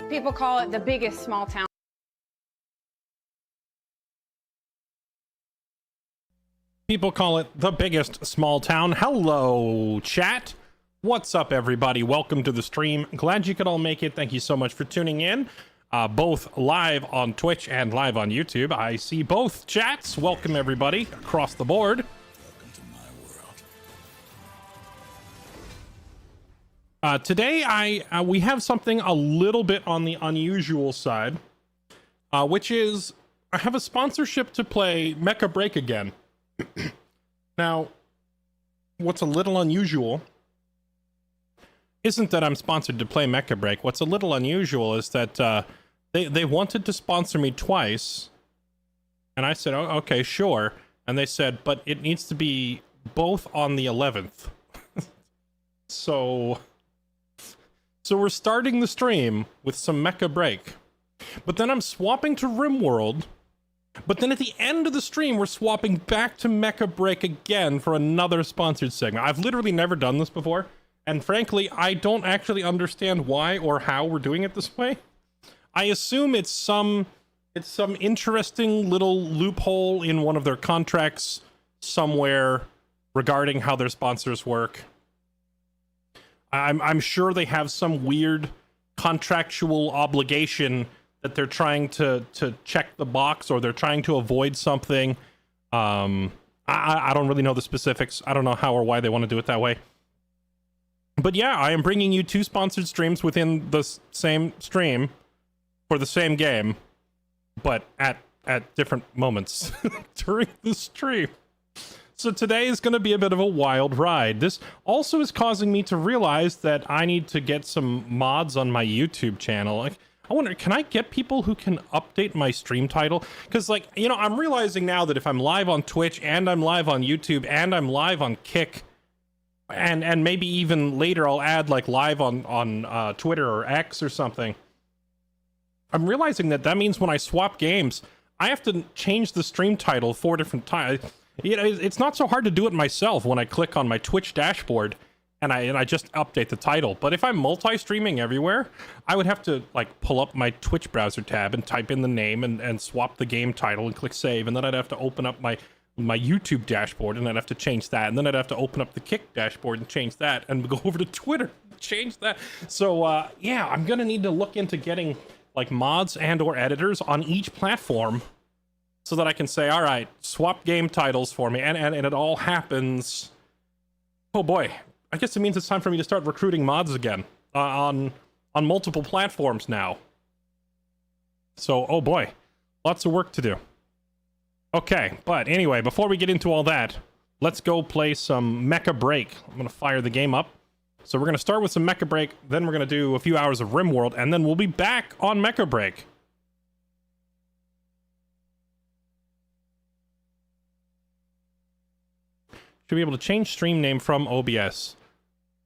People call it the biggest small town. People call it the biggest small town. Hello, chat. What's up, everybody? Welcome to the stream. Glad you could all make it. Thank you so much for tuning in, both live on Twitch and live on YouTube. I see both chats. Welcome, everybody, across the board. Welcome to my world. Today, we have something a little bit on the unusual side, which is I have a sponsorship to play Mecha BREAK again. Now, what's a little unusual isn't that I'm sponsored to play Mecha BREAK. What's a little unusual is that they wanted to sponsor me twice, and I said, oh, okay, sure. And they said, but it needs to be both on the 11th. So we're starting the stream with some Mecha BREAK. But then I'm swapping to Rimworld. But then at the end of the stream, we're swapping back to Mecha BREAK again for another sponsored segment. I've literally never done this before. And frankly, I don't actually understand why or how we're doing it this way. I assume it's some interesting little loophole in one of their contracts somewhere regarding how their sponsors work. I'm sure they have some weird contractual obligation that they're trying to check the box, or they're trying to avoid something. I don't really know the specifics. I don't know how or why they want to do it that way. But yeah, I am bringing you two sponsored streams within the same stream for the same game, but at different moments during the stream. So today is going to be a bit of a wild ride. This also is causing me to realize that I need to get some mods on my YouTube channel. Like, I wonder, can I get people who can update my stream title? Because, like, you know, I'm realizing now that if I'm live on Twitch and I'm live on YouTube and I'm live on Kick, and maybe even later I'll add like live on Twitter or X or something, I'm realizing that means when I swap games, I have to change the stream title 4 different times. You know, it's not so hard to do it myself when I click on my Twitch dashboard and I just update the title. But if I'm multi-streaming everywhere, I would have to like pull up my Twitch browser tab and type in the name and swap the game title and click save, and then I'd have to open up my YouTube dashboard and I'd have to change that, and then I'd have to open up the Kick dashboard and change that, and go over to Twitter and change that. So yeah, I'm gonna need to look into getting like mods and or editors on each platform so that I can say, all right, swap game titles for me, and it all happens. Oh boy, I guess it means it's time for me to start recruiting mods again on multiple platforms now. So, oh boy, lots of work to do. Okay, but anyway, before we get into all that, let's go play some Mecha BREAK. I'm gonna fire the game up. So we're gonna start with some Mecha BREAK, then we're gonna do a few hours of Rimworld, and then we'll be back on Mecha BREAK. Should be able to change stream name from OBS.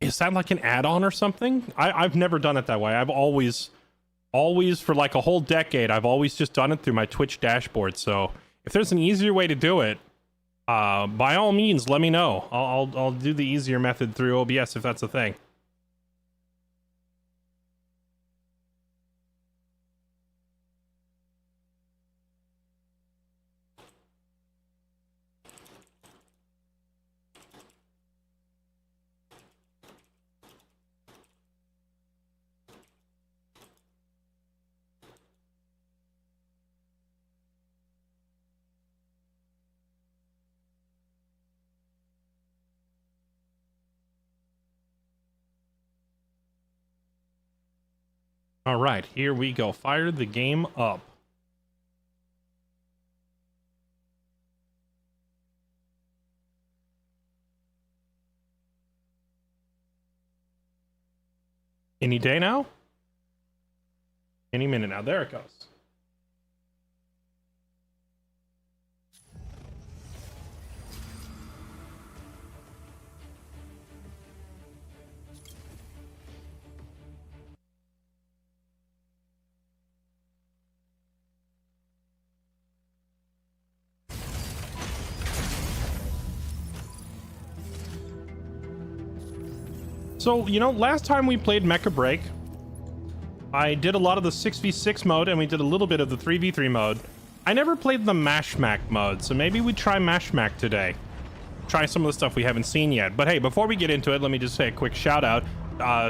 Is that like an add-on or something? I've never done it that way. I've always for like a whole decade, I've always just done it through my Twitch dashboard. So if there's an easier way to do it, by all means, let me know. I'll do the easier method through OBS if that's a thing. All right, here we go. Fire the game up. Any day now? Any minute now. There it goes. So, you know, last time we played Mecha BREAK, I did a lot of the 6v6 mode, and we did a little bit of the 3v3 mode. I never played the Mashmac mode, so maybe we try Mashmac today. Try some of the stuff we haven't seen yet. But hey, before we get into it, let me just say a quick shout out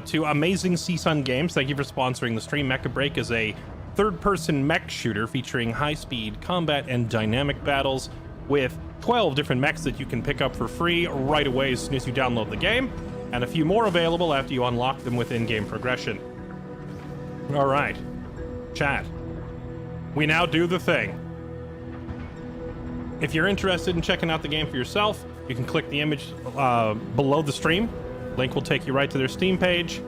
to Amazing Seasun Games. Thank you for sponsoring the stream. Mecha BREAK is a third-person mech shooter featuring high-speed combat and dynamic battles with 12 different mechs that you can pick up for free right away as soon as you download the game, and a few more available after you unlock them with in-game progression. All right, chat. We now do the thing. If you're interested in checking out the game for yourself, you can click the image below the stream. Link will take you right to their Steam page,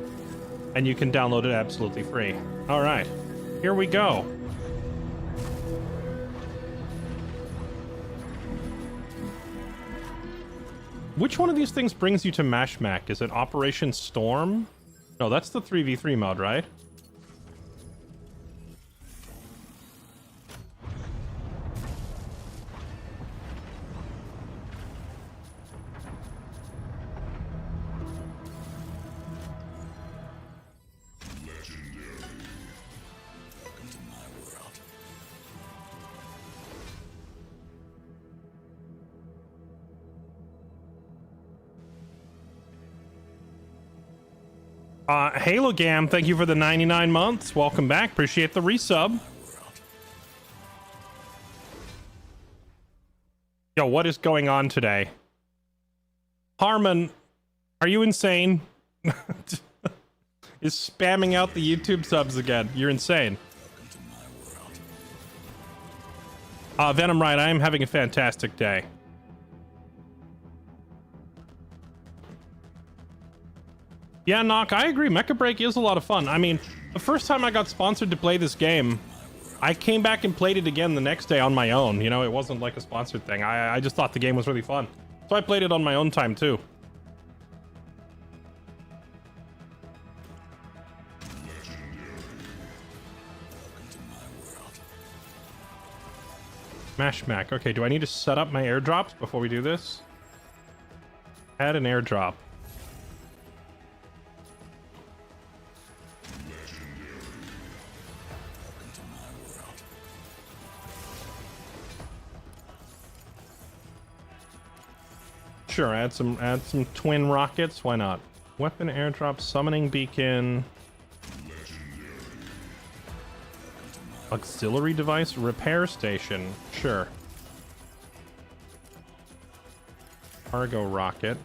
and you can download it absolutely free. All right, here we go. Which one of these things brings you to Mashmac? Is it Operation Storm? No, that's the 3v3 mode, right? Halo Gam, thank you for the 99 months. Welcome back. Appreciate the resub. Yo, what is going on today? Harmon, are you insane? Is spamming out the YouTube subs again. You're insane. Venom Right, I am having a fantastic day. Yeah, Knock, I agree. Mecha BREAK is a lot of fun. I mean, the first time I got sponsored to play this game, I came back and played it again the next day on my own. You know, it wasn't like a sponsored thing. I just thought the game was really fun. So I played it on my own time, too. Mashmac. Okay, do I need to set up my airdrops before we do this? Add an airdrop. Sure, add some twin rockets. Why not? Weapon airdrop, summoning beacon, auxiliary device, repair station. Sure. Cargo rocket.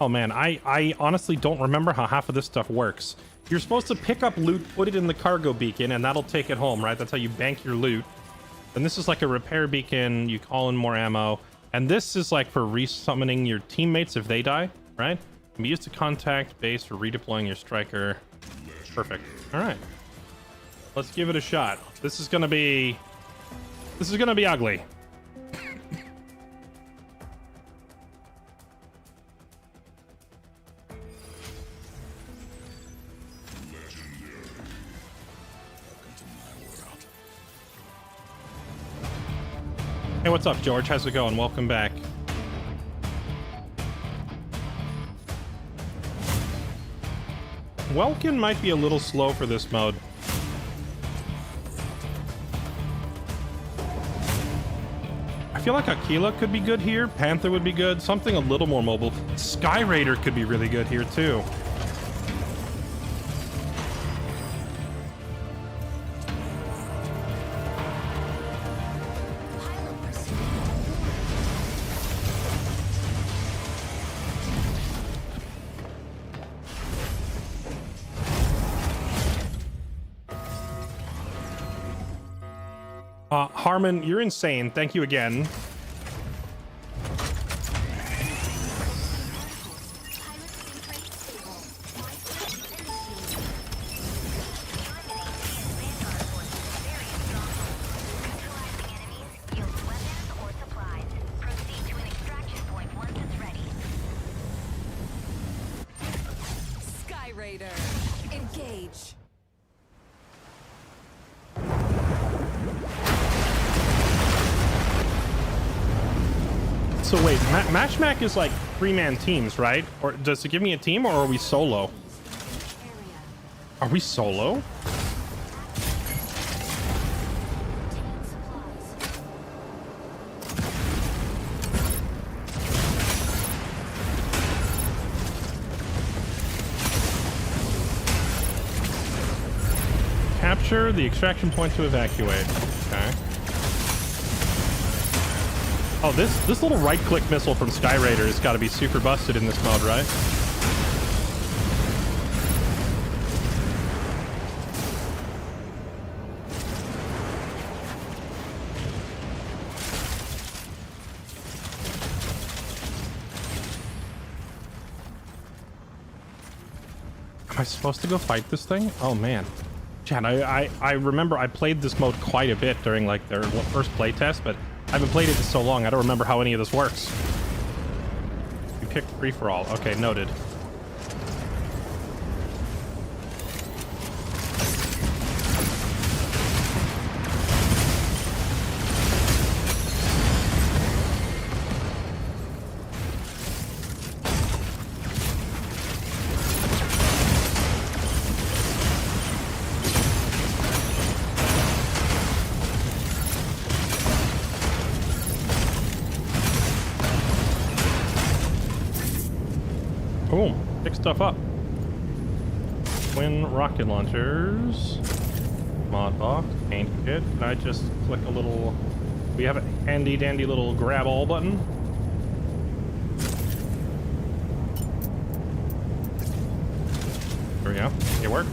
Oh man, I honestly don't remember how half of this stuff works. You're supposed to pick up loot, put it in the cargo beacon, and that'll take it home, right? That's how you bank your loot. And this is like a repair beacon. You call in more ammo. And this is like for resummoning your teammates if they die, right? Can be used to contact base for redeploying your striker. Perfect. All right. Let's give it a shot. This is gonna be ugly. Hey, what's up, George? How's it going? Welcome back. Welkin might be a little slow for this mode. I feel like Aquila could be good here. Panther would be good. Something a little more mobile. Sky Raider could be really good here, too. Harmon, you're insane. Thank you again. Sky Raider, engage. So wait, Mashmac is like 3-man teams, right? Or does it give me a team, or are we solo? Are we solo? Capture the extraction point to evacuate. Okay. Oh, this little right-click missile from Sky Raider has got to be super busted in this mode, right? Am I supposed to go fight this thing? Oh man. Chad, I remember I played this mode quite a bit during like their first playtest, but I haven't played it in so long, I don't remember how any of this works. You picked free-for-all. Okay, noted. Boom. Pick stuff up. Twin rocket launchers. Mod box. Paint kit. Can I just click a little... We have a handy dandy little grab all button. There we go. It worked.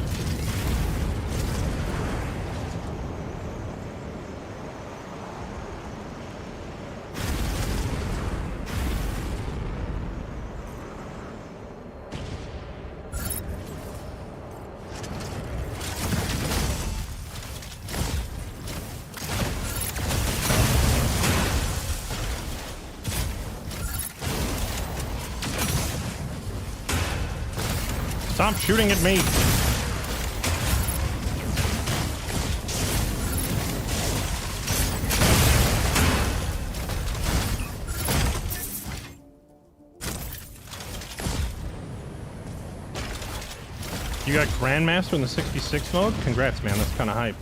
Stop shooting at me! You got Grandmaster in the 66 mode? Congrats, man. That's kind of hype.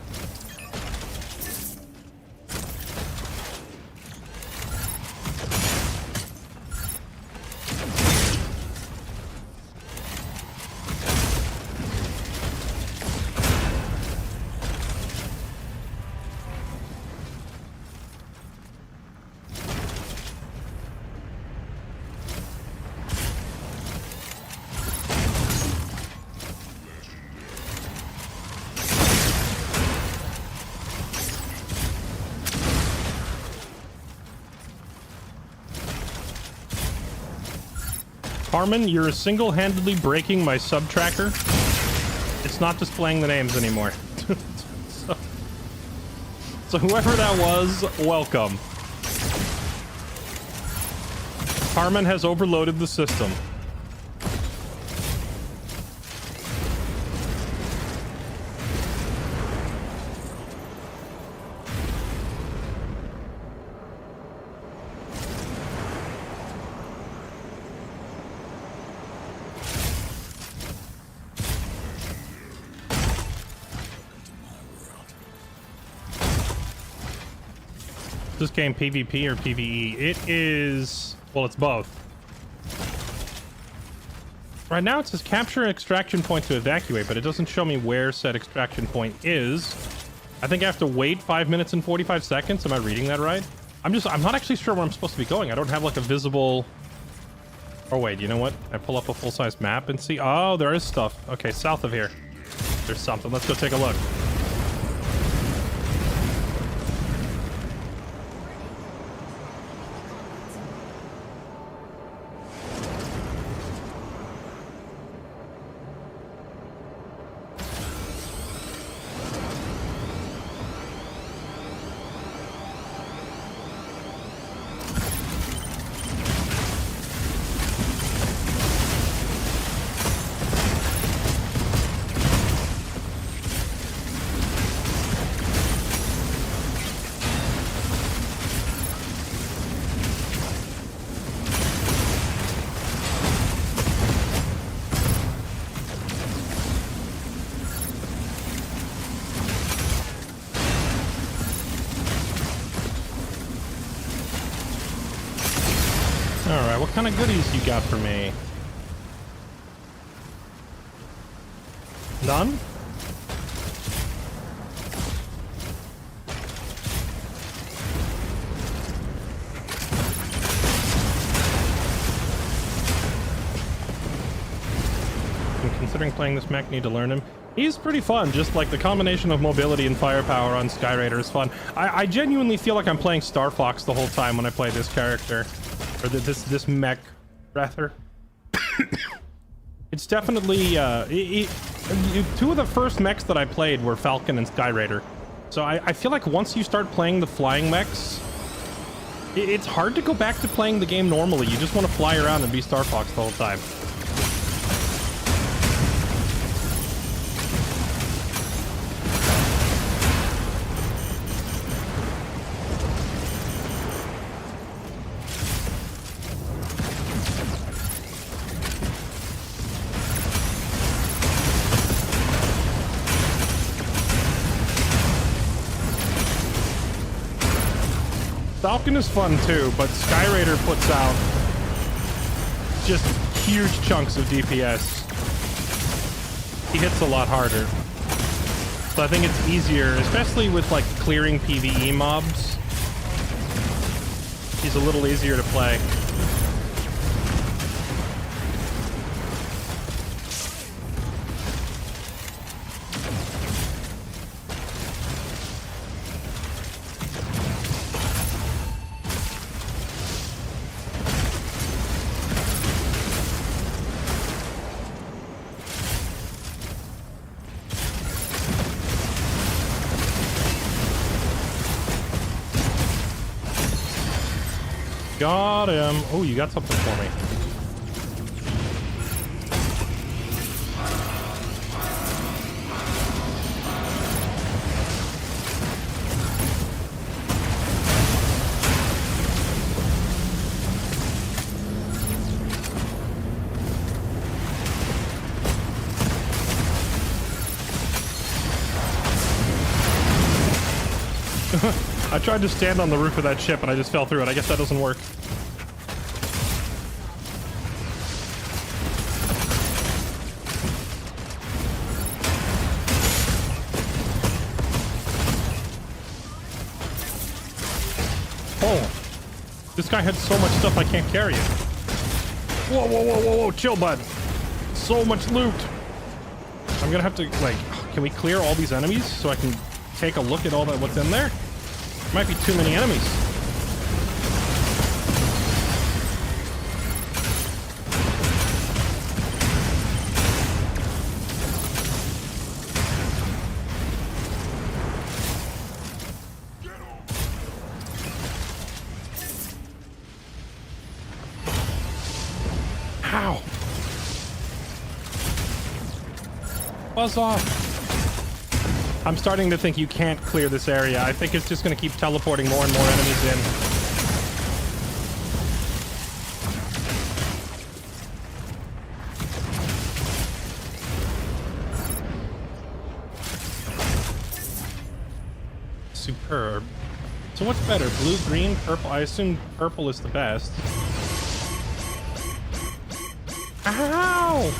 Harmon, you're single-handedly breaking my sub-tracker. It's not displaying the names anymore. So whoever that was, welcome. Harmon has overloaded the system. This game PvP or PvE? It is, well, it's both. Right now it says capture an extraction point to evacuate, but it doesn't show me where said extraction point is. I think I have to wait 5 minutes and 45 seconds. Am I reading that right? I'm not actually sure where I'm supposed to be going. I don't have like a visible... Oh wait, you know what? I pull up a full-size map and see. Oh, there is stuff. Okay, south of here. There's something. Let's go take a look. kind of goodies you got for me? Done? I'm considering playing this mech, need to learn him. He's pretty fun, just like the combination of mobility and firepower on Sky Raider is fun. I genuinely feel like I'm playing Star Fox the whole time when I play this character. Or this mech, rather. It's definitely, two of the first mechs that I played were Falcon and Sky Raider. So I feel like once you start playing the flying mechs, it's hard to go back to playing the game normally. You just want to fly around and be Star Fox the whole time. Falcon is fun too, but Sky Raider puts out just huge chunks of DPS. He hits a lot harder. So I think it's easier, especially with like clearing PvE mobs. He's a little easier to play. Got him. Oh, you got something for me. I tried to stand on the roof of that ship and I just fell through it. I guess that doesn't work. Oh, this guy had so much stuff I can't carry it. Whoa, whoa, whoa, whoa, whoa, chill, bud. So much loot. I'm gonna have to, like, can we clear all these enemies so I can take a look at all that what's in there? Might be too many enemies. How? Buzz off. I'm starting to think you can't clear this area. I think it's just going to keep teleporting more and more enemies in. Superb. So what's better? Blue, green, purple? I assume purple is the best. Ow!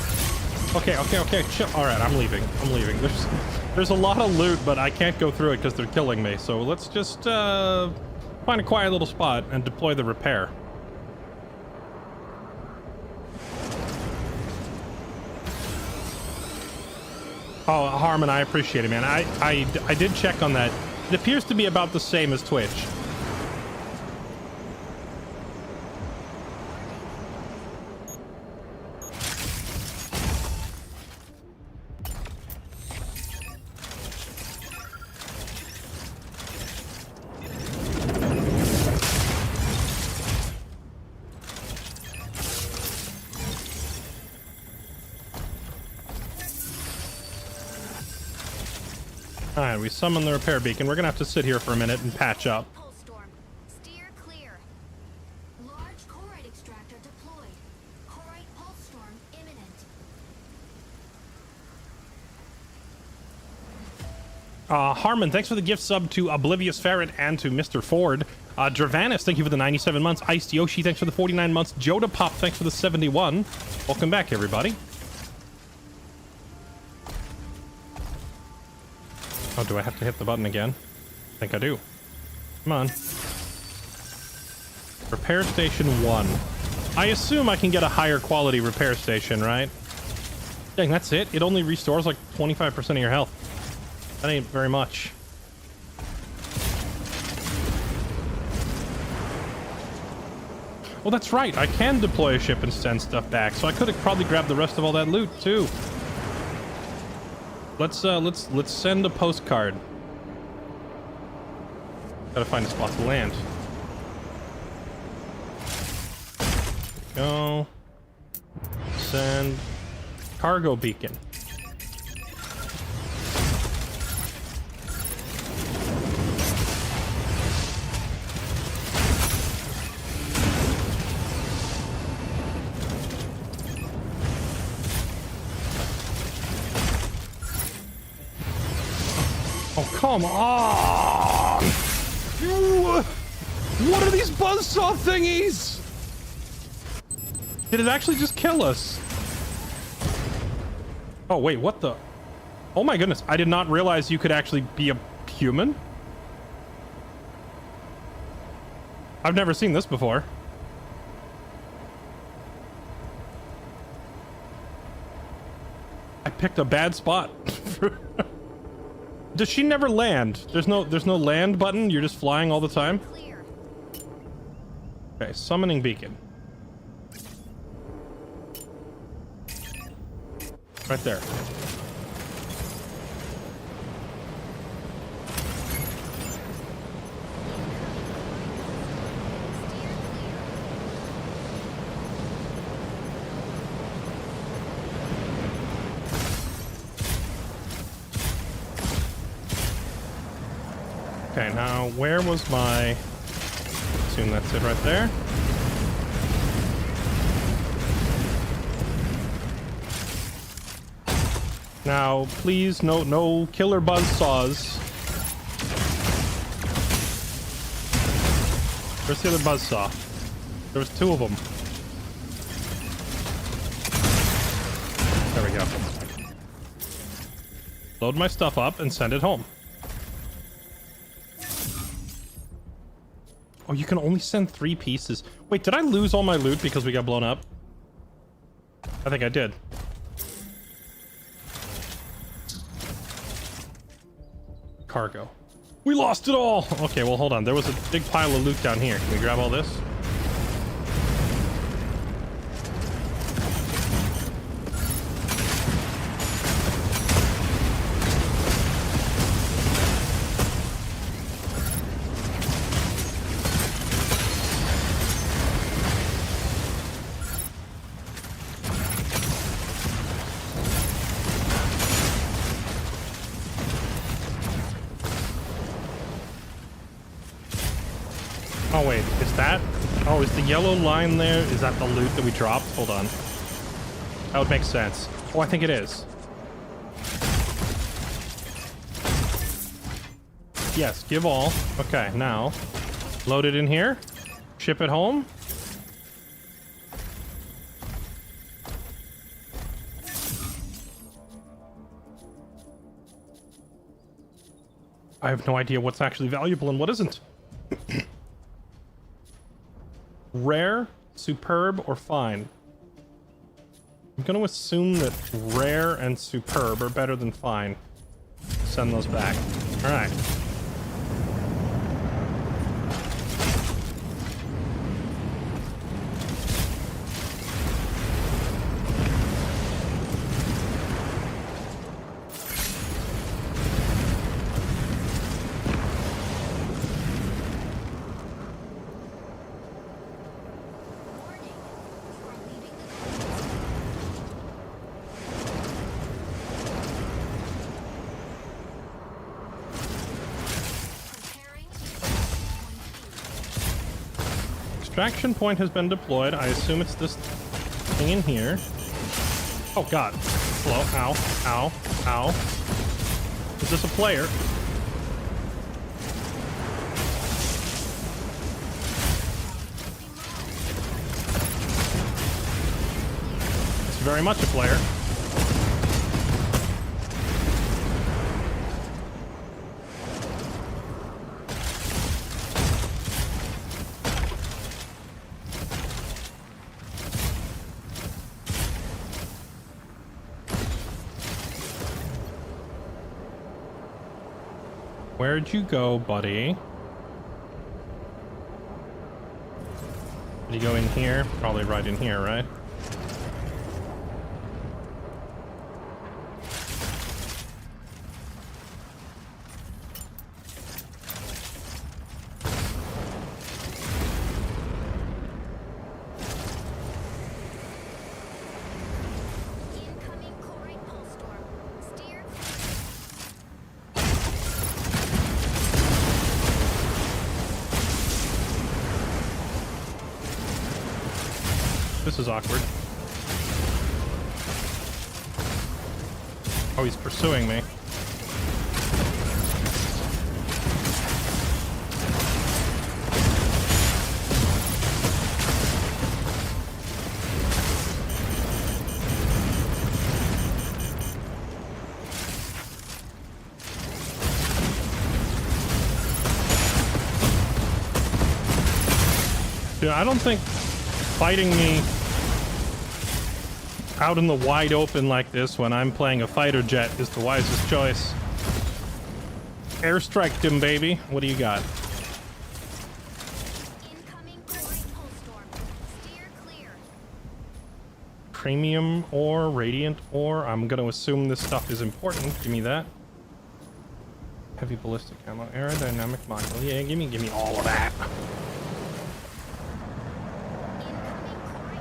Okay, chill. All right, I'm leaving. There's a lot of loot, but I can't go through it because they're killing me. So let's just find a quiet little spot and deploy the repair. Oh, Harmon, I appreciate it, man. I did check on that. It appears to be about the same as Twitch. Alright, we summon the repair beacon. We're gonna have to sit here for a minute and patch up. Storm. Steer clear. Large Corite extractor deployed. Corite pulse storm imminent. Harmon, thanks for the gift sub to Oblivious Ferret and to Mr. Ford. Dravanis, thank you for the 97 months. Iced Yoshi, thanks for the 49 months. Joda Pop, thanks for the 71. Welcome back, everybody. Oh, do I have to hit the button again? I think I do. Come on. Repair station 1. I assume I can get a higher quality repair station, right? Dang, that's it? It only restores like 25% of your health. That ain't very much. Well, that's right. I can deploy a ship and send stuff back, so I could have probably grabbed the rest of all that loot too. Let's send a postcard. Gotta find a spot to land. Go. Send cargo beacon. Oh, come on! What are these buzzsaw thingies? Did it actually just kill us? Oh, wait, what the? Oh my goodness, I did not realize you could actually be a human. I've never seen this before. I picked a bad spot. Does she never land? There's no land button? You're just flying all the time? Clear. Okay, summoning beacon. Right there. Okay, now where was my... Assume that's it right there. Now, please, no killer buzzsaws. Where's the other buzzsaw? There was 2 of them. There we go. Load my stuff up and send it home. Oh, you can only send 3 pieces. Wait, did I lose all my loot because we got blown up? I think I did. Cargo. We lost it all! Okay, well, hold on. There was a big pile of loot down here. Can we grab all this? Oh wait, is that... Oh, is the yellow line there? Is that the loot that we dropped? Hold on. That would make sense. Oh, I think it is. Yes, give all. Okay, now. Load it in here. Ship it home. I have no idea what's actually valuable and what isn't. Rare, superb, or fine? I'm going to assume that rare and superb are better than fine. Send those back. All right. Extraction point has been deployed. I assume it's this thing in here. Oh god. Hello. Ow. Ow. Ow. Is this a player? very much a player. Where'd you go, buddy? Did you go in here? Probably right in here, right? Incoming Corite pulse storm. Steer. This is awkward. Oh, he's pursuing me. Dude, I don't think fighting me out in the wide open like this when I'm playing a fighter jet is the wisest choice. Airstrike him, baby. What do you got? Incoming Corite pulse storm. Steer clear. Premium ore, radiant ore. I'm gonna assume this stuff is important. Give me that. Heavy ballistic ammo, aerodynamic module. Yeah, give me all of that.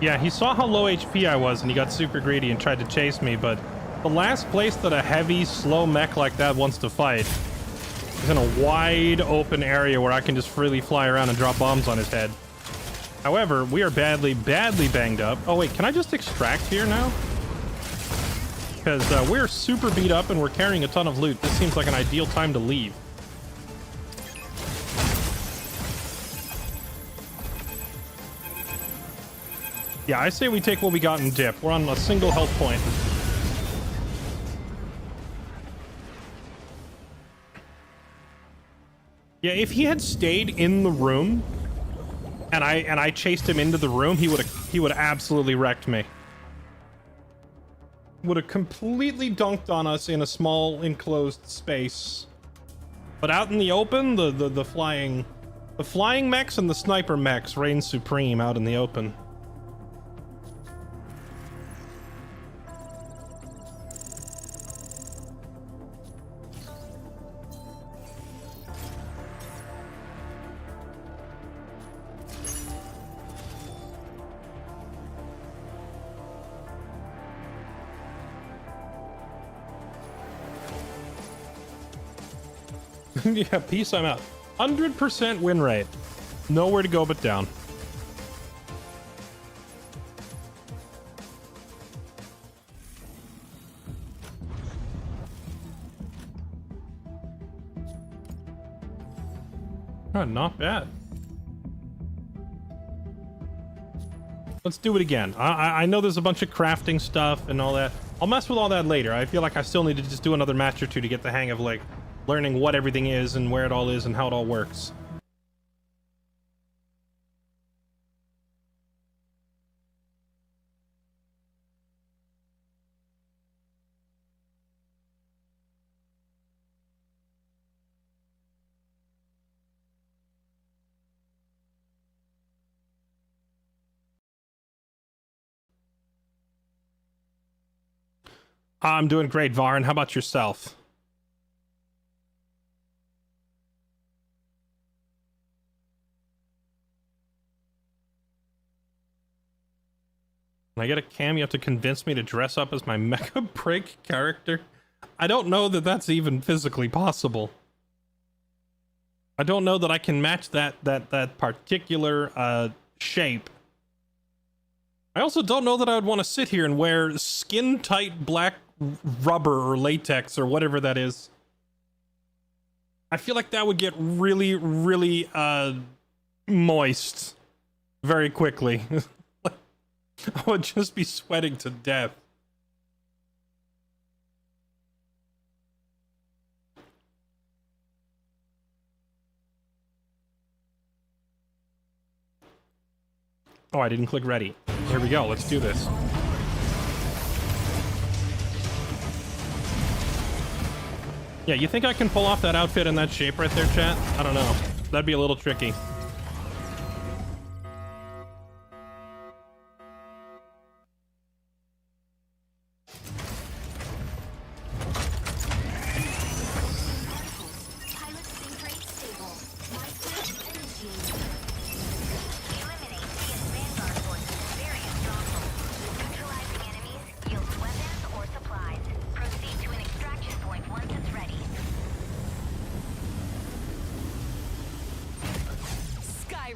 Yeah, he saw how low HP I was and he got super greedy and tried to chase me, but the last place that a heavy, slow mech like that wants to fight is in a wide open area where I can just freely fly around and drop bombs on his head. However, we are badly banged up. Oh wait, can I just extract here now? Because we're super beat up and we're carrying a ton of loot. This seems like an ideal time to leave. Yeah, I say we take what we got and dip. We're on a single health point. Yeah, if he had stayed in the room and I chased him into the room, he would have absolutely wrecked me. Would have completely dunked on us in a small enclosed space. But out in the open, the flying mechs and the sniper mechs reign supreme out in the open. Yeah, peace, I'm out. 100% win rate. Nowhere to go but down. Oh, not bad. Let's do it again. I know there's a bunch of crafting stuff and all that. I'll mess with all that later. I feel like I still need to just do another match or two to get the hang of, like, learning what everything is and where it all is and how it all works. I'm doing great, Varn. How about yourself? When I get a cam, you have to convince me to dress up as my Mecha BREAK character. I don't know that that's even physically possible. I don't know that I can match that particular shape. I also don't know that I would want to sit here and wear skin-tight black rubber or latex or whatever that is. I feel like that would get really, really moist very quickly. I would just be sweating to death. Oh, I didn't click ready. Here we go. Let's do this. Yeah, you think I can pull off that outfit in that shape right there, chat? I don't know. That'd be a little tricky.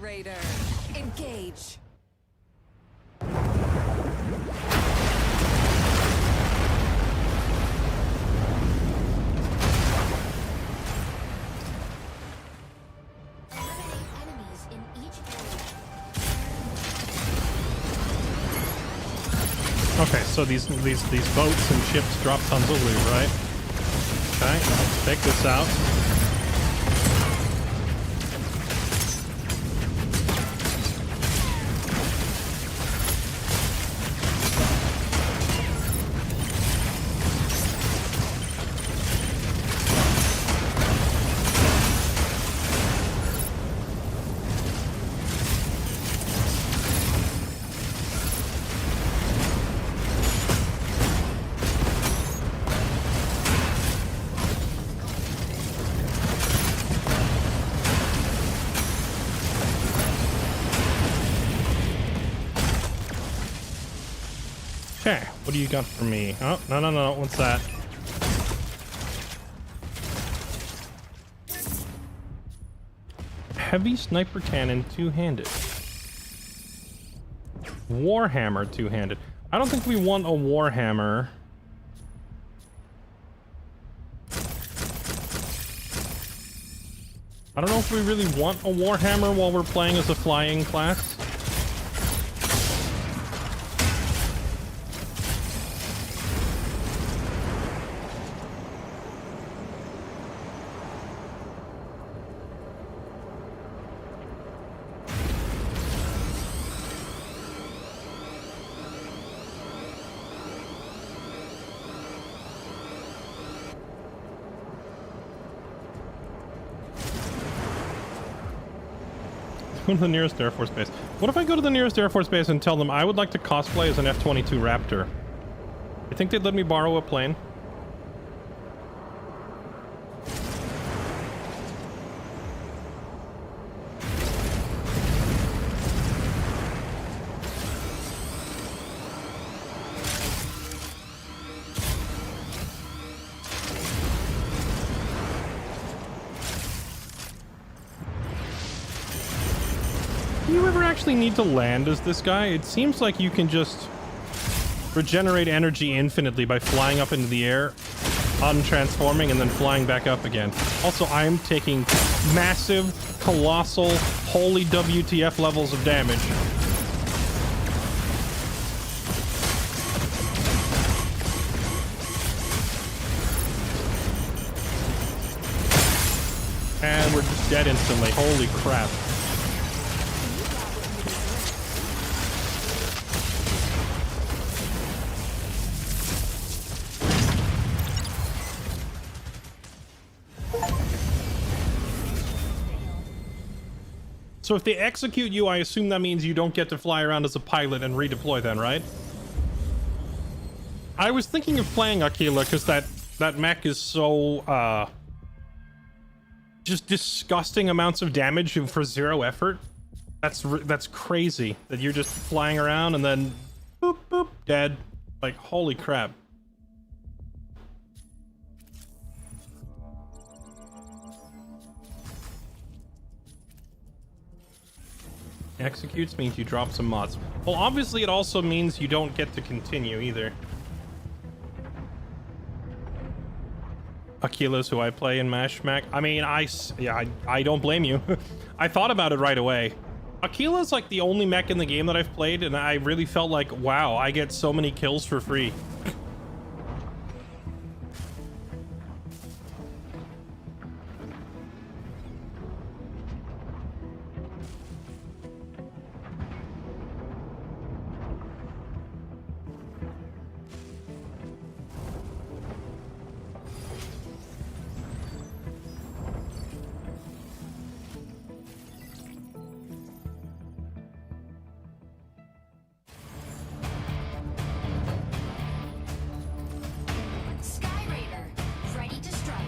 Raider, engage. Eliminate enemies in each area. Okay, so these boats and ships drop tons of loot, right? Okay, let's take this out. Okay, what do you got for me? Oh, no, what's that? Heavy sniper cannon, two-handed. Warhammer, two-handed. I don't think we want a Warhammer. I don't know if we really want a Warhammer while we're playing as a flying class. Go to the nearest Air Force base. What if I go to the nearest Air Force base and tell them I would like to cosplay as an F-22 Raptor? You think they'd let me borrow a plane? Do you ever actually need to land as this guy? It seems like you can just regenerate energy infinitely by flying up into the air, untransforming, and then flying back up again. Also, I'm taking massive, colossal, holy WTF levels of damage. And we're just dead instantly. Holy crap. So if they execute you, I assume that means you don't get to fly around as a pilot and redeploy then, right? I was thinking of playing Aquila because that mech is so, just disgusting amounts of damage for zero effort. That's crazy that you're just flying around and then boop, boop, dead. Like, holy crap. Executes means you drop some mods. Well, obviously it also means you don't get to continue either. Aquila's who I play in Mash Mac. I mean, I don't blame you. I thought about it right away. Aquila's like the only mech in the game that I've played, and I really felt like, wow, I get so many kills for free. Sky Raider, ready to strike.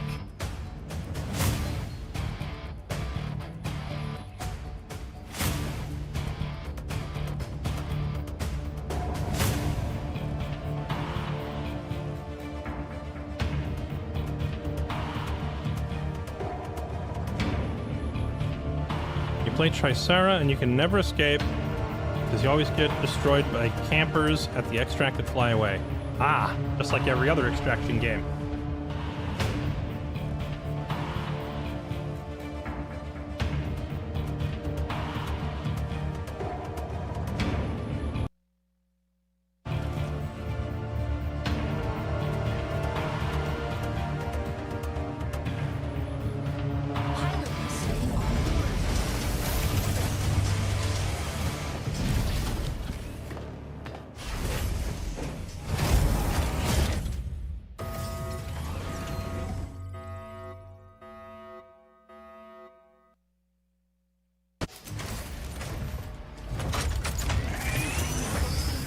You play Tricera and you can never escape because you always get destroyed by campers at the extract that fly away. Ah, just like every other extraction game. Pilot sitting on board.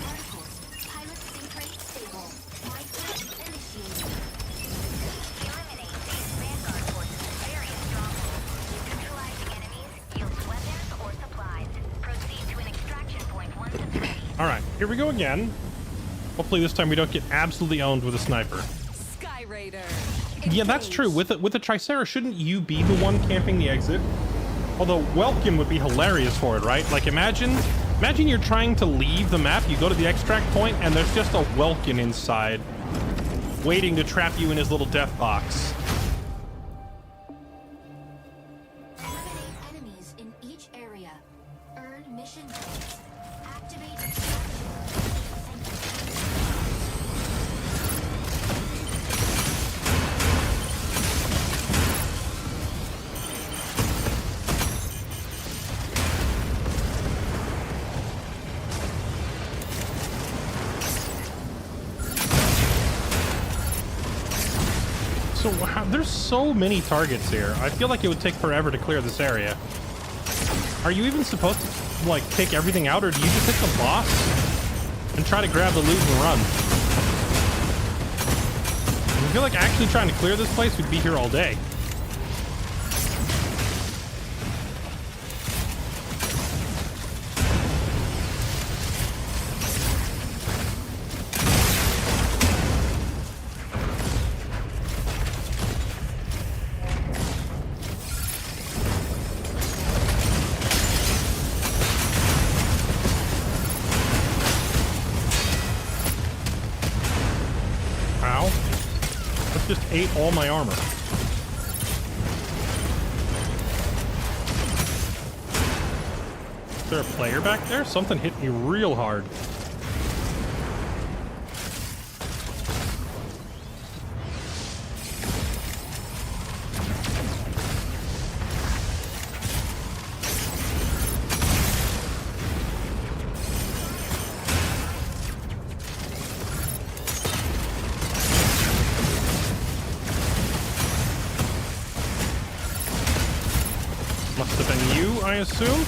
Particles. Pilot sync rate stable. Flight plan initiated. Eliminate these Vanguard forces in various strongholds. Neutralizing enemies yields weapons or supplies. Proceed to an extraction point once it's ready. All right, here we go again. Hopefully this time we don't get absolutely owned with a sniper. Sky Raider. Yeah, that's true. With a Tricera, shouldn't you be the one camping the exit? Although Welkin would be hilarious for it, right? Like imagine you're trying to leave the map, you go to the extract point, and there's just a Welkin inside, waiting to trap you in his little death box. Eliminate enemies in each area. Earn mission points. Activate extraction. So there's so many targets here. I feel like it would take forever to clear this area. Are you even supposed to like take everything out, or do you just hit the boss and try to grab the loot and run? I feel like actually trying to clear this place, we'd be here all day. Ow. That just ate all my armor. Is there a player back there? Something hit me real hard. Must have been you, I assume?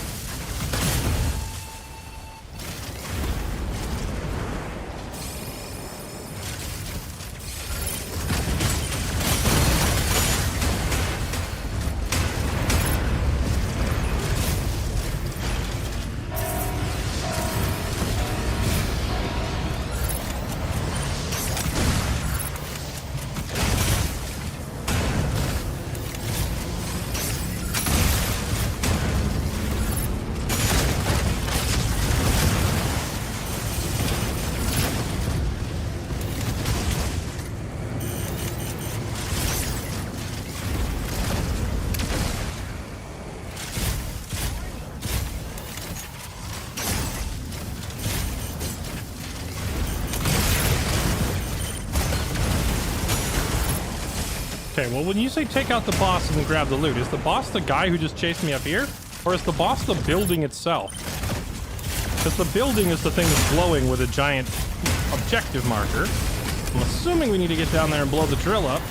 Okay, well, when you say take out the boss and then grab the loot, is the boss the guy who just chased me up here? Or is the boss the building itself? Because the building is the thing that's glowing with a giant objective marker. I'm assuming we need to get down there and blow the drill up.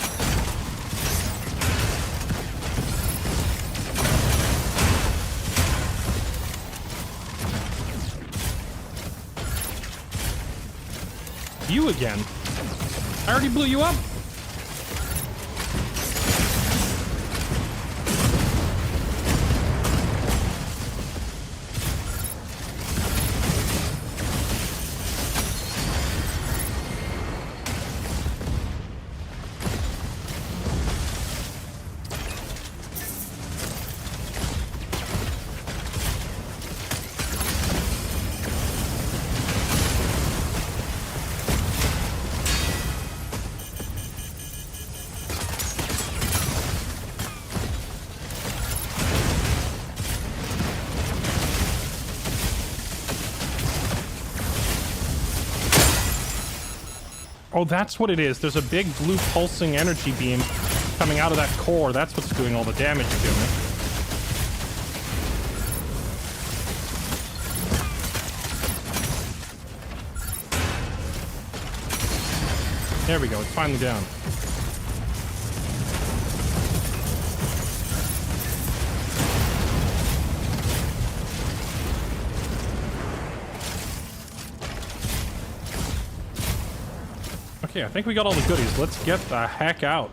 You again? I already blew you up. Oh, that's what it is. There's a big blue pulsing energy beam coming out of that core. That's what's doing all the damage to me. There we go. It's finally down. Okay, I think we got all the goodies. Let's get the heck out.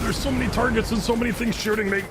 There's so many targets and so many things shooting me.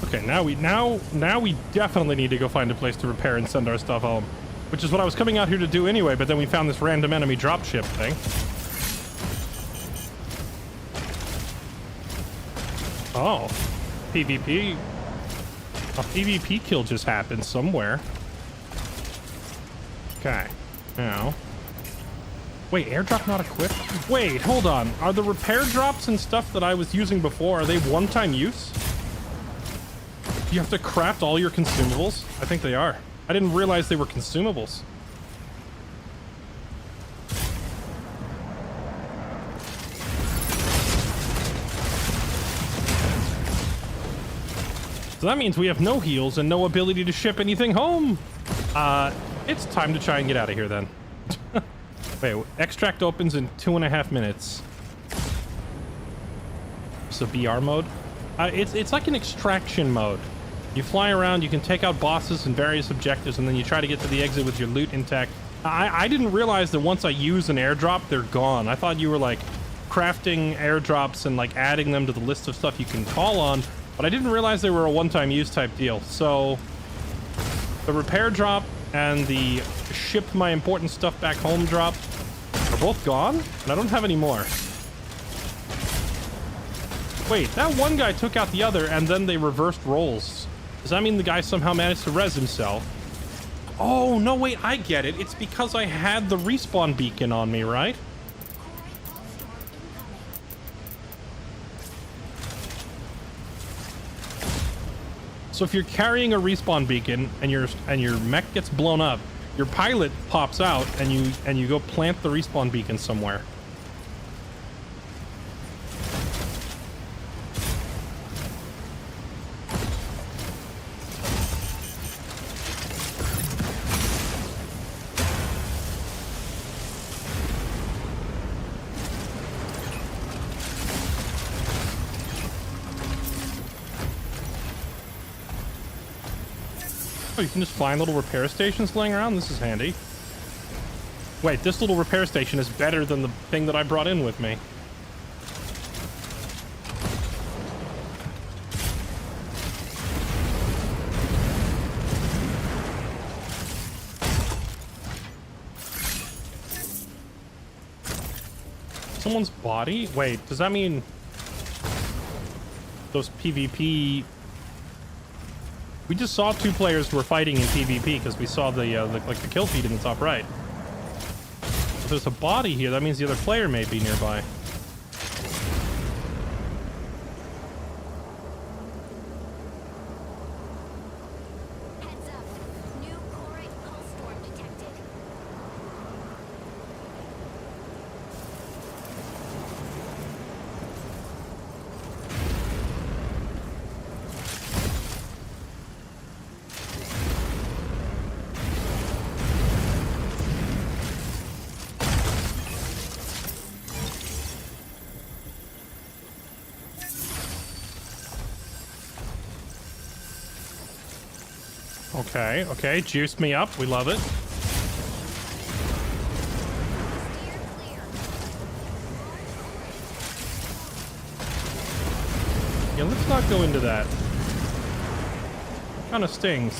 Okay, now we definitely need to go find a place to repair and send our stuff home, which is what I was coming out here to do anyway, but then we found this random enemy dropship thing. Oh, PvP. A PvP kill just happened somewhere. Okay, now. Wait, airdrop not equipped? Wait, hold on. Are the repair drops and stuff that I was using before, are they one-time use? You have to craft all your consumables? I think they are. I didn't realize they were consumables. So that means we have no heals and no ability to ship anything home. It's time to try and get out of here then. Wait, extract opens in 2.5 minutes. So BR mode? It's like an extraction mode. You fly around, you can take out bosses and various objectives, and then you try to get to the exit with your loot intact. I didn't realize that once I use an airdrop, they're gone. I thought you were like crafting airdrops and like adding them to the list of stuff you can call on, but I didn't realize they were a one-time use type deal. So the repair drop and the ship my important stuff back home drop are both gone, and I don't have any more. Wait, that one guy took out the other, and then they reversed roles. Does that mean the guy somehow managed to res himself? Oh, no, wait, I get it. It's because I had the respawn beacon on me, right? Corite pulse storm incoming. So if you're carrying a respawn beacon and your mech gets blown up, your pilot pops out and you go plant the respawn beacon somewhere. Oh, you can just find little repair stations laying around? This is handy. Wait, this little repair station is better than the thing that I brought in with me. Someone's body? Wait, does that mean those PvP... We just saw two players who were fighting in PvP because we saw the kill feed in the top right. If there's a body here, that means the other player may be nearby. Heads up. New Corite pulse storm detected. Okay, okay, juiced me up. We love it. Steer clear. Yeah, let's not go into that. Kind of stings.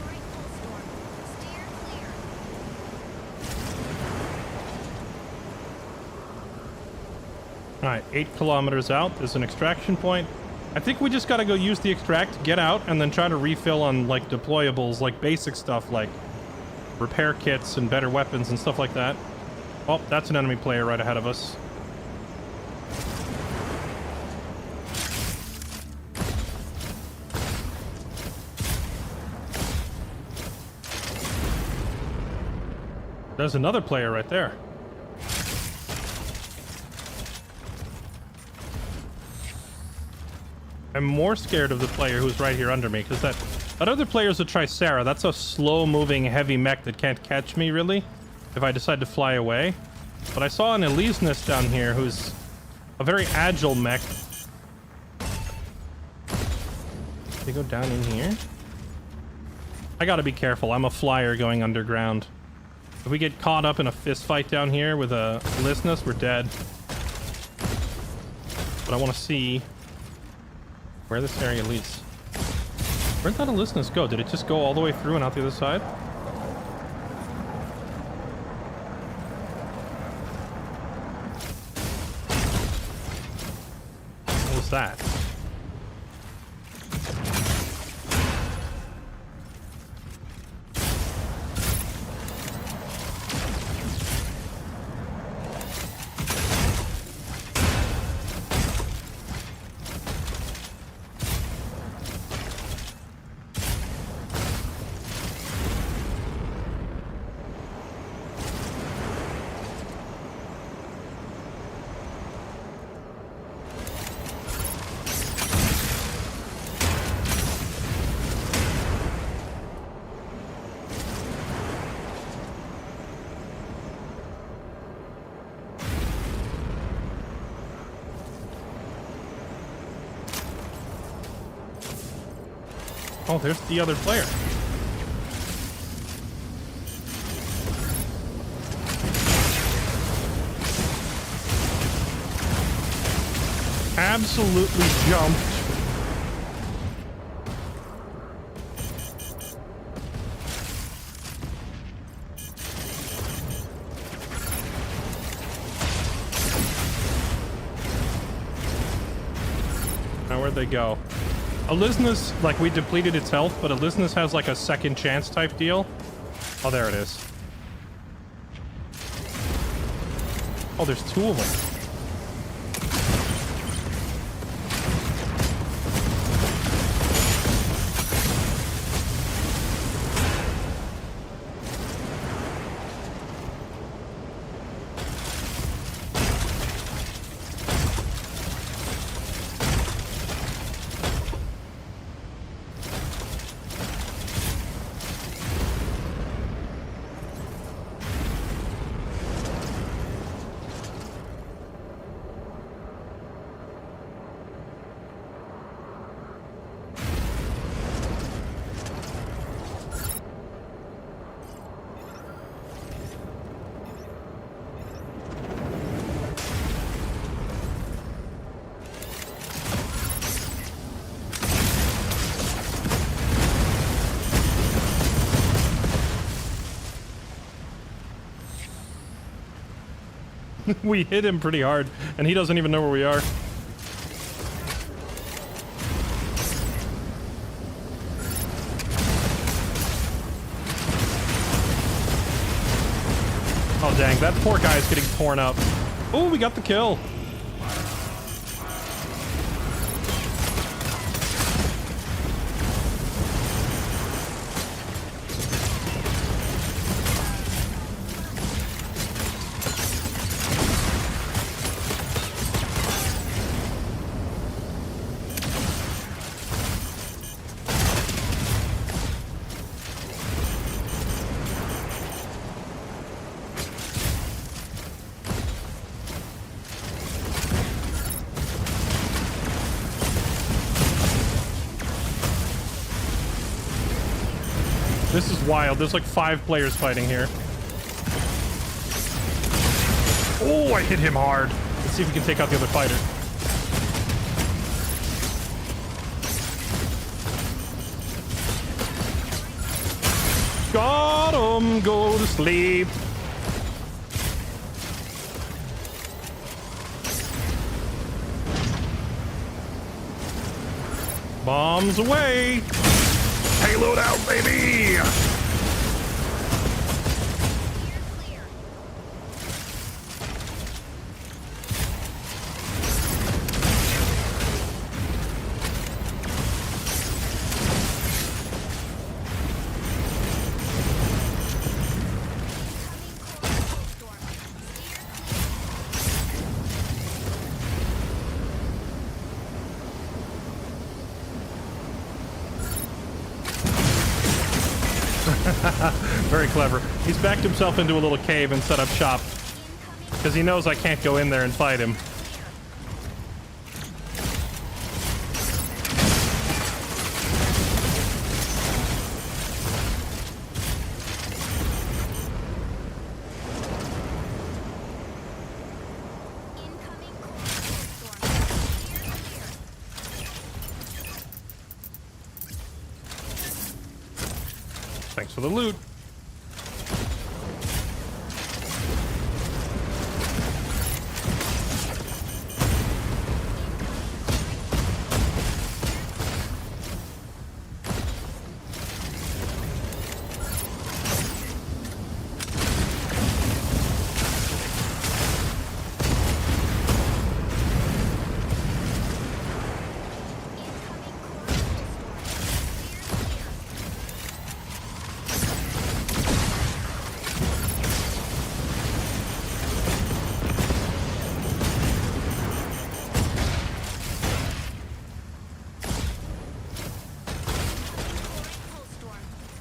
Corite pulse storm. Steer clear. All right, 8 kilometers out. There's an extraction point. I think we just got to go use the extract, get out, and then try to refill on like deployables, like basic stuff like repair kits and better weapons and stuff like that. Oh, that's an enemy player right ahead of us. There's another player right there. I'm more scared of the player who's right here under me, because that other player's a Tricera. That's a slow-moving, heavy mech that can't catch me, really, if I decide to fly away. But I saw an Elysinus down here who's a very agile mech. They go down in here? I gotta be careful. I'm a flyer going underground. If we get caught up in a fist fight down here with a Elysinus, we're dead. But I want to see where this area leads. Where'd that Elysinus go? Did it just go all the way through and out the other side? What was that? Oh, there's the other player. Absolutely jumped. Now, where'd they go? Elisna's, like, we depleted its health, but Elisna's has, like, a second chance type deal. Oh, there it is. Oh, there's two of them. We hit him pretty hard, and he doesn't even know where we are. Oh, dang. That poor guy is getting torn up. Oh, we got the kill. This is wild. There's like 5 players fighting here. Oh, I hit him hard. Let's see if we can take out the other fighter. Got him. Go to sleep. Bombs away. Payload out, baby! Very clever. He's backed himself into a little cave and set up shop because he knows I can't go in there and fight him. Thanks for the loot.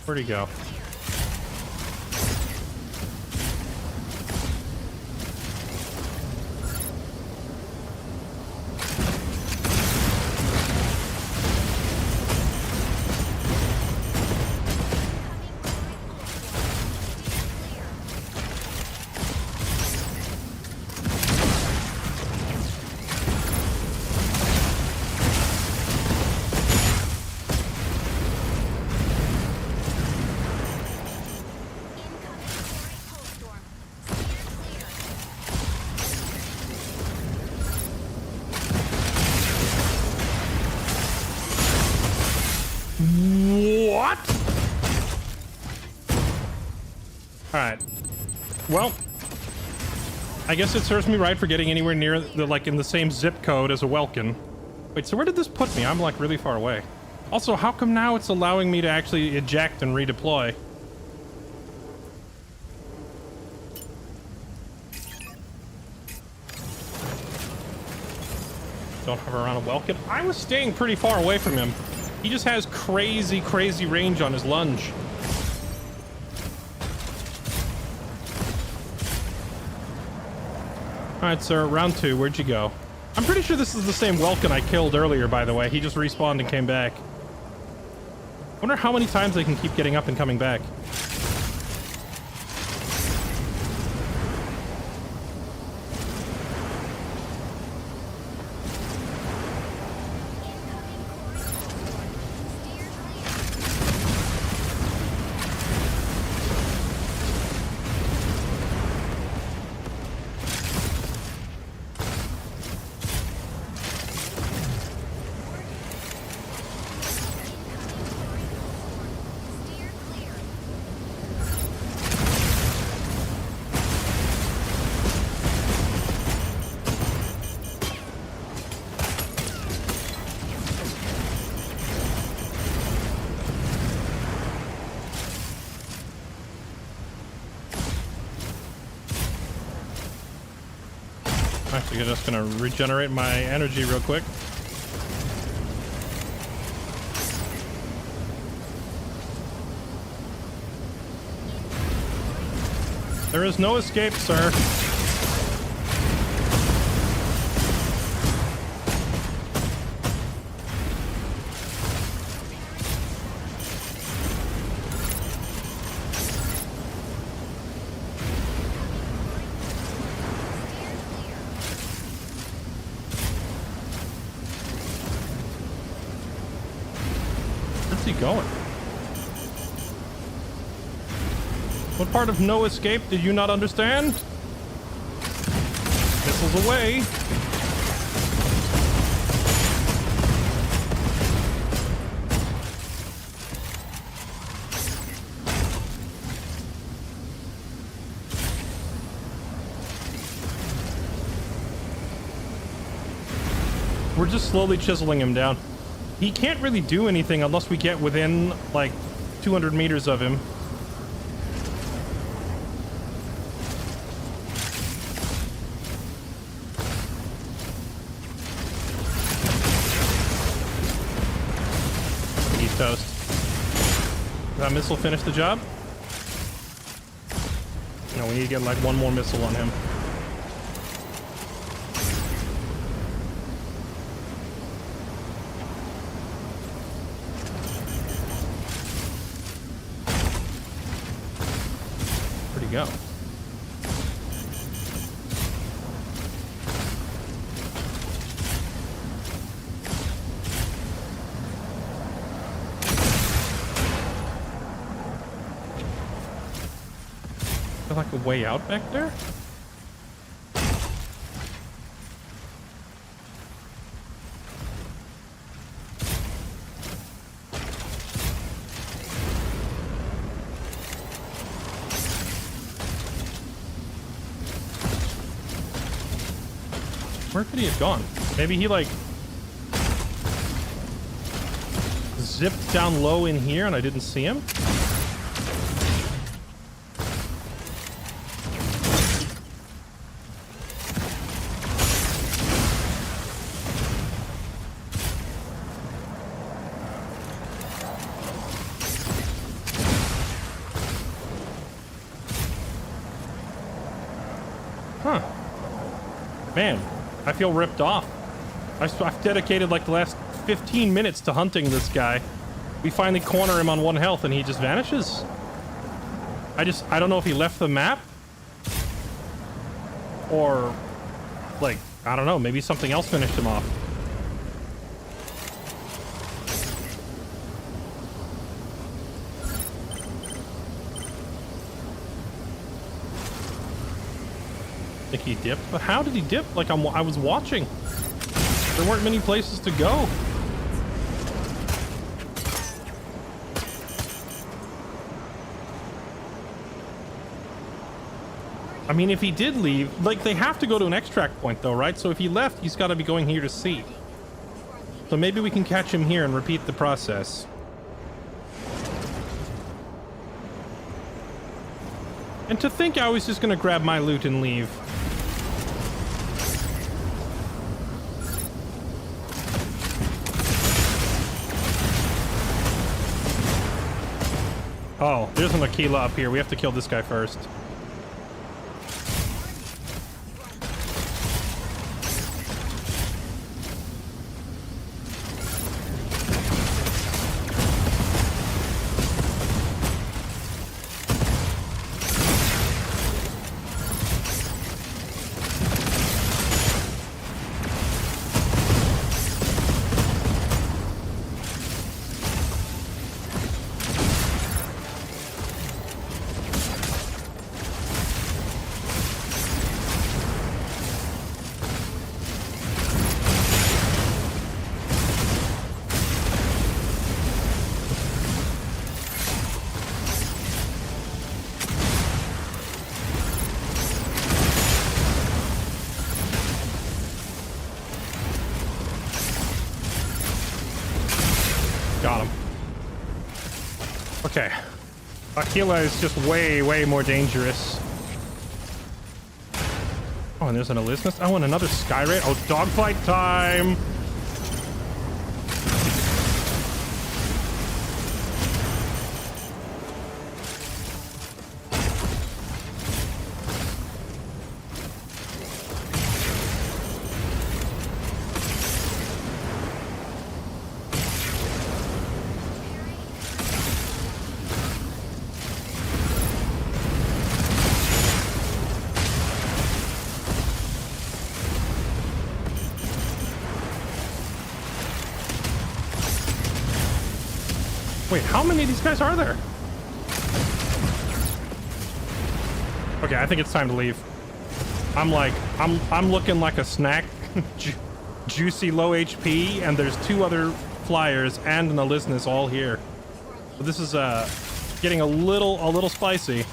Where'd he go? What? Alright. Well, I guess it serves me right for getting anywhere near the, like, in the same zip code as a Welkin. Wait, so where did this put me? I'm, like, really far away. Also, how come now it's allowing me to actually eject and redeploy? Don't have around a Welkin. I was staying pretty far away from him. He just has crazy, crazy range on his lunge. Alright, sir, round 2. Where'd you go? I'm pretty sure this is the same Welkin I killed earlier, by the way. He just respawned and came back. I wonder how many times they can keep getting up and coming back. Actually, I'm just gonna regenerate my energy real quick. There is no escape, sir. Where's he going? What part of no escape did you not understand? Missiles away. We're just slowly chiseling him down. He can't really do anything unless we get within, like, 200 meters of him. He's toast. Did that missile finish the job? No, we need to get, like, one more missile on him. Go. Is there like a way out back there? Where could he have gone? Maybe he, like, zipped down low in here and I didn't see him? Huh. Man. I feel ripped off. I've dedicated like the last 15 minutes to hunting this guy. We finally corner him on 1 health and he just vanishes. I don't know if he left the map or, like, I don't know, maybe something else finished him off. I think he dipped, but how did he dip? Like, I was watching. There weren't many places to go. I mean, if he did leave, like, they have to go to an extract point, though, right? So if he left, he's got to be going here to C. So maybe we can catch him here and repeat the process. And to think I was just going to grab my loot and leave. Oh, there's an Aquila up here. We have to kill this guy first. Got him. Okay. Aquila is just way, way more dangerous. Oh, and there's an Elizabeth. Oh, and another Skyray. Oh, dogfight time! Wait, how many of these guys are there? Okay, I think it's time to leave. I'm looking like a snack. Juicy low HP, and there's two other flyers and an Elisnus all here. But this is getting a little spicy.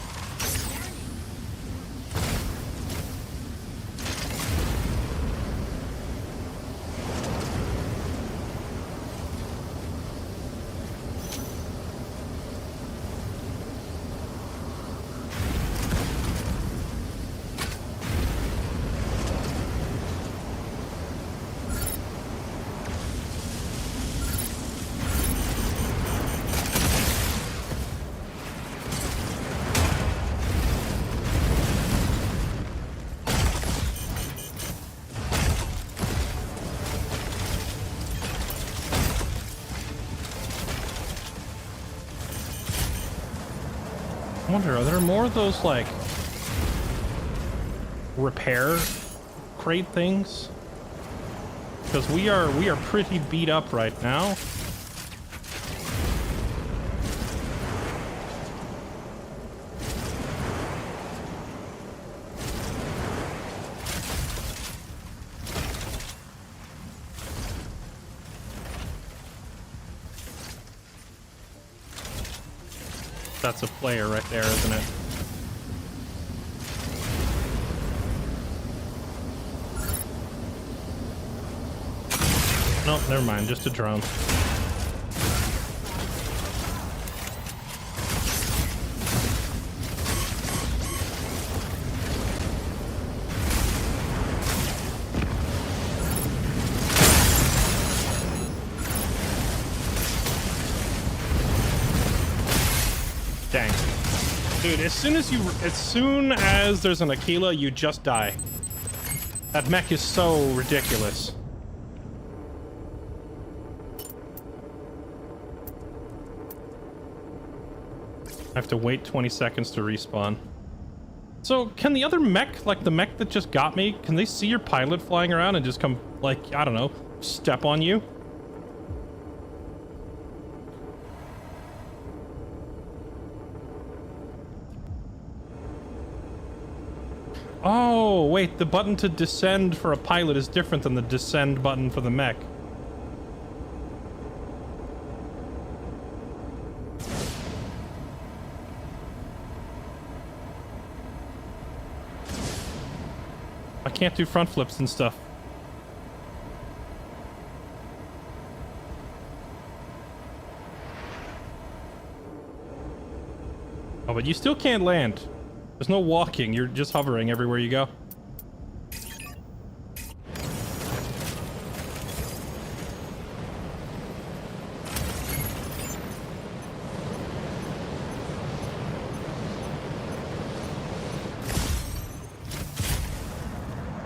I wonder, are there more of those, like, repair crate things? Because we are pretty beat up right now. That's a player right there, isn't it? Nope, never mind, just a drone. Dang. Dude, as soon as there's an Aquila, you just die. That mech is so ridiculous. I have to wait 20 seconds to respawn. So, can the other mech, like the mech that just got me, can they see your pilot flying around and just come, like, I don't know, step on you? Oh, wait, the button to descend for a pilot is different than the descend button for the mech. I can't do front flips and stuff. Oh, but you still can't land. There's no walking. You're just hovering everywhere you go.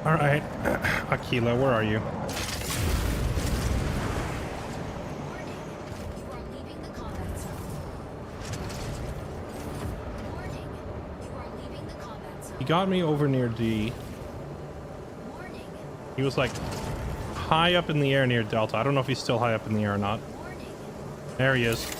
All right, Aquila, where are you? Warning. You are leaving the combat zone. Warning. You are leaving the combat zone. He got me over near D. Warning. He was like high up in the air near Delta. I don't know if he's still high up in the air or not. Warning. There he is.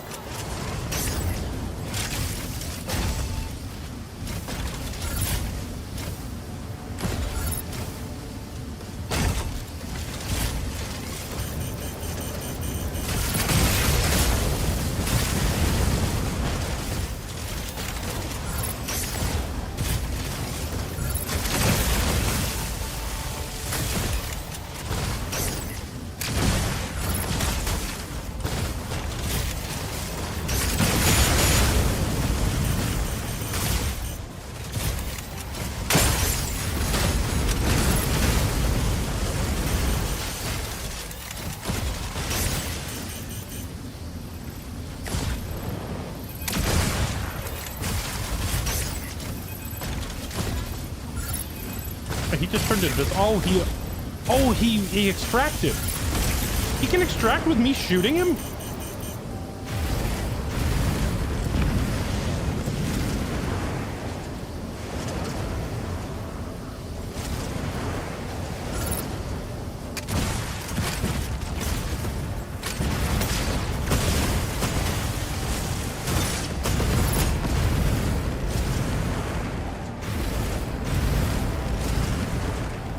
He just turned into this. Oh, he extracted. He can extract with me shooting him?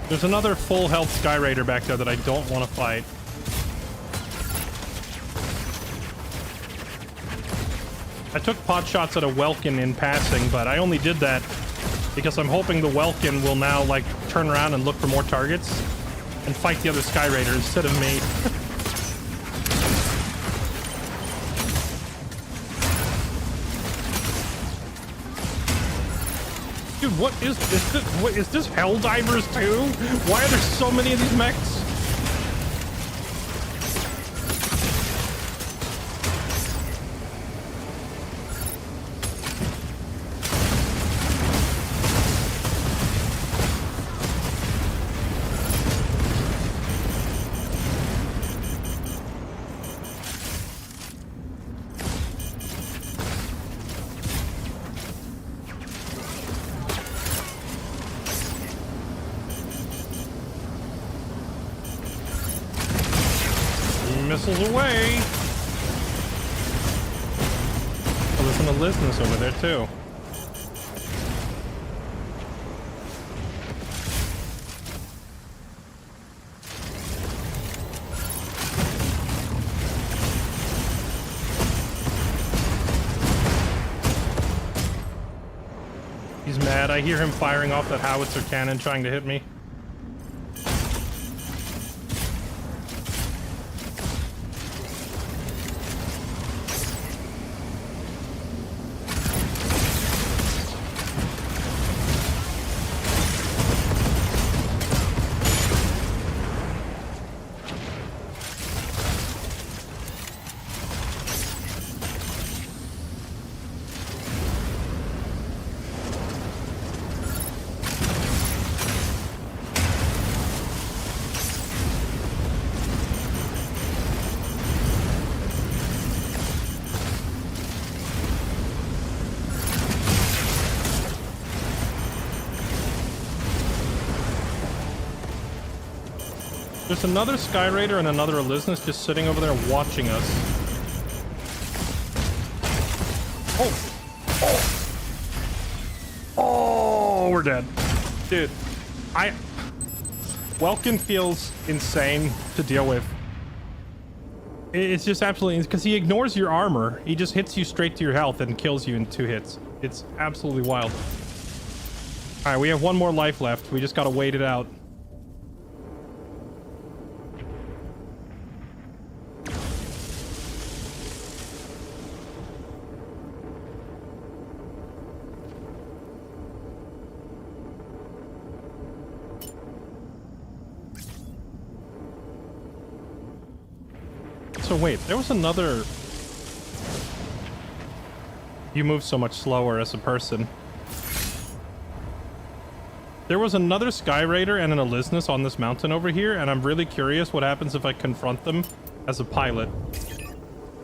There's another full health Sky Raider back there that I don't want to fight. I took pot shots at a Welkin in passing, but I only did that because I'm hoping the Welkin will now like turn around and look for more targets and fight the other Sky Raider instead of me. Dude, what is this? What is this? Helldivers too? Why are there so many of these mechs? Missiles away. Oh, there's an Elizabeth over there too. He's mad. I hear him firing off that howitzer cannon trying to hit me. There's another Sky Raider and another Elizabeth just sitting over there watching us. Oh, we're dead. Dude, Welkin feels insane to deal with. It's just absolutely, because he ignores your armor. He just hits you straight to your health and kills you in 2 hits. It's absolutely wild. All right, we have one more life left. We just gotta wait it out. So wait, there was another... You move so much slower as a person. There was another Sky Raider and an Elisnus on this mountain over here, and I'm really curious what happens if I confront them as a pilot.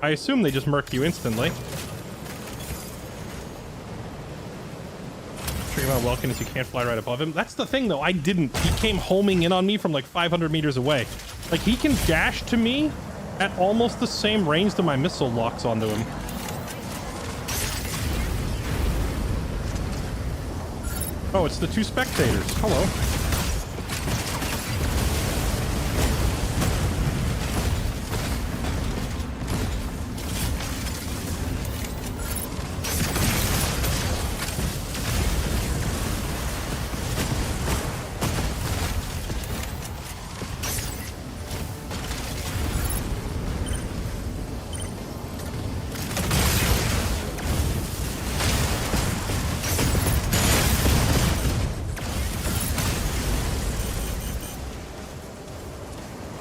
I assume they just murk you instantly. Trick about Welkin is you can't fly right above him. That's the thing, though. I didn't. He came homing in on me from like 500 meters away. Like, he can dash to me at almost the same range that my missile locks onto him. Oh, it's the two spectators. Hello.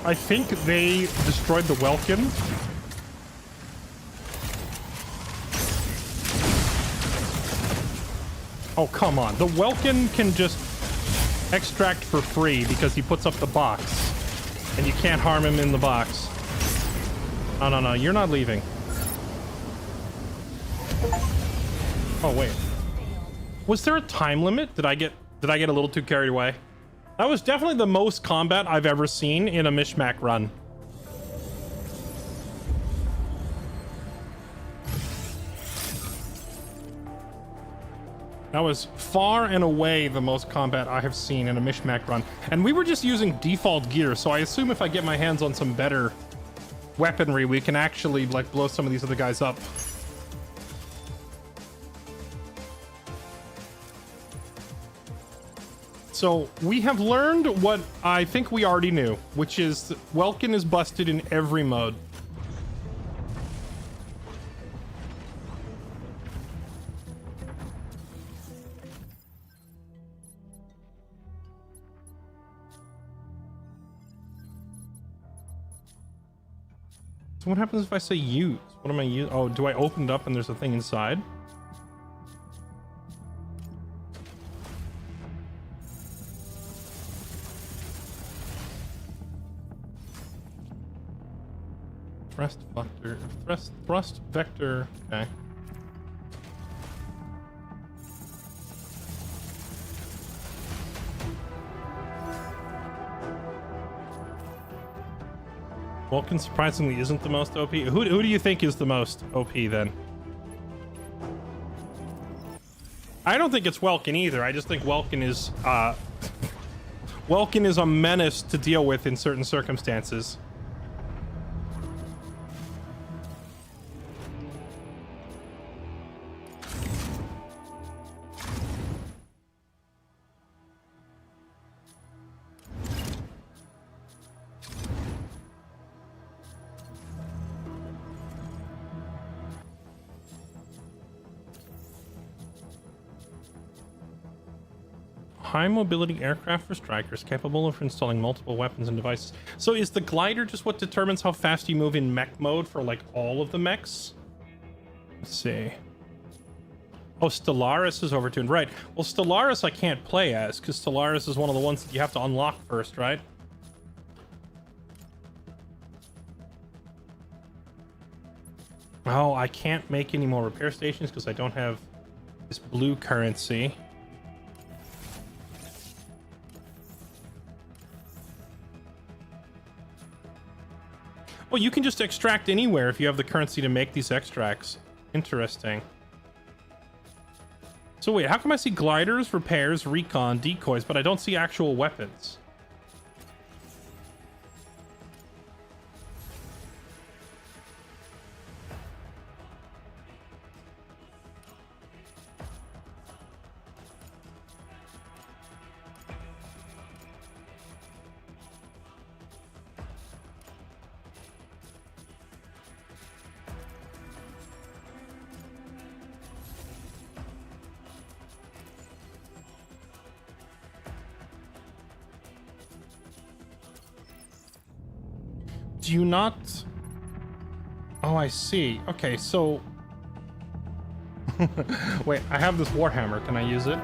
I think they destroyed the Welkin. Oh, come on. The Welkin can just extract for free because he puts up the box. And you can't harm him in the box. No, no, no. You're not leaving. Oh, wait. Was there a time limit? Did I get a little too carried away? That was definitely the most combat I've ever seen in a Mishmack run. That was far and away the most combat I have seen in a Mishmack run. And we were just using default gear, so I assume if I get my hands on some better weaponry, we can actually, like, blow some of these other guys up. So we have learned what I think we already knew, which is that Welkin is busted in every mode. So what happens if I say use? What am I using? Oh, do I open it up and there's a thing inside? Thrust vector, okay. Vulcan surprisingly isn't the most OP. Who do you think is the most OP then? I don't think it's Welkin either. I just think Welkin is Welkin is a menace to deal with in certain circumstances. High mobility aircraft for strikers capable of installing multiple weapons and devices. So is the glider just what determines how fast you move in mech mode for like all of the mechs? Let's see. Oh, Stellaris is overtuned. Right. Well, Stellaris I can't play as because Stellaris is one of the ones that you have to unlock first, right? Oh, I can't make any more repair stations because I don't have this blue currency. Well, you can just extract anywhere if you have the currency to make these extracts. Interesting. So wait, how come I see gliders, repairs, recon, decoys, but I don't see actual weapons? Do you not? Oh, I see. Okay, so wait, I have this warhammer. Can I use it?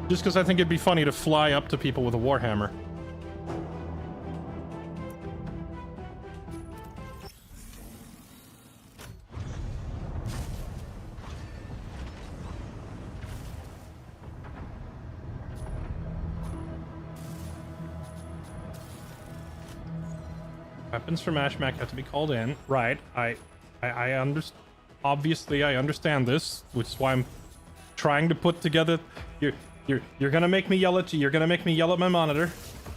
Just because I think it'd be funny to fly up to people with a warhammer. Weapons from Ashmack have to be called in. Right. I understand. Obviously, I understand this, which is why I'm trying to put together. You're gonna make me yell at you. You're gonna make me yell at my monitor.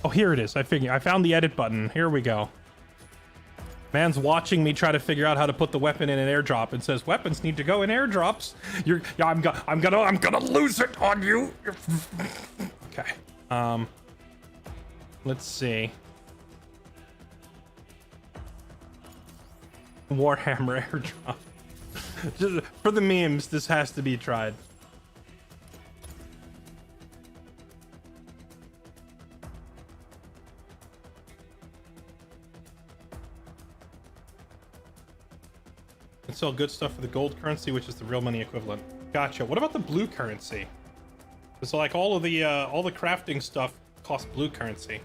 Oh, here it is. I found the edit button. Here we go. Man's watching me try to figure out how to put the weapon in an airdrop and says weapons need to go in airdrops. I'm gonna lose it on you. Okay. Let's see. Warhammer airdrop. Just for the memes, this has to be tried. And sell good stuff for the gold currency, which is the real money equivalent. Gotcha. What about the blue currency? So like all the crafting stuff costs blue currency.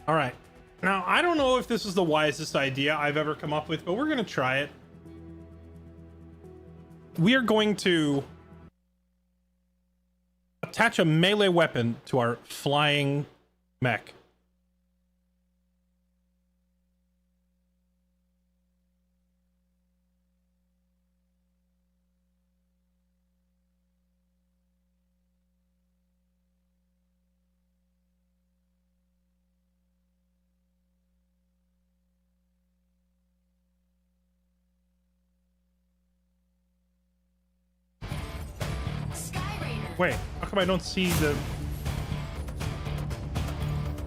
All right. Now, I don't know if this is the wisest idea I've ever come up with, but we're going to try it. We are going to attach a melee weapon to our flying mech. Wait, how come I don't see the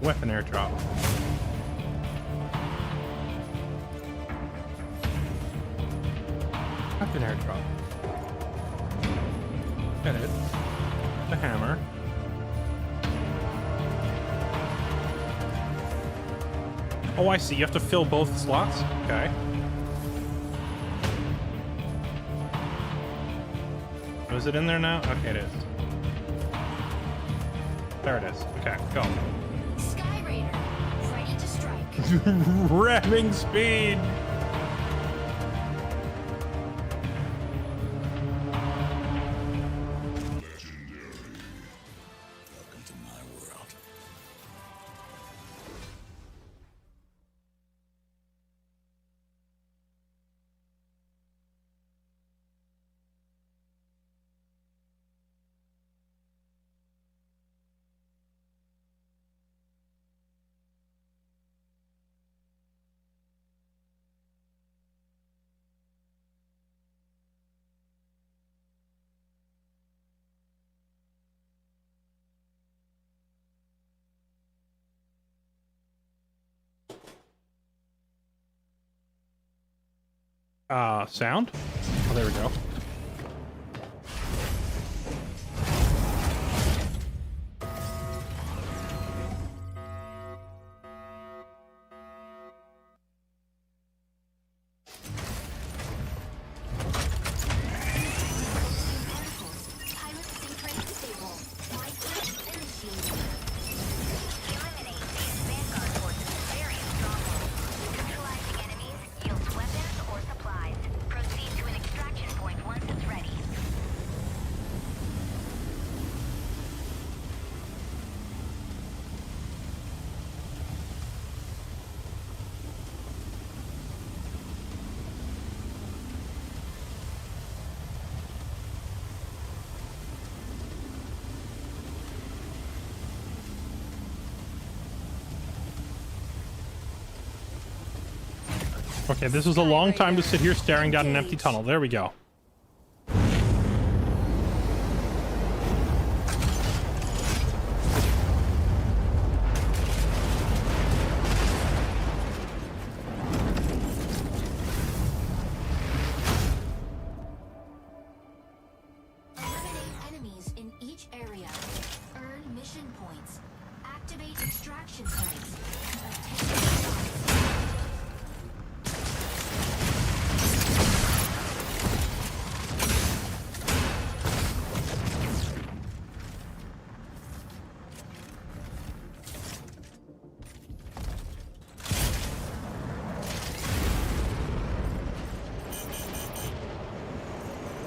weapon airdrop? Weapon airdrop. Edit. The hammer. Oh, I see. You have to fill both slots? Okay. Oh, is it in there now? Okay, it is. There it is. Okay, go. Sky Raider, ready to strike. Revving speed! Welcome to my world. Sound? Oh, there we go. Pilot sync rate stable. Flight switch initiated. Eliminate these Vanguard forces in various strongholds. Neutralizing enemies yields weapons or supplies. Proceed to an extraction point once it's ready. Okay, this was a long time to sit here staring down an empty tunnel. There we go.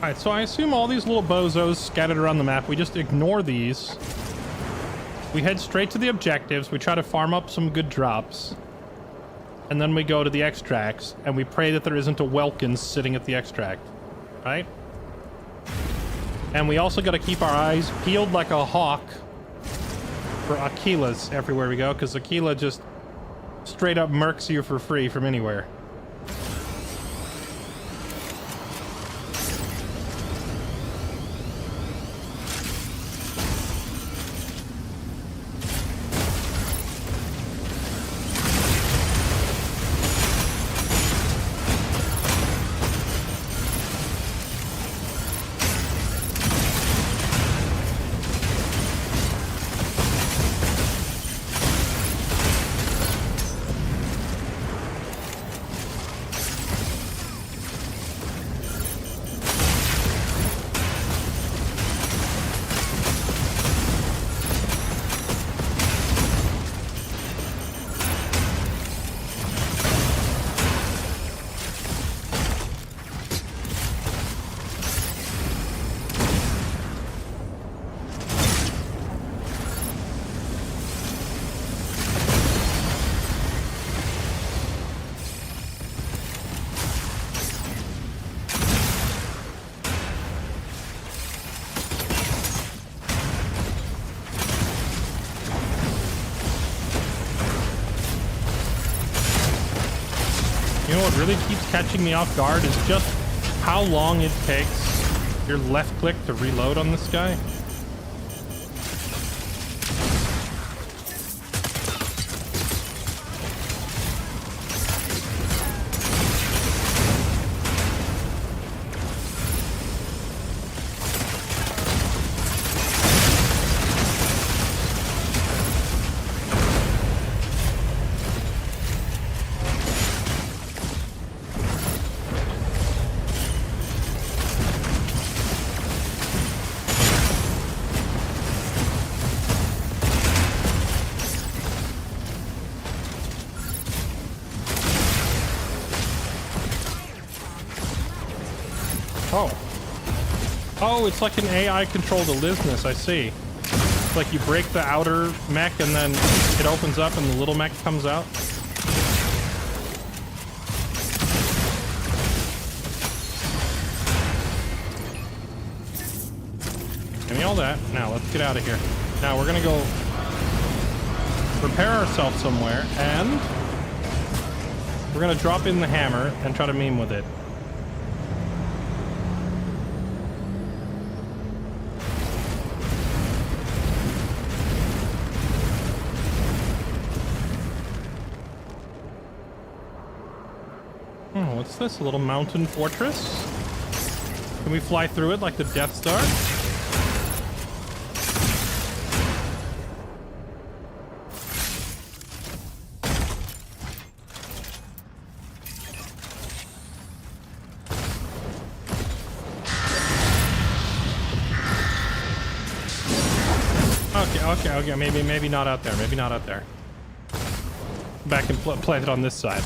All right, so I assume all these little bozos scattered around the map, we just ignore these. We head straight to the objectives. We try to farm up some good drops. And then we go to the extracts, and we pray that there isn't a Welkins sitting at the extract. Right? And we also got to keep our eyes peeled like a hawk for Aquilas everywhere we go, because Aquila just straight up murks you for free from anywhere. You know what really keeps catching me off guard is just how long it takes your left click to reload on this guy. Oh, it's like an AI controlled Elisnus, I see. It's like you break the outer mech and then it opens up and the little mech comes out. Give me all that. Now, let's get out of here. Now, we're gonna go prepare ourselves somewhere and we're gonna drop in the hammer and try to meme with it. What's this? A little mountain fortress? Can we fly through it like the Death Star? Okay, maybe not out there, maybe not out there. Back and plant it on this side.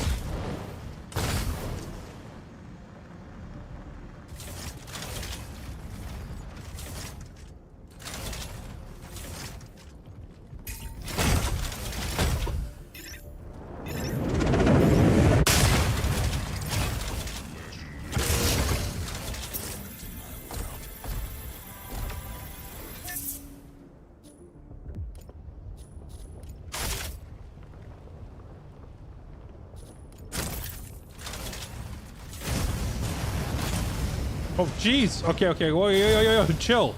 Oh, jeez. Okay. Whoa, yo, chill.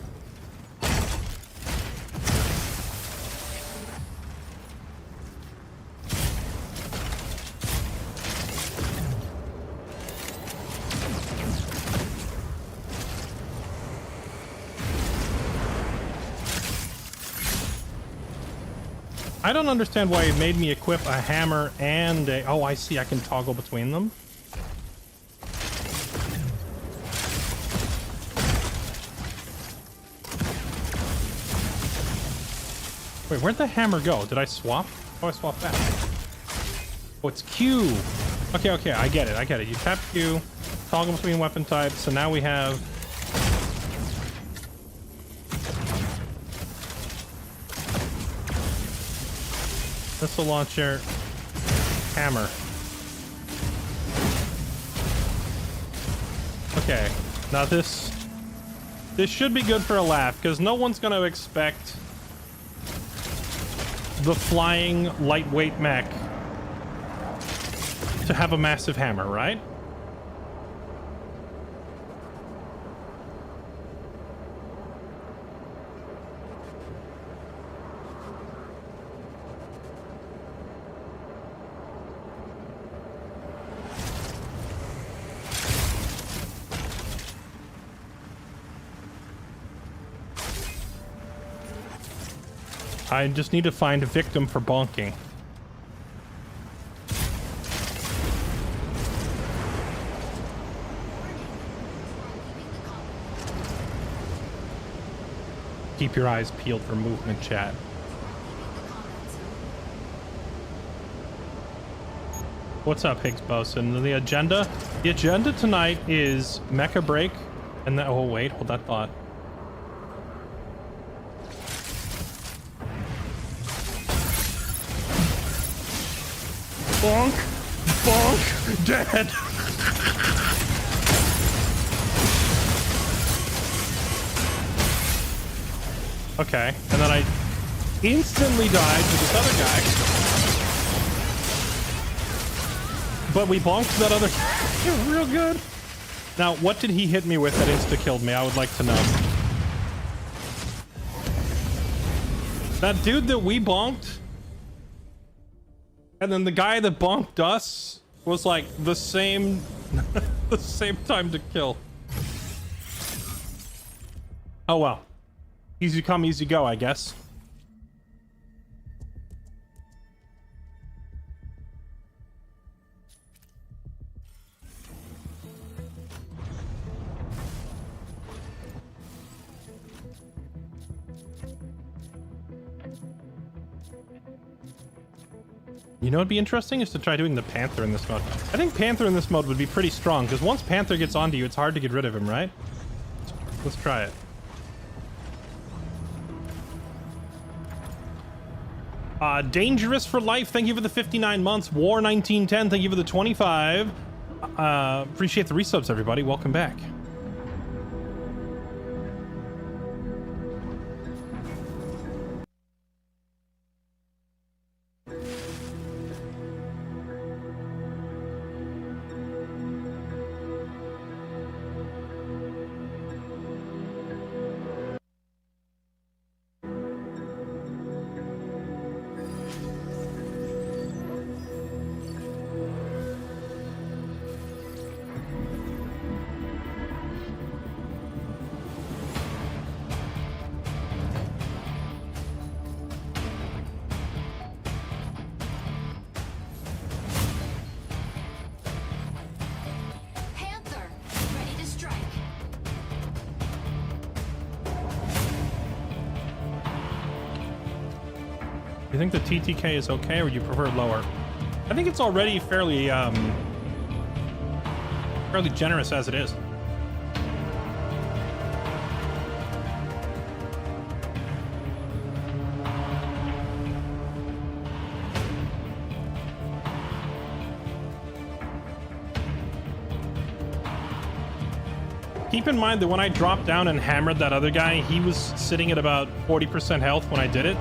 I don't understand why it made me equip a hammer and a... Oh, I see. I can toggle between them. Wait, where'd the hammer go? Did I swap? Oh, I swapped that. Oh, it's Q. Okay, I get it. You tap Q, toggle between weapon types, so now we have Missile launcher. Hammer. Okay. Now this should be good for a laugh, because no one's going to expect the flying lightweight mech to have a massive hammer, right? I just need to find a victim for bonking. Keep your eyes peeled for movement, chat. What's up, Higgs Bosun? The agenda? The agenda tonight is Mecha BREAK, and then, oh wait, hold that thought. Bonk! Bonk! Dead! Okay, and then I instantly died to this other guy. But we bonked that other guy real good. Now, what did he hit me with that insta-killed me? I would like to know. That dude that we bonked, and then the guy that bonked us was like the same the same time to kill. Oh well. Easy come, easy go, I guess. You know what'd be interesting is to try doing the Panther in this mode. I think Panther in this mode would be pretty strong, because once Panther gets onto you, it's hard to get rid of him, right? Let's try it. Dangerous for Life, thank you for the 59 months. War 1910, thank you for the 25. Appreciate the resubs, everybody. Welcome back. You think the TTK is okay, or would you prefer lower? I think it's already fairly generous as it is. Keep in mind that when I dropped down and hammered that other guy, he was sitting at about 40% health when I did it.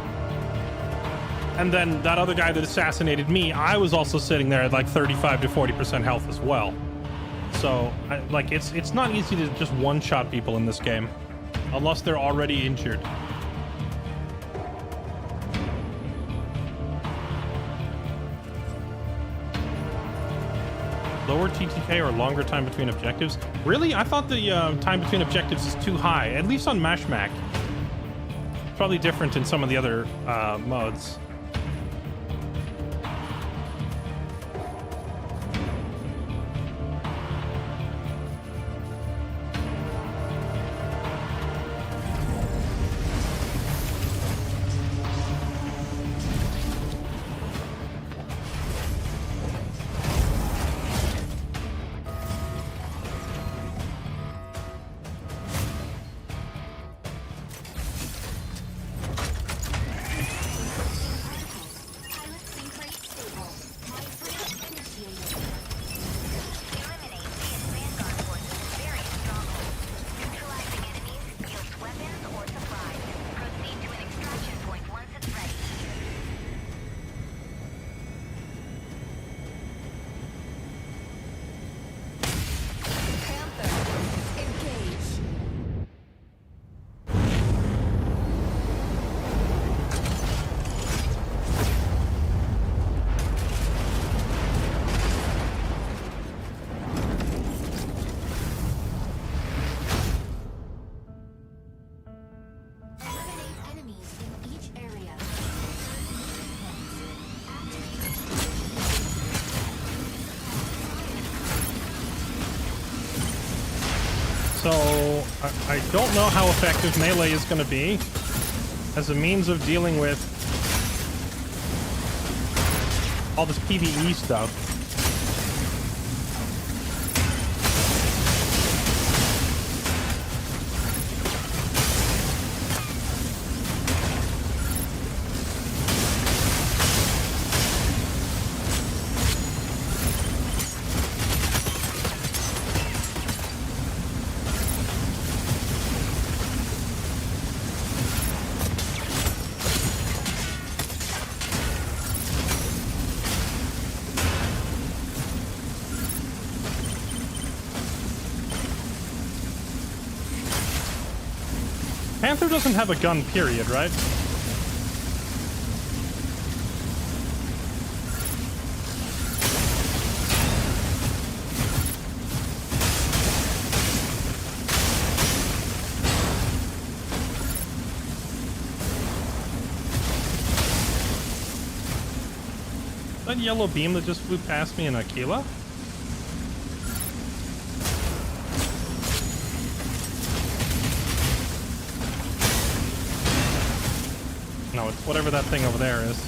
And then that other guy that assassinated me, I was also sitting there at like 35 to 40% health as well. So, like, it's not easy to just one-shot people in this game, unless they're already injured. Lower TTK or longer time between objectives? Really? I thought the time between objectives is too high, at least on Mashmac. Probably different in some of the other modes. So I don't know how effective melee is going to be as a means of dealing with all this PvE stuff. Panther doesn't have a gun, period, right? That yellow beam that just flew past me in Aquila? No, it's whatever that thing over there is.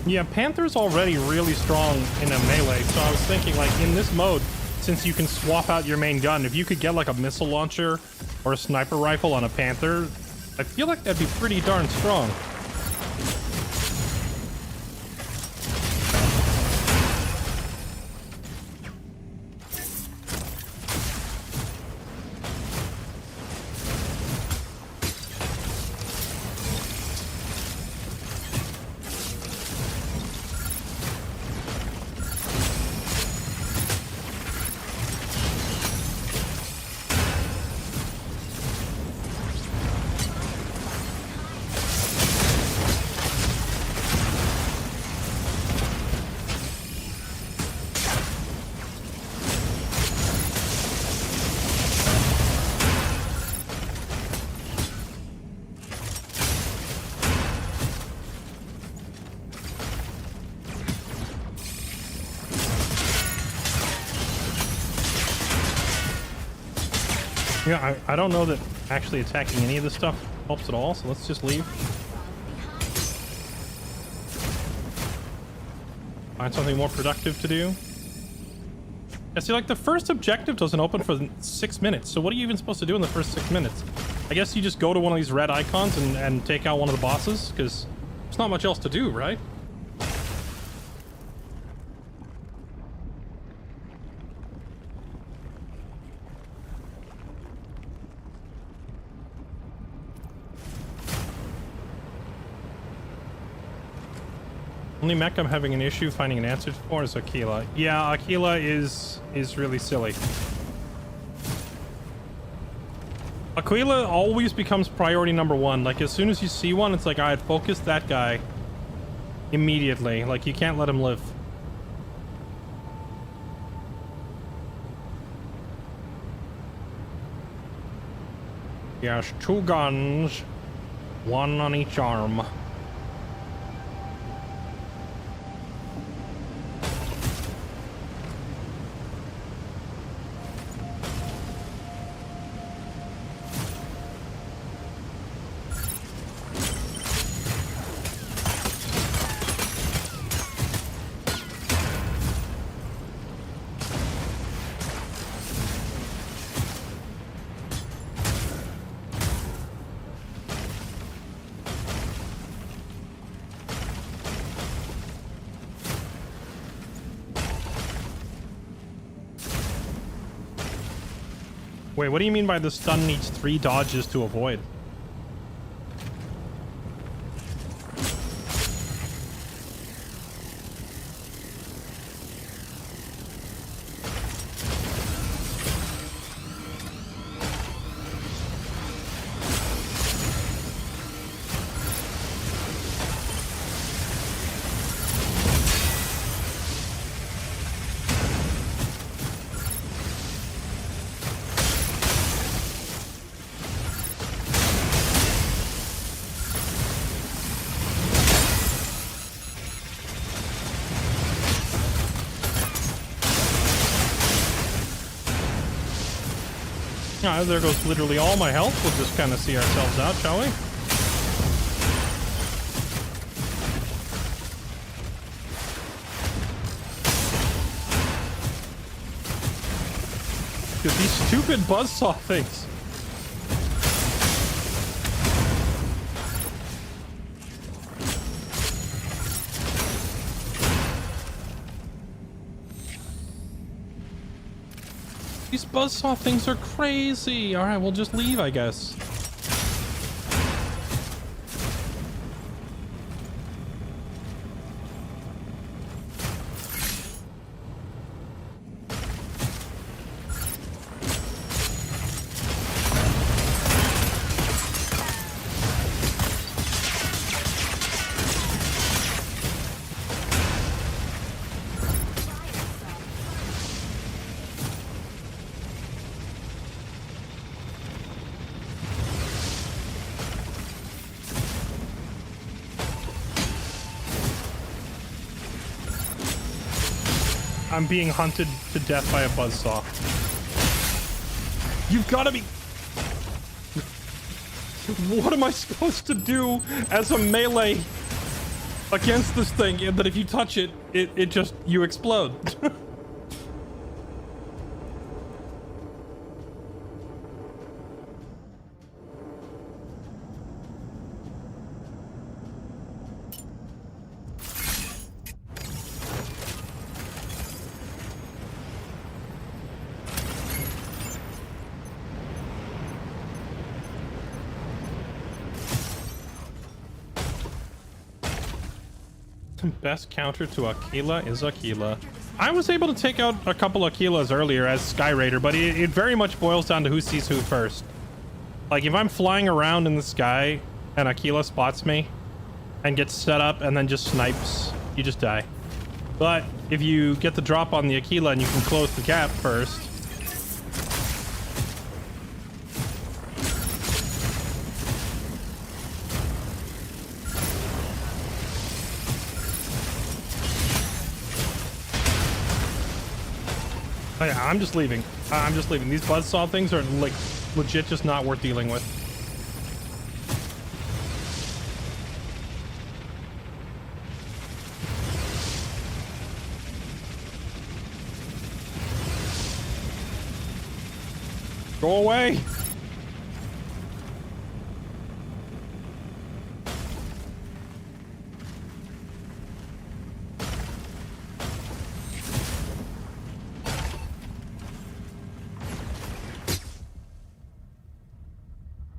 Yeah, Panther's already really strong in a melee, so I was thinking, like, in this mode, since you can swap out your main gun, if you could get, like, a missile launcher or a sniper rifle on a Panther, I feel like that'd be pretty darn strong. Yeah, I don't know that actually attacking any of this stuff helps at all, so let's just leave. Find something more productive to do. Yeah, see, like, the first objective doesn't open for 6 minutes, so what are you even supposed to do in the first 6 minutes? I guess you just go to one of these red icons and take out one of the bosses, because there's not much else to do, right? Only mech I'm having an issue finding an answer for is Aquila. Yeah, Aquila is really silly. Aquila always becomes priority number one. Like, as soon as you see one, it's like, alright, focus that guy immediately. Like, you can't let him live. Yes, 2 guns, 1 on each arm. Wait, what do you mean by the stun needs 3 dodges to avoid? Ah, there goes literally all my health. We'll just kind of see ourselves out, shall we? Dude, these stupid buzzsaw things. These buzzsaw things are crazy. All right, we'll just leave, I guess. I'm being hunted to death by a buzzsaw. You've got to be... What am I supposed to do as a melee against this thing? And that if you touch it, it just... you explode. Best counter to Aquila is Aquila. I was able to take out a couple Aquilas earlier as Sky Raider, but it very much boils down to who sees who first. Like, if I'm flying around in the sky and Aquila spots me and gets set up and then just snipes, you just die. But if you get the drop on the Aquila and you can close the gap first... Oh yeah, I'm just leaving. I'm just leaving. These buzzsaw things are like legit just not worth dealing with. Go away.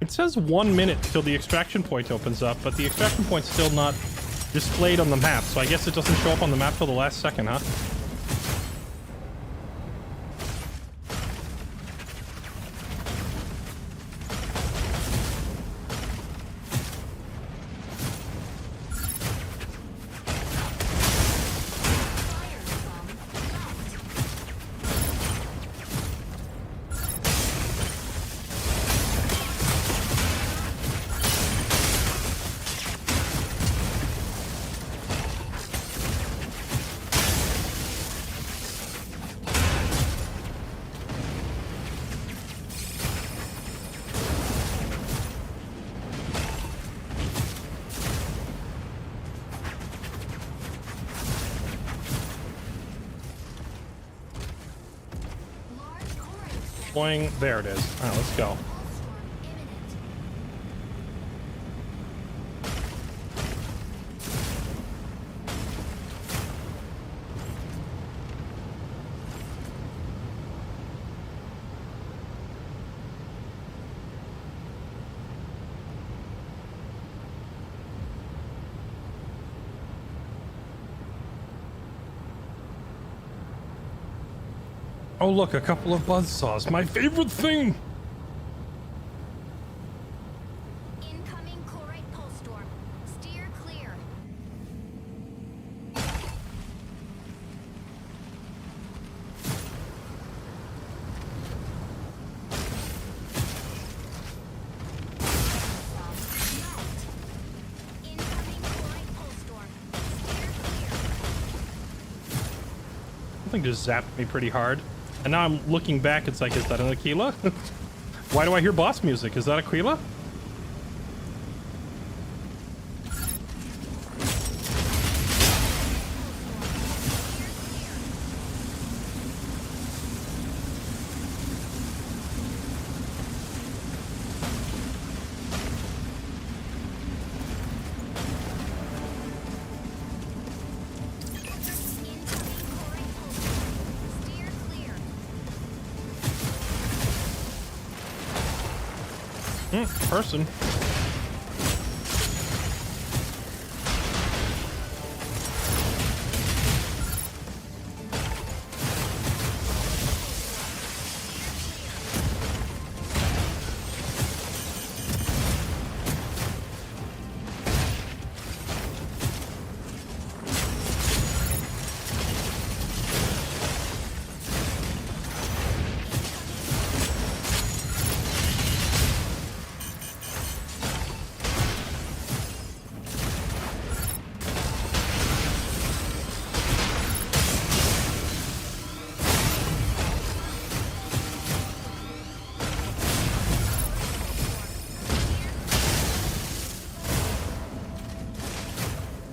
It says 1 minute till the extraction point opens up, but the extraction point's still not displayed on the map, so I guess it doesn't show up on the map till the last second, huh? Boing. There it is. All right, let's go. Oh look, a couple of buzzsaws. My favorite thing! Incoming Corite Pulse Storm. Steer clear. Incoming Corite Pulse Storm. Steer clear. Something just zapped me pretty hard. And now I'm looking back, it's like, is that an Aquila? Why do I hear boss music? Is that Aquila? Person.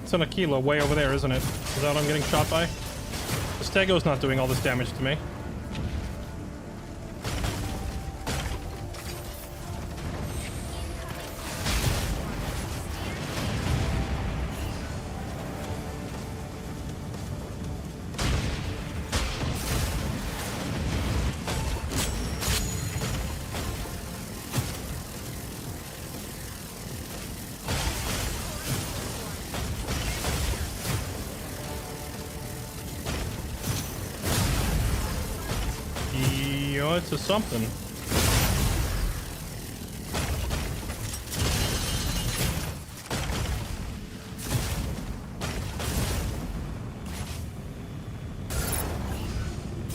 It's an Aquila way over there, isn't it? Is that what I'm getting shot by? The Stego's not doing all this damage to me. It's a something.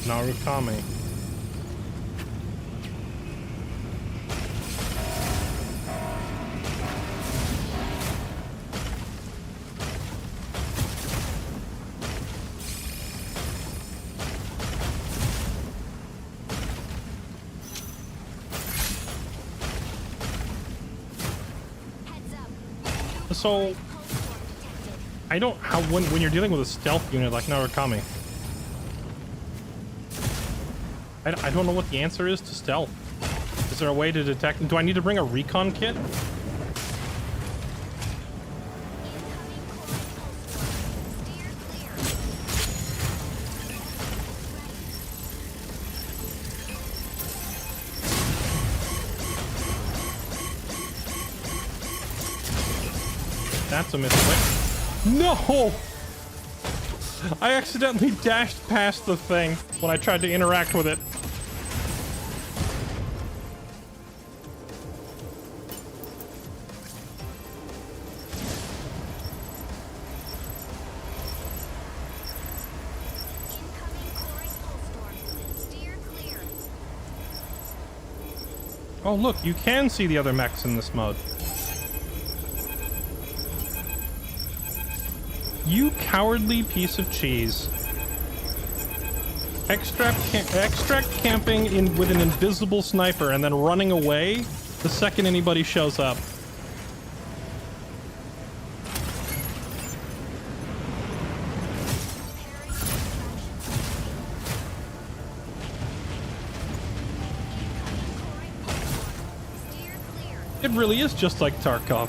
Narukami. So, I don't how when you're dealing with a stealth unit like Narukami, I don't know what the answer is to stealth. Is there a way to detect? Do I need to bring a recon kit? That's a misclick. No! I accidentally dashed past the thing when I tried to interact with it. Oh look, you can see the other mechs in this mode. You cowardly piece of cheese. Extract camping in with an invisible sniper and then running away the second anybody shows up. It really is just like Tarkov.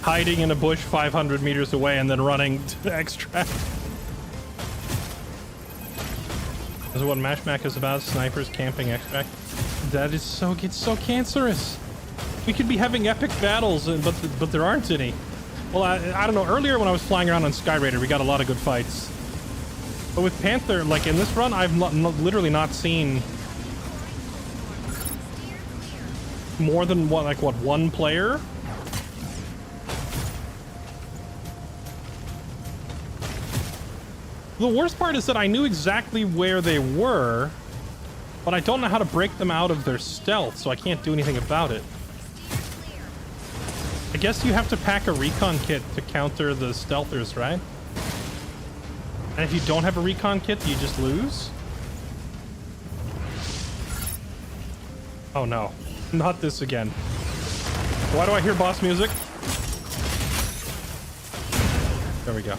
Hiding in a bush 500 meters away and then running to extract. This is what Mashmak is about, snipers camping extract. That is so, it's so cancerous. We could be having epic battles, but there aren't any. Well, I don't know, earlier when I was flying around on Skyraider, we got a lot of good fights. But with Panther, like in this run, I've literally not seen more than one player? The worst part is that I knew exactly where they were, but I don't know how to break them out of their stealth, so I can't do anything about it. I guess you have to pack a recon kit to counter the stealthers, right? And if you don't have a recon kit, you just lose? Oh no, not this again. Why do I hear boss music? There we go.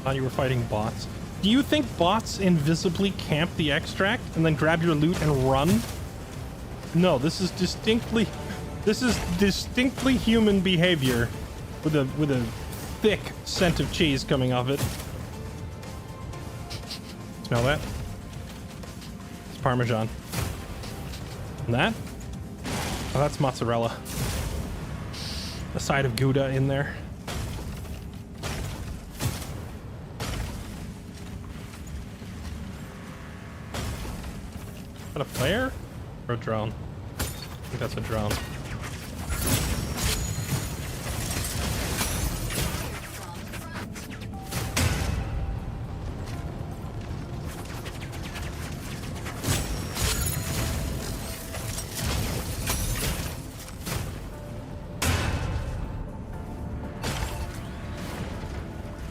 Thought you were fighting bots. Do you think bots invisibly camp the extract and then grab your loot and run? No, this is distinctly human behavior with a thick scent of cheese coming off it. Smell that? It's Parmesan. And that? Oh, that's mozzarella. A side of Gouda in there. Is that a player or a drone? I think that's a drone.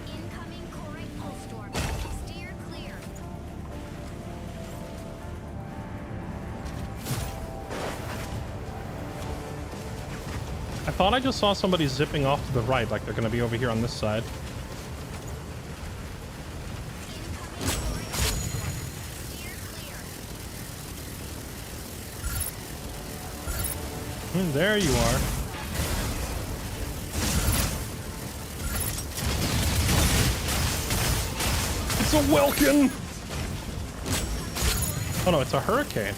Incoming Corite pulse storm. Steer clear. I thought I just saw somebody zipping off to the right, like they're going to be over here on this side. There you are. It's a Welkin! Oh no, it's a hurricane.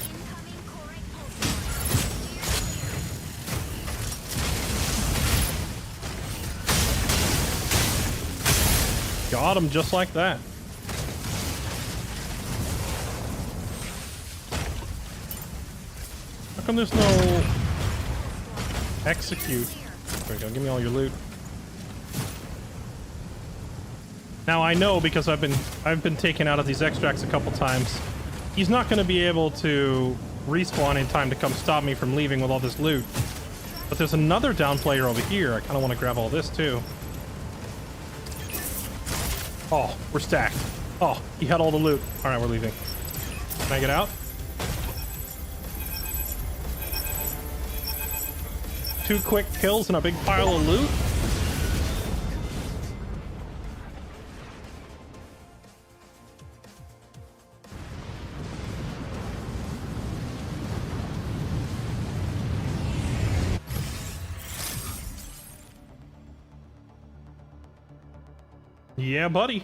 Incoming Corite pulse storm. Steer clear. Got him just like that. How come there's no execute? There we go. Give me all your loot. Now I know because I've been taken out of these extracts a couple times. He's not going to be able to respawn in time to come stop me from leaving with all this loot. But there's another down player over here. I kind of want to grab all this too. Oh, we're stacked. Oh, he had all the loot. All right, we're leaving. Can I get out? Two quick kills and a big pile of loot. Yeah, buddy.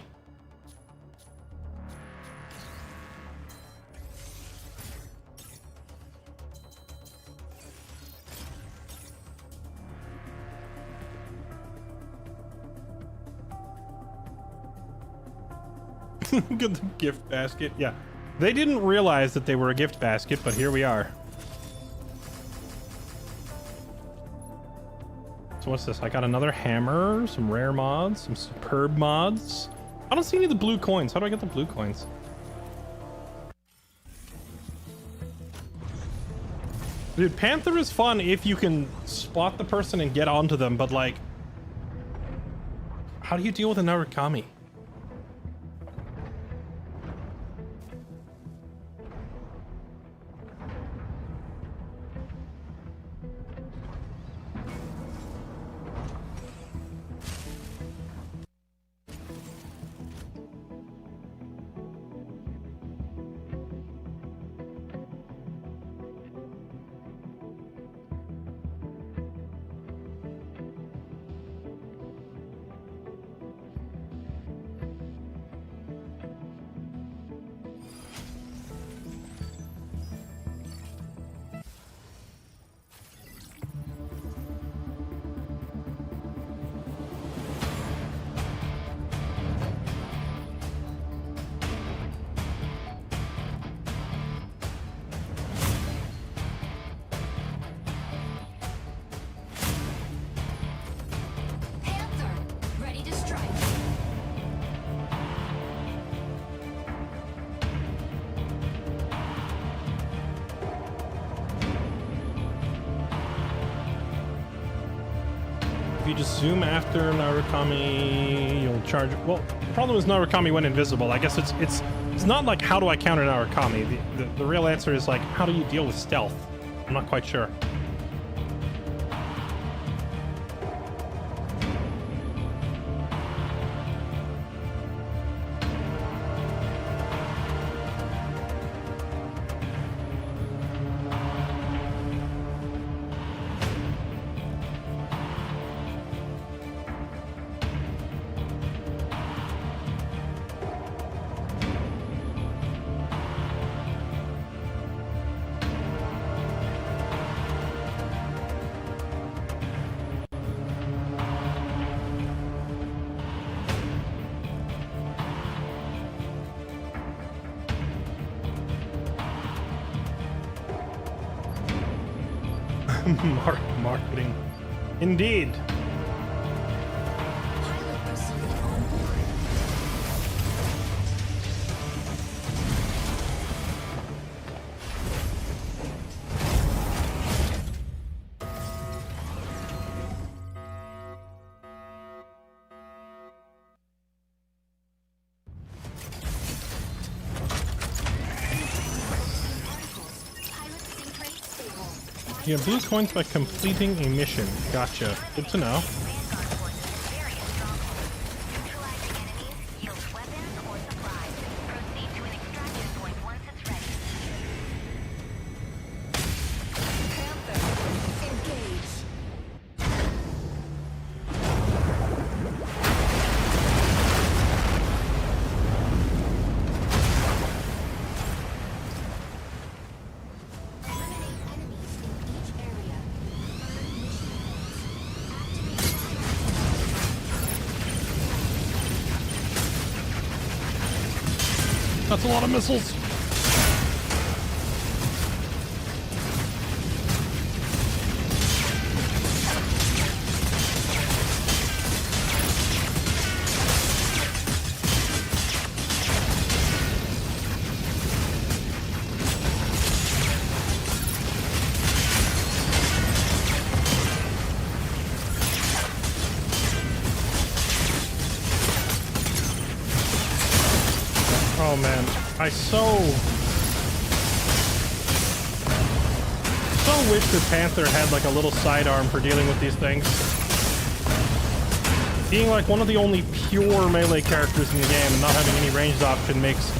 Get the gift basket. Yeah. They didn't realize that they were a gift basket, but here we are. So what's this? I got another hammer, some rare mods, some superb mods. I don't see any of the blue coins. How do I get the blue coins? Dude, Panther is fun if you can spot the person and get onto them, but like, how do you deal with an Narukami? you just zoom after Narukami, you'll charge. Well, the problem is Narukami went invisible. I guess it's not like how do I counter Narukami. The real answer is like how do you deal with stealth? I'm not quite sure. Marketing. Indeed. Pilot proceeded on board. Pilot sync rate stable. You get blue coins by completing a mission. Gotcha. Good to know. Vanguard forces in various strongholds. Neutralizing enemies yields weapons or supplies. Proceed to an extraction point once it's ready. Panther, engage. Eliminate enemies in each area. Earn mission points. Activate That's a lot of missiles. Oh man, I so wish the Panther had like a little sidearm for dealing with these things. Being like one of the only pure melee characters in the game and not having any ranged option makes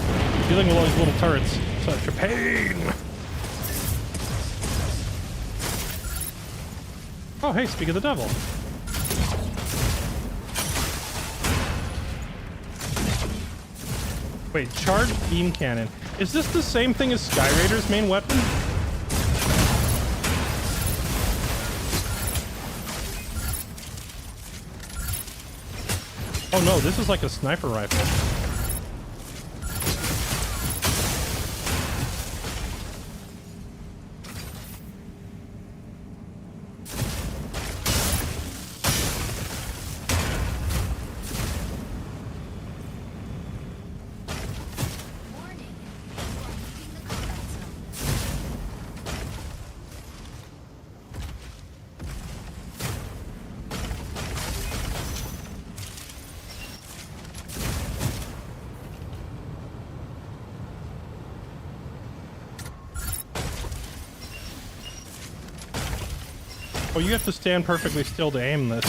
dealing with all these little turrets such a pain. Oh hey, speak of the devil. Wait, charged beam cannon. Is this the same thing as Sky Raider's main weapon? Oh no, this is like a sniper rifle. warning. You are leaving the combat zone. Oh, you have to stand perfectly still to aim this.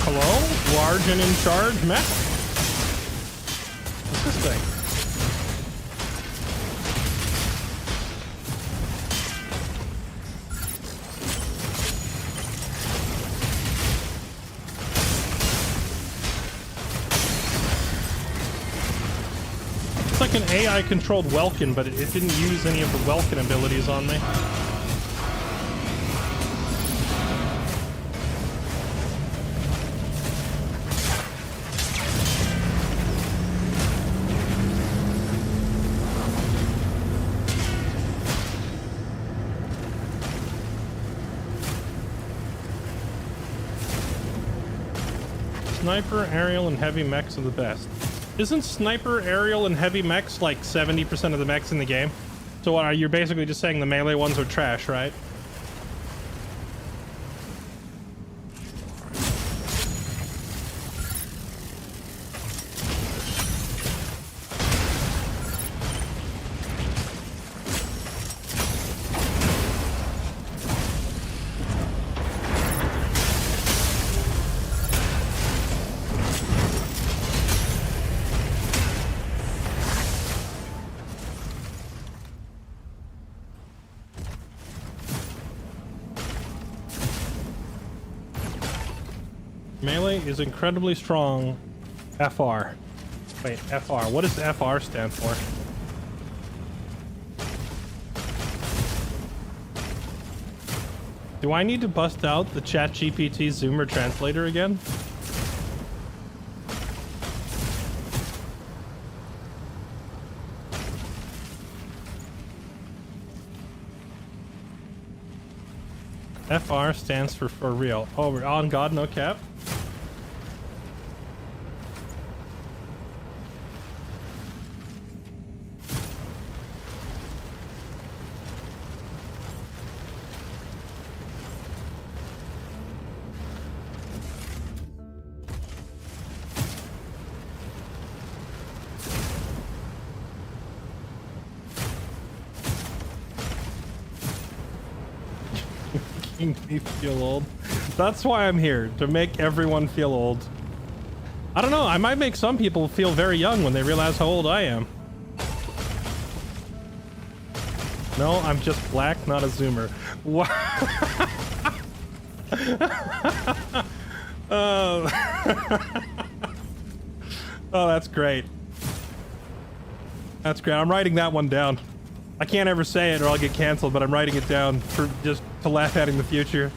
Hello? Large and in charge mech? What's this thing? like an AI controlled Welkin, but it didn't use any of the Welkin abilities on me. Sniper, aerial, and heavy mechs are the best. Isn't sniper, aerial, and heavy mechs like 70% of the mechs in the game? So what, you're basically just saying the melee ones are trash, right? Melee is incredibly strong. FR. Wait, FR. What does FR stand for? Do I need to bust out the ChatGPT Zoomer translator again? FR stands for real. Oh, we're on God, no cap. Me feel old. That's why I'm here, to make everyone feel old. I don't know, I might make some people feel very young when they realize how old I am. No, I'm just black, not a zoomer. Wow. Oh. Oh, that's great. That's great. I'm writing that one down. I can't ever say it or I'll get canceled, but I'm writing it down for just to laugh at in the future.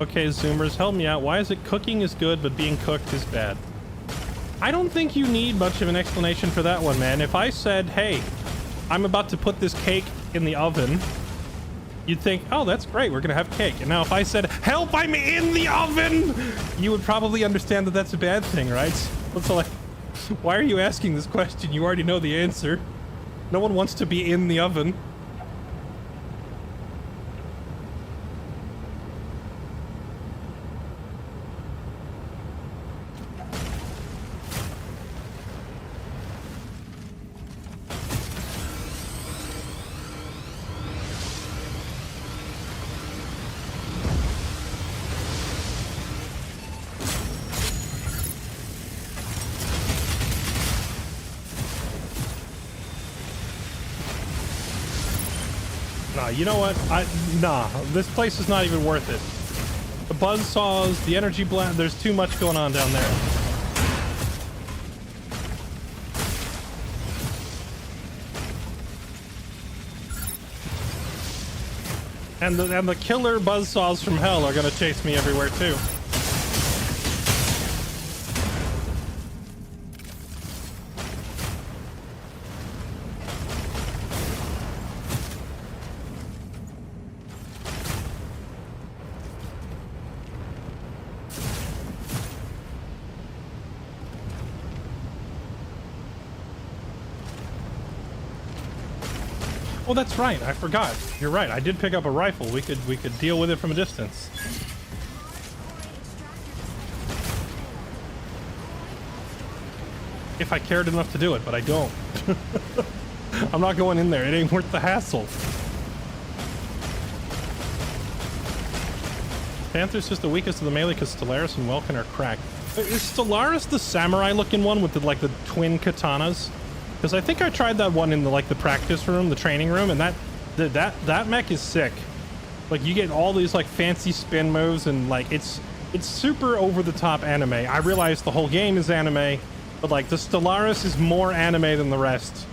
Okay, Zoomers, help me out. Why is it cooking is good, but being cooked is bad? I don't think you need much of an explanation for that one, man. If I said, hey, I'm about to put this cake in the oven, you'd think, oh, that's great, we're gonna have cake. And now if I said, help, I'm in the oven, you would probably understand that that's a bad thing, right? So like, why are you asking this question? You already know the answer. No one wants to be in the oven. You know what? Nah, this place is not even worth it. The buzzsaws, the energy blast, there's too much going on down there. And the killer buzzsaws from hell are gonna chase me everywhere too. Oh, that's right. I forgot. You're right. I did pick up a rifle. We could deal with it from a distance. If I cared enough to do it, but I don't. I'm not going in there. It ain't worth the hassle. Panther's just the weakest of the melee because Stellaris and Welkin are cracked. Is Stellaris the samurai-looking one with the like the twin katanas? Because I think I tried that one in the like the practice room, the training room, and that mech is sick. Like you get all these like fancy spin moves and like it's super over-the-top anime. I realize the whole game is anime, but like the Stellaris is more anime than the rest.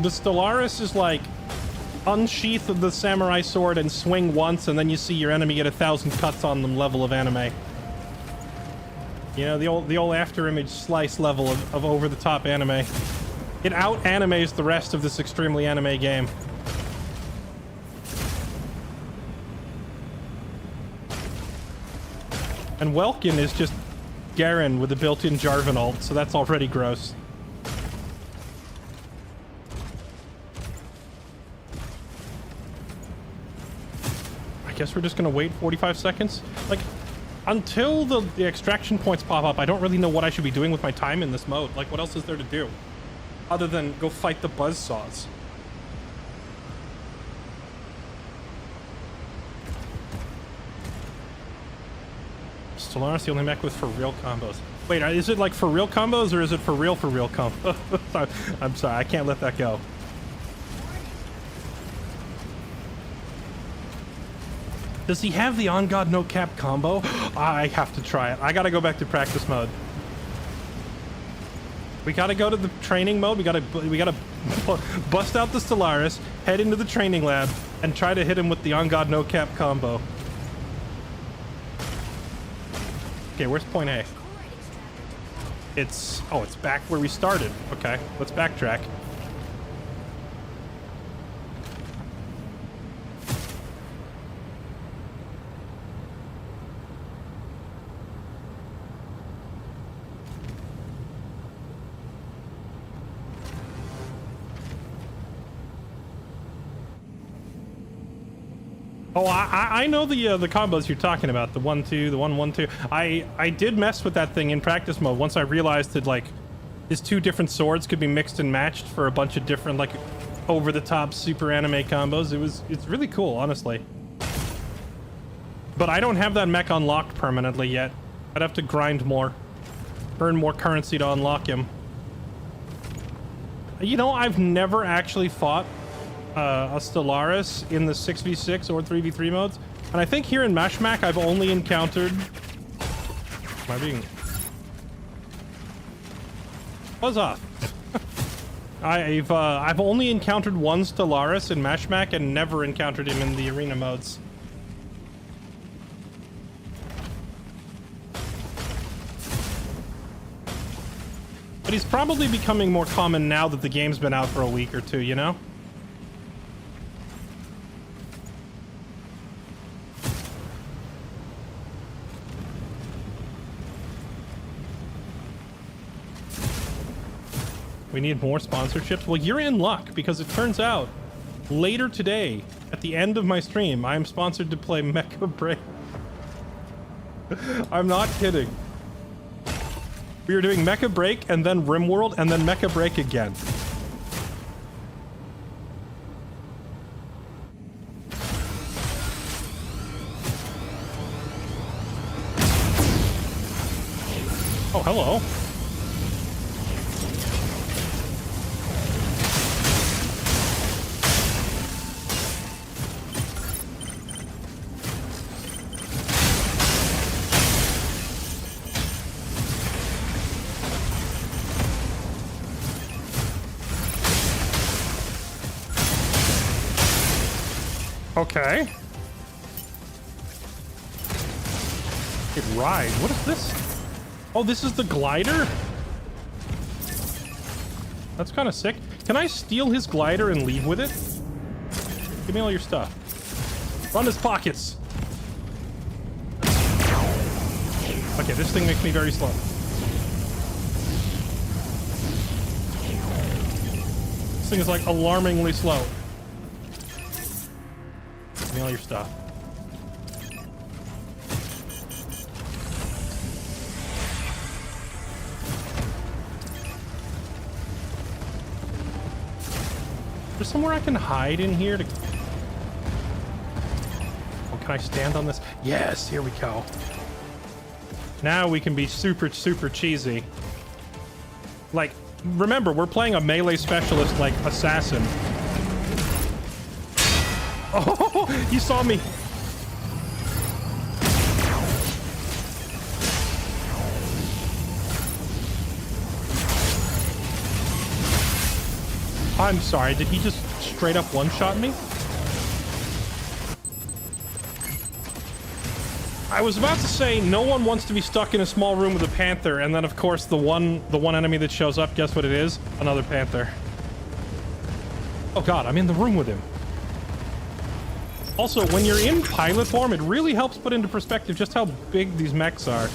The Stellaris is like unsheath the samurai sword and swing once, and then you see your enemy get 1,000 cuts on them level of anime. You know, the old after image slice level of over-the-top anime. It out-animes the rest of this extremely anime game. And Welkin is just Garen with a built-in Jarvan ult, so that's already gross. I guess we're just gonna wait 45 seconds. Like, until the extraction points pop up, I don't really know what I should be doing with my time in this mode. Like, what else is there to do? Other than go fight the buzzsaws. Stellaris the only mech with for real combos. Wait, is it like for real combos or is it for real combos? I'm sorry, I can't let that go. Does he have the on God no cap combo? I have to try it. I gotta go back to practice mode. We gotta go to the training mode. We gotta bust out the Stellaris, head into the training lab, and try to hit him with the on God no cap combo. Okay, where's point A? It's back where we started. Okay, let's backtrack. Oh, I know the combos you're talking about. The 1-2, the 1-1-2. I did mess with that thing in practice mode once I realized that like his two different swords could be mixed and matched for a bunch of different like over the top super anime combos. It's really cool, honestly. But I don't have that mech unlocked permanently yet. I'd have to grind more, earn more currency to unlock him. You know, I've never actually fought a Stellaris in the 6v6 or 3v3 modes, and I think here in Mashmak I've only encountered... Am I being... Buzz off. I've only encountered one Stellaris in Mashmak and never encountered him in the arena modes. But he's probably becoming more common now that the game's been out for a week or two, you know? We need more sponsorships. Well, you're in luck because it turns out later today, at the end of my stream, I am sponsored to play Mecha BREAK. I'm not kidding. We are doing Mecha BREAK and then Rimworld and then Mecha BREAK again. Oh, hello. Okay. It ride. What is this? Oh, this is the glider? That's kind of sick. Can I steal his glider and leave with it? Give me all your stuff. Run his pockets. Okay, this thing makes me very slow. This thing is like alarmingly slow. Give me all your stuff. There's somewhere I can hide in here to... Can I stand on this? Yes, here we go. Now we can be super, super cheesy. Like, remember, we're playing a melee specialist like assassin. Oh, he saw me. I'm sorry, did he just straight up one-shot me? I was about to say no one wants to be stuck in a small room with a panther, and then of course the one enemy that shows up, guess what it is? Another panther. Oh god, I'm in the room with him. Also, when you're in pilot form, it really helps put into perspective just how big these mechs are.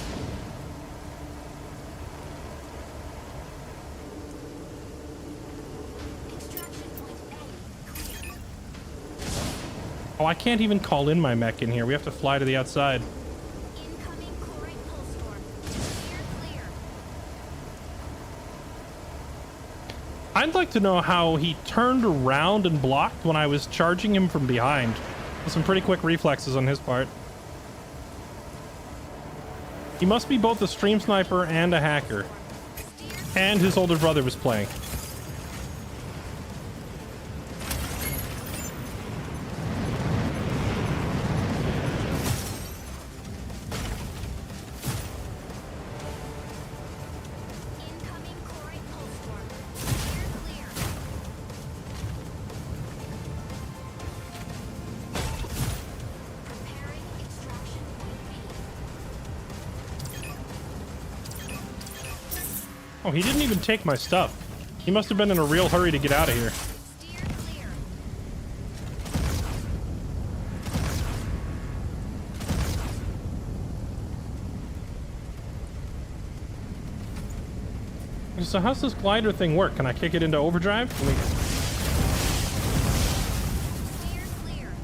Oh, I can't even call in my mech in here. We have to fly to the outside. Incoming Corite pulse storm. Steer clear. I'd like to know how he turned around and blocked when I was charging him from behind. With some pretty quick reflexes on his part. He must be both a stream sniper and a hacker. And his older brother was playing. Incoming Corite pulse storm. Steer clear. Preparing extraction point B. Oh, he didn't even take my stuff. He must have been in a real hurry to get out of here. Steer clear. So how's this glider thing work? Can I kick it into overdrive? Clear, clear.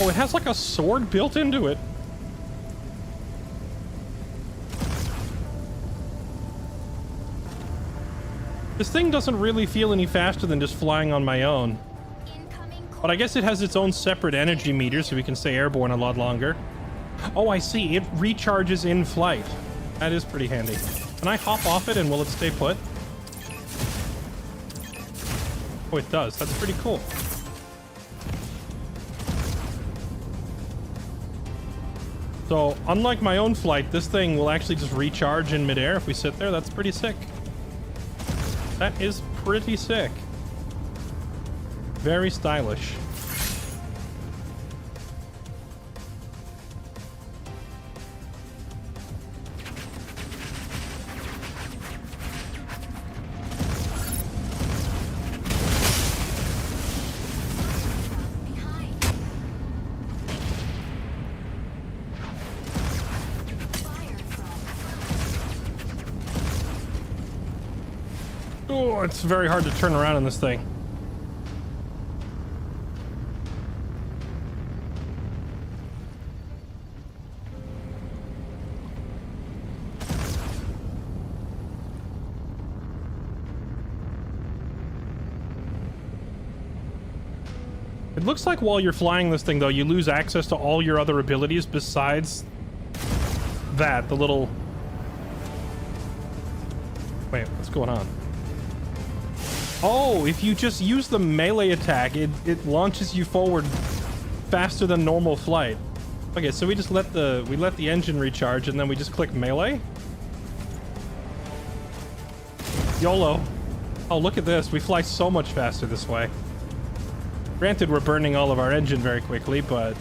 Oh, it has like a sword built into it. This thing doesn't really feel any faster than just flying on my own. Incoming But I guess it has its own separate energy meter, so we can stay airborne a lot longer. Oh, I see. It recharges in flight. That is pretty handy. Can I hop off it and will it stay put? Oh, it does. That's pretty cool. So, unlike my own flight, this thing will actually just recharge in midair if we sit there. That's pretty sick. That is pretty sick. Very stylish. behind. Fire from Oh, it's very hard to turn around in this thing. It looks like while you're flying this thing, though, you lose access to all your other abilities besides that, the little... Wait, what's going on? Oh, if you just use the melee attack, it launches you forward faster than normal flight. Okay, so we just let the engine recharge and then we just click melee. YOLO. Oh, look at this. We fly so much faster this way. Granted, we're burning all of our engine very quickly, but...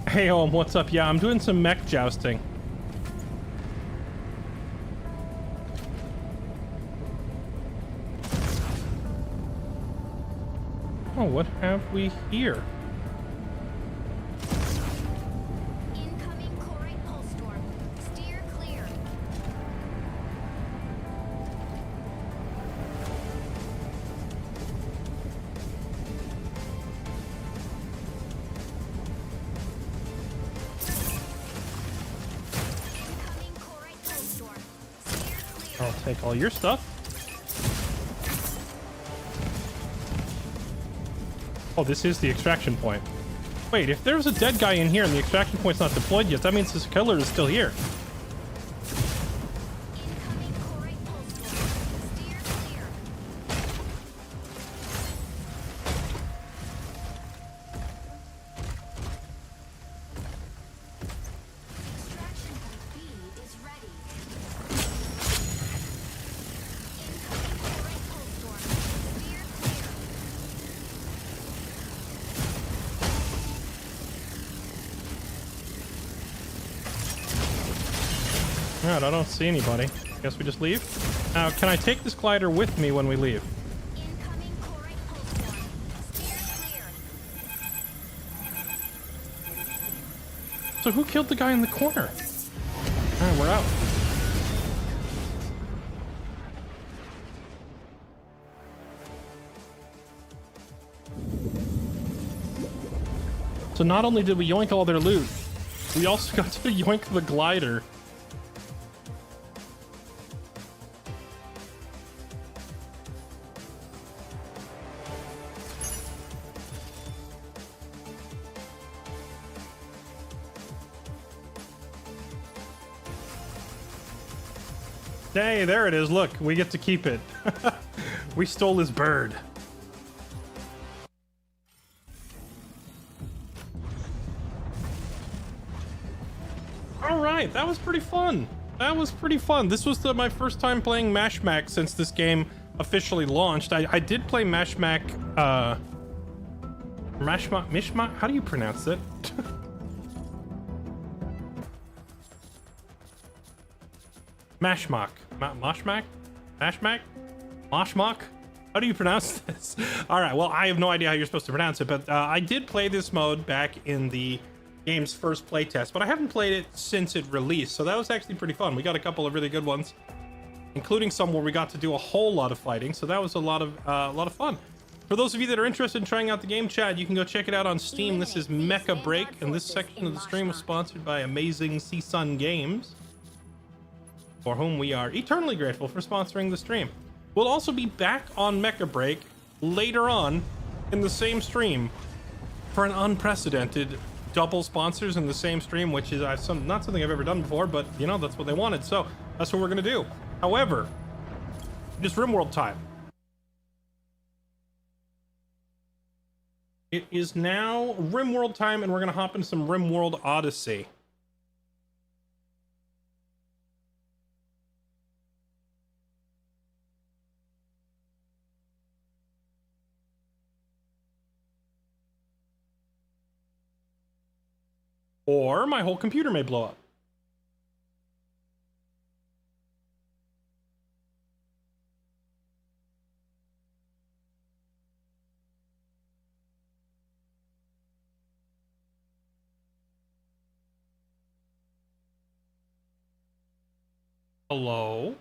Hey, what's up? Yeah, I'm doing some mech jousting. Oh, what have we here? incoming Corite I'll take all your stuff. Oh, this is the extraction point. Wait, if there's a dead guy in here and the extraction point's not deployed yet, that means this killer is still here. Incoming Corite pulse storm. Steer clear. Extraction point B is ready. Incoming Corite pulse storm. Steer clear. Alright, I don't see anybody. Guess we just leave. Now, can I take this glider with me when we leave? Incoming Corite pulse storm. Steer clear. So who killed the guy in the corner? Alright, we're out. So not only did we yoink all their loot, we also got to yoink the glider. Hey, there it is. Look, we get to keep it. We stole his bird. All right, that was pretty fun. That was pretty fun. This was my first time playing Mashmak since this game officially launched. I did play Mashmak, Mishmak? How do you pronounce it? Mashmak. Mashmak? Mashmak? Mashmak? How do you pronounce this? All right, well, I have no idea how you're supposed to pronounce it, but I did play this mode back in the game's first playtest, but I haven't played it since it released, so that was actually pretty fun. We got a couple of really good ones, including some where we got to do a whole lot of fighting, so that was a lot of fun. For those of you that are interested in trying out the game, Chad, you can go check it out on Steam. This is Mecha BREAK, and this section of the stream was sponsored by Amazing Sun Games, for whom we are eternally grateful for sponsoring the stream. We'll also be back on Mecha BREAK later on in the same stream for an unprecedented double sponsors in the same stream, which is not something I've ever done before, but you know, that's what they wanted, so that's what we're gonna do. However, it is Rimworld time. It is now Rimworld time, and we're gonna hop into some Rimworld Odyssey. Or my whole computer may blow up. Hello?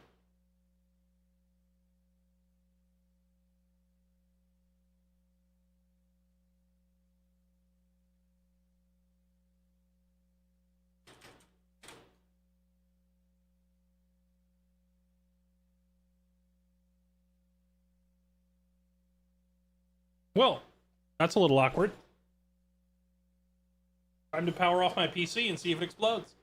Well, that's a little awkward. Time to power off my PC and see if it explodes.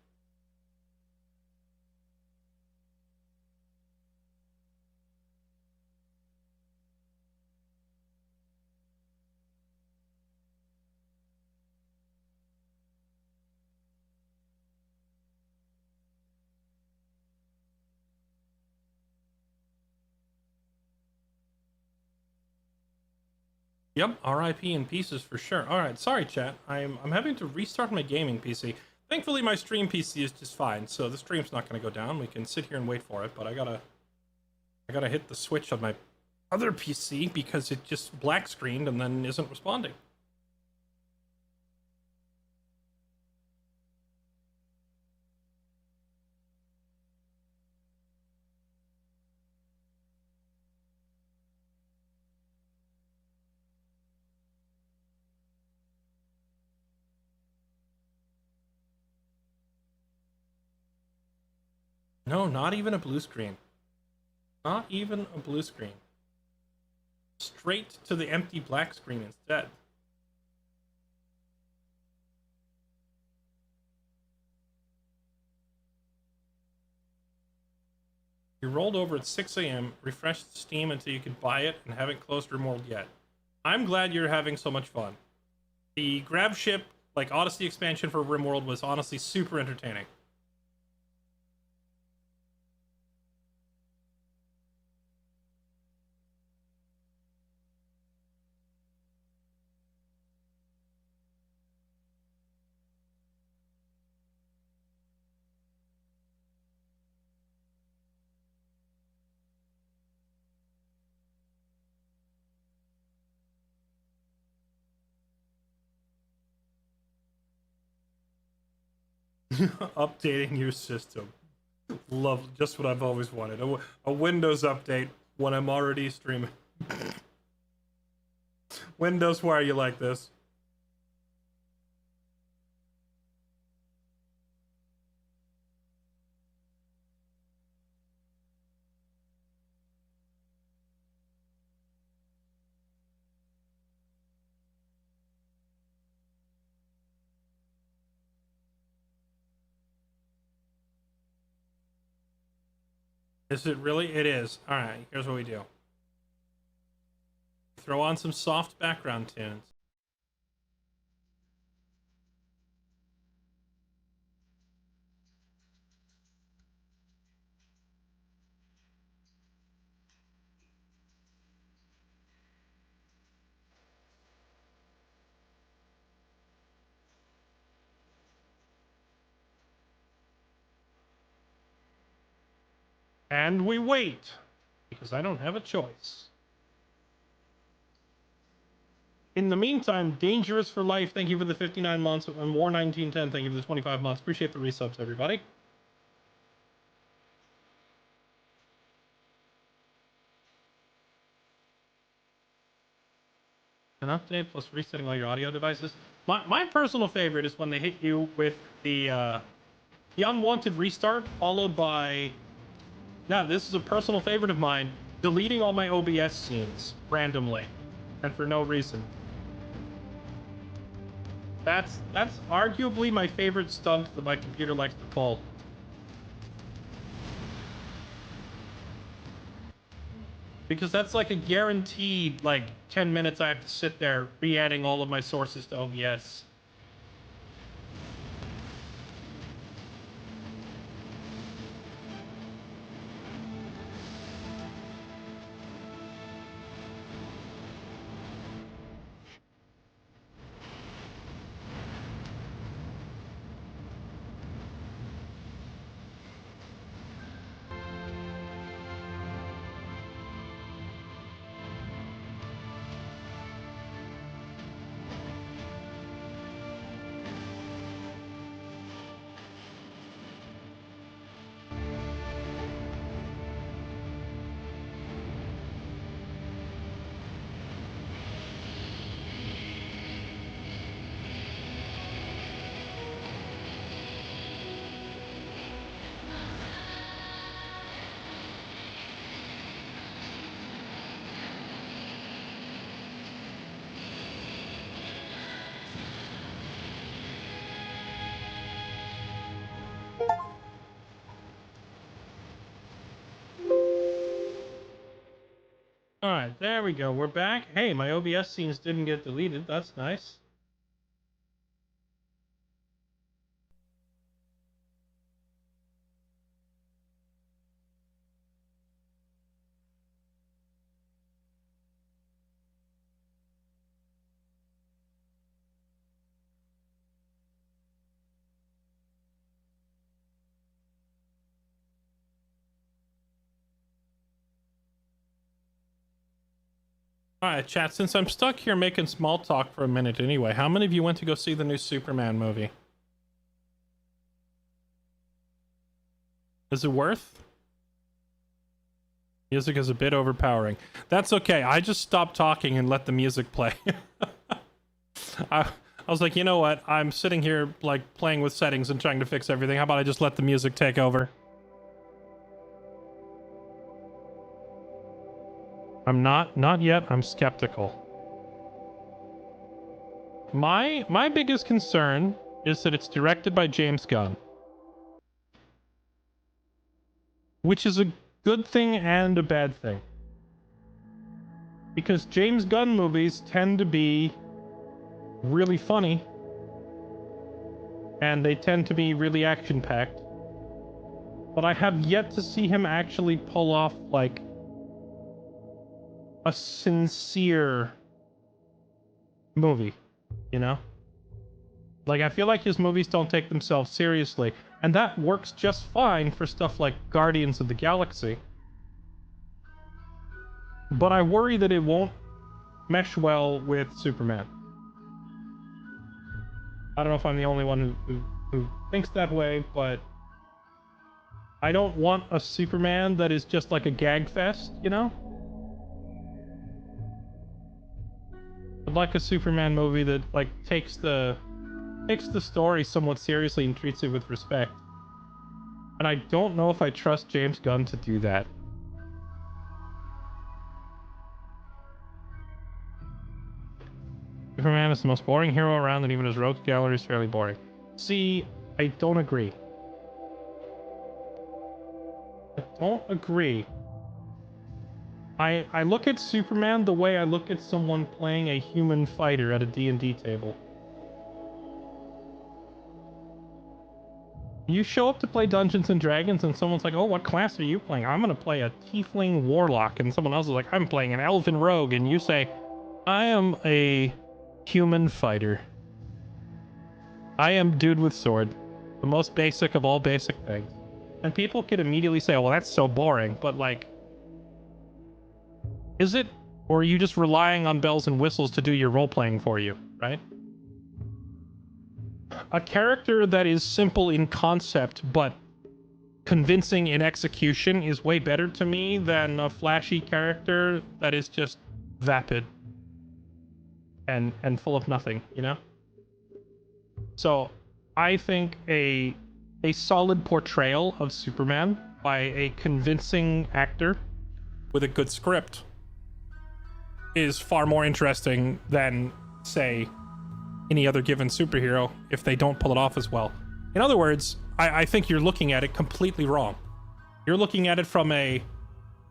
Yep, RIP in pieces for sure. All right, sorry chat. I'm having to restart my gaming PC. Thankfully, my stream PC is just fine, so the stream's not going to go down. We can sit here and wait for it, but I gotta hit the switch on my other PC because it just black screened and then isn't responding. No, not even a blue screen. Not even a blue screen. Straight to the empty black screen instead. You rolled over at 6 a.m., refreshed Steam until you could buy it, and haven't closed Rimworld yet. I'm glad you're having so much fun. The grab ship, like Odyssey expansion for Rimworld, was honestly super entertaining. Updating your system. Love, just what I've always wanted. A Windows update when I'm already streaming. Windows, why are you like this? Is it really? It is. Alright, here's what we do. Throw on some soft background tunes. And we wait, because I don't have a choice. In the meantime, Dangerous for Life, thank you for the 59 months, and War1910, thank you for the 25 months. Appreciate the resubs, everybody. An update plus resetting all your audio devices. My personal favorite is when they hit you with the unwanted restart, followed by... Now, this is a personal favorite of mine, deleting all my OBS scenes randomly and for no reason. That's arguably my favorite stunt that my computer likes to pull. Because that's like a guaranteed, like, 10 minutes I have to sit there re-adding all of my sources to OBS. Alright, there we go. We're back. Hey, my OBS scenes didn't get deleted. That's nice. Alright, chat, since I'm stuck here making small talk for a minute anyway, how many of you went to go see the new Superman movie? Is it worth? Music is a bit overpowering. That's okay, I just stopped talking and let the music play. I was like, you know what, I'm sitting here like playing with settings and trying to fix everything. How about I just let the music take over? I'm not yet. I'm skeptical. My biggest concern is that it's directed by James Gunn, which is a good thing and a bad thing. Because James Gunn movies tend to be really funny, and they tend to be really action-packed. But I have yet to see him actually pull off, like, a sincere movie, you know? Like, I feel like his movies don't take themselves seriously, and that works just fine for stuff like Guardians of the Galaxy. But I worry that it won't mesh well with Superman. I don't know if I'm the only one who thinks that way, but I don't want a Superman that is just like a gag fest, you know? I'd like a Superman movie that, like, takes the story somewhat seriously and treats it with respect. And I don't know if I trust James Gunn to do that. Superman is the most boring hero around, and even his rogues gallery is fairly boring. See, I don't agree. I don't agree. I look at Superman the way I look at someone playing a human fighter at a D&D table. You show up to play Dungeons and Dragons and someone's like, oh, what class are you playing? I'm gonna play a Tiefling Warlock. And someone else is like, I'm playing an Elven Rogue. And you say, I am a human fighter. I am dude with sword. The most basic of all basic things. And people could immediately say, well, that's so boring. But, like, is it? Or are you just relying on bells and whistles to do your role-playing for you, right? A character that is simple in concept, but convincing in execution is way better to me than a flashy character that is just vapid and full of nothing, you know? So, I think a solid portrayal of Superman by a convincing actor with a good script is far more interesting than, say, any other given superhero if they don't pull it off as well. In other words, I think you're looking at it completely wrong. You're looking at it from a,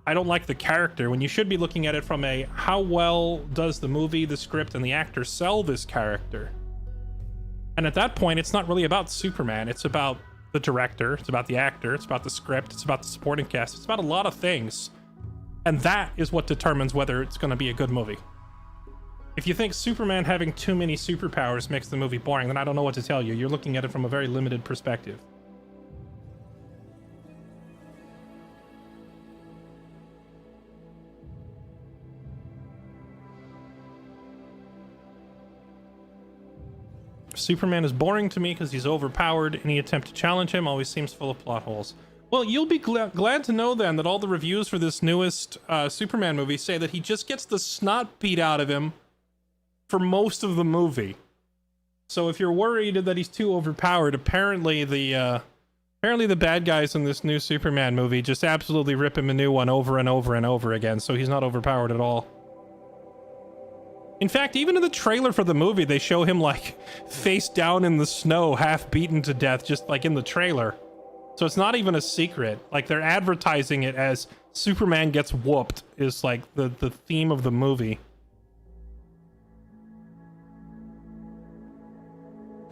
I don't like the character, when you should be looking at it from a, how well does the movie, the script, and the actor sell this character? And at that point, it's not really about Superman. It's about the director, it's about the actor, it's about the script, it's about the supporting cast, it's about a lot of things. And that is what determines whether it's going to be a good movie. If you think Superman having too many superpowers makes the movie boring, then I don't know what to tell you. You're looking at it from a very limited perspective. Superman is boring to me because he's overpowered. Any attempt to challenge him always seems full of plot holes. Well, you'll be glad to know then that all the reviews for this newest Superman movie say that he just gets the snot beat out of him for most of the movie. So if you're worried that he's too overpowered, apparently the bad guys in this new Superman movie just absolutely rip him a new one over and over and over again, so he's not overpowered at all. In fact, even in the trailer for the movie, they show him, like, face down in the snow, half beaten to death, just like in the trailer. So it's not even a secret. Like, they're advertising it as Superman gets whooped is, like, the theme of the movie.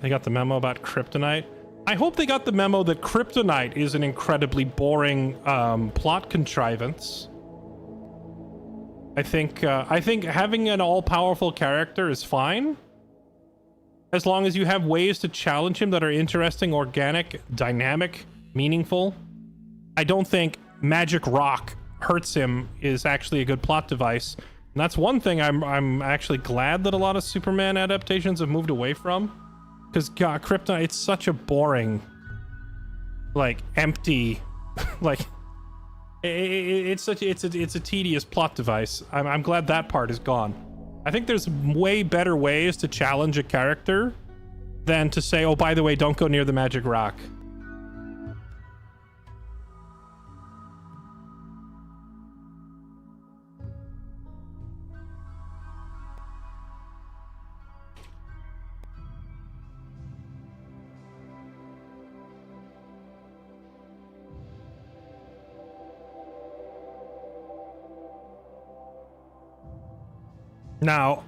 They got the memo about kryptonite. I hope they got the memo that kryptonite is an incredibly boring plot contrivance. I think having an all-powerful character is fine, as long as you have ways to challenge him that are interesting, organic, dynamic, meaningful. I don't think magic rock hurts him is actually a good plot device. And that's one thing I'm actually glad that a lot of Superman adaptations have moved away from. Because, God, kryptonite, it's such a boring, like, empty, like, it's a tedious plot device. I'm glad that part is gone. I think there's way better ways to challenge a character than to say, oh, by the way, don't go near the magic rock. Now,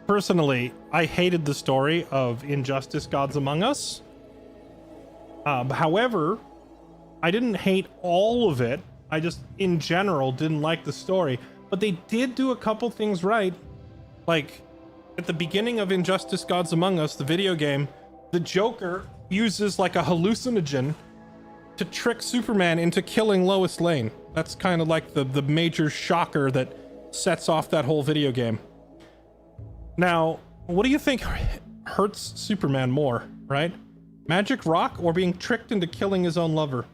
personally, I hated the story of Injustice Gods Among Us. However, I didn't hate all of it. I just, in general, didn't like the story. But they did do a couple things right. Like, at the beginning of Injustice Gods Among Us, the video game, the Joker uses like a hallucinogen to trick Superman into killing Lois Lane. That's kind of like the major shocker that sets off that whole video game. Now, what do you think hurts Superman more, right? Magic rock or being tricked into killing his own lover?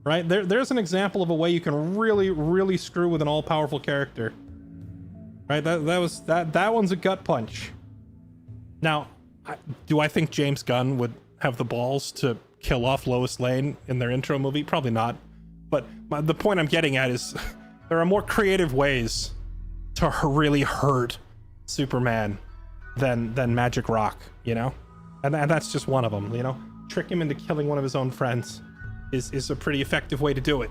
Right? There's an example of a way you can really, really screw with an all-powerful character. Right? That one's a gut punch. Now, do I think James Gunn would have the balls to kill off Lois Lane in their intro movie? Probably not. But the point I'm getting at is there are more creative ways to really hurt Superman than Magic Rock, you know? And that's just one of them, you know? Trick him into killing one of his own friends is a pretty effective way to do it.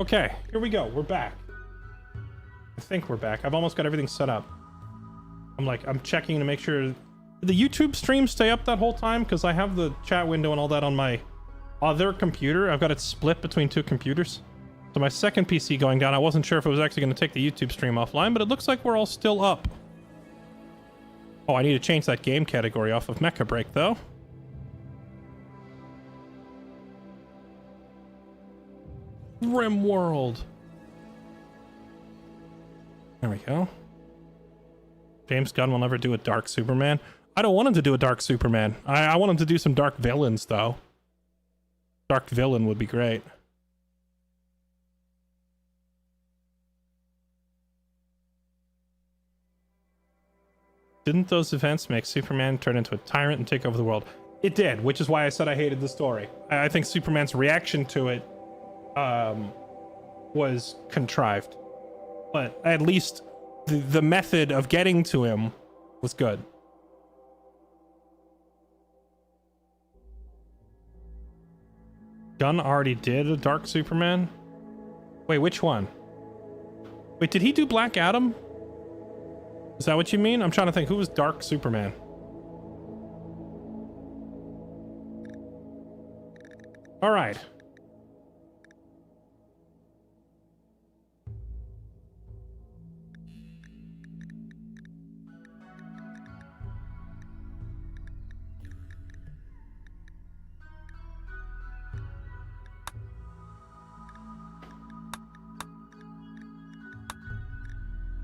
Okay, here we go. We're back. I think we're back. I've almost got everything set up. I'm checking to make sure. Did the YouTube stream stay up that whole time? Because I have the chat window and all that on my other computer. I've got it split between two computers. So my second PC going down, I wasn't sure if it was actually going to take the YouTube stream offline, but it looks like we're all still up. Oh, I need to change that game category off of Mecha BREAK, though. Rimworld. There we go. James Gunn will never do a dark Superman. I don't want him to do a dark Superman. I want him to do some dark villains, though. Dark villain would be great. Didn't those events make Superman turn into a tyrant and take over the world? It did, which is why I said I hated the story. I think Superman's reaction to it was contrived. But at least the method of getting to him was good. Gunn already did a Dark Superman? Wait, which one? Wait, did he do Black Adam? Is that what you mean? I'm trying to think. Who was Dark Superman? All right.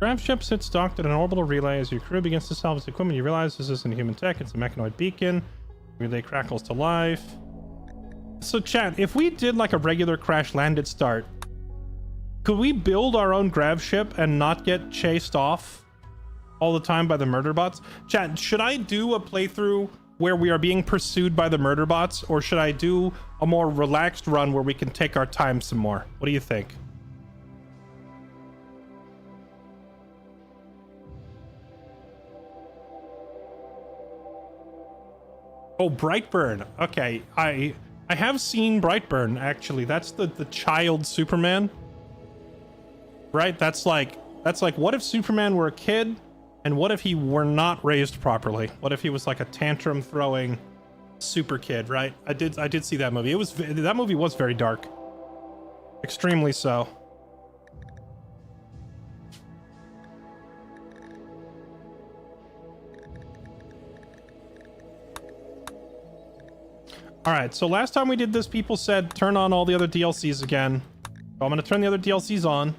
Grav ship sits docked at an orbital relay. As your crew begins to salvage the equipment, you realize this isn't human tech, it's a mechanoid beacon. Relay crackles to life. So chat, if we did like a regular crash landed start, could we build our own grav ship and not get chased off all the time by the murder bots? Chat, should I do a playthrough where we are being pursued by the murder bots, or should I do a more relaxed run where we can take our time some more? What do you think? Oh, Brightburn. Okay, I have seen Brightburn, actually. That's the child Superman. Right? That's like what if Superman were a kid, and what if he were not raised properly? What if he was like a tantrum throwing super kid, right? I did see that movie. That movie was very dark. Extremely so. All right, so last time we did this, people said turn on all the other DLCs again. So I'm going to turn the other DLCs on.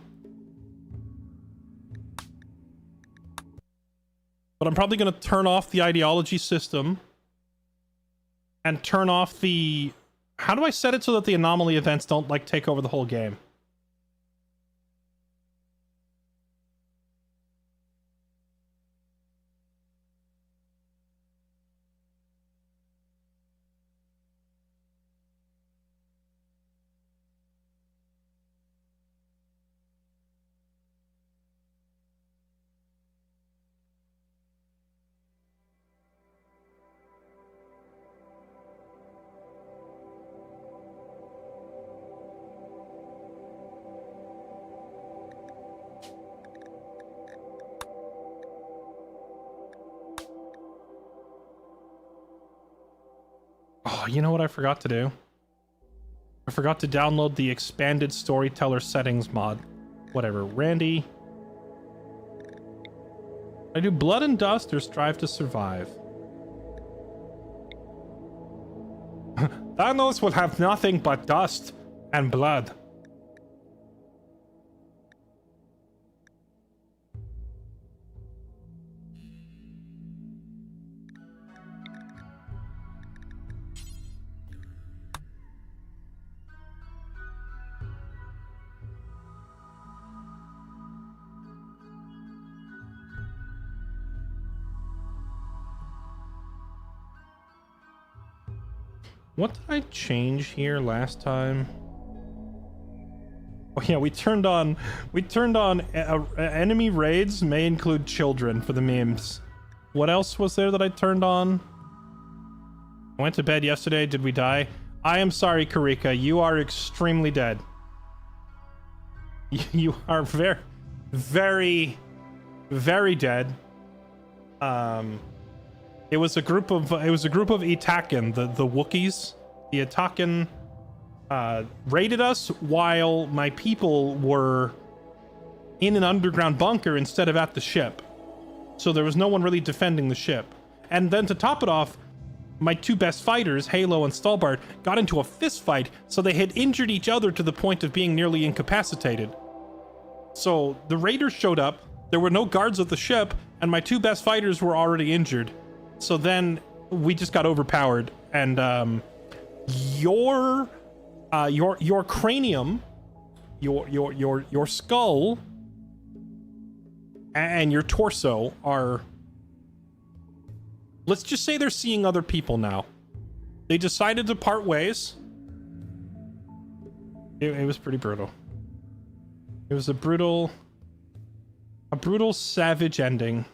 But I'm probably going to turn off the ideology system. And turn off the... How do I set it so that the anomaly events don't, like, take over the whole game? Oh, you know what I forgot to do? I forgot to download the expanded storyteller settings mod. Whatever. Randy. I do blood and dust or strive to survive. Thanos will have nothing but dust and blood. What did I change here last time? Oh yeah, we turned on enemy raids may include children for the memes. What else was there that I turned on? I went to bed yesterday. Did we die? I am sorry, Karika. You are extremely dead. You are very, very, very dead. It was a group of Itaken, the Wookiees. The Itaken raided us while my people were in an underground bunker instead of at the ship. So there was no one really defending the ship. And then to top it off, my two best fighters, Halo and Stalbart, got into a fist fight, so they had injured each other to the point of being nearly incapacitated. So the raiders showed up, there were no guards at the ship, and my two best fighters were already injured. So then we just got overpowered, and your cranium, your skull, and your torso are, let's just say they're seeing other people now. They decided to part ways. It was pretty brutal. It was a brutal, savage ending.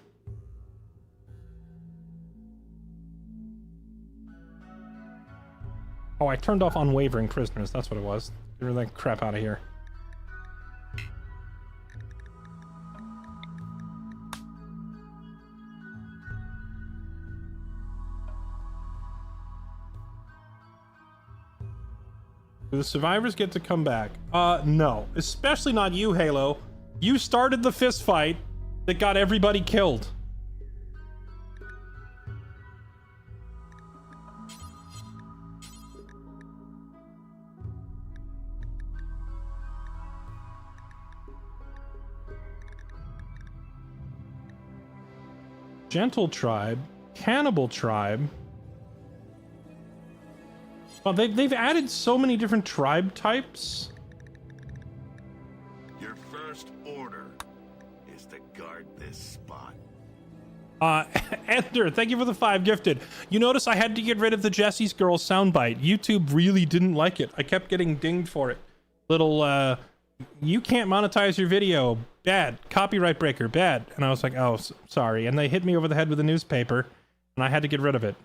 Oh, I turned off unwavering prisoners. That's what it was. Get that crap out of here. Do the survivors get to come back? No. Especially not you, Halo. You started the fist fight that got everybody killed. Gentle tribe, cannibal tribe. Well, they've added so many different tribe types. Your first order is to guard this spot. Ender, thank you for the 5 gifted. You notice I had to get rid of the Jesse's Girl soundbite. YouTube really didn't like it. I kept getting dinged for it. Little, you can't monetize your video. Bad. Copyright breaker. Bad. And I was like, oh, sorry. And they hit me over the head with a newspaper, and I had to get rid of it.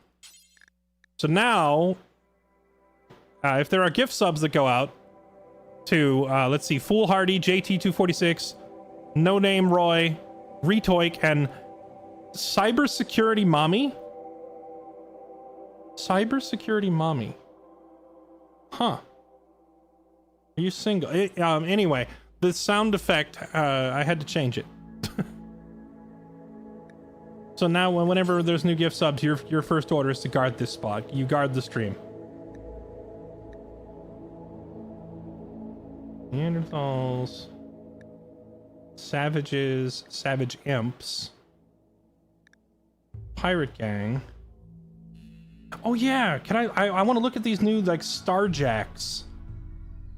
So now, if there are gift subs that go out to, let's see, Foolhardy, JT246, No Name Roy, Retoik, and Cybersecurity Mommy? Cybersecurity Mommy. Huh. Are you single? Anyway, the sound effect, I had to change it. So now, whenever there's new gift subs, your first order is to guard this spot. You guard the stream. Neanderthals, savages, savage imps, pirate gang. Oh yeah, can I want to look at these new like Starjacks.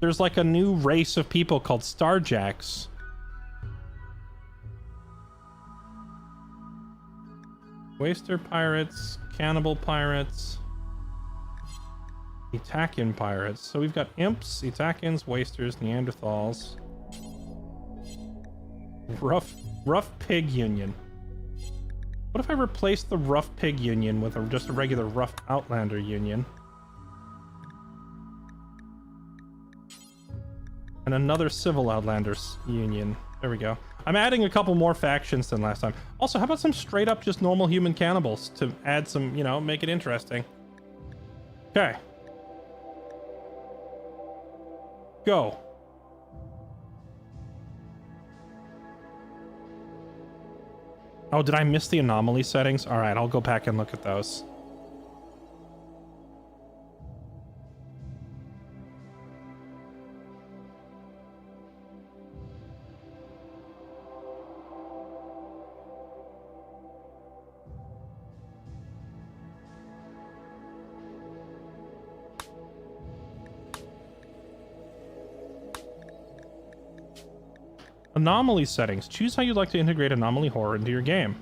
There's like a new race of people called Starjacks. Waster pirates, cannibal pirates, Itaken pirates. So we've got imps, Itakens, wasters, Neanderthals. Rough pig union. What if I replace the rough pig union with just a regular rough outlander union? And another civil outlanders union. There we go. I'm adding a couple more factions than last time. Also, how about some straight up just normal human cannibals to add some, you know, make it interesting. Okay. Go. Oh, did I miss the anomaly settings? All right, I'll go back and look at those. Anomaly settings. Choose how you'd like to integrate anomaly horror into your game.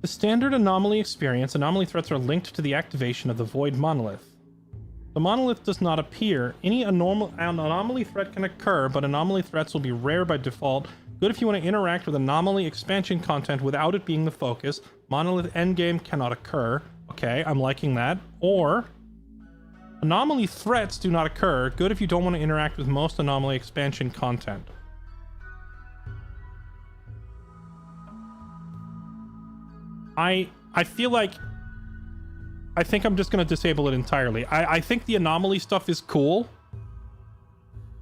The standard anomaly experience, anomaly threats are linked to the activation of the void monolith. The monolith does not appear. Any anomaly threat can occur, but anomaly threats will be rare by default. Good if you want to interact with anomaly expansion content without it being the focus. Monolith endgame cannot occur. Okay, I'm liking that. Or anomaly threats do not occur. Good if you don't want to interact with most anomaly expansion content. I feel like I think I'm just going to disable it entirely. I think the anomaly stuff is cool,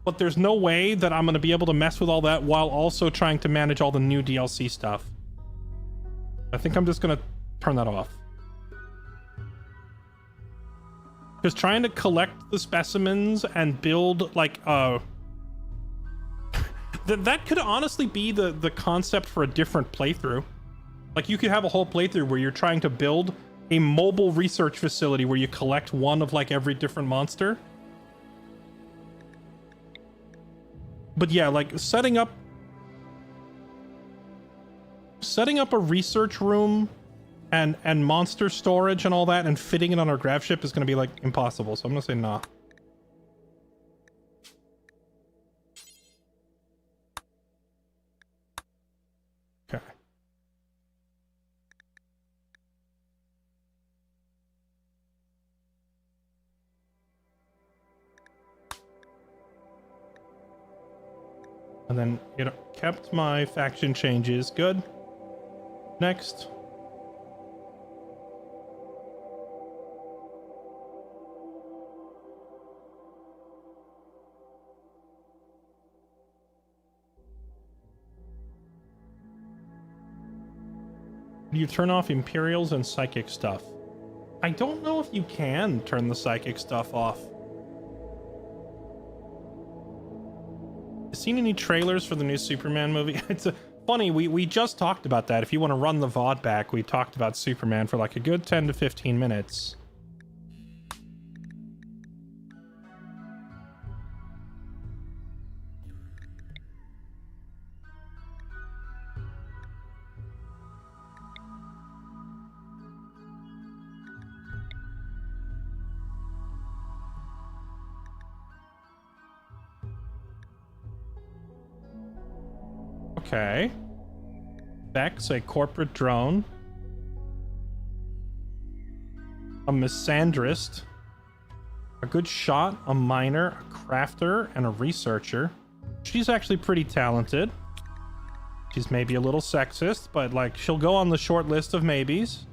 but there's no way that I'm going to be able to mess with all that while also trying to manage all the new DLC stuff. I think I'm just going to turn that off. Because trying to collect the specimens and build, like, that could honestly be the concept for a different playthrough. Like, you could have a whole playthrough where you're trying to build a mobile research facility where you collect one of, like, every different monster. But yeah, like, setting up a research room and monster storage and all that and fitting it on our grav ship is going to be, like, impossible. So I'm going to say nah. Okay. And then it kept my faction changes. Good. Next. You turn off Imperials and psychic stuff. I don't know if you can turn the psychic stuff off. Seen any trailers for the new Superman movie? It's funny, we just talked about that. If you want to run the VOD back, we talked about Superman for like a good 10 to 15 minutes. Okay. Vex, a corporate drone. A misandrist. A good shot, a miner, a crafter, and a researcher. She's actually pretty talented. She's maybe a little sexist, but like she'll go on the short list of maybes.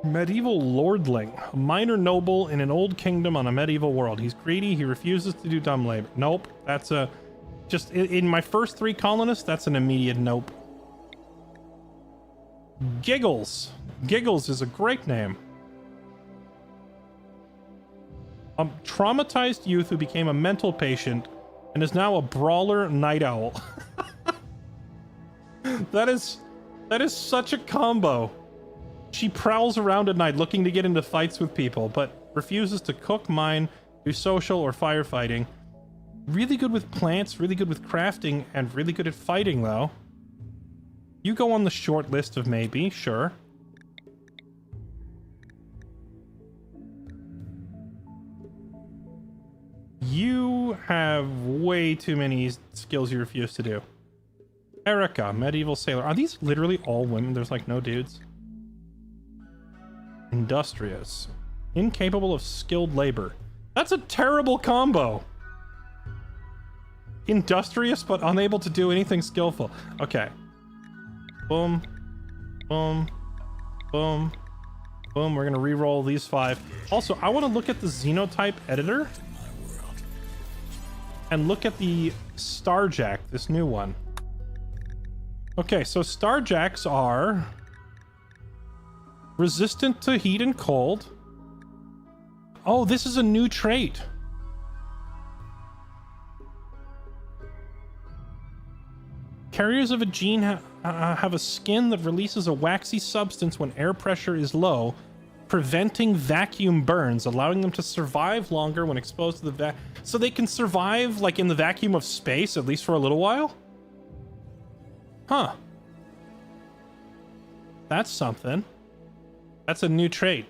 Medieval lordling, a minor noble in an old kingdom on a medieval world. He's greedy, he refuses to do dumb labor. Nope, that's a... Just in my first 3 colonists, that's an immediate nope. Giggles. Giggles is a great name. A traumatized youth who became a mental patient and is now a brawler night owl. That is such a combo. She prowls around at night looking to get into fights with people, but refuses to cook, mine, do social, or firefighting. Really good with plants, really good with crafting, and really good at fighting, though. You go on the short list of maybe, sure. You have way too many skills you refuse to do. Erica, medieval sailor. Are these literally all women? There's like no dudes. Industrious. Incapable of skilled labor. That's a terrible combo. Industrious, but unable to do anything skillful. Okay. Boom. Boom. Boom. Boom. We're gonna re-roll these 5. Also, I want to look at the Xenotype editor. And look at the Starjack, this new one. Okay, so Starjacks are resistant to heat and cold. Oh, this is a new trait. Carriers of a gene have a skin that releases a waxy substance when air pressure is low, preventing vacuum burns, allowing them to survive longer when exposed to the so they can survive like in the vacuum of space, at least for a little while? Huh. That's something. That's a new trait.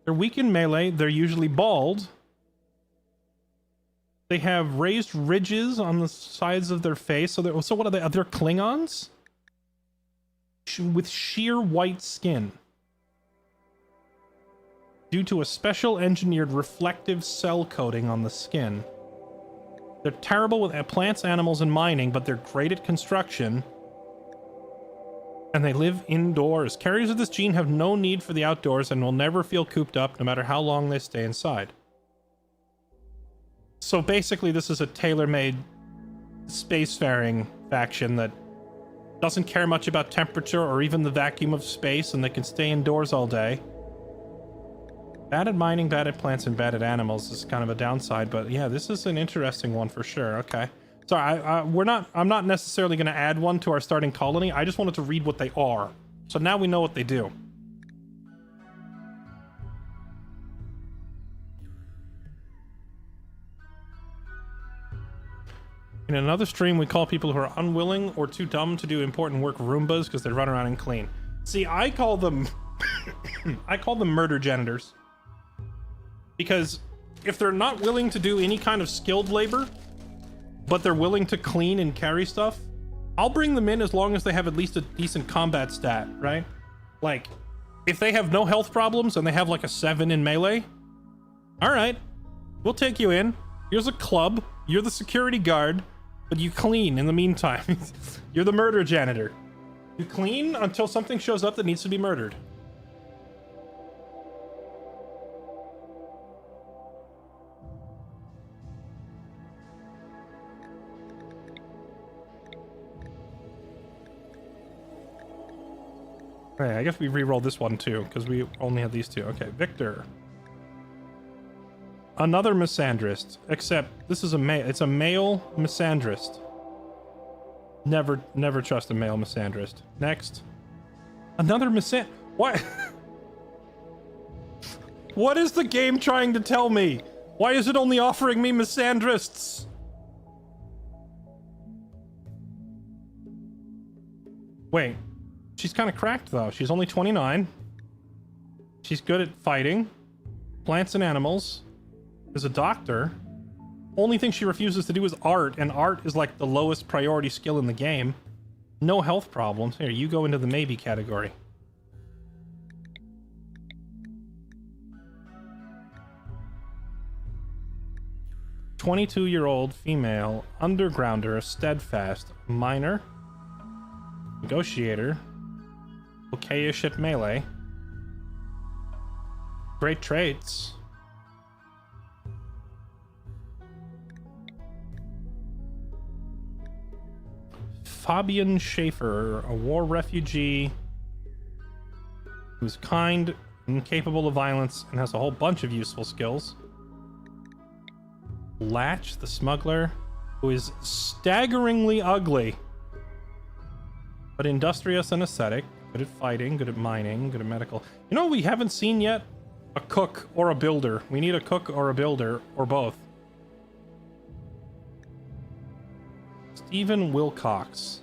They're weak in melee. They're usually bald. They have raised ridges on the sides of their face. So what are they? They're Klingons? With sheer white skin. Due to a special engineered reflective cell coating on the skin. They're terrible with plants, animals, and mining, but they're great at construction. And they live indoors. Carriers of this gene have no need for the outdoors and will never feel cooped up no matter how long they stay inside. So basically this is a tailor-made spacefaring faction that doesn't care much about temperature or even the vacuum of space, and they can stay indoors all day. Bad at mining, bad at plants, and bad at animals is kind of a downside, but yeah, this is an interesting one for sure. Okay. So I'm not necessarily going to add one to our starting colony. I just wanted to read what they are. So now we know what they do. In another stream, we call people who are unwilling or too dumb to do important work Roombas because they run around and clean. See, I call them I call them murder janitors. Because if they're not willing to do any kind of skilled labor, but they're willing to clean and carry stuff, I'll bring them in as long as they have at least a decent combat stat, right? Like, if they have no health problems and they have like a 7 in melee, all right, we'll take you in. Here's a club. You're the security guard, but you clean in the meantime. You're the murder janitor. You clean until something shows up that needs to be murdered. Okay, I guess we re-rolled this one too, because we only had these two. Okay, Victor. Another misandrist, except this is it's a male misandrist. Never trust a male misandrist. Next. Another what? What is the game trying to tell me? Why is it only offering me misandrists? Wait. She's kind of cracked, though. She's only 29. She's good at fighting. Plants and animals. Is a doctor. Only thing she refuses to do is art, and art is like the lowest priority skill in the game. No health problems. Here, you go into the maybe category. "22-year-old female, undergrounder, steadfast, miner, negotiator, okay-ish at melee, great traits." Fabian Schaefer, a war refugee who's kind, incapable of violence, and has a whole bunch of useful skills. Latch, the smuggler, who is staggeringly ugly, but industrious and ascetic, good at fighting, good at mining, good at medical. You know what we haven't seen yet? A cook or a builder. We need a cook or a builder, or both. Stephen Wilcox.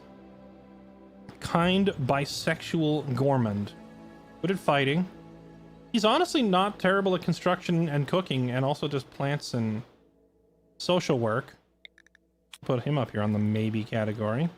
Kind bisexual gourmand. Good at fighting. He's honestly not terrible at construction and cooking, and also does plants and social work. Put him up here on the maybe category.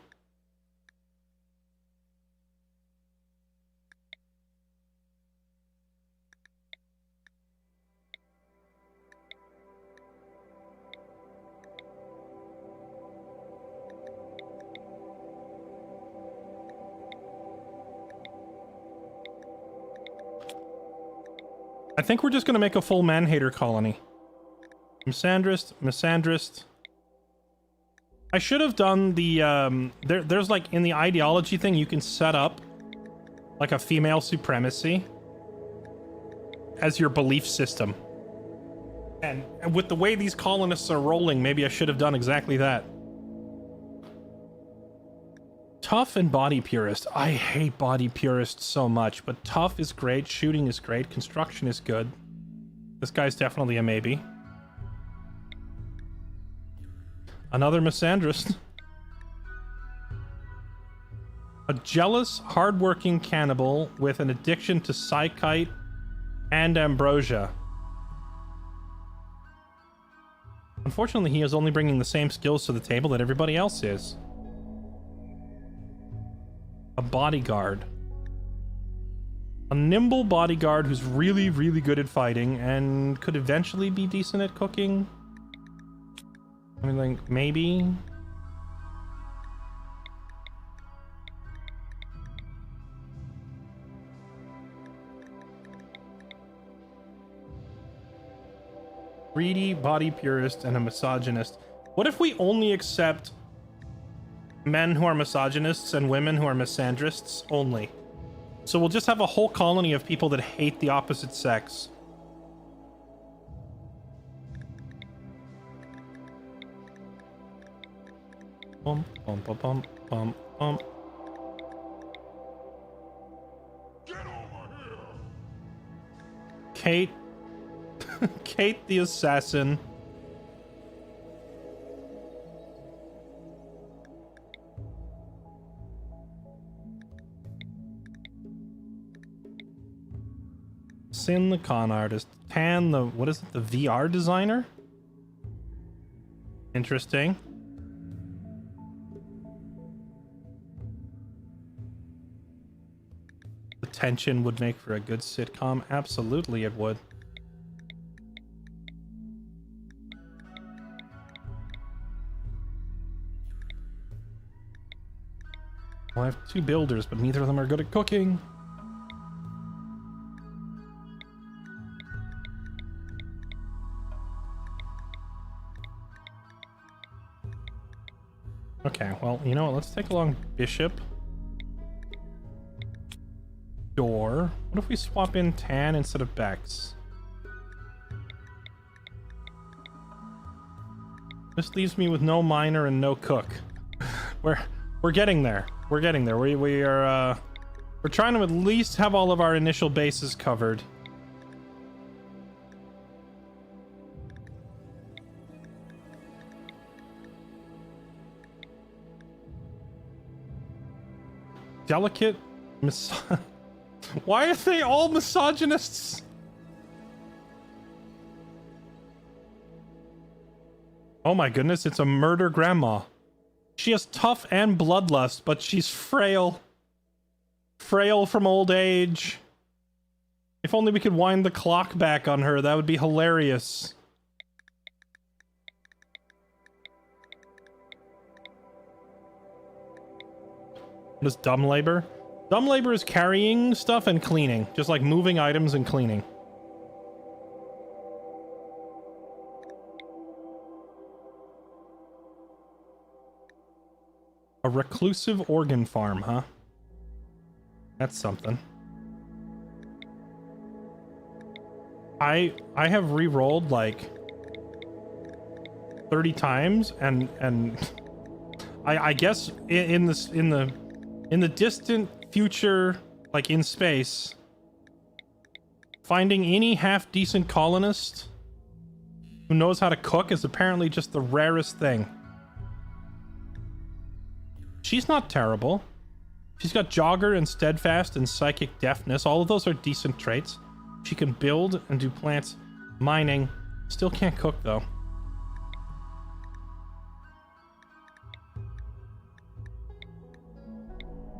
I think we're just gonna make a full man-hater colony. Misandrist. I should have done the, there's like, in the ideology thing, you can set up like a female supremacy as your belief system. And with the way these colonists are rolling, maybe I should have done exactly that. Tough and body purist. I hate body purists so much, but tough is great, shooting is great, construction is good. This guy's definitely a maybe. Another misandrist. A jealous, hardworking cannibal with an addiction to psychite and ambrosia. Unfortunately, he is only bringing the same skills to the table that everybody else is. A bodyguard. A nimble bodyguard who's really, really good at fighting and could eventually be decent at cooking. I mean, like, maybe. Greedy, body purist, and a misogynist. What if we only accept men who are misogynists and women who are misandrists only? So we'll just have a whole colony of people that hate the opposite sex. Bum, bum, bum, bum, bum, bum. Kate. Kate the assassin. Sin the con artist. Tan the, what is it, the VR designer? Interesting. The tension would make for a good sitcom. Absolutely it would. Well, I have two builders, but neither of them are good at cooking. Okay, well, you know what? Let's take along Bishop. Door. What if we swap in Tan instead of Bex? This leaves me with no miner and no cook. We're getting there. We're getting there. We are we're trying to at least have all of our initial bases covered. Delicate Why are they all misogynists? Oh my goodness, it's a murder grandma. She has tough and bloodlust, but she's frail. Frail from old age. If only we could wind the clock back on her, that would be hilarious. What is dumb labor? Dumb labor is carrying stuff and cleaning. Just like moving items and cleaning. A reclusive organ farm, huh? That's something. I have re-rolled like 30 times and I guess in the distant future, like in space, finding any half decent colonist who knows how to cook is apparently just the rarest thing. She's not terrible. She's got Jogger and Steadfast and Psychic Deafness. All of those are decent traits. She can build and do plants. Mining. Still can't cook, though.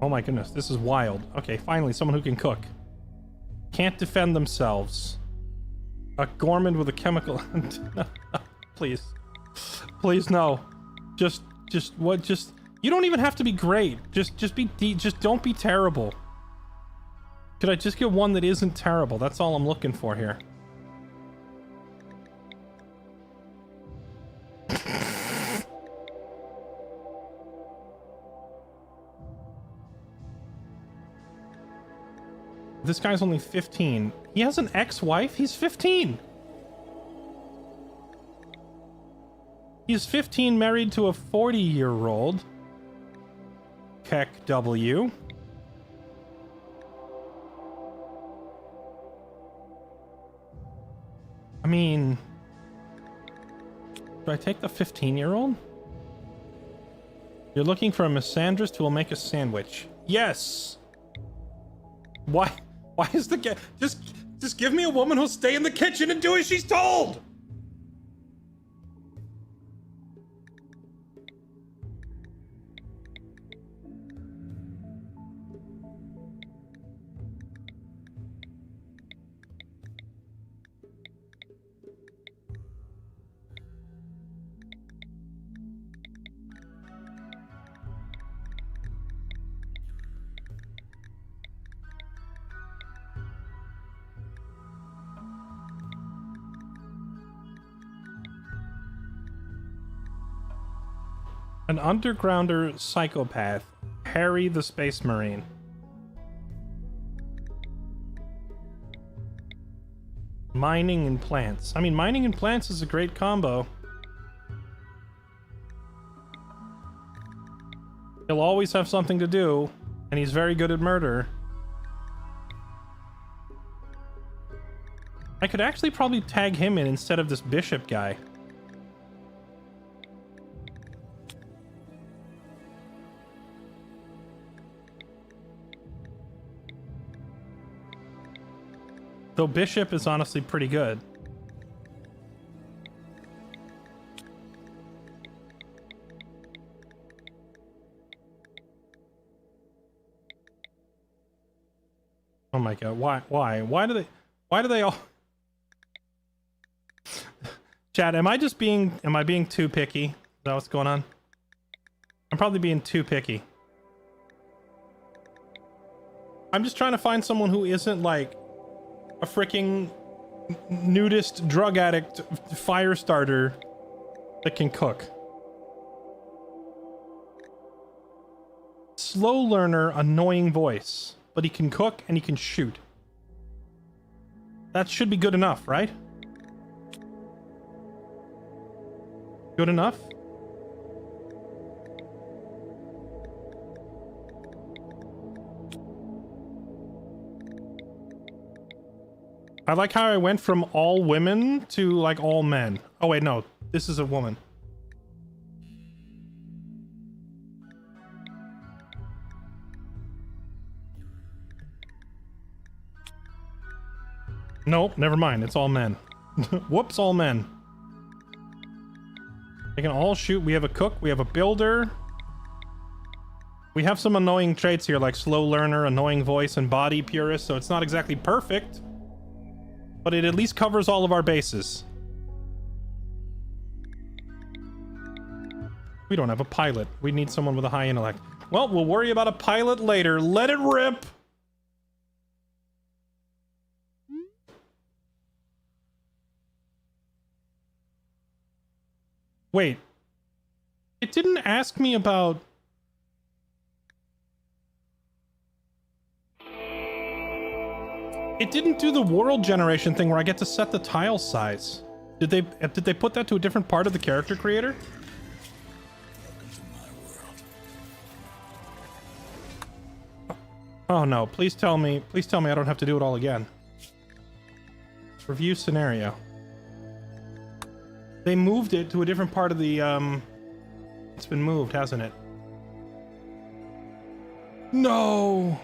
Oh my goodness, this is wild. Okay, finally, someone who can cook. Can't defend themselves. A Gorman with a chemical... Please. Please, no. Just... You don't even have to be great. Just don't be terrible. Could I just get one that isn't terrible? That's all I'm looking for here. this guy's only 15. He has an ex-wife? He's 15! He's 15, married to a 40-year-old. Keck W. I mean... do I take the 15-year-old? You're looking for a misandrist who will make a sandwich. Yes! Why is the just give me a woman who'll stay in the kitchen and do as she's told! An undergrounder psychopath, Harry the Space Marine. Mining and plants. I mean, mining and plants is a great combo. He'll always have something to do, and he's very good at murder. I could actually probably tag him in instead of this bishop guy. Though Bishop is honestly pretty good. Oh my god, why do they all... Chad, am I being too picky? Is that what's going on? I'm probably being too picky. I'm just trying to find someone who isn't like a freaking nudist drug addict fire starter that can cook. Slow learner, annoying voice, but he can cook and he can shoot. That should be good enough, right? Good enough? I like how I went from all women to like all men. Oh wait, no, this is a woman. Nope, never mind, it's all men. Whoops, all men. They can all shoot. We have a cook, we have a builder. We have some annoying traits here like slow learner, annoying voice, and body purist, so it's not exactly perfect. But it at least covers all of our bases. We don't have a pilot. We need someone with a high intellect. Well, we'll worry about a pilot later. Let it rip! Wait. It didn't ask me about... It didn't do the world generation thing where I get to set the tile size. Did they put that to a different part of the character creator? Oh no, please tell me I don't have to do it all again. Review scenario. They moved it to a different part of the, it's been moved, hasn't it? No!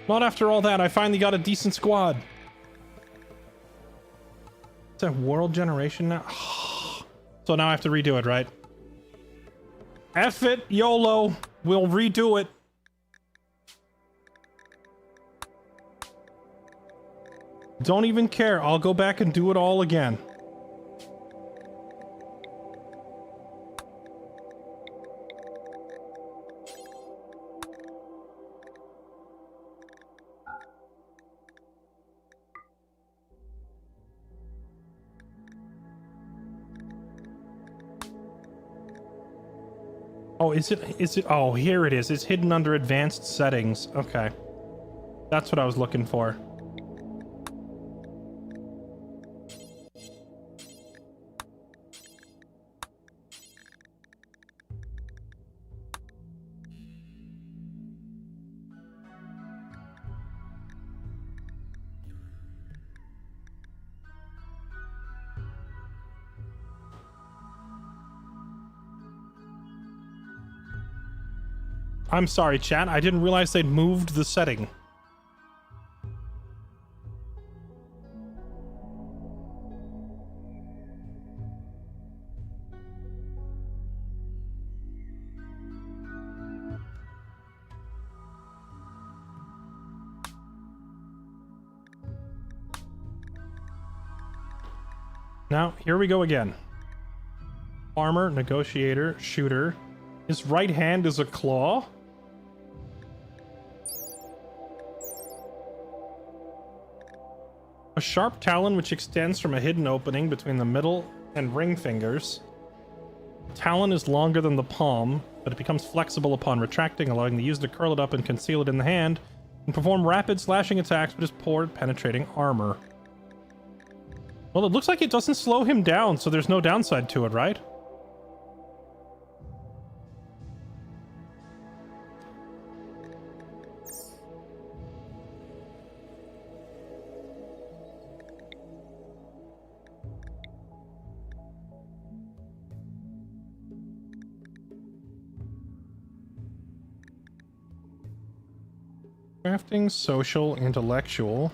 Not after all that, I finally got a decent squad. Is that world generation now? So now I have to redo it, right? F it, YOLO. We'll redo it. Don't even care. I'll go back and do it all again. Oh, is it? Oh, here it is. It's hidden under advanced settings. Okay. That's what I was looking for. I'm sorry, chat. I didn't realize they'd moved the setting. Now, here we go again. Farmer, negotiator, shooter. His right hand is a claw. A sharp talon which extends from a hidden opening between the middle and ring fingers. Talon is longer than the palm, but it becomes flexible upon retracting, allowing the user to curl it up and conceal it in the hand, and perform rapid slashing attacks with his poor penetrating armor. Well, it looks like it doesn't slow him down, so there's no downside to it, right? Crafting, social, intellectual.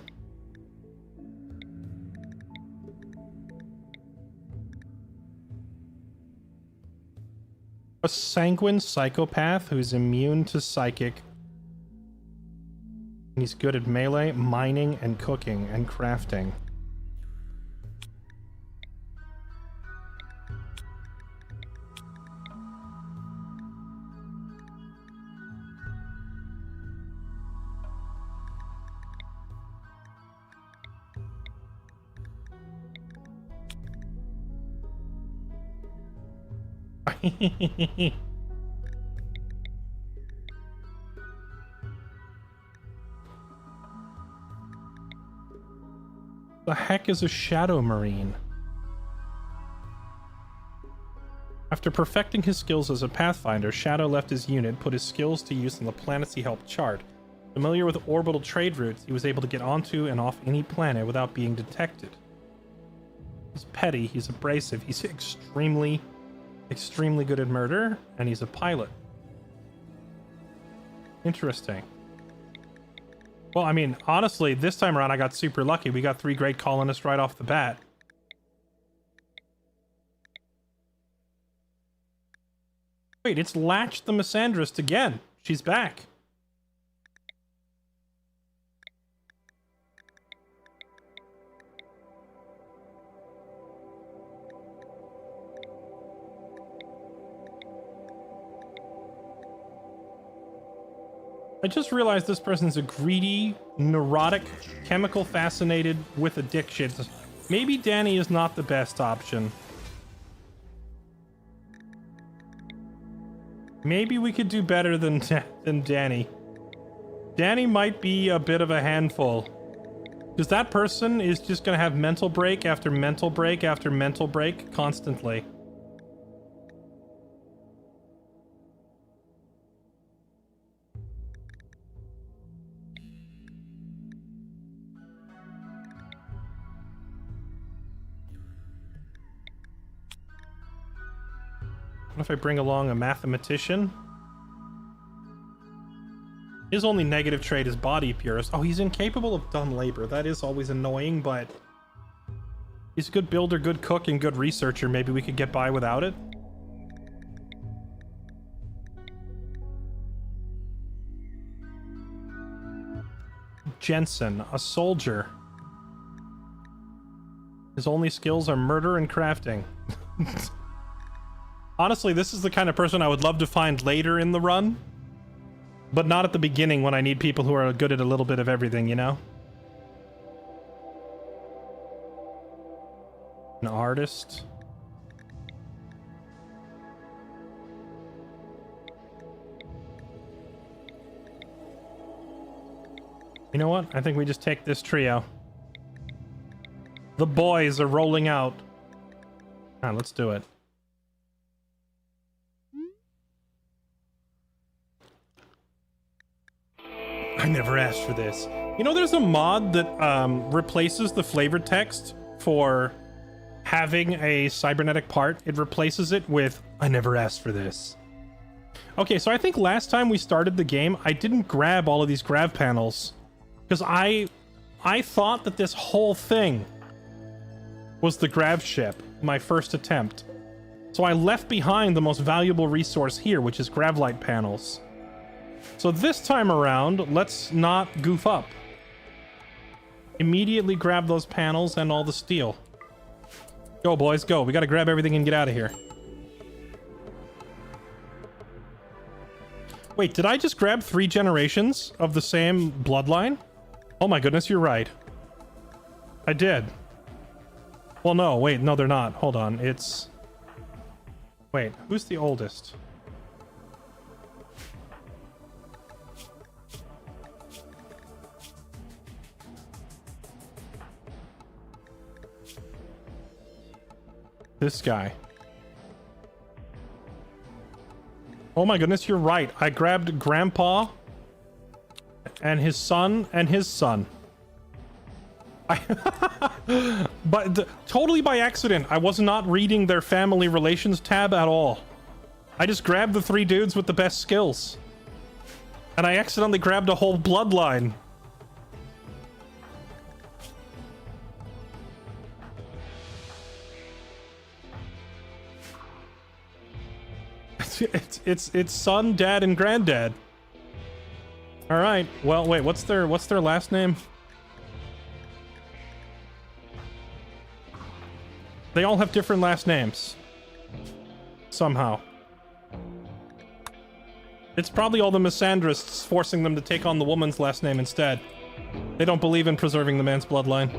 A sanguine psychopath who's immune to psychic. And he's good at melee, mining, and cooking, and crafting. The heck is a Shadow Marine? After perfecting his skills as a Pathfinder, Shadow left his unit, put his skills to use on the planets he helped chart. Familiar with orbital trade routes, he was able to get onto and off any planet without being detected. He's petty, he's abrasive, he's extremely good at murder, and he's a pilot. Interesting. Well, I mean, honestly, this time around I got super lucky. We got 3 great colonists right off the bat. Wait, it's Latch the Misandrist again. She's back. I just realized this person's a greedy, neurotic, chemical fascinated with addictions. Maybe Danny is not the best option. Maybe we could do better than Danny. Danny might be a bit of a handful. Because that person is just going to have mental break after mental break after mental break constantly. What if I bring along a mathematician? His only negative trait is body purist. Oh, he's incapable of dumb labor. That is always annoying, but he's a good builder, good cook, and good researcher. Maybe we could get by without it. Jensen, a soldier. His only skills are murder and crafting. Honestly, this is the kind of person I would love to find later in the run, but not at the beginning when I need people who are good at a little bit of everything, you know? An artist. You know what? I think we just take this trio. The boys are rolling out. Ah, let's do it. I never asked for this. You know, there's a mod that replaces the flavor text for having a cybernetic part. It replaces it with, I never asked for this. Okay, so I think last time we started the game, I didn't grab all of these grav panels. Because I thought that this whole thing was the grav ship, my first attempt. So I left behind the most valuable resource here, which is gravlight panels. So this time around, let's not goof up. Immediately grab those panels and all the steel. Go, boys, go. We gotta grab everything and get out of here. Wait, did I just grab 3 generations of the same bloodline? Oh my goodness, you're right. I did. Well, no, wait, no, they're not. Hold on, it's... Wait, who's the oldest? This guy. Oh my goodness, you're right. I grabbed Grandpa and his son and his son. But totally by accident. I was not reading their family relations tab at all. I just grabbed the 3 dudes with the best skills. And I accidentally grabbed a whole bloodline. It's son, dad, and granddad. All right. Well, wait. What's their last name? They all have different last names. Somehow. It's probably all the misandrists forcing them to take on the woman's last name instead. They don't believe in preserving the man's bloodline.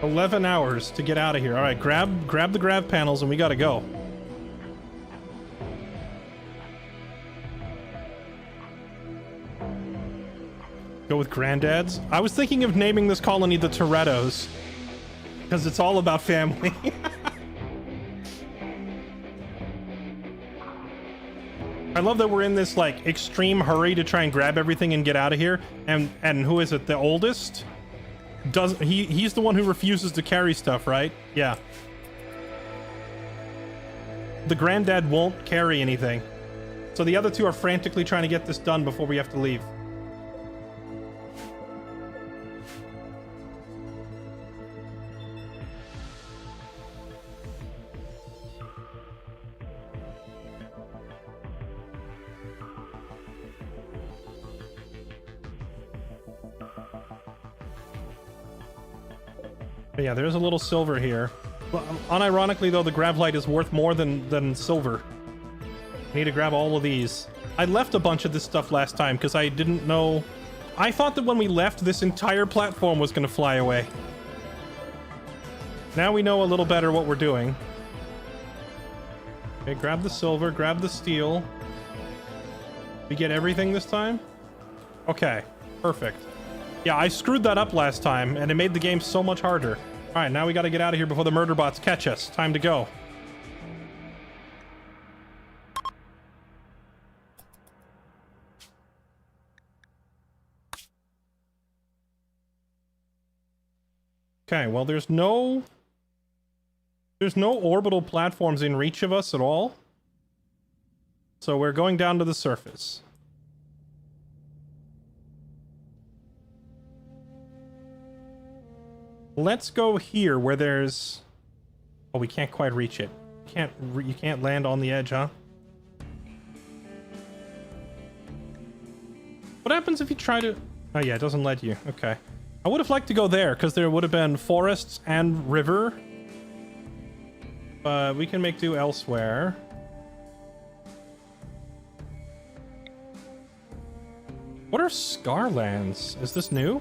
$11 hours to get out of here. All right, grab the grav panels and we gotta go. Go with granddads. I was thinking of naming this colony the Torettos because it's all about family. I love that we're in this like extreme hurry to try and grab everything and get out of here. And who is it? The oldest? He's the one who refuses to carry stuff, right? Yeah. The granddad won't carry anything. So the other 2 are frantically trying to get this done before we have to leave. But yeah, there's a little silver here. Well, unironically, though, the gravlight is worth more than silver. I need to grab all of these. I left a bunch of this stuff last time because I didn't know... I thought that when we left, this entire platform was going to fly away. Now we know a little better what we're doing. Okay, grab the silver, grab the steel. We get everything this time? Okay, perfect. Yeah, I screwed that up last time, and it made the game so much harder. All right, now we got to get out of here before the murder bots catch us. Time to go. Okay, well, there's no orbital platforms in reach of us at all. So we're going down to the surface. Let's go here where there's... Oh, we can't quite reach it. You can't land on the edge, huh? What happens if you try to... Oh yeah, it doesn't let you. Okay. I would have liked to go there because there would have been forests and river. But we can make do elsewhere. What are Scarlands? Is this new?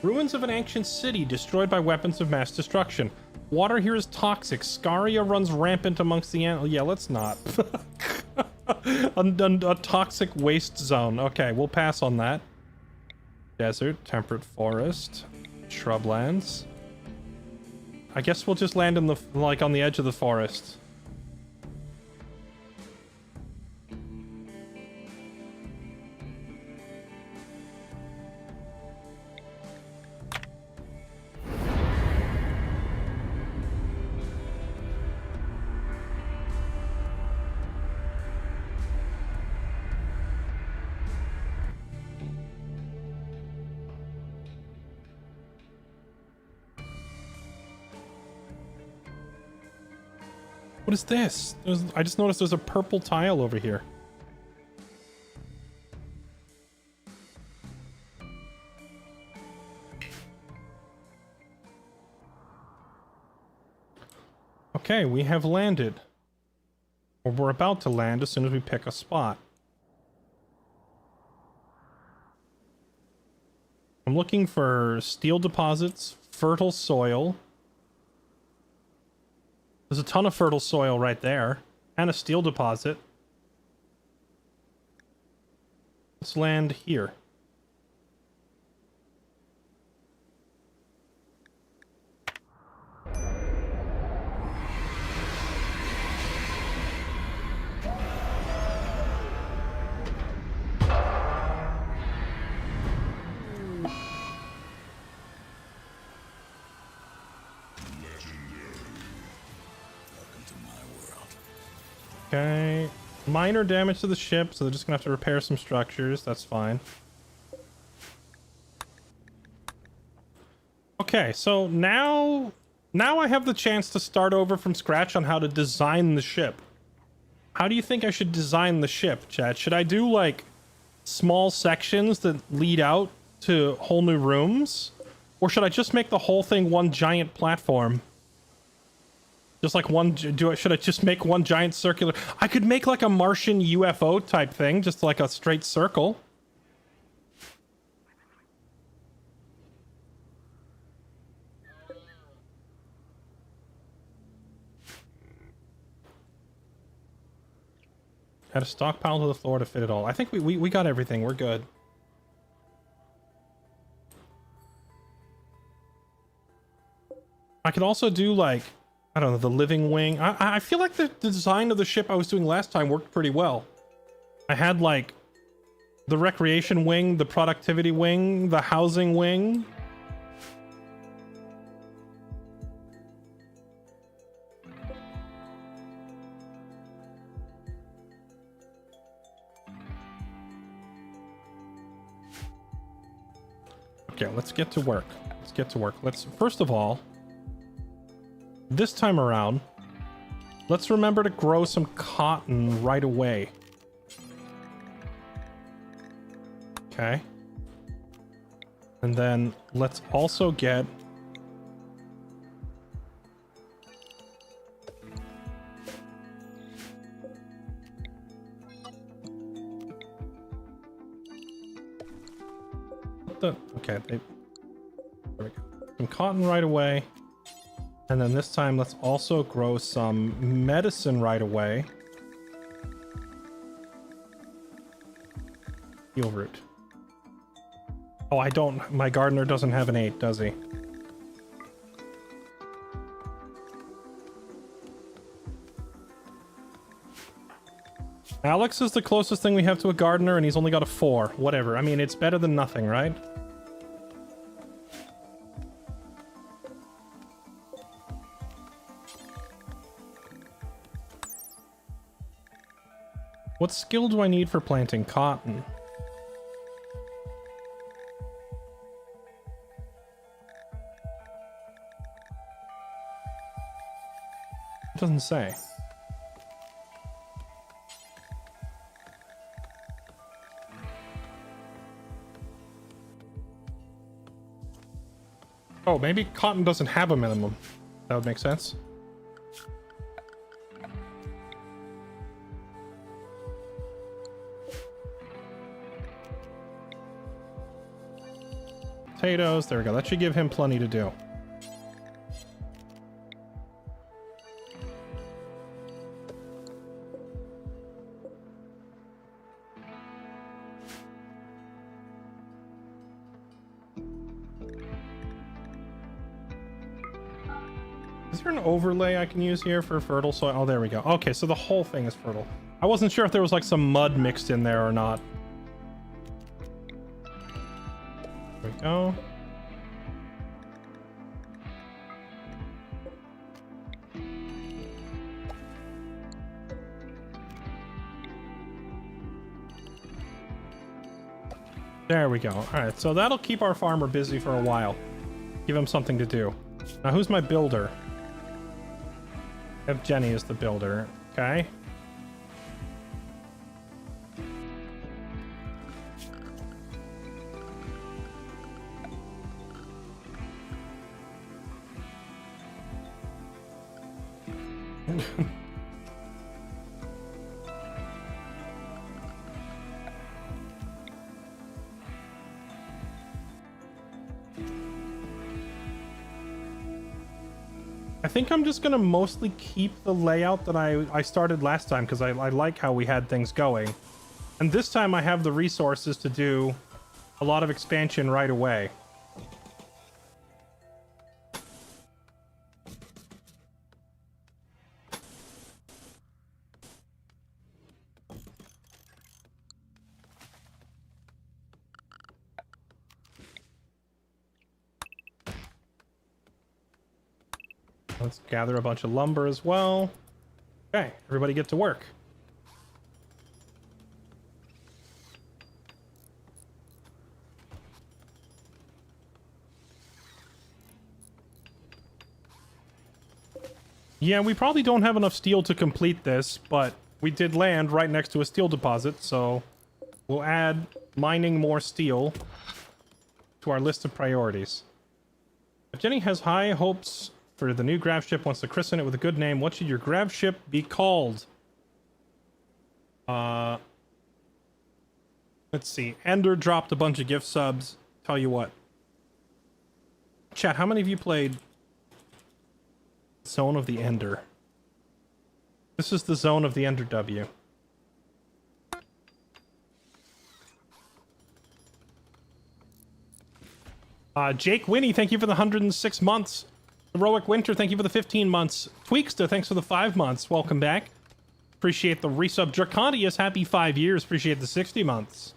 Ruins of an ancient city destroyed by weapons of mass destruction. Water here is toxic. Scaria runs rampant amongst the animals. Yeah, let's not. A toxic waste zone. Okay, we'll pass on that. Desert, temperate forest, shrublands. I guess we'll just land in the like on the edge of the forest. What is this? I just noticed there's a purple tile over here. Okay, we have landed. Or we're about to land as soon as we pick a spot. I'm looking for steel deposits, fertile soil. There's a ton of fertile soil right there, and a steel deposit. Let's land here. Okay, minor damage to the ship, so they're just gonna have to repair some structures. That's fine. Okay, so now I have the chance to start over from scratch on how to design the ship. How do you think I should design the ship, Chad? Should I do like small sections that lead out to whole new rooms, or should I just make the whole thing one giant platform? Just like one, should I just make one giant circular? I could make like a Martian UFO type thing, just like a straight circle. Add a stockpile to the floor to fit it all. I think we got everything. We're good. I could also do like, I don't know, the living wing. I feel like the design of the ship I was doing last time worked pretty well. I had like the recreation wing, the productivity wing, the housing wing. Okay, let's get to work. Let's get to work. Let's, first of all, this time around, let's remember to grow some cotton right away. Okay. And then let's also get okay, there we go. Some cotton right away. And then this time, let's also grow some medicine right away. Heal root. Oh, I don't... My gardener doesn't have an 8, does he? Alex is the closest thing we have to a gardener, and he's only got a 4. Whatever. I mean, it's better than nothing, right? What skill do I need for planting cotton? It doesn't say. Oh, maybe cotton doesn't have a minimum. That would make sense. Potatoes, there we go. That should give him plenty to do. Is there an overlay I can use here for fertile soil? Oh, there we go. Okay, so the whole thing is fertile. I wasn't sure if there was like some mud mixed in there or not. There we go. There we go. All right, so that'll keep our farmer busy for a while. Give him something to do. Now, who's my builder? I have Jenny as the builder. Okay. I think I'm just gonna mostly keep the layout that I started last time because I like how we had things going. And this time I have the resources to do a lot of expansion right away. Let's gather a bunch of lumber as well. Okay, everybody get to work. Yeah, we probably don't have enough steel to complete this, but we did land right next to a steel deposit, so we'll add mining more steel to our list of priorities. If Jenny has high hopes for the new grav ship, wants to christen it with a good name, what should your grav ship be called? Let's see. Ender dropped a bunch of gift subs. Tell you what. Chat, how many of you played Zone of the Ender? This is the Zone of the Ender W. Jake Winnie, thank you for the 106 months. Heroic Winter, thank you for the 15 months. Tweakster, thanks for the 5 months. Welcome back. Appreciate the resub. Draconius, happy 5 years. Appreciate the 60 months.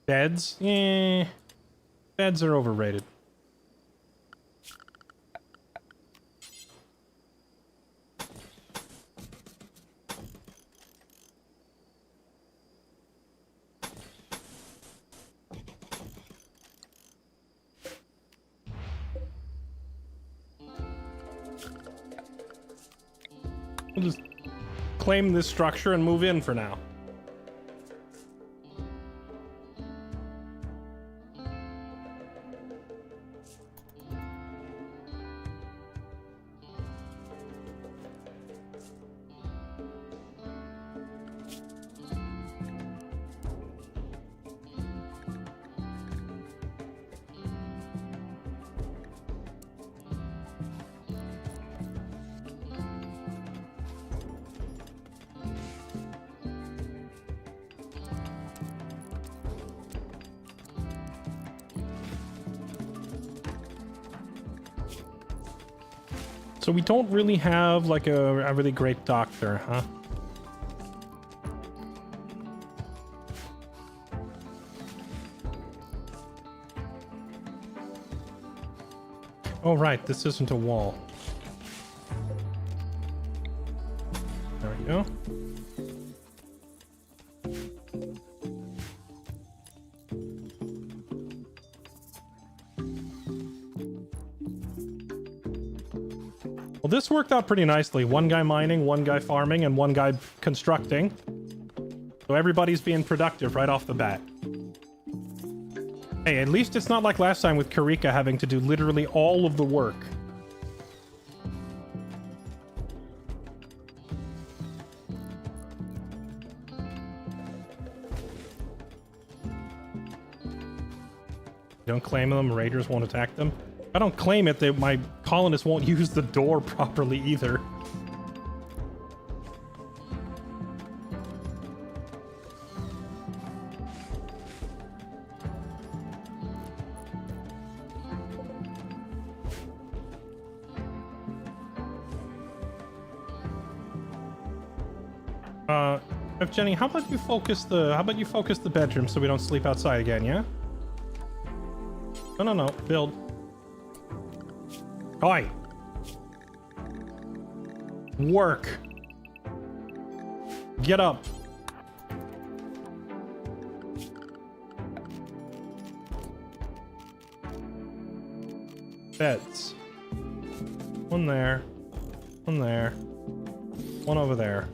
Beds? Eh. Beds are overrated. We'll just claim this structure and move in for now. So we don't really have like a really great doctor, huh? Oh right, this isn't a wall. There we go. Well, this worked out pretty nicely. One guy mining, one guy farming, and one guy constructing. So everybody's being productive right off the bat. Hey, at least it's not like last time with Karika having to do literally all of the work. Don't claim them, raiders won't attack them. If I don't claim it, my colonists won't use the door properly either. If Jenny, how about you focus the bedroom so we don't sleep outside again, yeah? No, build. Oi! Work! Get up! Beds. One there. One there. One over there.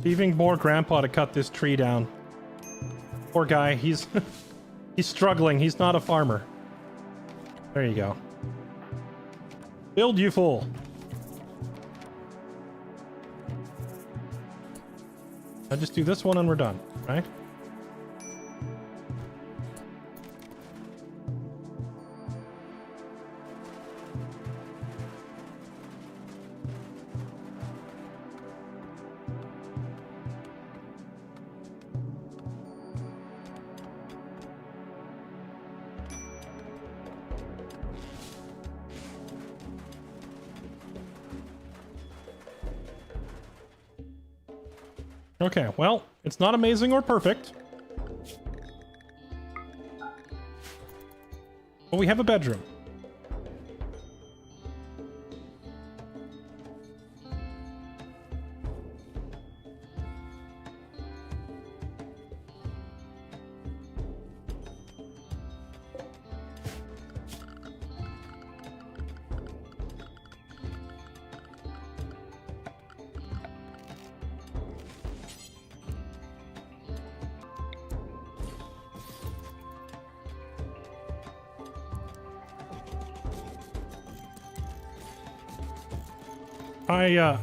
Leaving more grandpa to cut this tree down. Poor guy, he's he's struggling. He's not a farmer. There you go. Build, you fool. I just do this one and we're done, right? Okay, well, it's not amazing or perfect. But we have a bedroom.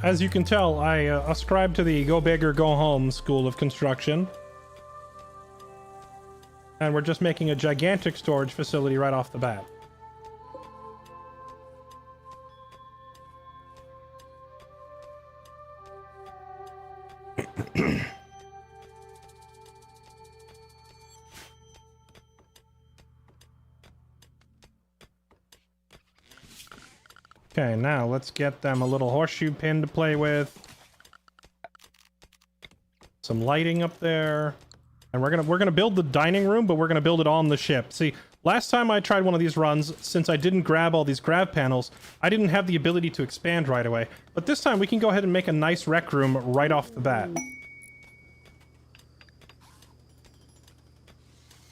As you can tell, I ascribe to the go big or go home school of construction. And we're just making a gigantic storage facility right off the bat. Okay, now let's get them a little horseshoe pin to play with. Some lighting up there. And we're gonna build the dining room, but we're gonna build it on the ship. See, last time I tried one of these runs, since I didn't grab all these grav panels, I didn't have the ability to expand right away. But this time we can go ahead and make a nice rec room right off the bat.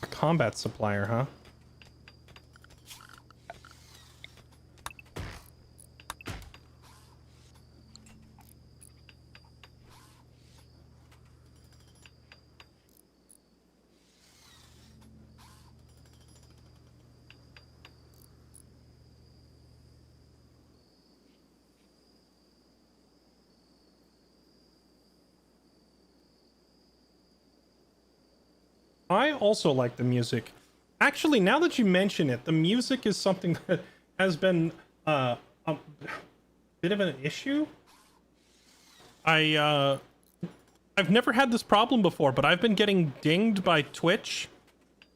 A combat supplier, huh? I also like the music. Actually, now that you mention it, the music is something that has been a bit of an issue. I've never had this problem before, but I've been getting dinged by Twitch,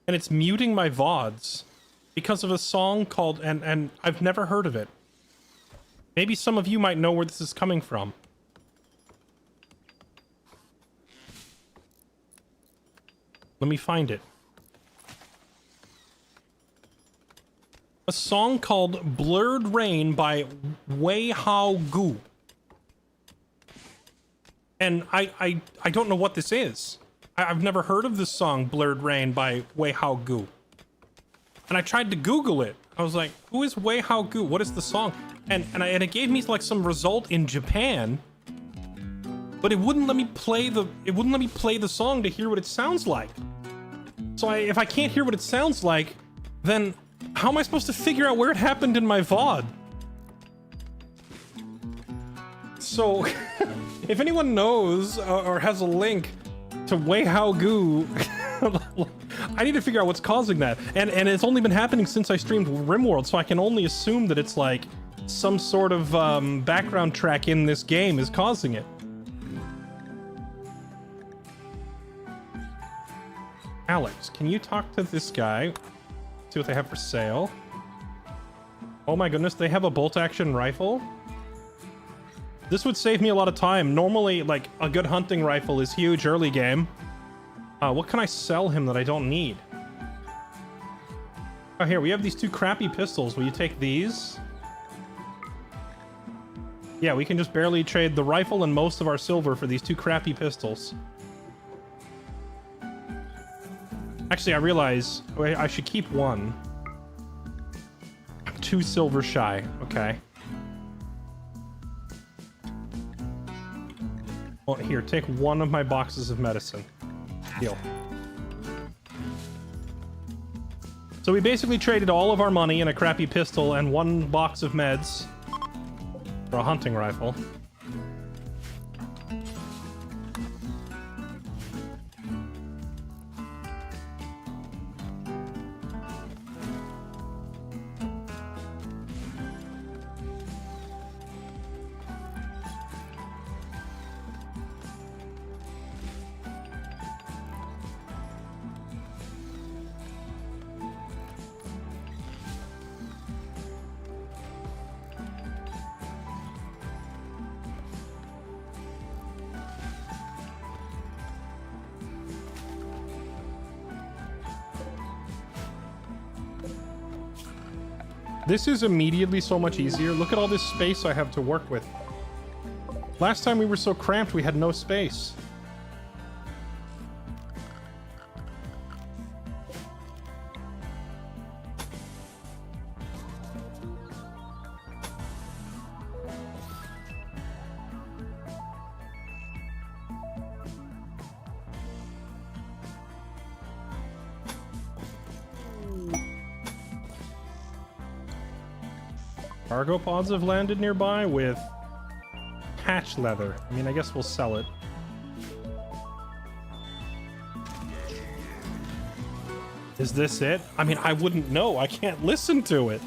and it's muting my VODs because of a song called, and I've never heard of it. Maybe some of you might know where this is coming from. Let me find it. A song called Blurred Rain by Wei Hao Gu. And I don't know what this is. I've never heard of this song, Blurred Rain by Wei Hao Gu. And I tried to Google it. I was like, who is Wei Hao Gu? What is the song? And it gave me like some result in Japan. but it wouldn't let me play the song to hear what it sounds like. So if I can't hear what it sounds like, then how am I supposed to figure out where it happened in my VOD? So if anyone knows or has a link to Weihaogoo, I need to figure out what's causing that. And it's only been happening since I streamed Rimworld, so I can only assume that it's like some sort of background track in this game is causing it. Alex, can you talk to this guy? See what they have for sale. Oh my goodness, they have a bolt-action rifle? This would save me a lot of time. Normally, like, a good hunting rifle is huge early game. What can I sell him that I don't need? Oh, here, we have these two crappy pistols. Will you take these? Yeah, we can just barely trade the rifle and most of our silver for these two crappy pistols. Actually, I realize I should keep one. I'm 2 silver shy. Okay. Well, here, take one of my boxes of medicine. Deal. So we basically traded all of our money in a crappy pistol and 1 box of meds for a hunting rifle. This is immediately so much easier. Look at all this space I have to work with. Last time we were so cramped, we had no space. Cargo pods have landed nearby with patch leather. I mean, I guess we'll sell it. Is this it? I mean, I wouldn't know. I can't listen to it.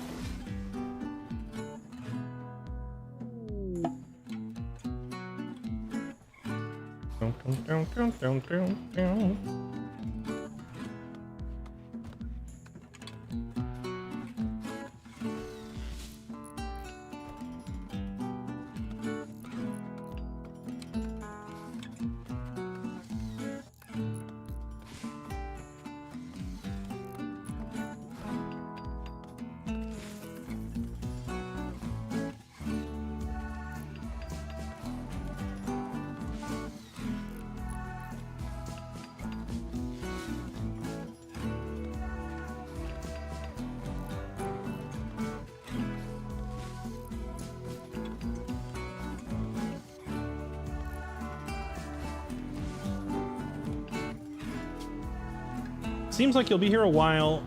Seems like you'll be here a while.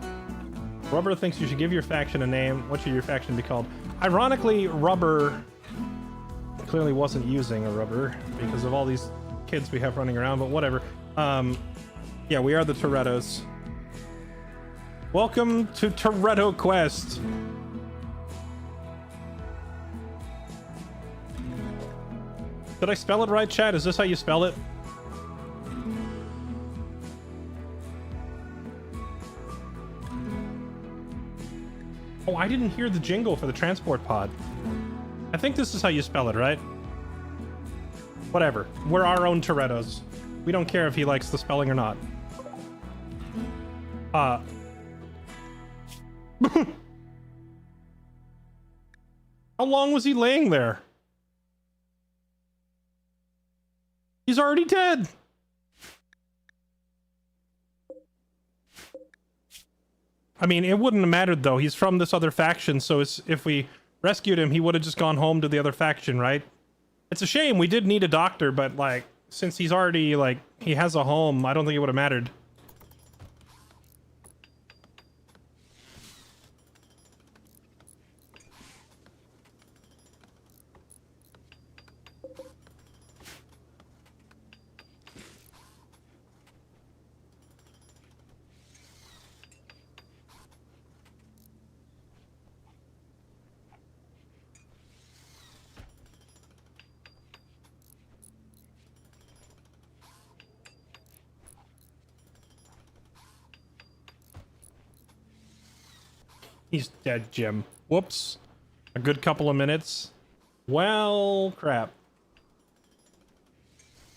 Rubber thinks you should give your faction a name. What should your faction be called? Ironically, Rubber clearly wasn't using a rubber because of all these kids we have running around, but whatever. Yeah, we are the Torettos. Welcome to Toretto Quest. Did I spell it right, chat? Is this how you spell it? Oh, I didn't hear the jingle for the transport pod. I think this is how you spell it, right? Whatever. We're our own Torettos. We don't care if he likes the spelling or not. How long was he laying there? He's already dead. I mean, it wouldn't have mattered, though. He's from this other faction, so if we rescued him, he would have just gone home to the other faction, right? It's a shame. We did need a doctor, but like, since he's already like, he has a home, I don't think it would have mattered. He's dead, Jim. Whoops. A good couple of minutes. Well, crap.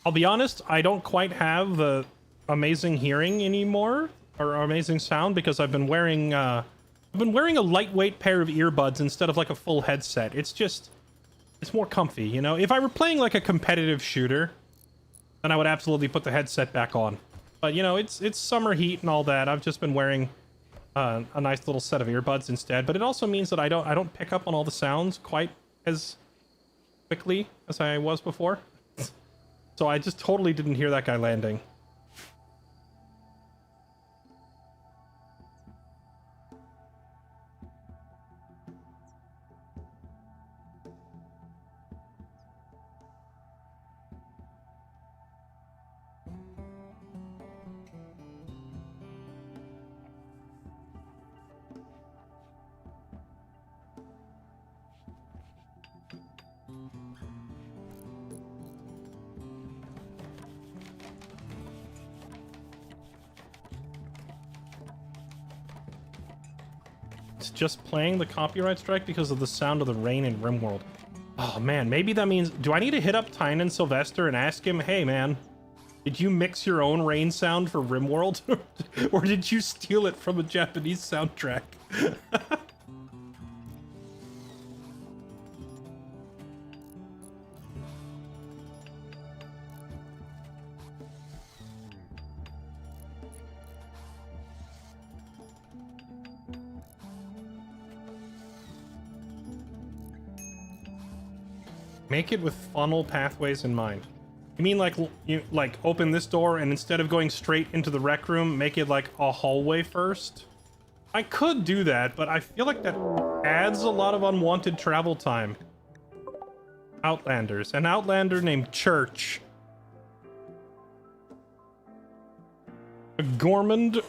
I'll be honest, I don't quite have the amazing hearing anymore, or amazing sound, because I've been wearing a lightweight pair of earbuds instead of like a full headset. It's more comfy, you know? If I were playing like a competitive shooter, then I would absolutely put the headset back on. But you know, it's summer heat and all that. I've just been wearing a nice little set of earbuds instead, but it also means that I don't pick up on all the sounds quite as quickly as I was before. So I just totally didn't hear that guy landing. Just playing the copyright strike because of the sound of the rain in Rimworld. Oh man, maybe that means... Do I need to hit up Tynan Sylvester and ask him, hey man, did you mix your own rain sound for Rimworld? Or did you steal it from a Japanese soundtrack? Make it with funnel pathways in mind. You mean like you like open this door and instead of going straight into the rec room, make it like a hallway first? I could do that, but I feel like that adds a lot of unwanted travel time. Outlanders. An outlander named Church. A gourmand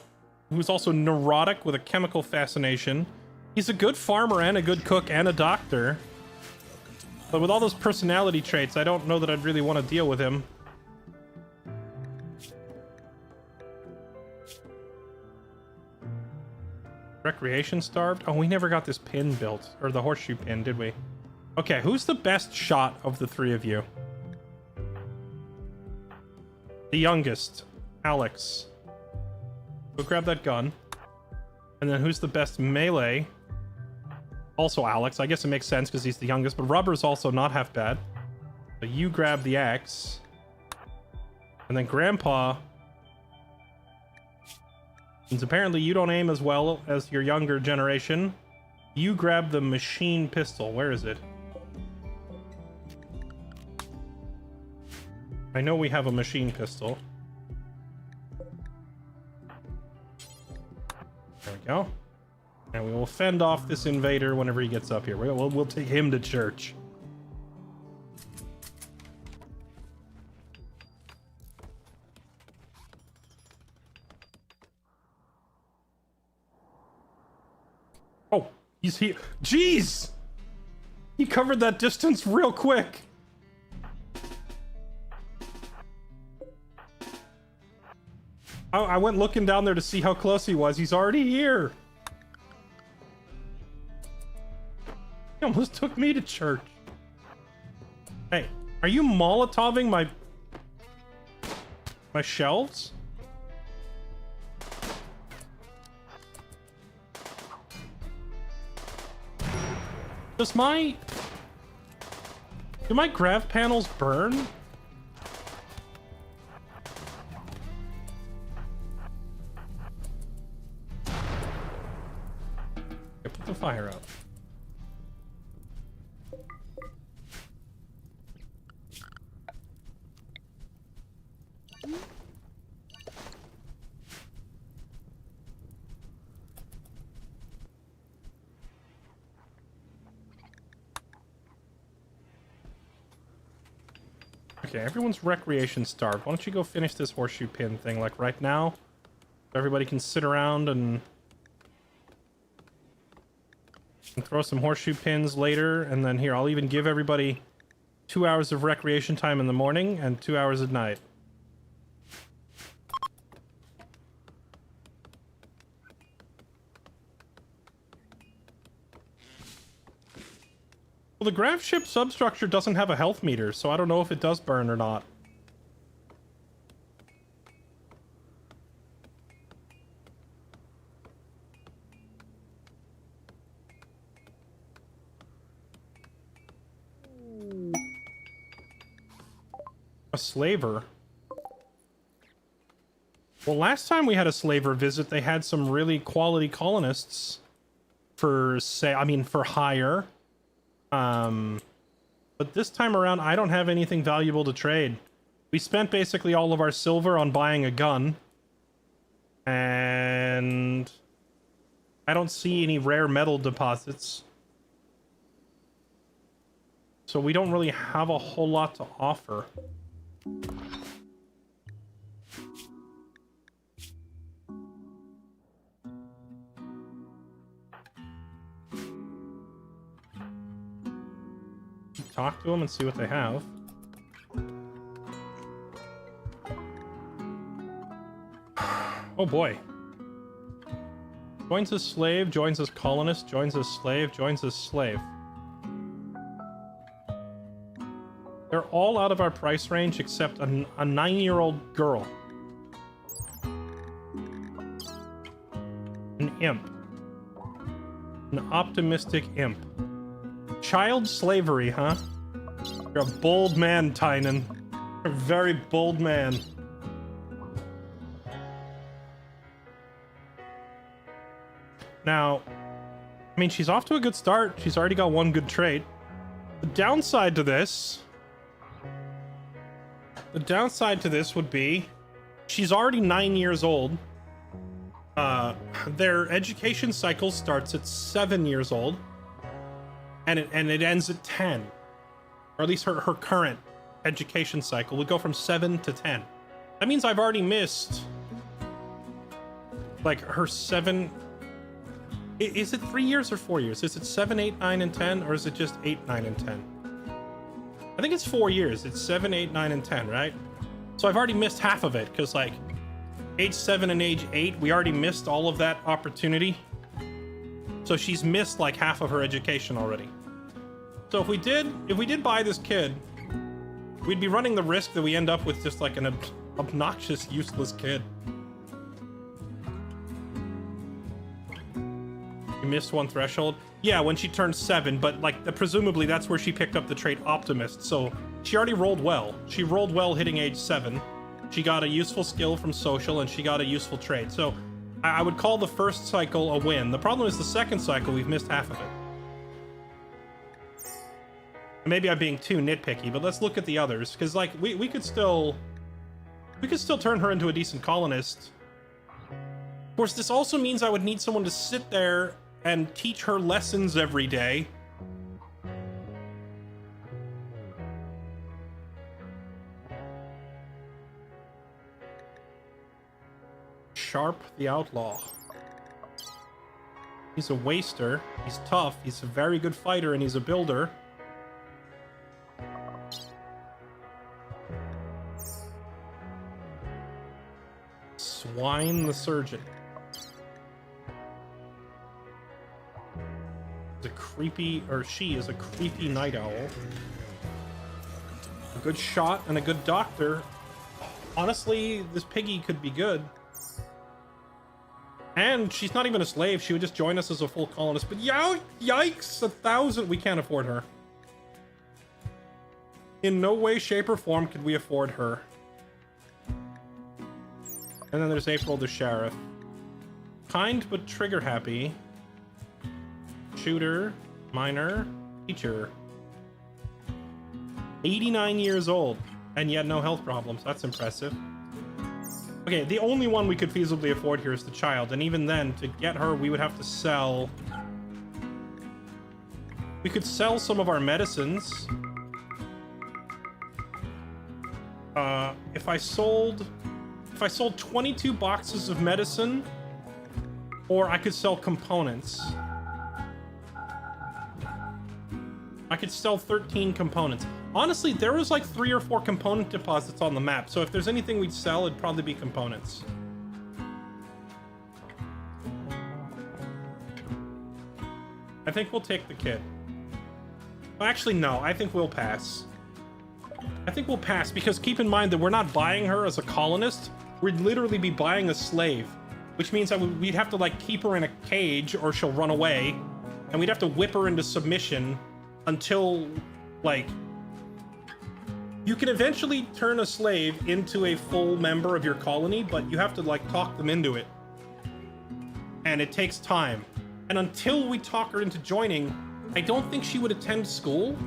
who's also neurotic with a chemical fascination. He's a good farmer and a good cook and a doctor. But with all those personality traits, I don't know that I'd really want to deal with him. Recreation starved? Oh, we never got this pin built. Or the horseshoe pin, did we? Okay, who's the best shot of the three of you? The youngest. Alex. Go grab that gun. And then who's the best melee? Also Alex. I guess it makes sense because he's the youngest, but Rubber's also not half bad. So you grab the axe. And then Grandpa, since apparently you don't aim as well as your younger generation, you grab the machine pistol. Where is it? I know we have a machine pistol. There we go. And we will fend off this invader whenever he gets up here. We'll take him to church. Oh, he's here. Jeez! He covered that distance real quick. I went looking down there to see how close he was. He's already here. He almost took me to church. Hey, are you Molotoving my shelves? Do my grav panels burn? Okay, put the fire out. Okay, everyone's recreation starved. Why don't you go finish this horseshoe pin thing, like, right now? So everybody can sit around and throw some horseshoe pins later. And then here, I'll even give everybody 2 hours of recreation time in the morning and 2 hours at night. Well, the grav ship substructure doesn't have a health meter, so I don't know if it does burn or not. A slaver? Well, last time we had a slaver visit, they had some really quality colonists for, for hire. But this time around, I don't have anything valuable to trade. We spent basically all of our silver on buying a gun. And I don't see any rare metal deposits. So we don't really have a whole lot to offer. Talk to them and see what they have. Oh boy. Joins as slave, joins as colonist, joins as slave, joins as slave. They're all out of our price range except a 9-year-old girl. An imp. An optimistic imp. Child slavery, huh? You're a bold man, Tynan. You're a very bold man. Now, I mean, she's off to a good start. She's already got one good trait. The downside to this would be she's already 9 years old. Their education cycle starts at 7 years old. And it ends at 10. Or at least her current education cycle would go from 7 to 10. That means I've already missed, like, her 7... Is it 3 years or 4 years? Is it 7, 8, 9, and 10? Or is it just 8, 9, and 10? I think it's 4 years. It's 7, 8, 9, and 10, right? So I've already missed half of it, because, like, age 7 and age 8, we already missed all of that opportunity. So she's missed like half of her education already. So if we did buy this kid, we'd be running the risk that we end up with just like an obnoxious, useless kid. You missed one threshold? Yeah, when she turned 7, but like presumably that's where she picked up the trait Optimist. So she already rolled well. She rolled well hitting age 7. She got a useful skill from social and she got a useful trait. So I would call the first cycle a win. The problem is the second cycle, we've missed half of it. Maybe I'm being too nitpicky, but let's look at the others, because like we could still turn her into a decent colonist. Of course, this also means I would need someone to sit there and teach her lessons every day. Sharp the Outlaw. He's a waster. He's tough. He's a very good fighter, and he's a builder. Swine the Surgeon. He's a creepy, or she is a creepy night owl. A good shot and a good doctor. Honestly, this piggy could be good. And she's not even a slave. She would just join us as a full colonist. But yikes, 1,000. We can't afford her. In no way, shape, or form could we afford her. And then there's April the Sheriff. Kind but trigger happy. Shooter, miner, teacher. 89 years old. And yet no health problems. That's impressive. Okay, the only one we could feasibly afford here is the child, and even then, to get her, we would have to sell... We could sell some of our medicines. if I sold 22 boxes of medicine, or I could sell components. I could sell 13 components. Honestly, there was like 3 or 4 component deposits on the map, so if there's anything we'd sell, it'd probably be components. I think we'll take the kid. Actually, no, I think we'll pass. I think we'll pass because keep in mind that we're not buying her as a colonist. We'd literally be buying a slave, which means that we'd have to like keep her in a cage or she'll run away, and we'd have to whip her into submission until like you can eventually turn a slave into a full member of your colony, but you have to like talk them into it, and it takes time. And until we talk her into joining, I don't think she would attend school.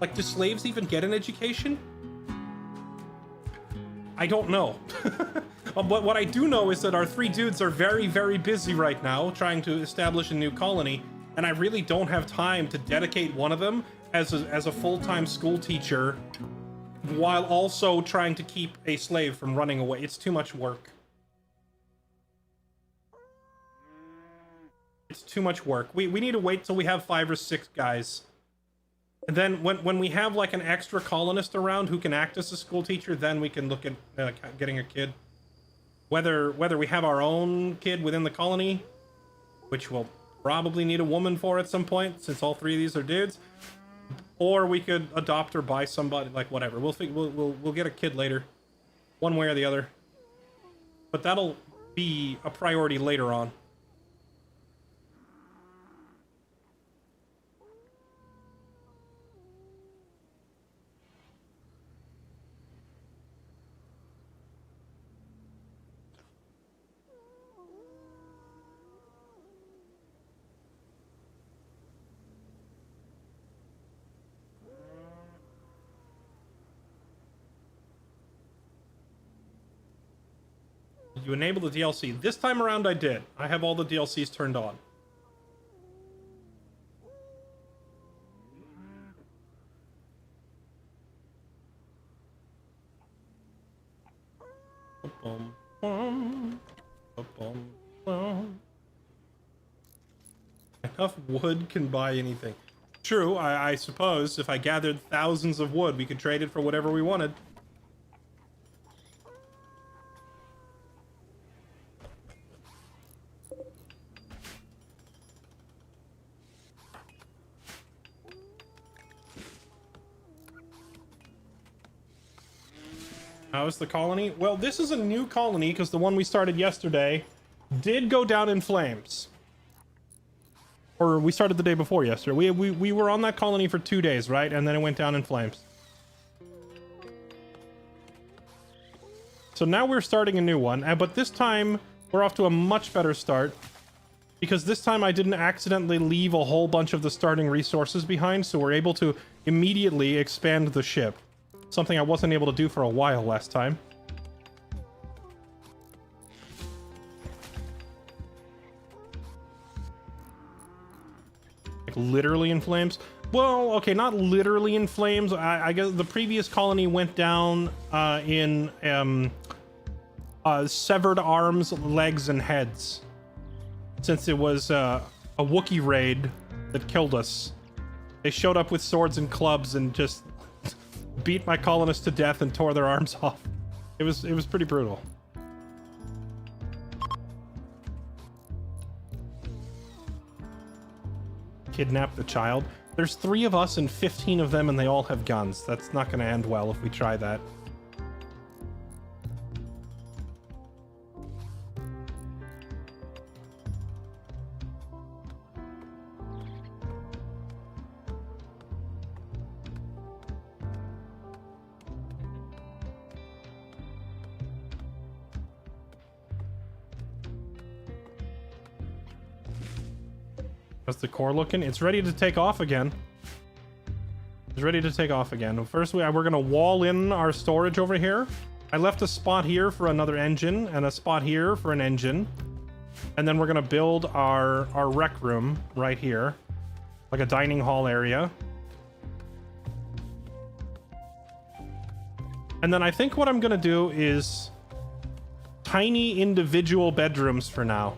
Like, do slaves even get an education? I don't know. But what I do know is that our 3 dudes are very, very busy right now trying to establish a new colony, and I really don't have time to dedicate one of them as a full-time school teacher while also trying to keep a slave from running away. It's too much work. It's too much work. We need to wait till we have 5 or 6 guys. And then when we have like an extra colonist around who can act as a school teacher, then we can look at getting a kid. Whether we have our own kid within the colony, which we'll probably need a woman for at some point, since all 3 of these are dudes, or we could adopt or buy somebody, like whatever. We'll get a kid later, one way or the other. But that'll be a priority later on. You enable the DLC. This time around I did. I have all the DLCs turned on. Enough wood can buy anything. True, I suppose if I gathered thousands of wood, we could trade it for whatever we wanted. How's the colony? Well, this is a new colony because the one we started yesterday did go down in flames. Or we started the day before yesterday. We were on that colony for 2 days, right? And then it went down in flames. So now we're starting a new one, but this time we're off to a much better start because this time I didn't accidentally leave a whole bunch of the starting resources behind, so we're able to immediately expand the ship. Something I wasn't able to do for a while last time. Like literally in flames? Well, okay, not literally in flames. I guess the previous colony went down in severed arms, legs, and heads. Since it was a Wookiee raid that killed us. They showed up with swords and clubs and just beat my colonists to death and tore their arms off. It was pretty brutal. Kidnap the child. There's 3 of us and 15 of them and they all have guns. That's not going to end well if we try that. How's the core looking? It's ready to take off again. It's ready to take off again. First, we're going to wall in our storage over here. I left a spot here for another engine and a spot here for an engine. And then we're going to build our rec room right here. Like a dining hall area. And then I think what I'm gonna do is tiny individual bedrooms for now.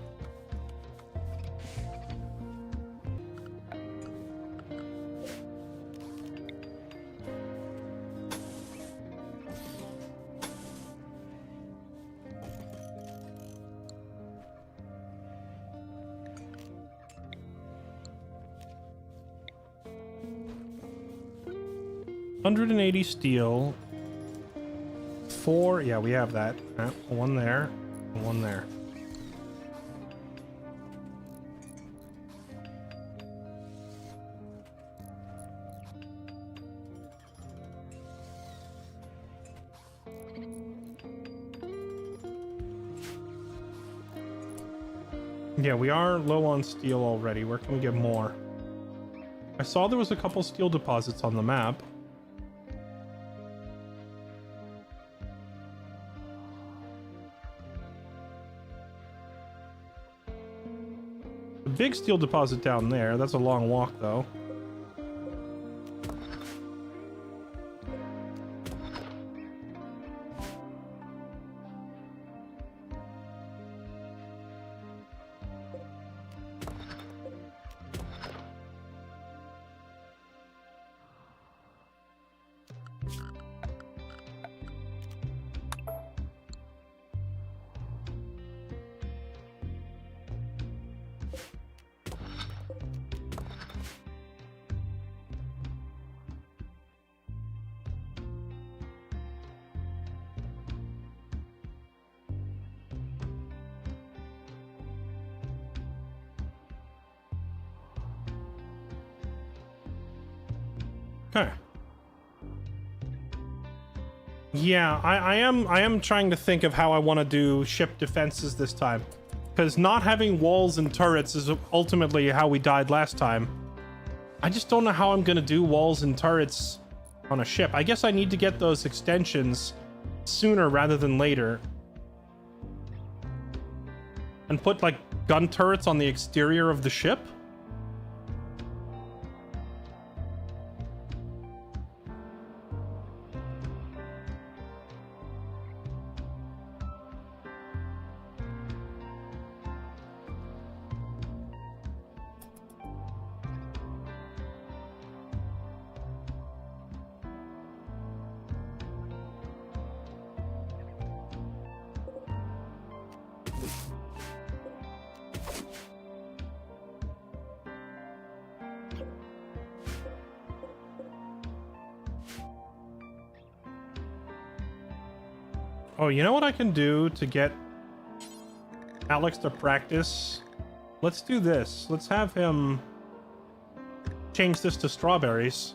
$180 steel. 4, yeah, we have that. One there, one there. Yeah, we are low on steel already. Where can we get more? I saw there was a couple steel deposits on the map. The big steel deposit down there. That's a long walk, though. Okay. Yeah, I am trying to think of how I want to do ship defenses this time. Because not having walls and turrets is ultimately how we died last time. I just don't know how I'm going to do walls and turrets on a ship. I guess I need to get those extensions sooner rather than later. And put, like, gun turrets on the exterior of the ship? Oh, you know what I can do to get Alex to practice? Let's do this. Let's have him change this to strawberries.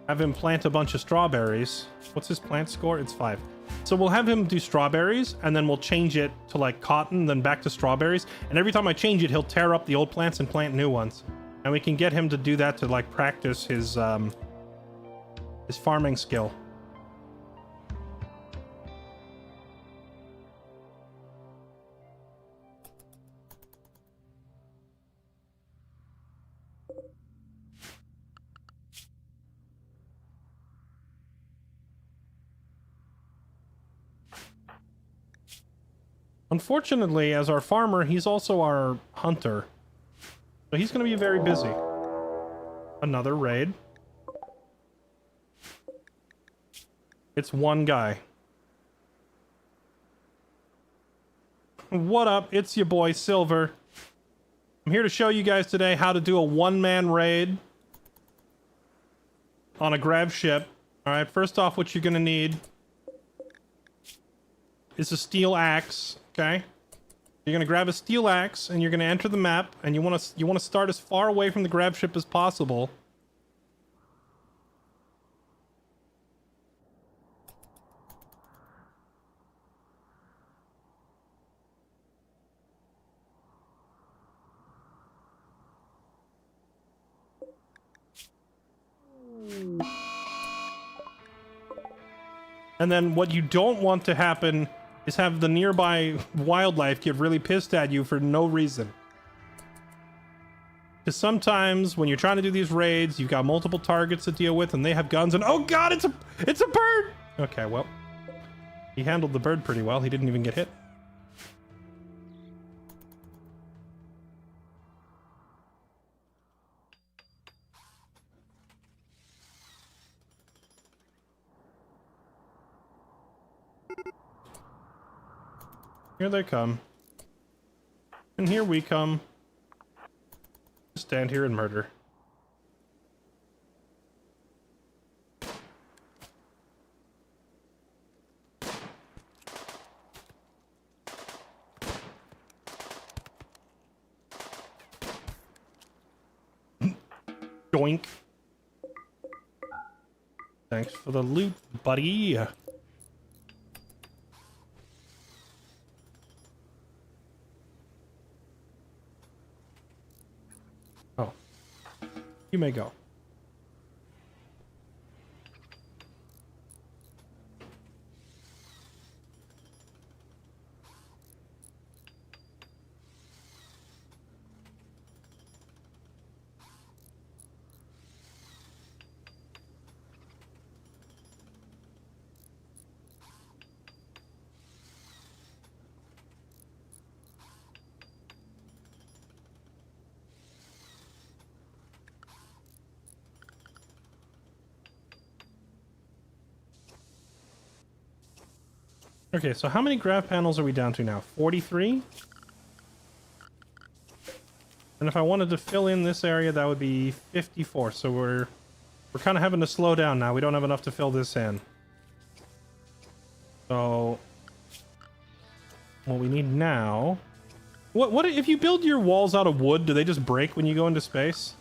Have him plant a bunch of strawberries. What's his plant score? It's 5. So we'll have him do strawberries, and then we'll change it to like cotton, then back to strawberries. And every time I change it, he'll tear up the old plants and plant new ones. And we can get him to do that to like practice his farming skill. Unfortunately, as our farmer, he's also our hunter. So he's going to be very busy. Another raid. It's one guy. What up? It's your boy, Silver. I'm here to show you guys today how to do a one-man raid on a grav ship. Alright, first off, what you're going to need is a steel axe. Okay, you're gonna grab a steel axe and you're gonna enter the map, and you want to start as far away from the grab ship as possible. And then what you don't want to happen is have the nearby wildlife get really pissed at you for no reason. Because sometimes when you're trying to do these raids, you've got multiple targets to deal with, and they have guns, and oh god, it's a bird! Okay, well, He handled the bird pretty well. He didn't even get hit. Here they come. And here we come. Stand here and murder. Doink. Thanks for the loot, buddy. Oh. You may go. Okay, so how many grav panels are we down to now? 43? And if I wanted to fill in this area, that would be 54. So we're kind of having to slow down now. We don't have enough to fill this in. So what we need now... What if you build your walls out of wood, do they just break when you go into space?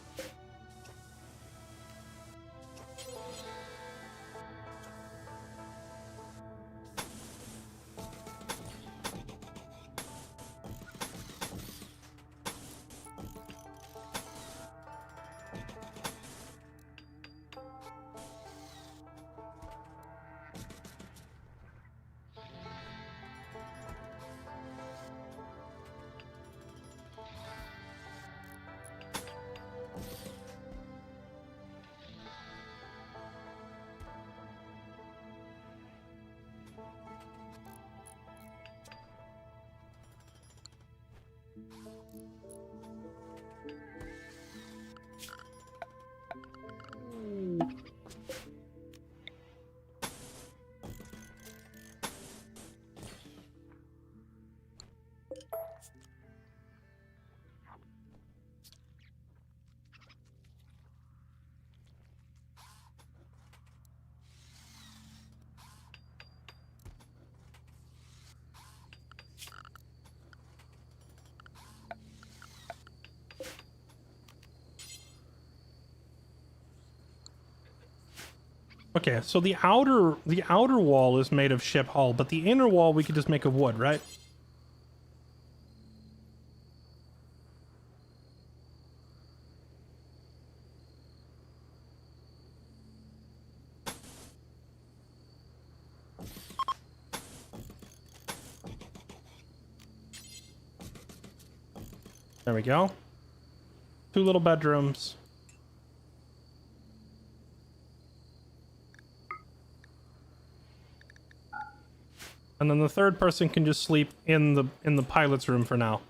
Okay, so the outer wall is made of ship hull, but the inner wall we could just make of wood, right? There we go. 2 little bedrooms. And then the third person can just sleep in the pilot's room for now.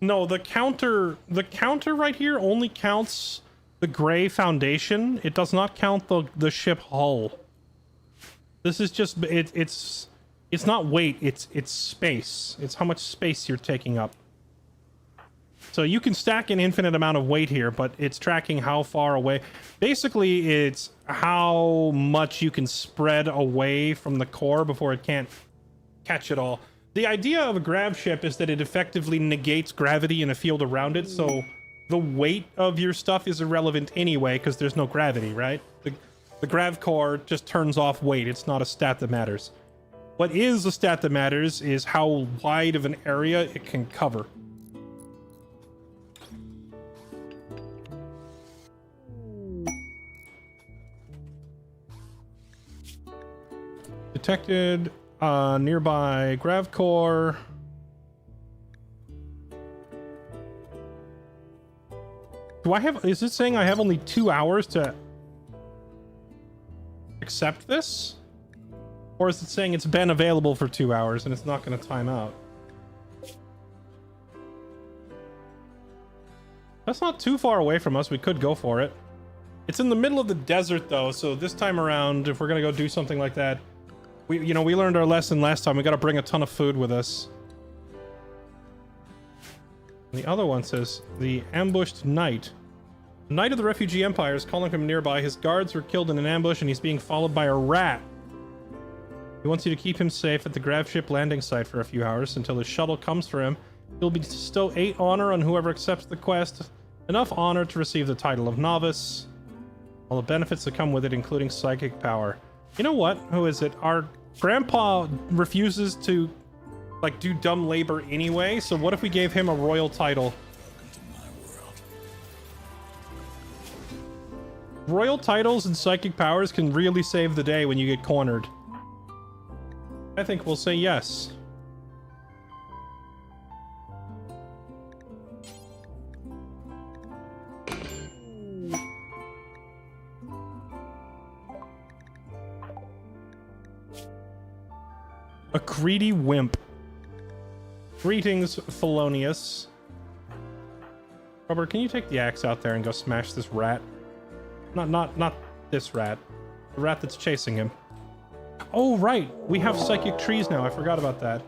No, the counter right here only counts the gray foundation. It does not count the ship hull. This is just it's not weight, it's space. It's how much space you're taking up. So you can stack an infinite amount of weight here, but it's tracking how far away. Basically, it's how much you can spread away from the core before it can't catch it all. The idea of a grav ship is that it effectively negates gravity in a field around it, so the weight of your stuff is irrelevant anyway, because there's no gravity, right? The grav core just turns off weight. It's not a stat that matters. What is a stat that matters is how wide of an area it can cover. Detected nearby grav core. Do I have, is it saying I have only 2 hours to accept this? Or is it saying it's been available for 2 hours and it's not going to time out? That's not too far away from us. We could go for it. It's in the middle of the desert though, so this time around, if we're going to go do something like that, we learned our lesson last time. We got to bring a ton of food with us. The other one says, the ambushed knight. The knight of the refugee empire is calling from nearby. His guards were killed in an ambush and he's being followed by a rat. He wants you to keep him safe at the grav ship landing site for a few hours until his shuttle comes for him. He'll bestow 8 honor on whoever accepts the quest. Enough honor to receive the title of novice. All the benefits that come with it, including psychic power. You know what? Who is it? Our grandpa refuses to, like, do dumb labor anyway, so what if we gave him a royal title? Royal titles and psychic powers can really save the day when you get cornered. I think we'll say yes. A greedy wimp. Greetings, Felonious. Robert, can you take the axe out there and go smash this rat? Not this rat. The rat that's chasing him. Oh, right. We have psychic trees now. I forgot about that.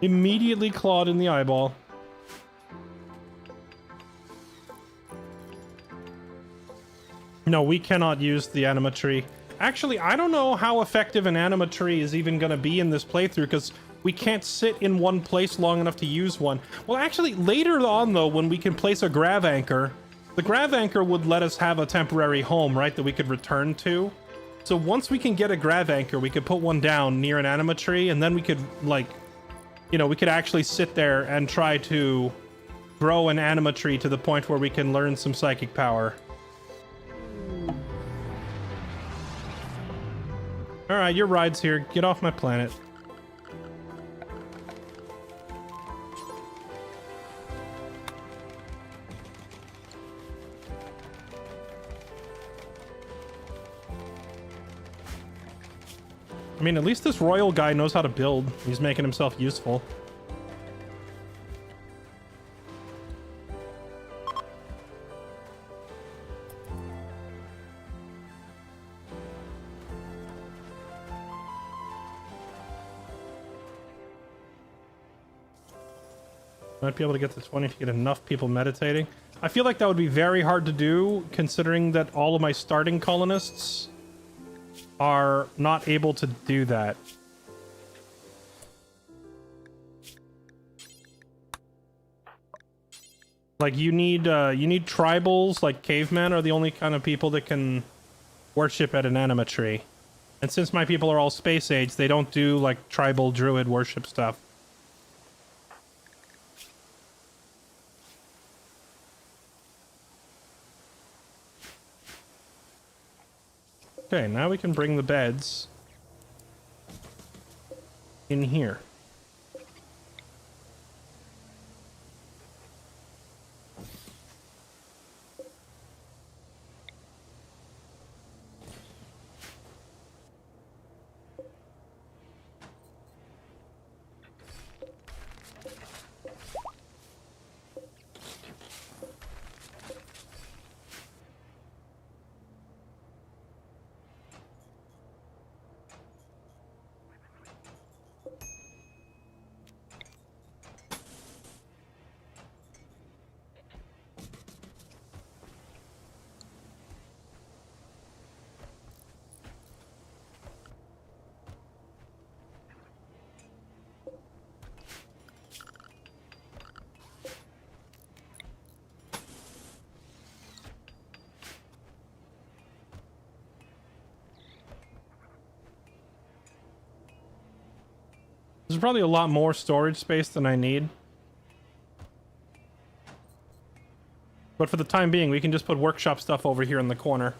Immediately clawed in the eyeball. No, we cannot use the anima tree. Actually, I don't know how effective an anima tree is even going to be in this playthrough, because we can't sit in one place long enough to use one. Well, actually, later on, though, when we can place a grav anchor, the grav anchor would let us have a temporary home, right, that we could return to. So once we can get a grav anchor, we could put one down near an anima tree, and then we could, like, you know, we could actually sit there and try to grow an anima tree to the point where we can learn some psychic power. Alright, your ride's here. Get off my planet. I mean, at least this royal guy knows how to build. He's making himself useful. Might be able to get to 20 if you get enough people meditating. I feel like that would be very hard to do, considering that all of my starting colonists are not able to do that. Like, you need tribals, like cavemen are the only kind of people that can worship at an anima tree. And since my people are all space age, they don't do like tribal druid worship stuff. Okay, now we can bring the beds in here. There's probably a lot more storage space than I need. But for the time being, we can just put workshop stuff over here in the corner.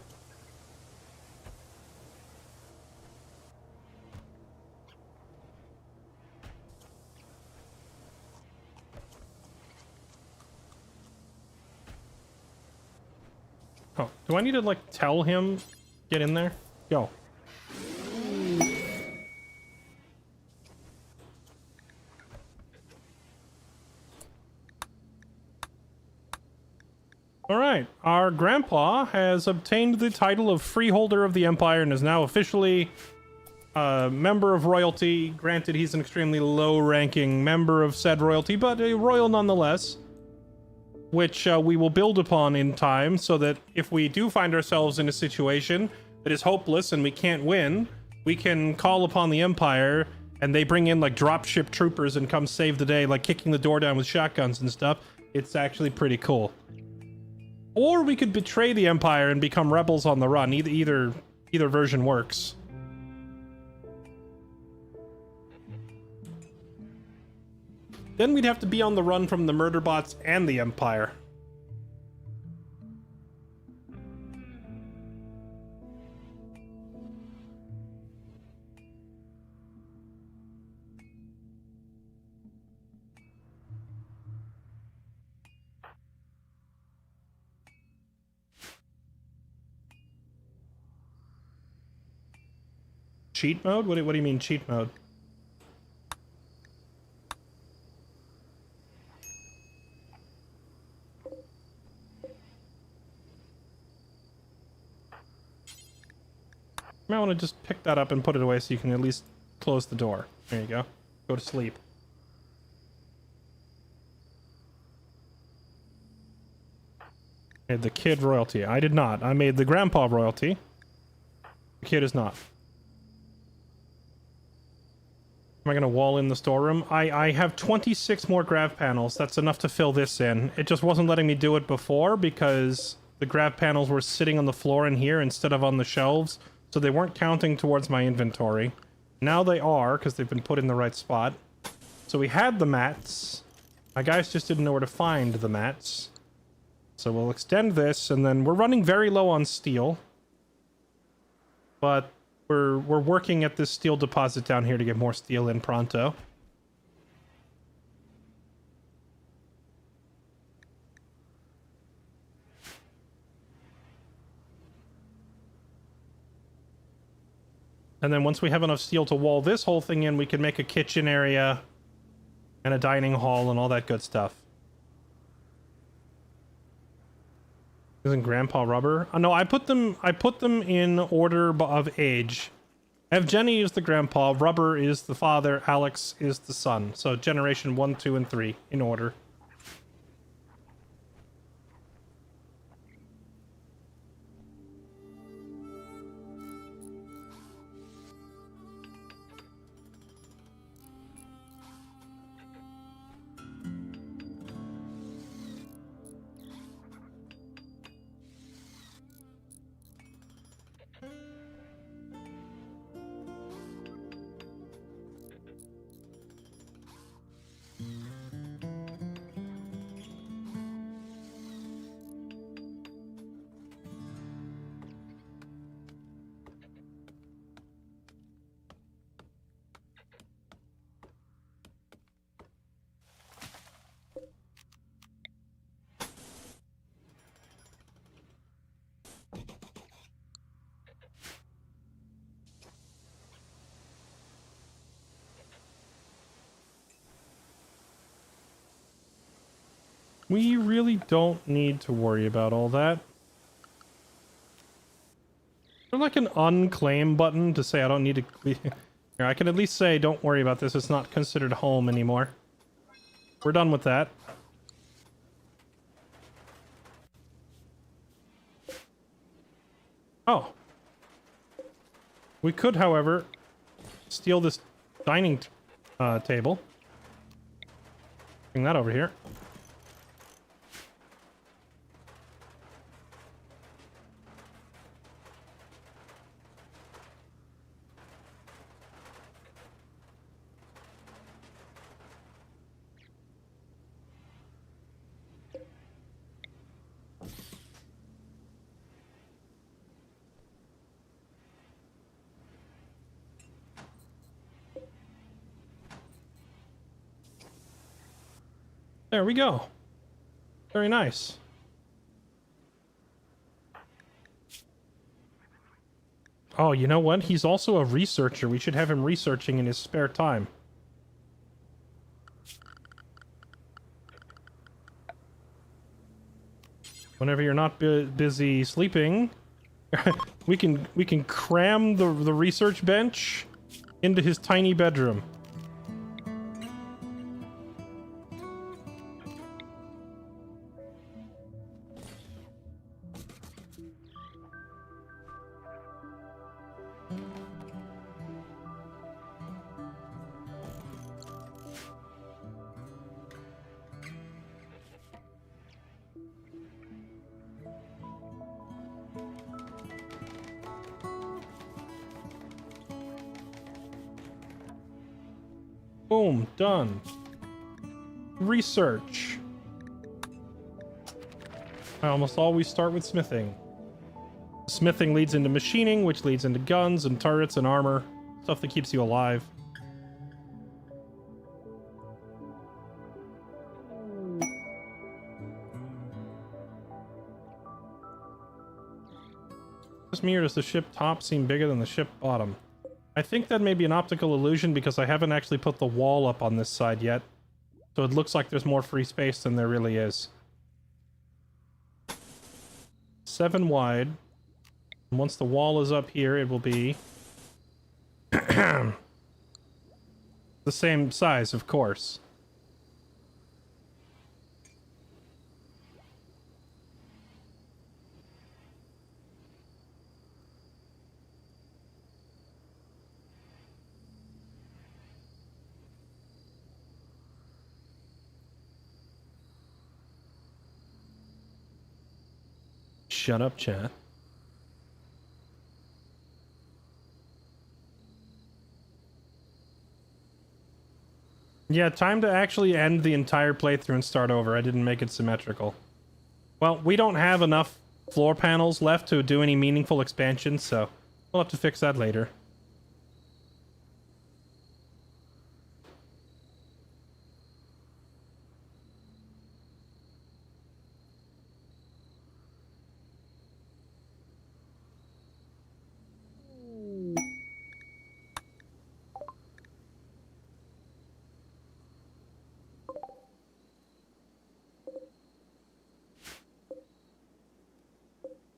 Oh, do I need to, like, tell him? Get in there? Go. Alright, our grandpa has obtained the title of Freeholder of the Empire and is now officially a member of royalty. Granted, he's an extremely low-ranking member of said royalty, but a royal nonetheless. Which we will build upon in time, so that if we do find ourselves in a situation that is hopeless and we can't win, we can call upon the Empire, and they bring in, like, dropship troopers and come save the day, like kicking the door down with shotguns and stuff. It's actually pretty cool. Or we could betray the Empire and become rebels on the run. Either version works. Then we'd have to be on the run from the murder bots and the Empire. Cheat mode? What do you mean cheat mode? You might want to just pick that up and put it away so you can at least close the door. There you go. Go to sleep. Made the kid royalty. I did not. I made the grandpa royalty. The kid is not. Am I going to wall in the storeroom? I have 26 more grav panels. That's enough to fill this in. It just wasn't letting me do it before because the grav panels were sitting on the floor in here instead of on the shelves. So they weren't counting towards my inventory. Now they are, because they've been put in the right spot. So we had the mats. My guys just didn't know where to find the mats. So we'll extend this, and then we're running very low on steel. But we're working at this steel deposit down here to get more steel in pronto. And then once we have enough steel to wall this whole thing in, we can make a kitchen area and a dining hall and all that good stuff. Isn't Grandpa rubber? Oh, no, I put them in order of age. I have Jenny is the grandpa, Rubber is the father, Alex is the son. So generation 1, 2, and 3 in order. We really don't need to worry about all that. There's like an unclaim button to say I don't need to clear. Here, I can at least say don't worry about this. It's not considered home anymore. We're done with that. Oh. We could, however, steal this dining table. Bring that over here. There we go. Very nice. Oh, you know what? He's also a researcher. We should have him researching in his spare time. Whenever you're not busy sleeping, we can cram the research bench into his tiny bedroom. Boom, done. Research. I almost always start with smithing. Smithing leads into machining, which leads into guns and turrets and armor. Stuff that keeps you alive. Does me or does the ship top seem bigger than the ship bottom? I think that may be an optical illusion because I haven't actually put the wall up on this side yet. So it looks like there's more free space than there really is. 7 wide. And once the wall is up here, it will be the same size, of course. Shut up, chat. Yeah, time to actually end the entire playthrough and start over. I didn't make it symmetrical. Well, we don't have enough floor panels left to do any meaningful expansions, so we'll have to fix that later.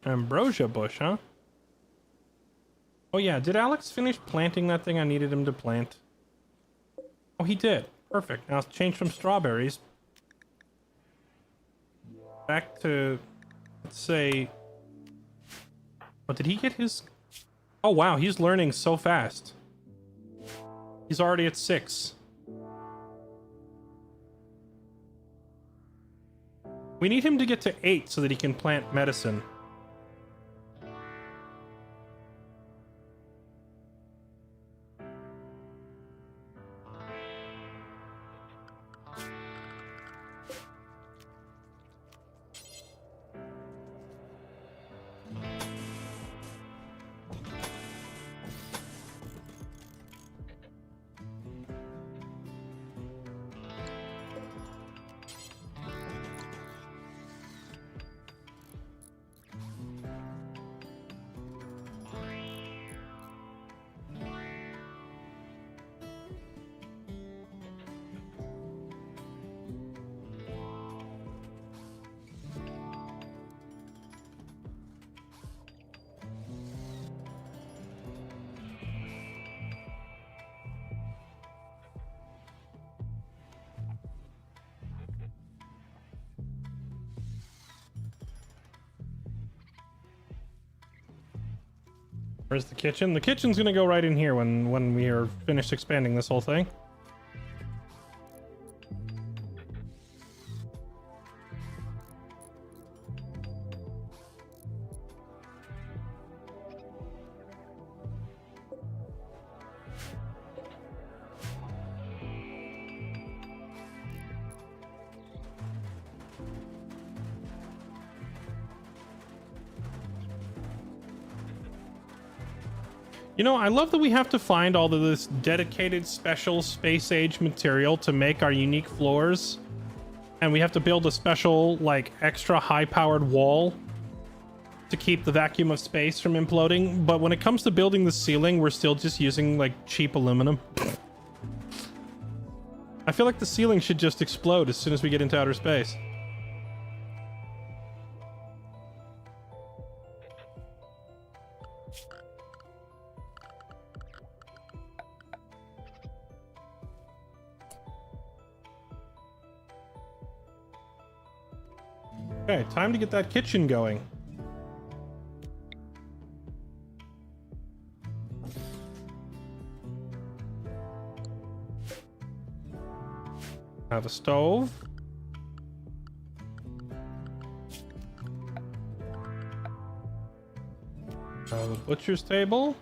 Ambrosia bush, huh? Oh yeah, did Alex finish planting that thing I needed him to plant? Oh, he did. Perfect. Now let's change from strawberries back to, let's say... Oh, did he get his... Oh wow, he's learning so fast. He's already at 6. We need him to get to 8 so that he can plant medicine. Where's the kitchen? The kitchen's gonna go right in here when we are finished expanding this whole thing. You know, I love that we have to find all of this dedicated special space age material to make our unique floors. and we have to build a special, like, extra high-powered wall to keep the vacuum of space from imploding. But when it comes to building the ceiling, we're still just using, like, cheap aluminum. I feel like the ceiling should just explode as soon as we get into outer space. Okay, time to get that kitchen going. Have a stove. Have a butcher's table.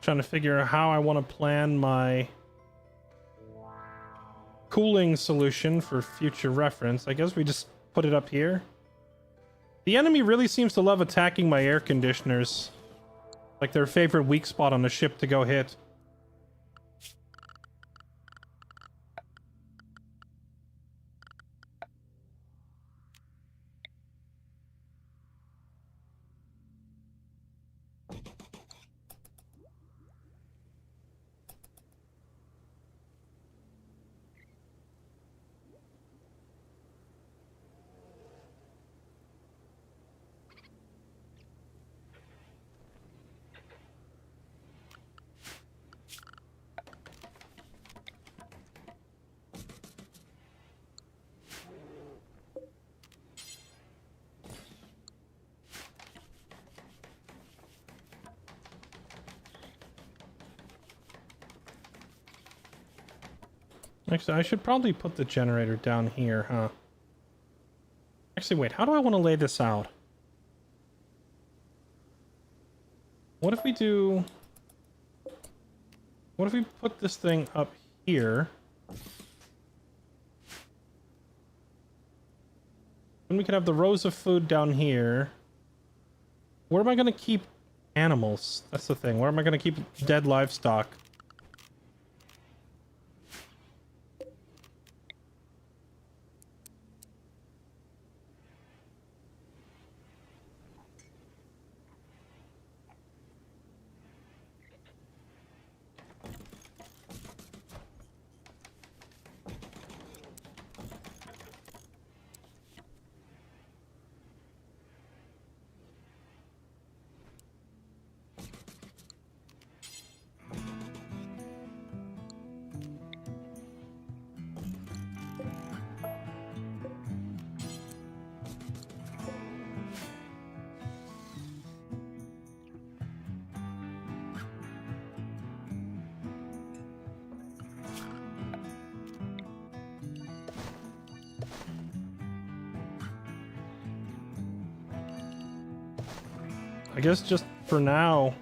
Trying to figure out how I want to plan my cooling solution for future reference. I guess we just put it up here. The enemy really seems to love attacking my air conditioners. Like their favorite weak spot on the ship to go hit. Actually, I should probably put the generator down here, huh? Actually, wait, how do I want to lay this out? What if we do... What if we put this thing up here? Then we could have the rows of food down here. Where am I going to keep animals? That's the thing. Where am I going to keep dead livestock? I guess just for now,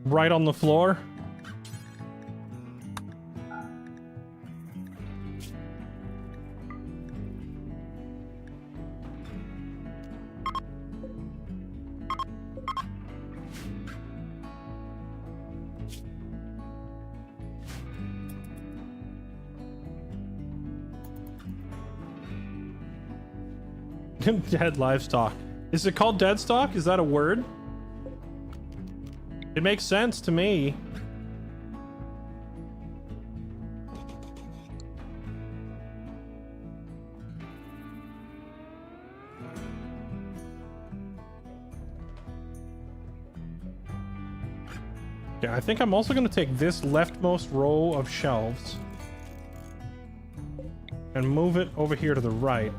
right on the floor. Dead livestock. Is it called dead stock? Is that a word? It makes sense to me. Yeah, I think I'm also going to take this leftmost row of shelves and move it over here to the right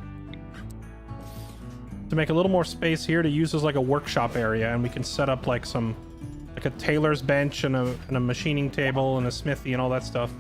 to make a little more space here to use as like a workshop area, and we can set up like some like a tailor's bench and a machining table and a smithy and all that stuff.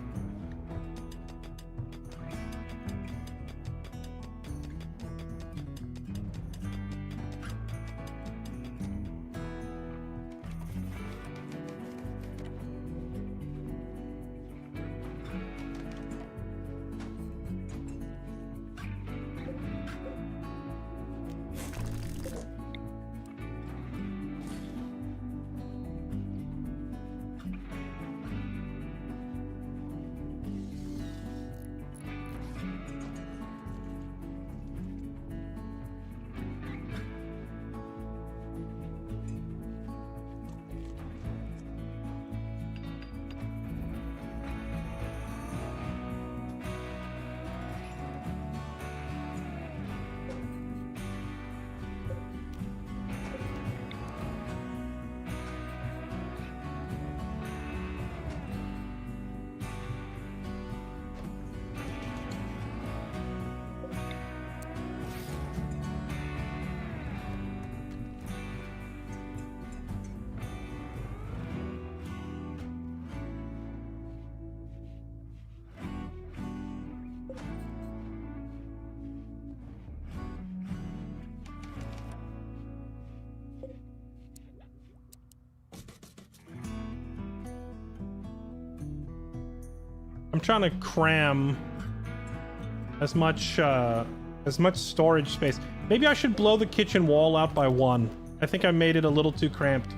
I'm trying to cram as much storage space. Maybe I should blow the kitchen wall out by 1. I think I made it a little too cramped.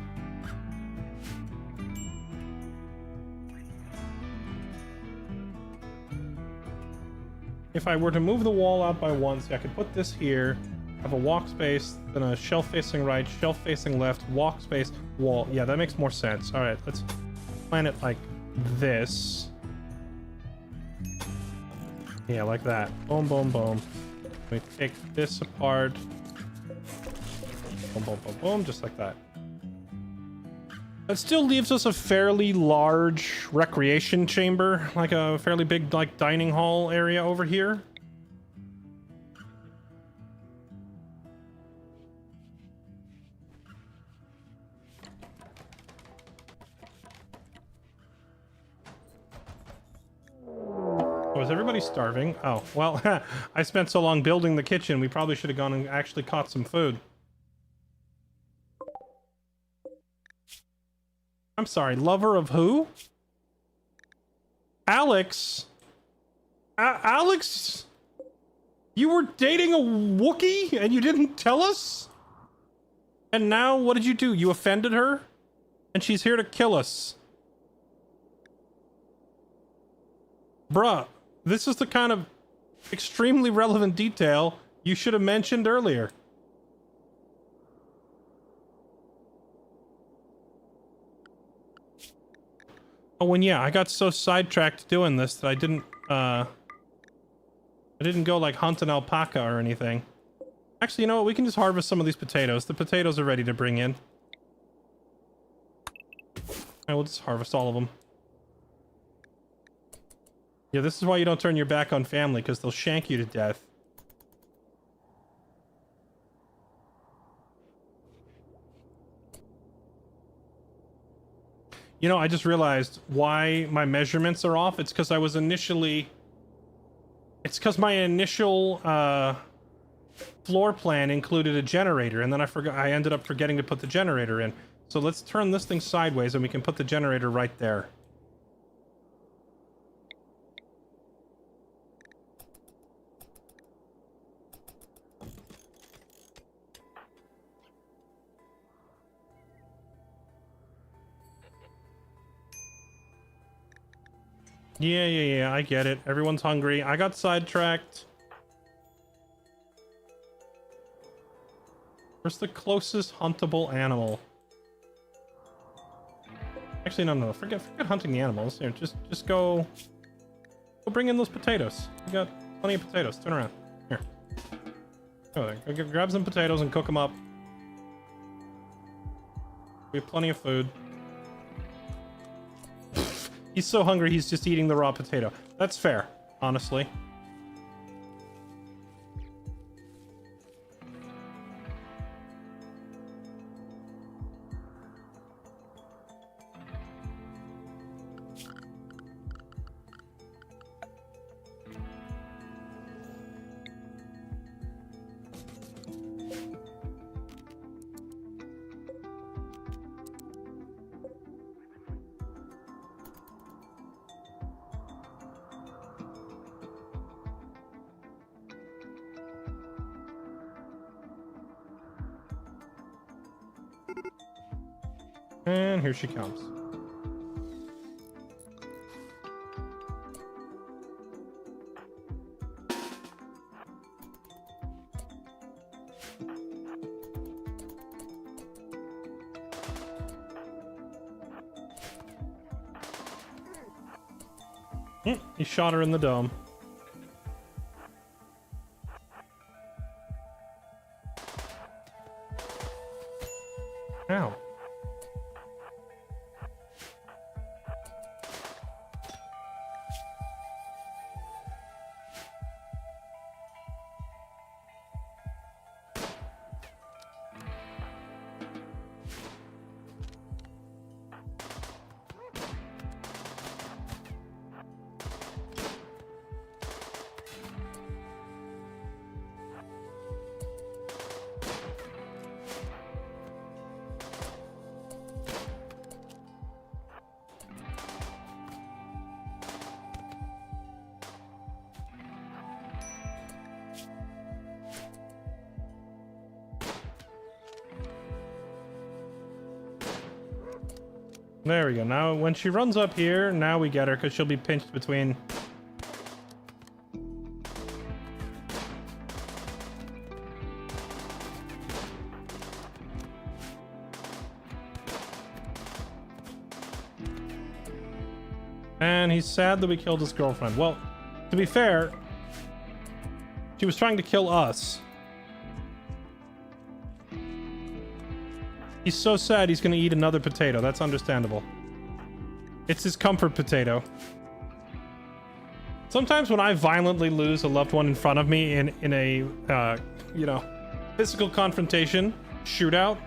If I were to move the wall out by 1, see, I could put this here, have a walk space, then a shelf facing right, shelf facing left, walk space, wall. Yeah, that makes more sense. All right, let's plan it like this. Yeah, like that. Boom, boom, boom. We take this apart. Boom, boom, boom, boom, just like that. That still leaves us a fairly large recreation chamber, like a fairly big, like, dining hall area over here. Oh, is everybody starving? Oh, well, I spent so long building the kitchen, we probably should have gone and actually caught some food. I'm sorry, lover of who? Alex? Alex? You were dating a Wookiee and you didn't tell us? And now what did you do? You offended her? And she's here to kill us. Bruh, this is the kind of extremely relevant detail you should have mentioned earlier. Oh, and yeah, I got so sidetracked doing this that I didn't go like hunt an alpaca or anything. Actually, you know what? We can just harvest some of these potatoes. The potatoes are ready to bring in. I will just harvest all of them. Yeah, this is why you don't turn your back on family, because they'll shank you to death. You know, I just realized why my measurements are off. It's because I was initially... It's because my initial floor plan included a generator, and then I ended up forgetting to put the generator in. So let's turn this thing sideways, and we can put the generator right there. Yeah, I get it. Everyone's hungry. I got sidetracked. Where's the closest huntable animal? Actually, no. Forget hunting the animals. Here, just go bring in those potatoes. We got plenty of potatoes. Turn around. Here. Go there. Go grab some potatoes and cook them up. We have plenty of food. He's so hungry, he's just eating the raw potato. That's fair, honestly. And here she comes. He shot her in the dome. Ow. There we go. Now, when she runs up here, now we get her because she'll be pinched between. And he's sad that we killed his girlfriend. Well, to be fair, she was trying to kill us. He's so sad he's gonna eat another potato. That's understandable. It's his comfort potato. Sometimes when I violently lose a loved one in front of me in a, you know, physical confrontation, shootout,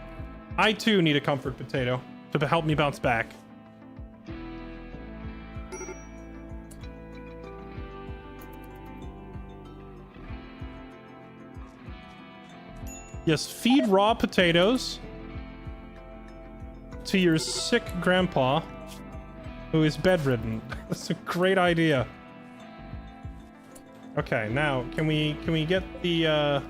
I too need a comfort potato to help me bounce back. Yes, feed raw potatoes to your sick grandpa who is bedridden. That's a great idea. Okay, now can we get the I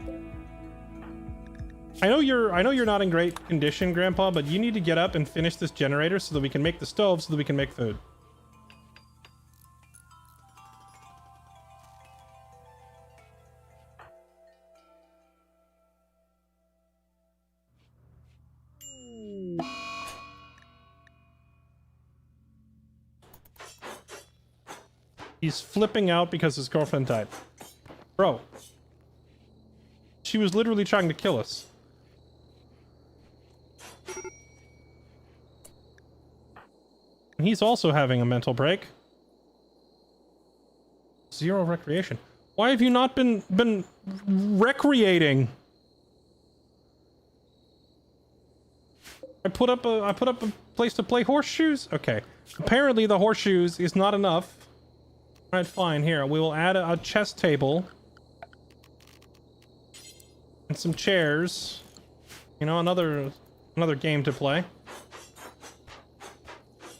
know you're not in great condition, Grandpa, but you need to get up and finish this generator so that we can make the stove so that we can make food. He's flipping out because his girlfriend died. Bro. She was literally trying to kill us. And he's also having a mental break. Zero recreation. Why have you not been recreating? I put up a place to play horseshoes? Okay. Apparently the horseshoes is not enough. Alright, fine. Here, we will add a chess table. And some chairs. You know, another game to play.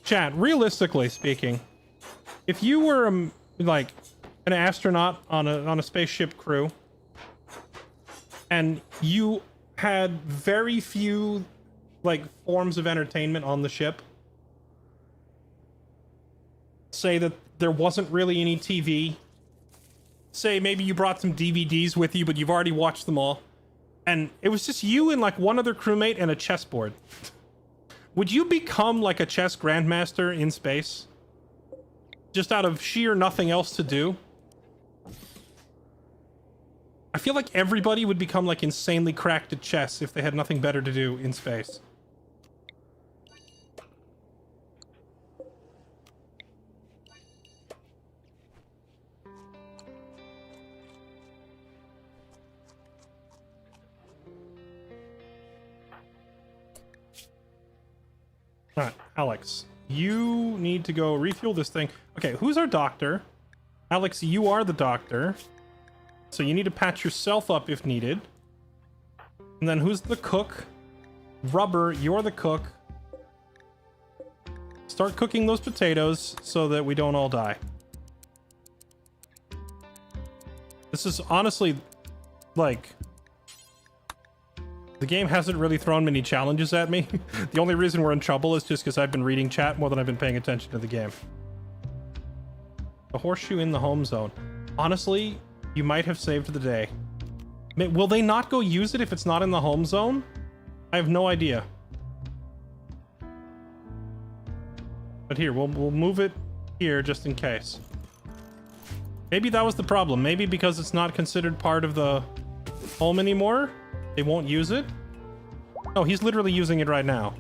Chat, realistically speaking, if you were, like, an astronaut on a spaceship crew, and you had very few, like, forms of entertainment on the ship, say that there wasn't really any TV. Say maybe you brought some DVDs with you, but you've already watched them all. And it was just you and like one other crewmate and a chessboard. Would you become like a chess grandmaster in space? Just out of sheer nothing else to do? I feel like everybody would become like insanely cracked at chess if they had nothing better to do in space. All right, Alex, you need to go refuel this thing. Okay, who's our doctor? Alex, you are the doctor. So you need to patch yourself up if needed. And then who's the cook? Rubber, you're the cook. Start cooking those potatoes so that we don't all die. This is honestly, like... The game hasn't really thrown many challenges at me. The only reason we're in trouble is just because I've been reading chat more than I've been paying attention to the game. The horseshoe in the home zone. Honestly, you might have saved the day. Will they not go use it if it's not in the home zone? I have no idea. But here, we'll move it here just in case. Maybe that was the problem. Maybe because it's not considered part of the home anymore, they won't use it? Oh, he's literally using it right now.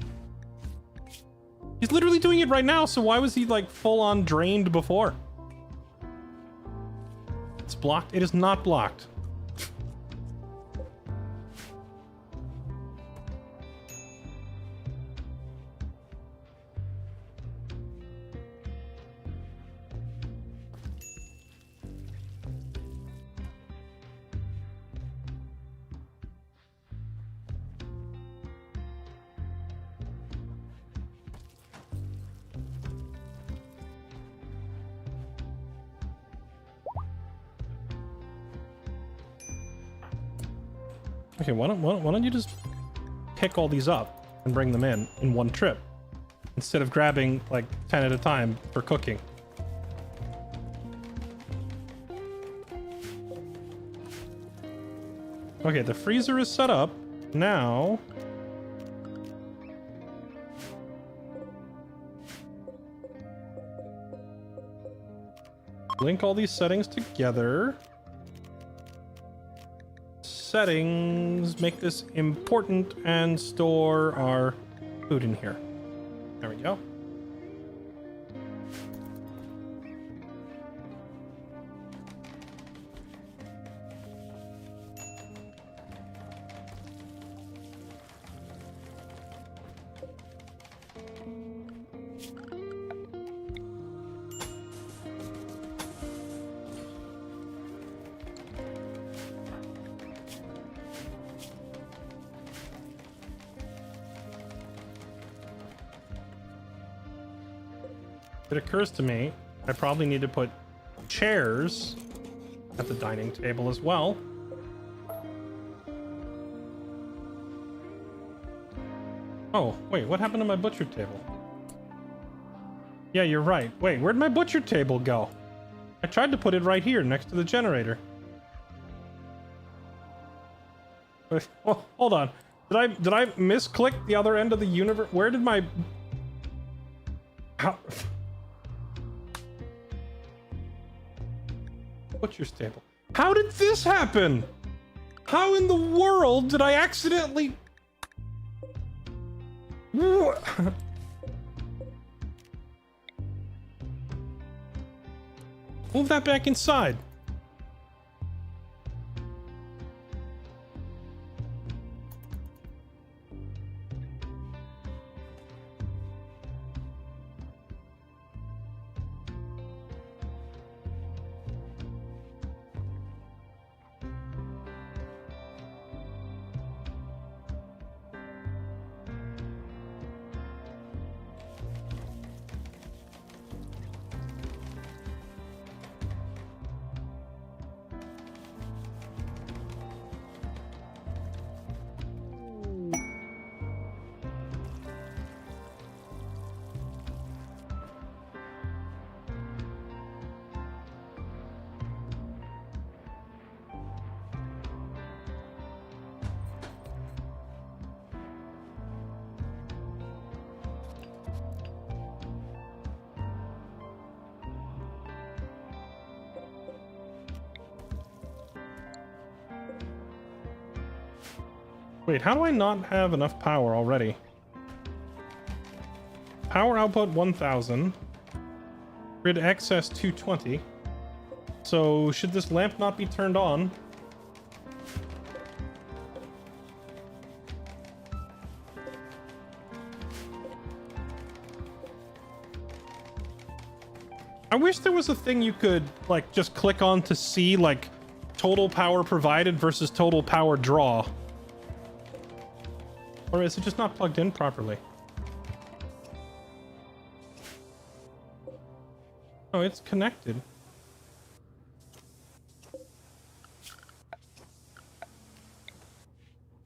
He's literally doing it right now, so why was he like full on drained before? It's blocked. It is not blocked. Okay, why don't you just pick all these up and bring them in one trip instead of grabbing like 10 at a time for cooking. Okay, the freezer is set up. Now link all these settings together. Settings, make this important and store our food in here. There we go. It occurs to me I probably need to put chairs at the dining table as well. Oh, wait, what happened to my butcher table? Yeah, you're right. Wait, where'd my butcher table go? I tried to put it right here next to the generator. Wait, oh, hold on. Did I misclick the other end of the universe? Where did my... How... Butcher's table. How did this happen? How in the world did I accidentally... Move that back inside. Wait, how do I not have enough power already? Power output 1000. Grid excess 220. So should this lamp not be turned on? wish there was a thing you could, like, just click on to see, like, total power provided versus total power draw. Or is it just not plugged in properly? Oh, it's connected.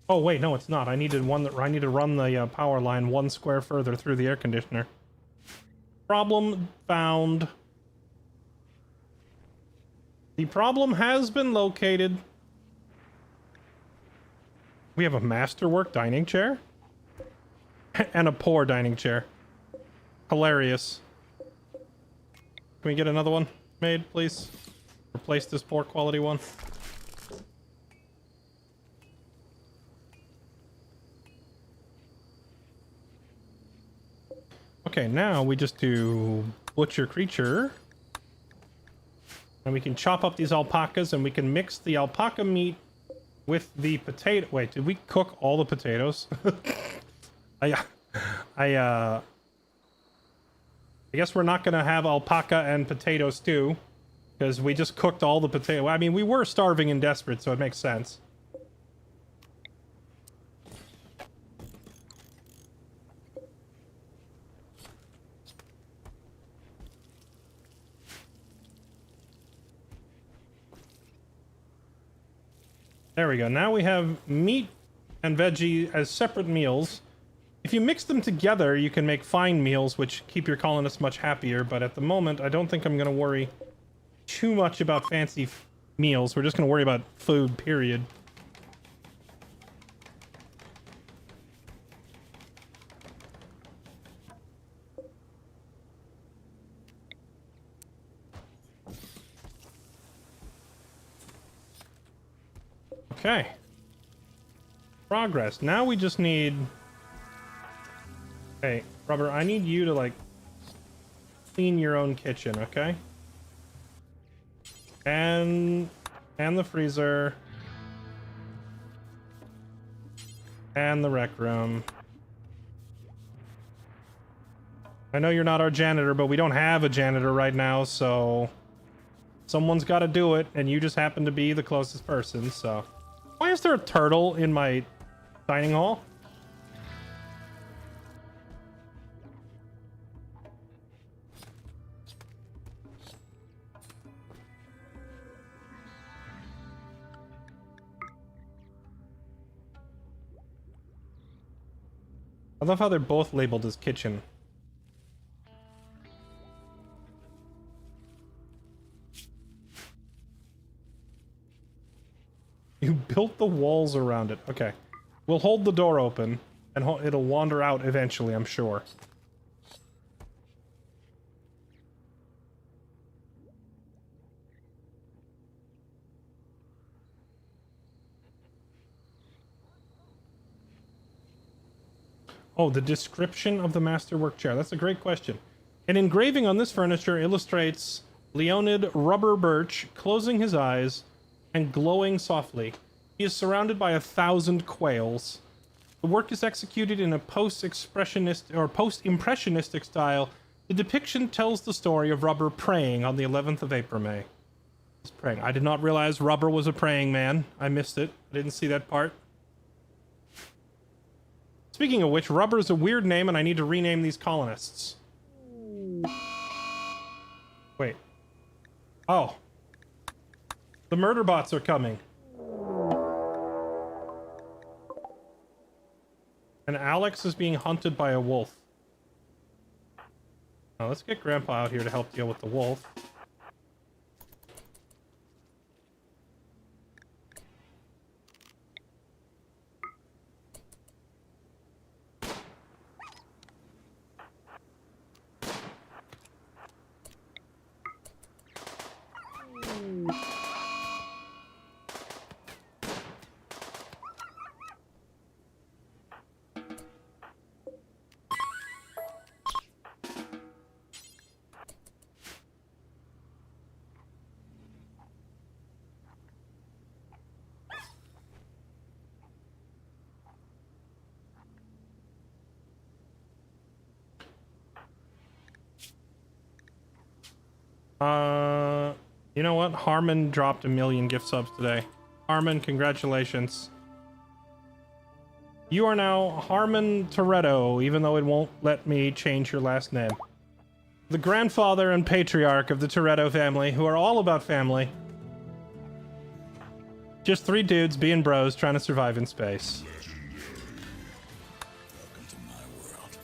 Oh wait, no, it's not. I need to run the power line 1 square further through the air conditioner. Problem found. The problem has been located. We have a masterwork dining chair and a poor dining chair. Hilarious. Can we get another one made, please? Replace this poor quality one. Okay, now we just do butcher creature. And we can chop up these alpacas and we can mix the alpaca meat with the potato. Wait, did we cook all the potatoes? I guess we're not gonna have alpaca and potato stew because we just cooked all the potato. I mean, we were starving and desperate, so it makes sense. There we go. Now we have meat and veggie as separate meals. If you mix them together, you can make fine meals, which keep your colonists much happier. But at the moment, I don't think I'm going to worry too much about fancy meals. We're just going to worry about food, period. Okay. Progress. Now we just need... Hey, Rubber, I need you to, like, clean your own kitchen, okay? And the freezer. And the rec room. I know you're not our janitor, but we don't have a janitor right now, so... Someone's got to do it, and you just happen to be the closest person, so... Why is there a turtle in my dining hall? I love how they're both labeled as kitchen. You built the walls around it. Okay. We'll hold the door open, and it'll wander out eventually, I'm sure. Oh, the description of the masterwork chair. That's a great question. An engraving on this furniture illustrates Leonid Rubber Birch closing his eyes and glowing softly. He is surrounded by 1,000 quails. The work is executed in a post-impressionistic style. The depiction tells the story of Rubber praying on the 11th of April, May. He's praying. I did not realize Rubber was a praying man. I missed it. I didn't see that part. Speaking of which, Rubber is a weird name and I need to rename these colonists. Wait. Oh. The murder bots are coming. And Alex is being hunted by a wolf. Now let's get Grandpa out here to help deal with the wolf. You know what? Harmon dropped 1 million gift subs today. Harmon, congratulations. You are now Harmon Toretto, even though it won't let me change your last name. The grandfather and patriarch of the Toretto family, who are all about family. Just 3 dudes being bros trying to survive in space. Welcome to my world.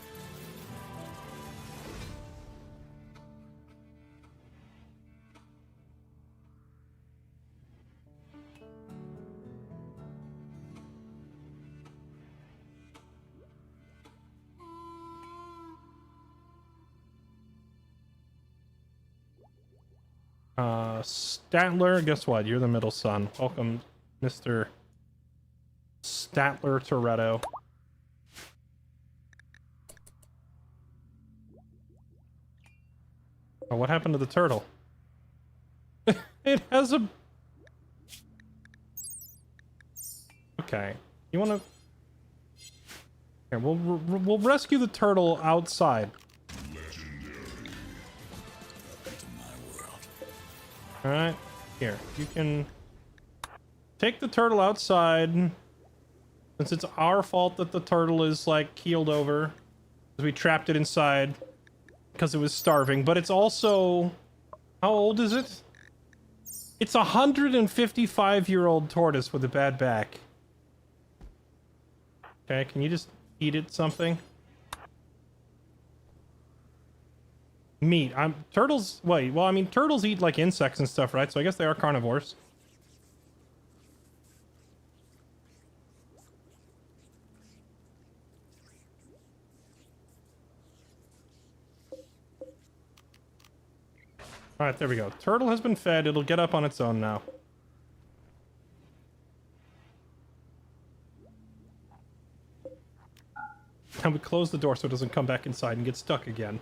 Statler, guess what? You're the middle son. Welcome, Mr. Statler Toretto. Oh, what happened to the turtle? It has a... Okay. You wanna... Okay, we'll rescue the turtle outside. Alright, here. You can take the turtle outside. Since it's our fault that the turtle is, like, keeled over. Because we trapped it inside. Because it was starving. But it's also... How old is it? It's a 155-year-old tortoise with a bad back. Okay, can you just feed it something? Meat. Turtles... Wait, well, I mean, turtles eat, like, insects and stuff, right? So I guess they are carnivores. Alright, there we go. Turtle has been fed. It'll get up on its own now. And we close the door so it doesn't come back inside and get stuck again.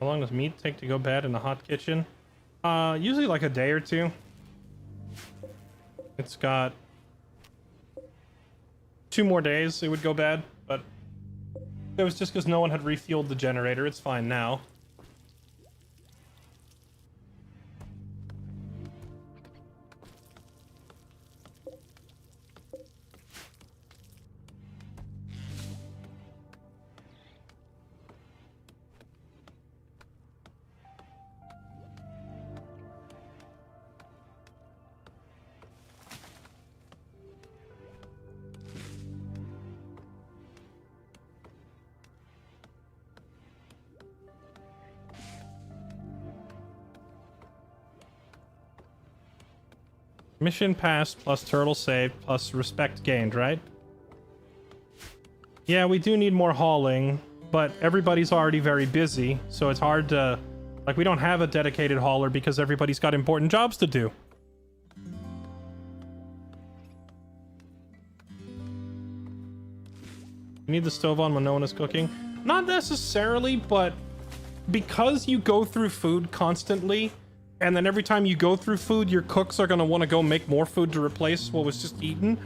How long does meat take to go bad in the hot kitchen? Usually like a day or 2. It's got 2 more days it would go bad, but it was just because no one had refueled the generator. It's fine now. Mission passed plus turtle saved plus respect gained, right? Yeah, we do need more hauling, but everybody's already very busy, so it's hard to... Like, we don't have a dedicated hauler because everybody's got important jobs to do. You need the stove on when no one is cooking? Not necessarily, but because you go through food constantly, and then every time you go through food, your cooks are going to want to go make more food to replace what was just eaten.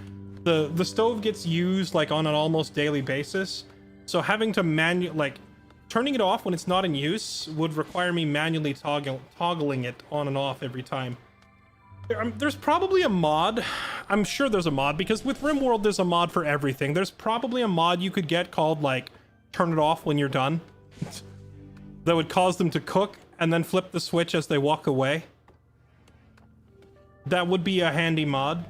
The stove gets used like on an almost daily basis. So having to turning it off when it's not in use would require me manually toggling it on and off every time. There's probably a mod. I'm sure there's a mod because with Rimworld, there's a mod for everything. There's probably a mod you could get called like turn it off when you're done. That would cause them to cook and then flip the switch as they walk away. That would be a handy mod.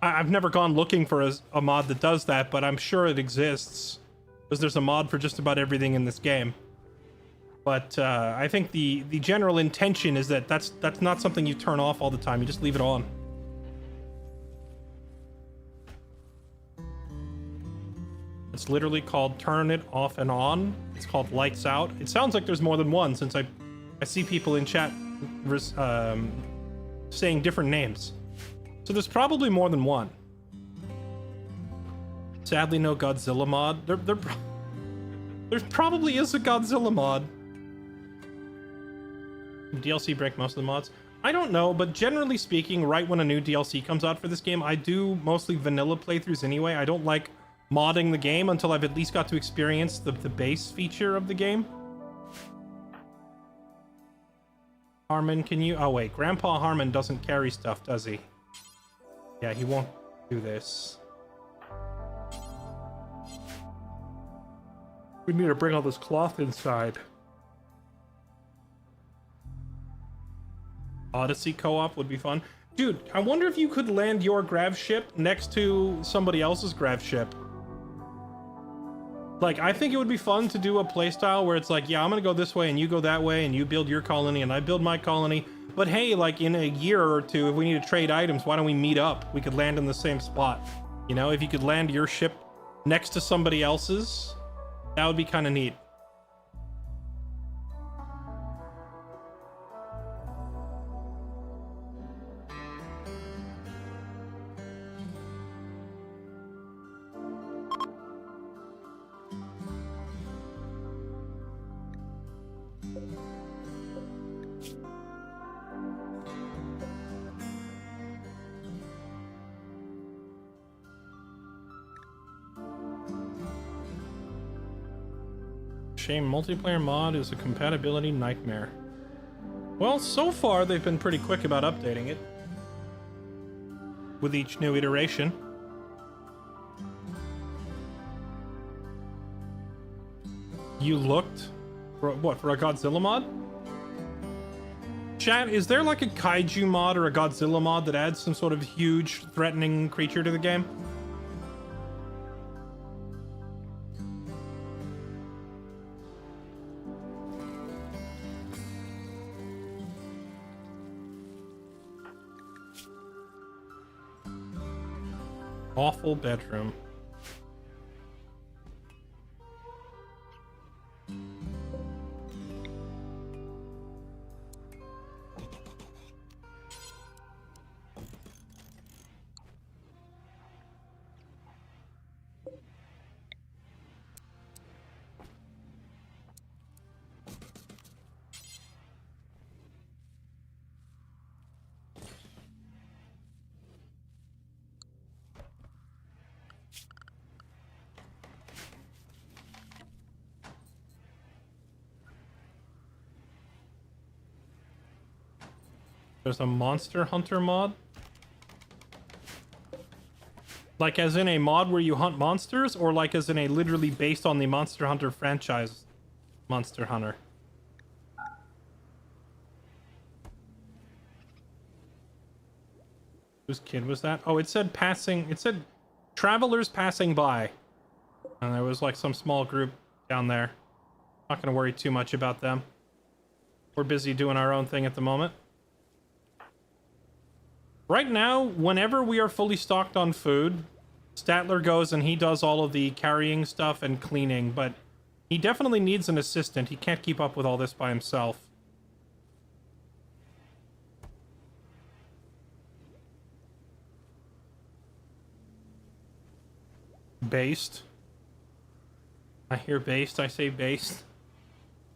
I've never gone looking for a mod that does that, but I'm sure it exists. Because there's a mod for just about everything in this game. But I think the general intention is that that's not something you turn off all the time. You just leave it on. It's literally called turn it off and on. It's called lights out. It sounds like there's more than one since I see people in chat saying different names. So there's probably more than one. There probably is a Godzilla mod. DLC break most of the mods. I don't know, but generally speaking, right when a new DLC comes out for this game, I do mostly vanilla playthroughs anyway. I don't like modding the game until I've at least got to experience the base feature of the game. Harmon, can you... Oh, wait. Grandpa Harmon doesn't carry stuff, does he? Yeah, he won't do this. We need to bring all this cloth inside. Odyssey co-op would be fun. Dude, I wonder if you could land your grav ship next to somebody else's grav ship. Like, I think it would be fun to do a playstyle where it's like, yeah, I'm gonna go this way and you go that way and you build your colony and I build my colony. But hey, like in a year or two, if we need to trade items, why don't we meet up? We could land in the same spot. You know, if you could land your ship next to somebody else's, that would be kind of neat. Shame multiplayer mod is a compatibility nightmare. Well, so far they've been pretty quick about updating it with each new iteration. You looked for what, for a Godzilla mod? Chat, is there like a kaiju mod or a Godzilla mod that adds some sort of huge threatening creature to the game? Awful bedroom. There's a Monster Hunter mod? Like as in a mod where you hunt monsters, or like as in a literally based on the Monster Hunter franchise Monster Hunter? Whose kid was that? Oh, it said passing, it said travelers passing by. And there was like some small group down there. Not gonna worry too much about them. We're busy doing our own thing at the moment. Right now, whenever we are fully stocked on food, Statler goes and he does all of the carrying stuff and cleaning, but he definitely needs an assistant. He can't keep up with all this by himself. Based. I hear based, I say based.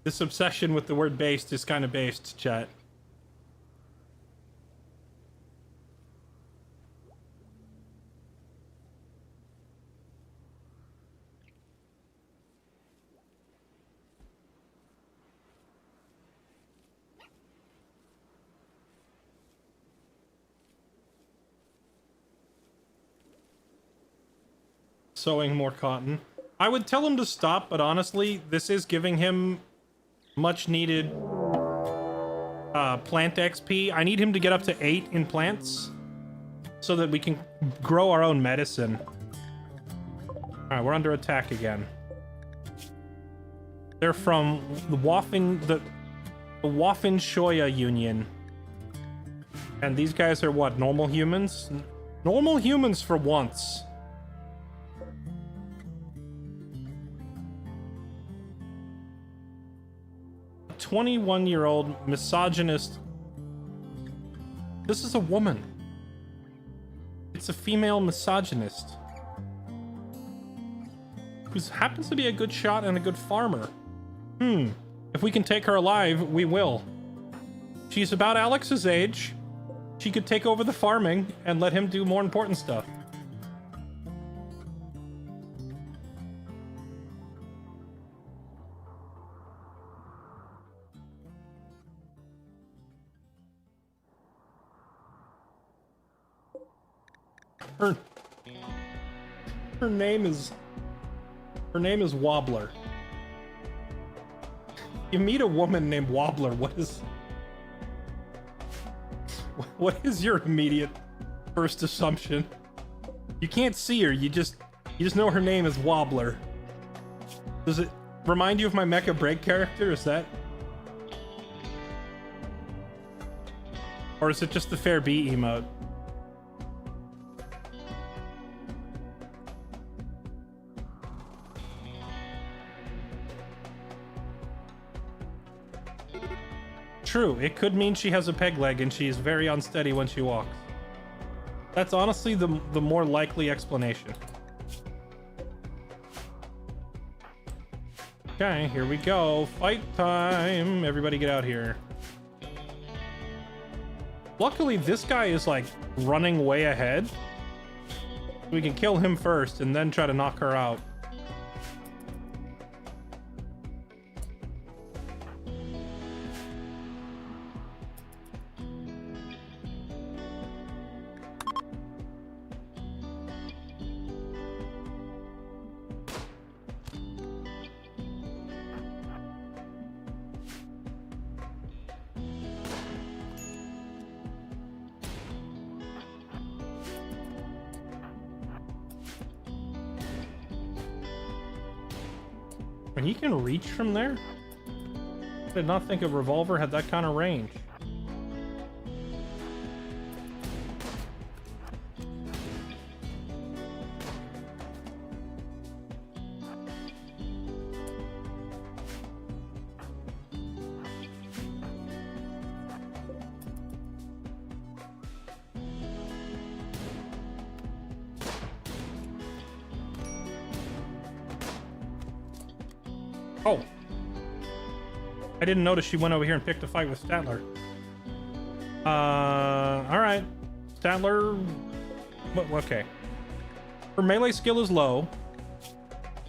This obsession with the word based is kind of based, chat. Sewing more cotton. I would tell him to stop, but honestly, this is giving him much needed plant XP. I need him to get up to 8 in plants so that we can grow our own medicine. Alright, we're under attack again. They're from the Waffen-Shoya Union. And these guys are what, normal humans? Normal humans for once. A 21-year-old misogynist. This is a woman. It's a female misogynist. who happens to be a good shot and a good farmer. If we can take her alive, we will. She's about Alex's age. She could take over the farming and let him do more important stuff. Her name is Wobbler. You meet a woman named Wobbler, what is your immediate first assumption? You can't see her, you just know her name is Wobbler. Does it remind you of my Mecha BREAK character? Is that? Or is it just the Fair B emote? True, it could mean she has a peg leg and she is very unsteady when she walks. That's honestly the more likely explanation. Okay, here we go. Fight time. Everybody get out here. Luckily, this guy is like running way ahead. We can kill him first and then try to knock her out. And he can reach from there? I did not think a revolver had that kind of range. Oh. I didn't notice she went over here and picked a fight with Statler. Alright. Statler... Okay. Her melee skill is low.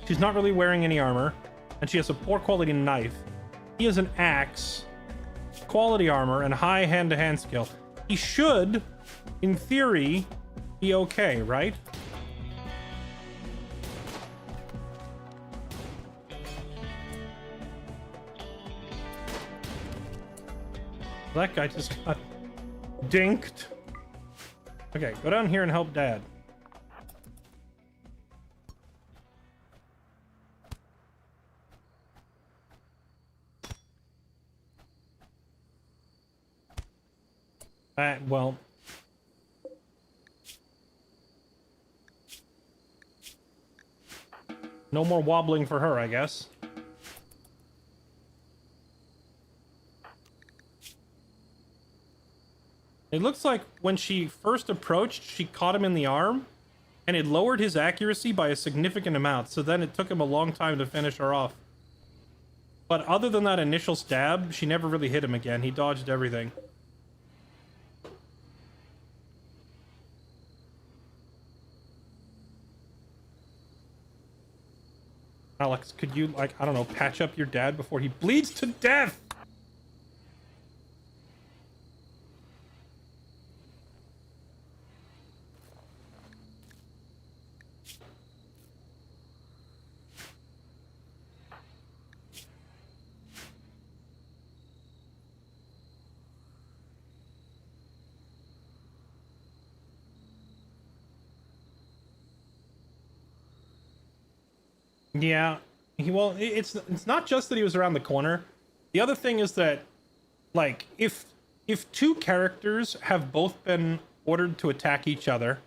She's not really wearing any armor. And she has a poor quality knife. He has an axe, quality armor, and high hand-to-hand skill. He should, in theory, be okay, right? That guy just got dinked. Okay, go down here and help Dad. Well. No more wobbling for her, I guess. It looks like when she first approached, she caught him in the arm, and it lowered his accuracy by a significant amount, so then it took him a long time to finish her off. But other than that initial stab, she never really hit him again. He dodged everything. Alex, could you, like, I don't know, patch up your dad before he bleeds to death? Yeah, well, it's not just that he was around the corner. The other thing is that, like, if two characters have both been ordered to attack each other,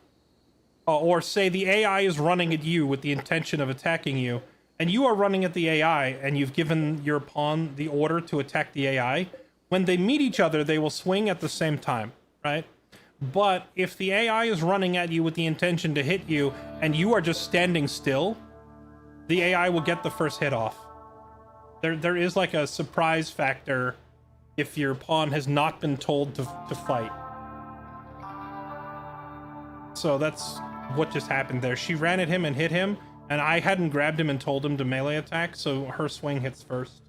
or say the AI is running at you with the intention of attacking you, and you are running at the AI, and you've given your pawn the order to attack the AI, when they meet each other, they will swing at the same time, right? But if the AI is running at you with the intention to hit you, and you are just standing still, the AI will get the first hit off. There is like a surprise factor if your pawn has not been told to fight. So that's what just happened there. She ran at him and hit him, and I hadn't grabbed him and told him to melee attack, so her swing hits first.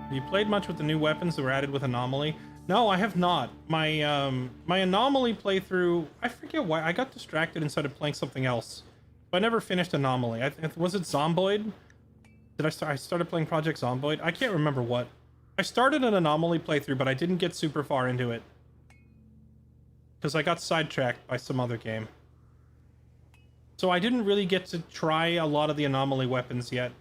Have you played much with the new weapons that were added with Anomaly? No, I have not. My my Anomaly playthrough, I forget why, I got distracted and started playing something else. I never finished Anomaly. Was it Zomboid? I started playing Project Zomboid? I can't remember what. I started an Anomaly playthrough, but I didn't get super far into it. Because I got sidetracked by some other game. So I didn't really get to try a lot of the Anomaly weapons yet.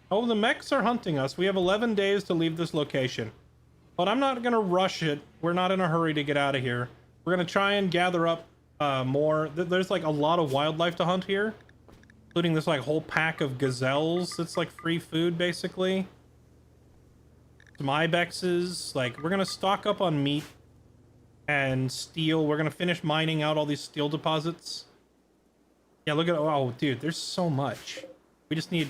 Oh, the mechs are hunting us. We have 11 days to leave this location. But I'm not gonna rush it. We're not in a hurry to get out of here. We're gonna try and gather up more. There's like a lot of wildlife to hunt here, including this like whole pack of gazelles. That's like free food basically. Some ibexes. Like we're gonna stock up on meat and steel. We're gonna finish mining out all these steel deposits. Yeah, look at, oh dude, there's so much. We just need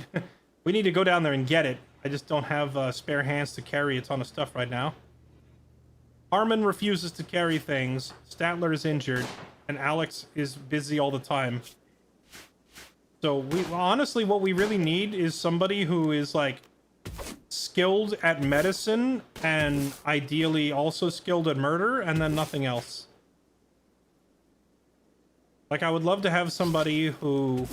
we need to go down there and get it. I just don't have spare hands to carry a ton of stuff right now. Armin refuses to carry things. Statler is injured, and Alex is busy all the time. So honestly, what we really need is somebody who is like skilled at medicine and ideally also skilled at murder, and then nothing else. Like I would love to have somebody who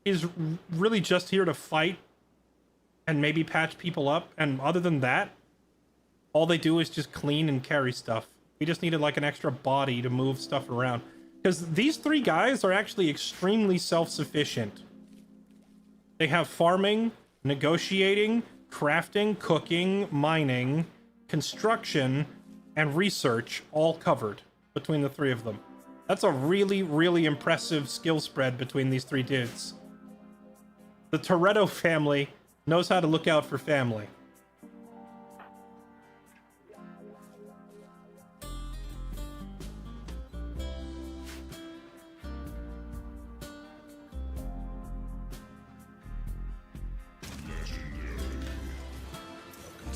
is really just here to fight and maybe patch people up, and other than that, all they do is just clean and carry stuff. We just needed like an extra body to move stuff around, because these three guys are actually extremely self-sufficient. They have farming, negotiating, crafting, cooking, mining, construction, and research all covered between the three of them. That's a really, really impressive skill spread between these three dudes. The Toretto family knows how to look out for family.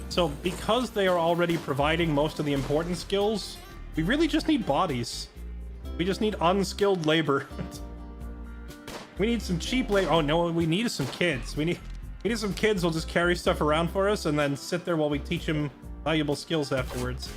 So because they are already providing most of the important skills, we really just need bodies. We just need unskilled labor. We need some cheap labor. Oh no, we need some kids. We need some kids who'll just carry stuff around for us and then sit there while we teach them valuable skills afterwards.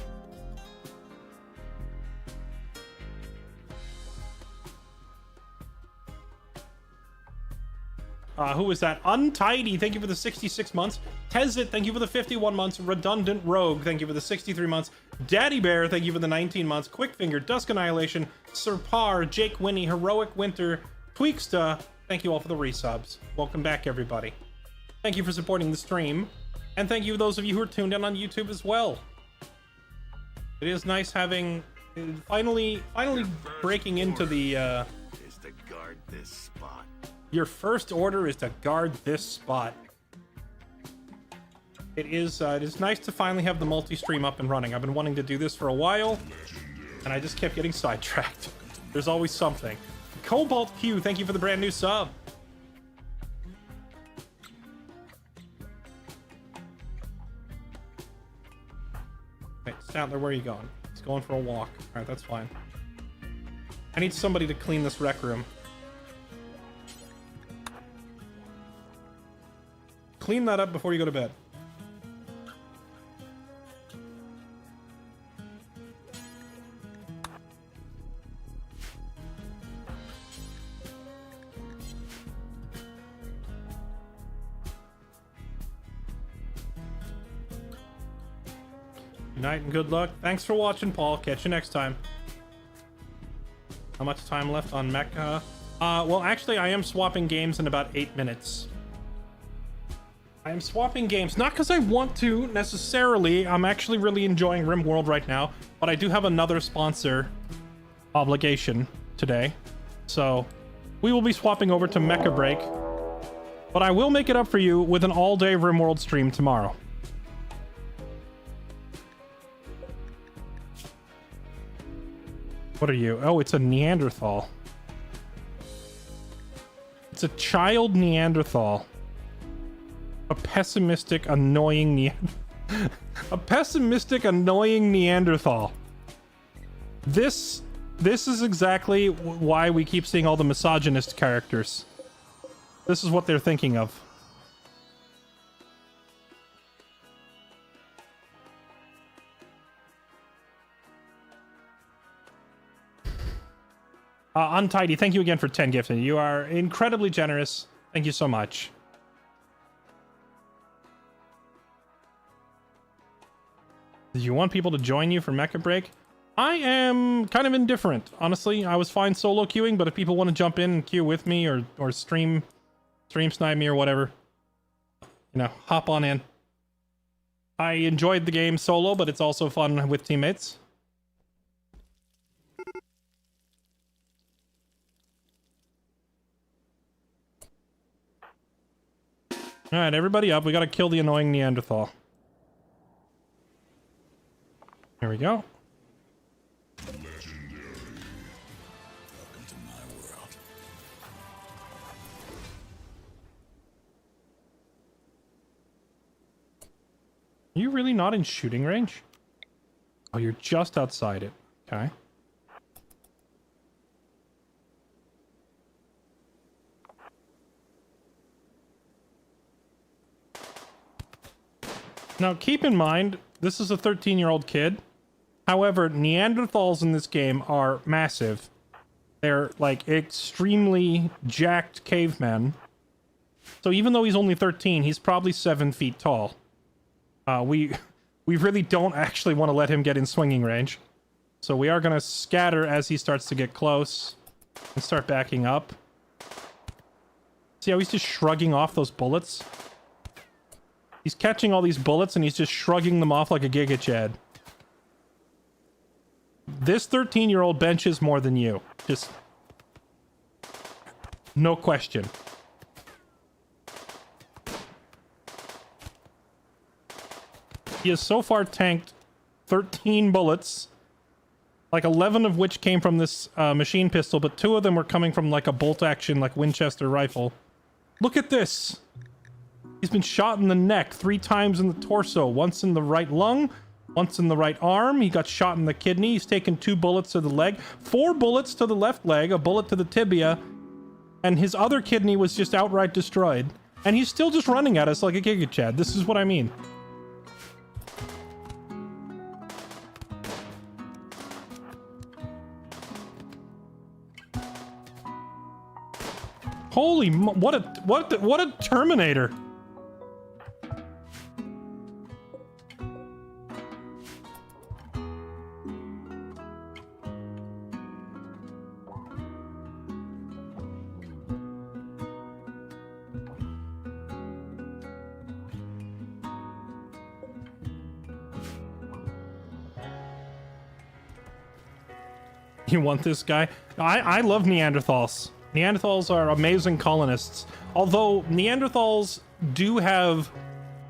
Who was that? Untidy, thank you for the 66 months. Tezit, thank you for the 51 months. Redundant Rogue, thank you for the 63 months. Daddy Bear, thank you for the 19 months. Quickfinger, Dusk Annihilation, Sir Par, Jake Winnie, Heroic Winter, Tweaksta, thank you all for the resubs. Welcome back, everybody. Thank you for supporting the stream. And thank you to those of you who are tuned in on YouTube as well. It is nice having, finally breaking into the, Is to guard this spot. Your first order is to guard this spot. It is nice to finally have the multi-stream up and running. I've been wanting to do this for a while, and I just kept getting sidetracked. There's always something. Cobalt Q, thank you for the brand new sub. Wait, Statler, where are you going? He's going for a walk. Alright, that's fine. I need somebody to clean this rec room. Clean that up before you go to bed. Good night and good luck. Thanks for watching, Paul. Catch you next time. How much time left on Mecha? Well, actually, I am swapping games in about 8 minutes. I am swapping games, not because I want to, necessarily. I'm actually really enjoying Rimworld right now, but I do have another sponsor obligation today. So we will be swapping over to Mecha BREAK. But I will make it up for you with an all-day Rimworld stream tomorrow. What are you? Oh, it's a Neanderthal. It's a child Neanderthal. A pessimistic, annoying a pessimistic, annoying Neanderthal. This is exactly why we keep seeing all the misogynist characters. This is what they're thinking of. Untidy, thank you again for 10 gifting. You are incredibly generous. Thank you so much. Do you want people to join you for Mecha BREAK? I am kind of indifferent, honestly. I was fine solo queuing, but if people want to jump in and queue with me or stream snipe me or whatever, you know, hop on in. I enjoyed the game solo, but it's also fun with teammates. All right, everybody up. We got to kill the annoying Neanderthal. Here we go. Legendary. Welcome to my world. Are you really not in shooting range? Oh, you're just outside it. Okay. Now, keep in mind, this is a 13-year-old kid. However, Neanderthals in this game are massive. They're, like, extremely jacked cavemen. So even though he's only 13, he's probably 7 feet tall. We really don't actually want to let him get in swinging range. So we are going to scatter as he starts to get close. And start backing up. See how he's just shrugging off those bullets? He's catching all these bullets and he's just shrugging them off like a Giga Chad. This 13-year-old benches more than you. Just... no question. He has so far tanked 13 bullets. Like 11 of which came from this machine pistol, but 2 of them were coming from like a bolt action, like Winchester rifle. Look at this! He's been shot in the neck 3 times in the torso. Once in the right lung, once in the right arm. He got shot in the kidney. He's taken 2 bullets to the leg, 4 bullets to the left leg, a bullet to the tibia, and his other kidney was just outright destroyed. And he's still just running at us like a Giga Chad. This is what I mean. Holy, what a Terminator! You want this guy? I love Neanderthals. Neanderthals are amazing colonists. Although Neanderthals do have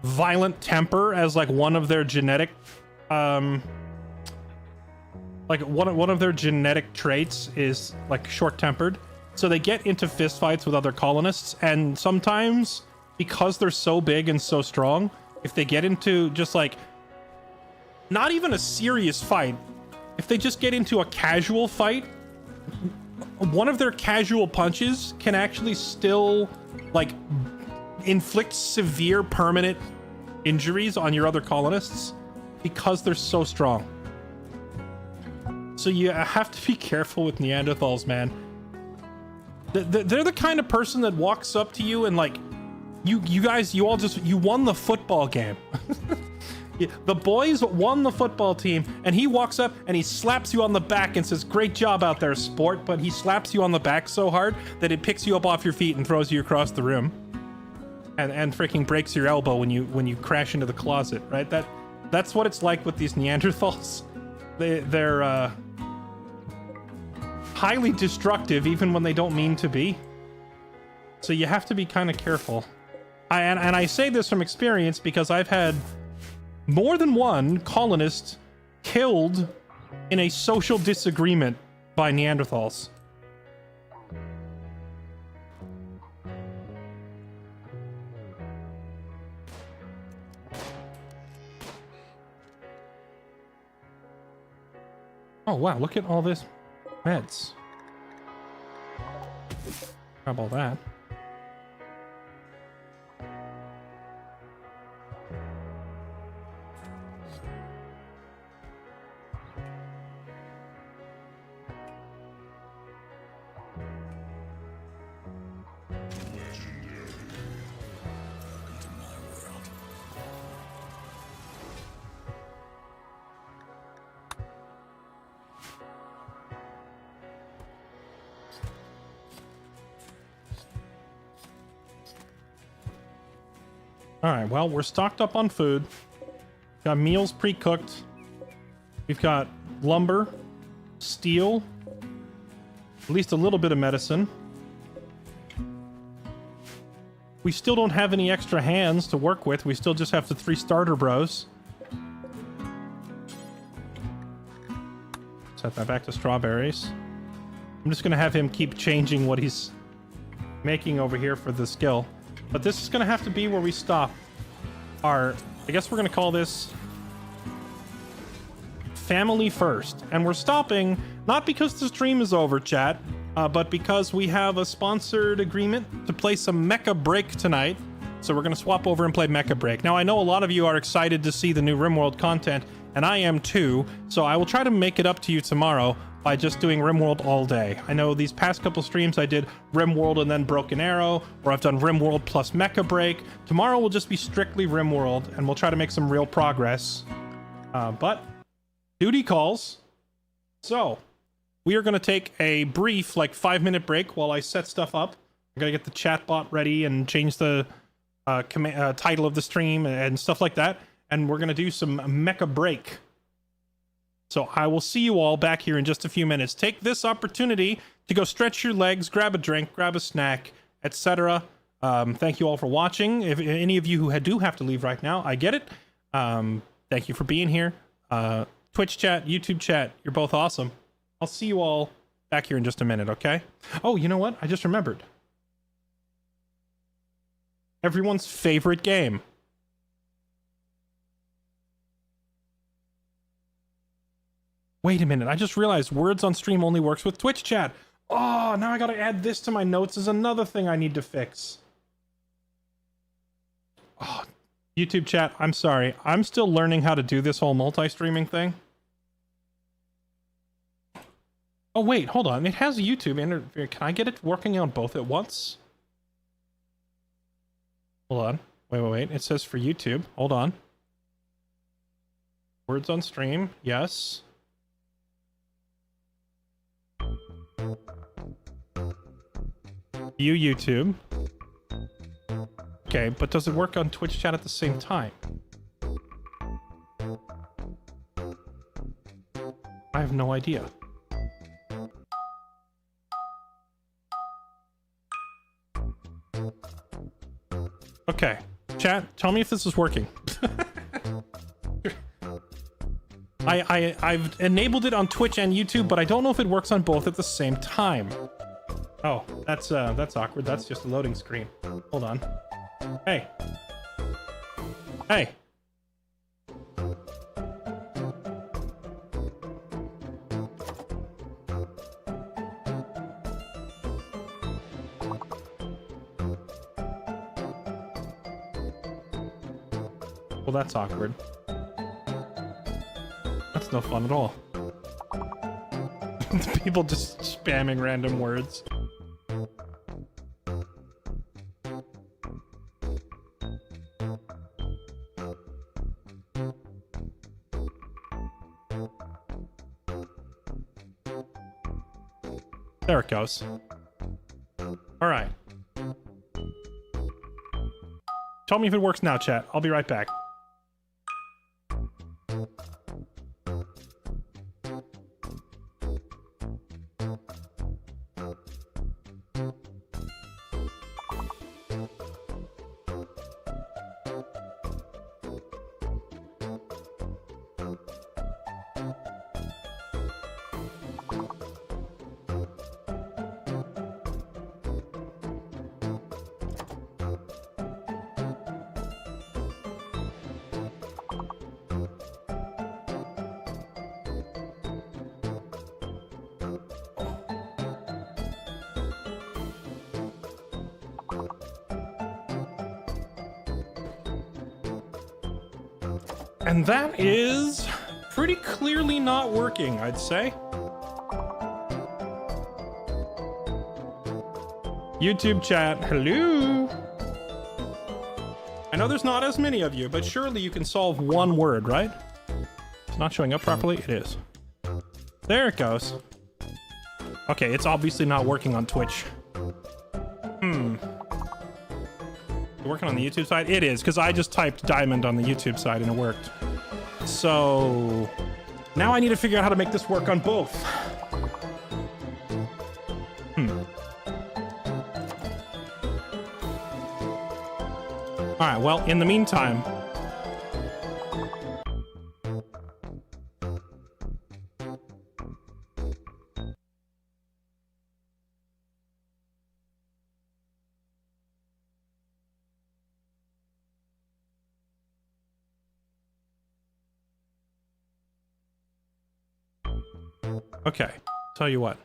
violent temper as like one of their genetic one of their genetic traits is like short-tempered. So they get into fistfights with other colonists, and sometimes because they're so big and so strong, if they get into just like not even a serious fight, if they just get into a casual fight, one of their casual punches can actually still like inflict severe permanent injuries on your other colonists because they're so strong. So you have to be careful with Neanderthals, man. They're the kind of person that walks up to you and like, you guys, you won the football game. The boys won the football team, and he walks up and he slaps you on the back and says, "Great job out there, sport," but he slaps you on the back so hard that it picks you up off your feet and throws you across the room. And freaking breaks your elbow when you crash into the closet, right? That's what it's like with these Neanderthals. highly destructive even when they don't mean to be. So you have to be kind of careful. And I say this from experience because I've had more than one colonist killed in a social disagreement by Neanderthals. Oh wow, look at all this meds. Grab all that. Alright, well, we're stocked up on food. Got meals pre-cooked. We've got lumber, steel, at least a little bit of medicine. We still don't have any extra hands to work with. We still just have the 3 starter bros. Set that back to strawberries. I'm just going to have him keep changing what he's making over here for the skill. But this is going to have to be where we stop our... I guess we're going to call this Family First. And we're stopping not because the stream is over, chat, but because we have a sponsored agreement to play some Mecha BREAK tonight. So we're going to swap over and play Mecha BREAK. Now, I know a lot of you are excited to see the new Rimworld content, and I am too. So I will try to make it up to you tomorrow by just doing Rimworld all day. I know these past couple streams I did Rimworld and then Broken Arrow, or I've done Rimworld plus Mecha BREAK. Tomorrow will just be strictly Rimworld, and we'll try to make some real progress. But duty calls. So we are going to take a brief, like 5-minute break while I set stuff up. I'm going to get the chat bot ready and change the title of the stream and stuff like that. And we're going to do some Mecha BREAK. So I will see you all back here in just a few minutes. Take this opportunity to go stretch your legs, grab a drink, grab a snack, etc. Thank you all for watching. If any of you who do have to leave right now, I get it. Thank you for being here. Twitch chat, YouTube chat, you're both awesome. I'll see you all back here in just a minute, okay? Oh, you know what? I just remembered. Everyone's favorite game. Wait a minute, I just realized words on stream only works with Twitch chat. Oh, now I gotta add this to my notes as another thing I need to fix. Oh, YouTube chat, I'm sorry. I'm still learning how to do this whole multi-streaming thing. Oh, wait, hold on. It has a YouTube interview. Can I get it working on both at once? Hold on. Wait. It says for YouTube. Hold on. Words on stream. Yes. View YouTube. Okay, but does it work on Twitch chat at the same time? I have no idea. Okay, chat, tell me if this is working. I've enabled it on Twitch and YouTube, but I don't know if it works on both at the same time. Oh, that's awkward. That's just a loading screen. Hold on. Hey. Hey. Well, that's awkward. That's no fun at all. People just spamming random words. There it goes. All right. Tell me if it works now, chat. I'll be right back. And that is pretty clearly not working, I'd say. YouTube chat, hello. I know there's not as many of you, but surely you can solve one word, right? It's not showing up properly? It is. There it goes. Okay, it's obviously not working on Twitch. Working on the YouTube side? It is, because I just typed diamond on the YouTube side and it worked. So now I need to figure out how to make this work on both. All right, well, in the meantime, okay, tell you what.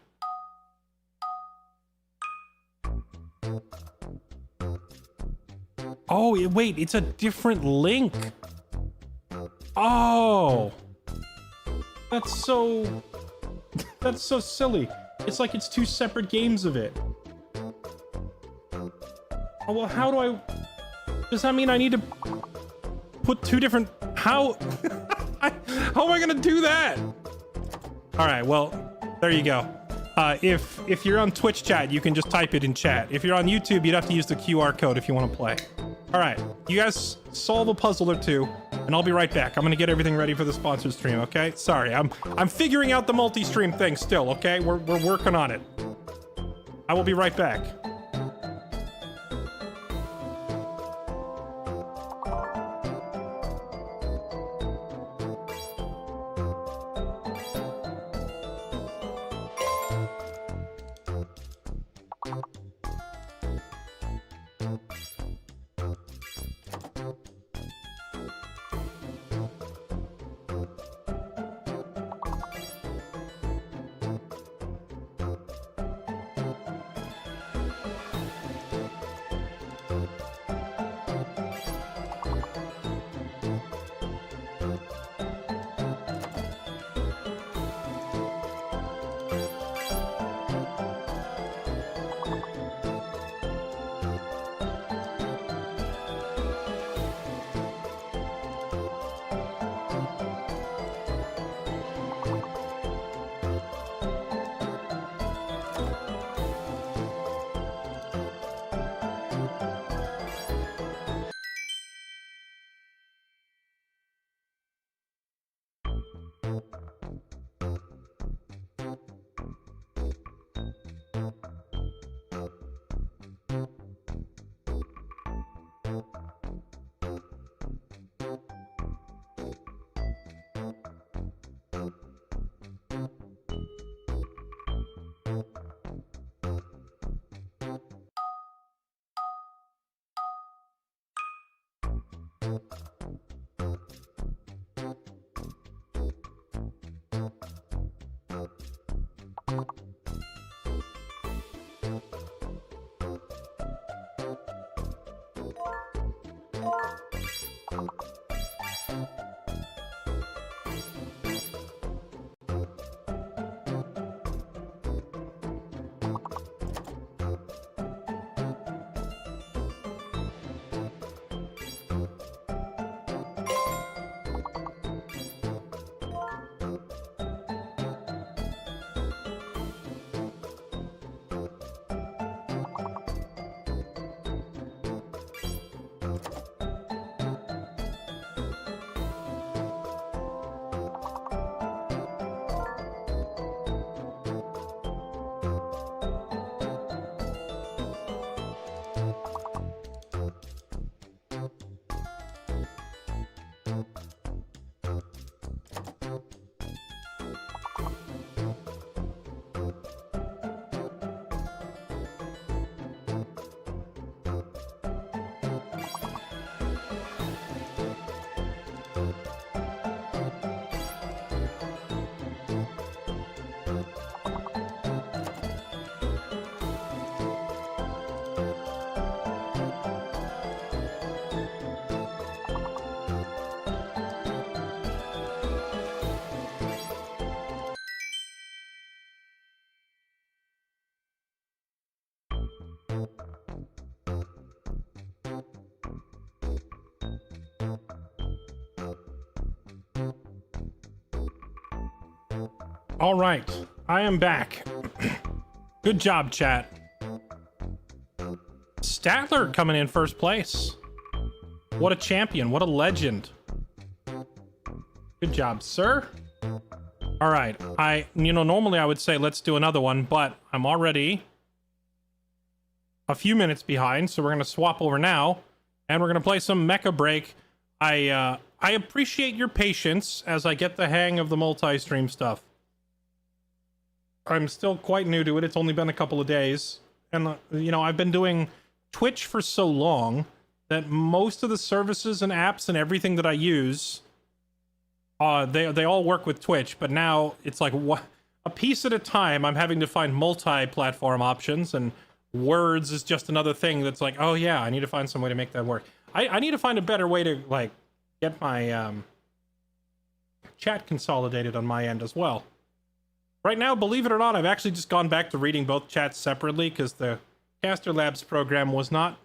Oh, wait, it's a different link. Oh. That's so silly. It's like it's two separate games of it. Oh, well, how do I... Does that mean I need to put two different... How... How am I gonna do that? All right, well, there you go. If you're on Twitch chat, you can just type it in chat. If you're on YouTube, you'd have to use the QR code if you want to play. All right, you guys solve a puzzle or two, and I'll be right back. I'm gonna get everything ready for the sponsored stream, okay? Sorry, I'm figuring out the multi-stream thing still, okay? We're working on it. I will be right back. All right, I am back. Good job, chat. Statler coming in first place. What a champion, what a legend. Good job, sir. All right, normally I would say let's do another one, but I'm already a few minutes behind, so we're gonna swap over now, and we're gonna play some Mecha BREAK. I appreciate your patience as I get the hang of the multi-stream stuff. I'm still quite new to it. It's only been a couple of days, and I've been doing Twitch for so long that most of the services and apps and everything that I use, they all work with Twitch. But now it's like a piece at a time. I'm having to find multi-platform options, and words is just another thing that's like, oh yeah, I need to find some way to make that work. I need to find a better way to like get my chat consolidated on my end as well. Right now, believe it or not, I've actually just gone back to reading both chats separately because the Caster Labs program was not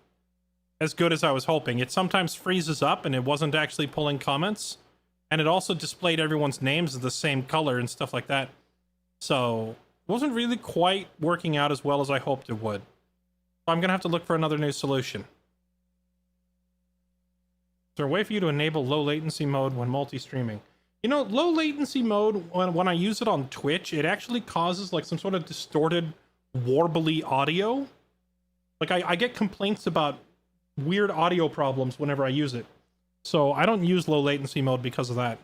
as good as I was hoping. It sometimes freezes up and it wasn't actually pulling comments. And it also displayed everyone's names of the same color and stuff like that. So it wasn't really quite working out as well as I hoped it would. So I'm going to have to look for another new solution. Is there a way for you to enable low latency mode when multi-streaming? Low latency mode, when I use it on Twitch, it actually causes like some sort of distorted, warbly audio. Like I get complaints about weird audio problems whenever I use it. So I don't use low latency mode because of that.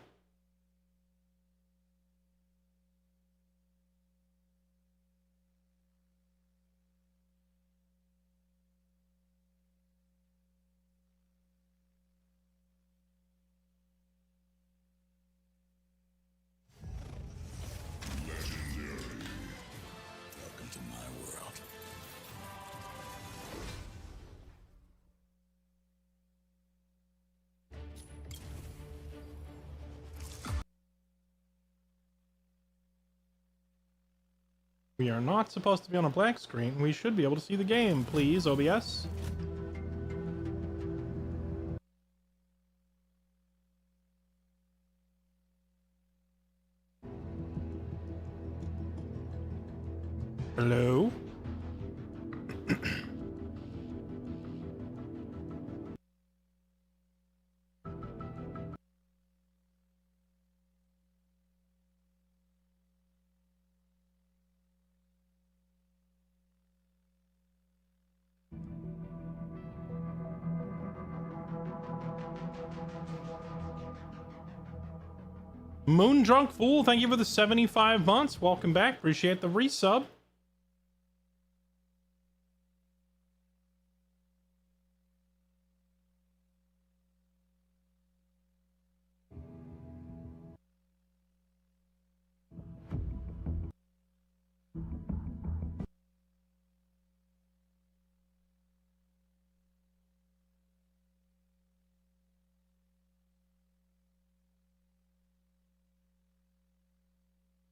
We are not supposed to be on a black screen. We should be able to see the game, please, OBS. Hello? Moon Drunk Fool, thank you for the 75 months. Welcome back. Appreciate the resub.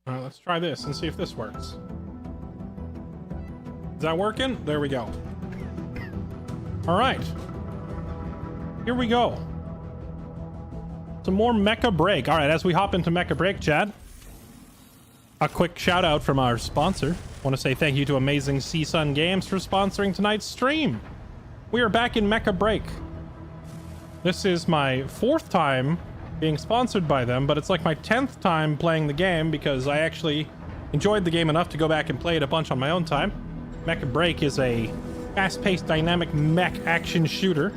All right, let's try this and see if this works. Is that working? There we go. All right. Here we go. Some more Mecha BREAK. All right, as we hop into Mecha BREAK, Chad, a quick shout out from our sponsor. Want to say thank you to Amazing CSUN Games for sponsoring tonight's stream. We are back in Mecha BREAK. This is my 4th time being sponsored by them, but it's like my 10th time playing the game because I actually enjoyed the game enough to go back and play it a bunch on my own time. Mecha BREAK is a fast-paced dynamic mech action shooter,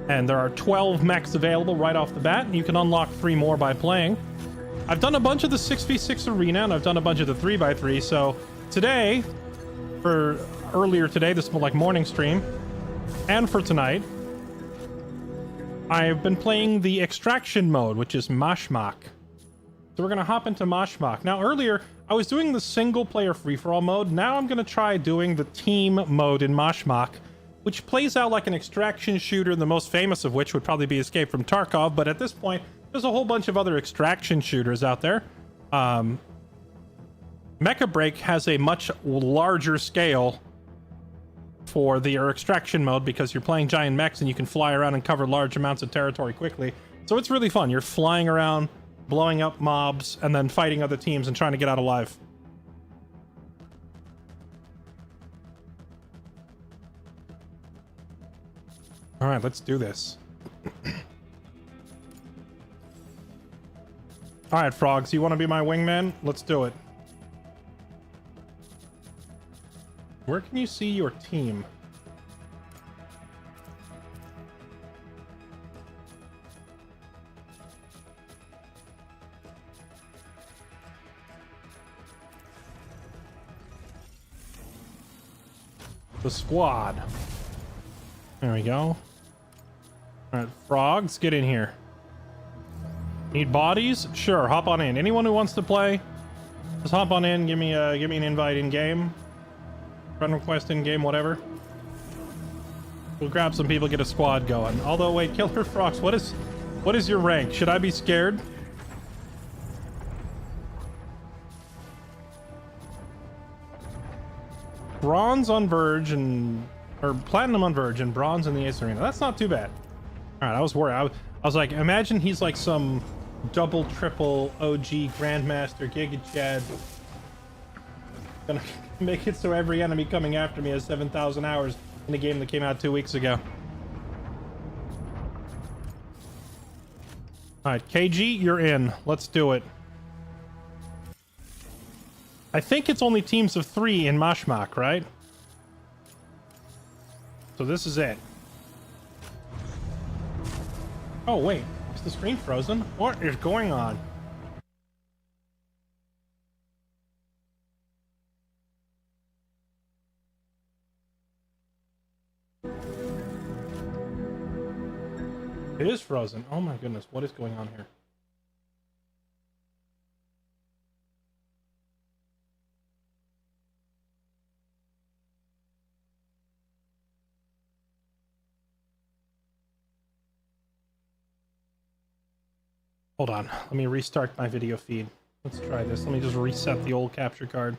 and there are 12 mechs available right off the bat, and you can unlock 3 more by playing. I've done a bunch of the 6v6 arena, and I've done a bunch of the 3x3, so today, for earlier today, this was like morning stream, and for tonight, I've been playing the extraction mode, which is Mashmak. So we're going to hop into Mashmak. Now, earlier, I was doing the single-player free-for-all mode. Now I'm going to try doing the team mode in Mashmak, which plays out like an extraction shooter, the most famous of which would probably be Escape from Tarkov. But at this point, there's a whole bunch of other extraction shooters out there. Mecha BREAK has a much larger scale for the extraction mode because you're playing giant mechs and you can fly around and cover large amounts of territory quickly. So it's really fun. You're flying around, blowing up mobs, and then fighting other teams and trying to get out alive. All right, let's do this. All right, Frogs, you want to be my wingman? Let's do it. Where can you see your team? The squad. There we go. All right, Frogs, get in here. Need bodies? Sure, hop on in. Anyone who wants to play, just hop on in. Give me an invite in game, friend request in game, whatever. We'll grab some people, get a squad going. Although, wait, Killer Frogs, what is your rank? Should I be scared? Bronze on Verge or Platinum on Verge and Bronze in the Ace Arena. That's not too bad. All right, I was worried. I was like, imagine he's like some double, triple OG Grandmaster Giga Chad. Gonna make it so every enemy coming after me has 7,000 hours in a game that came out 2 weeks ago. All right, KG, you're in. Let's do it. I think it's only teams of 3 in Mashmak, right? So this is it. Oh, wait. Is the screen frozen? What is going on? It is frozen. Oh my goodness. What is going on here? Hold on, let me restart my video feed. Let's try this. Let me just reset the old capture card.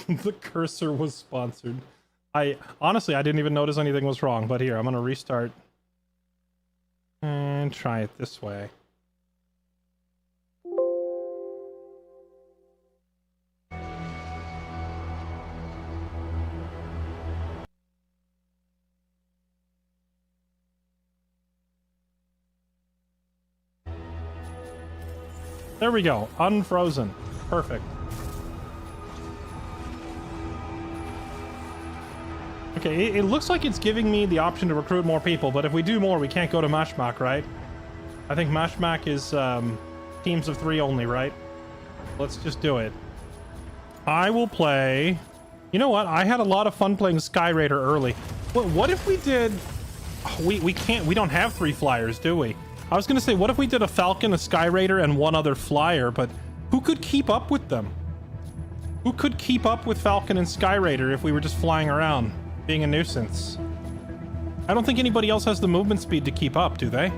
The cursor was sponsored. Honestly, I didn't even notice anything was wrong, but here, I'm gonna restart and try it this way. There we go. Unfrozen. Perfect. Okay, it looks like it's giving me the option to recruit more people, but if we do more, we can't go to Mashmak, right? I think Mashmak is teams of 3 only, right? Let's just do it. I will play... You know what? I had a lot of fun playing Sky Raider early. What if we did... We can't... We don't have 3 flyers, do we? I was gonna say, what if we did a Falcon, a Sky Raider, and 1 other flyer, but who could keep up with them? Who could keep up with Falcon and Sky Raider if we were just flying around, being a nuisance? I don't think anybody else has the movement speed to keep up, do they?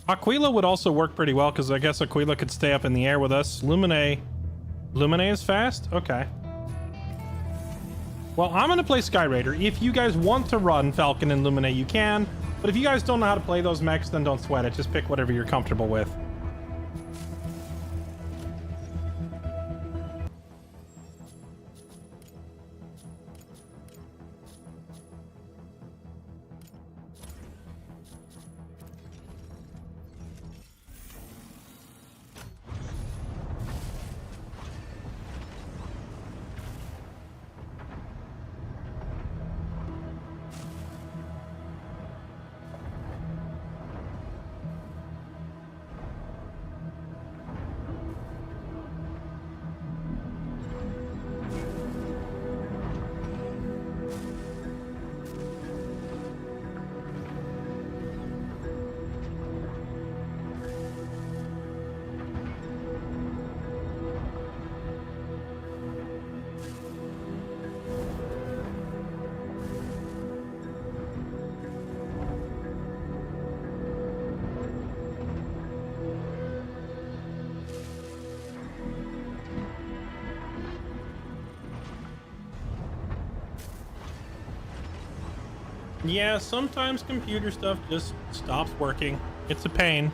Aquila would also work pretty well, because I guess Aquila could stay up in the air with us. Lumine is fast? Okay. Well, I'm going to play Sky Raider. If you guys want to run Falcon and Lumine, you can. But if you guys don't know how to play those mechs, then don't sweat it. Just pick whatever you're comfortable with. Yeah, sometimes computer stuff just stops working. It's a pain.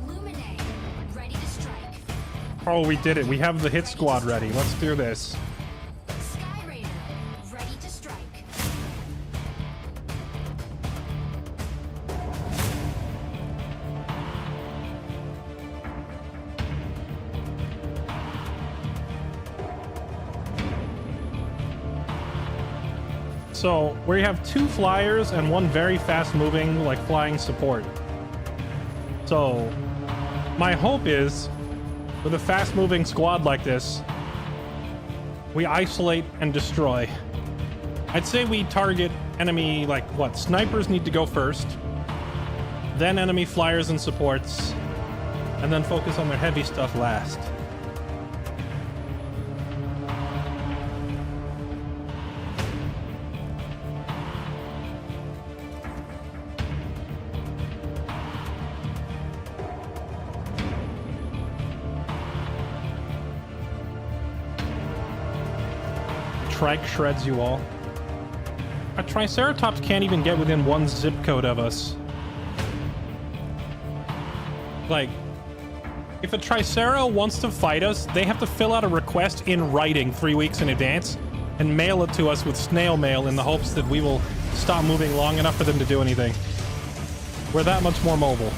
Luminate, ready to strike. Oh, we did it. We have the hit squad ready. Let's do this. Sky Raider, ready to strike. So we have 2 flyers and 1 very fast moving, like flying support. So my hope is with a fast moving squad like this, we isolate and destroy. I'd say we target enemy, like what? Snipers need to go first, then enemy flyers and supports, and then focus on their heavy stuff last. Trike shreds you all. A Triceratops can't even get within 1 zip code of us. Like, if a Tricera wants to fight us, they have to fill out a request in writing 3 weeks in advance and mail it to us with snail mail in the hopes that we will stop moving long enough for them to do anything. We're that much more mobile.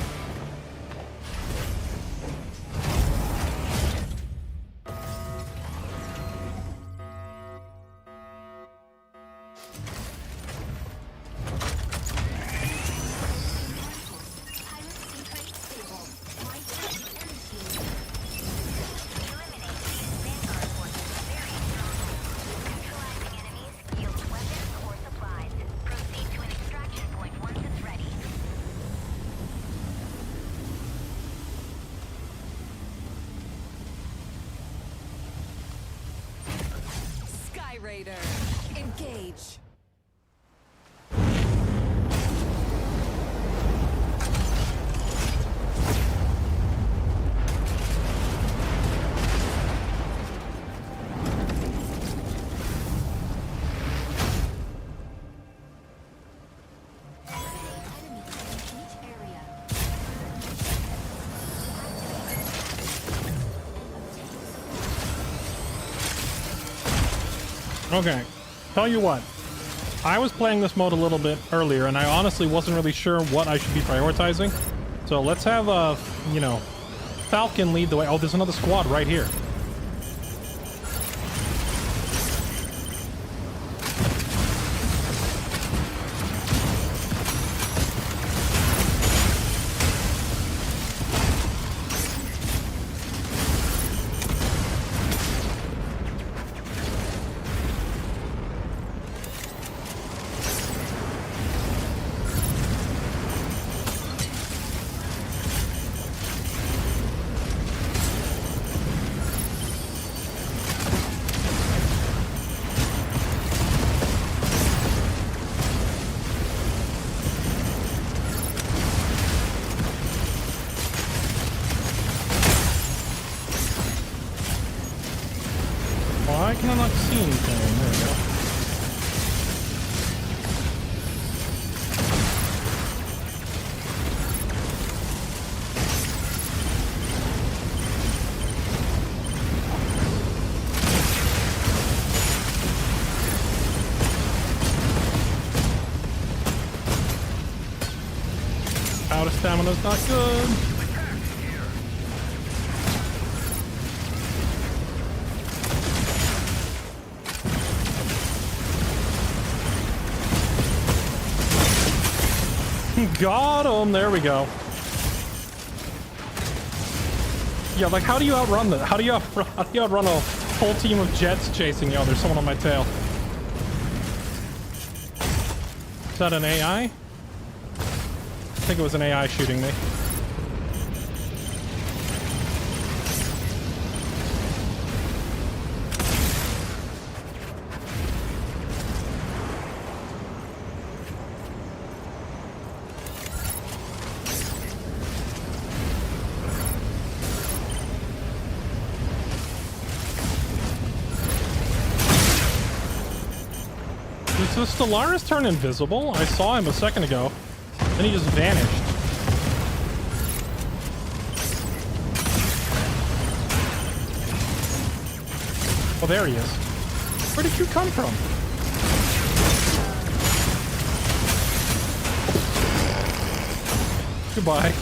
Sky Raider, engage. Okay, tell you what, I was playing this mode a little bit earlier and I honestly wasn't really sure what I should be prioritizing. So let's have you know, Falcon lead the way. Oh, there's another squad right here. Why can I not see anything? There we go. Out of stamina's not good. Got him! There we go. Yeah, like how do you outrun that? How do you outrun a whole team of jets chasing you? Oh, there's someone on my tail. Is that an AI? I think it was an AI shooting me. So Stellaris turned invisible? I saw him a second ago. Then he just vanished. Oh, there he is. Where did you come from? Goodbye.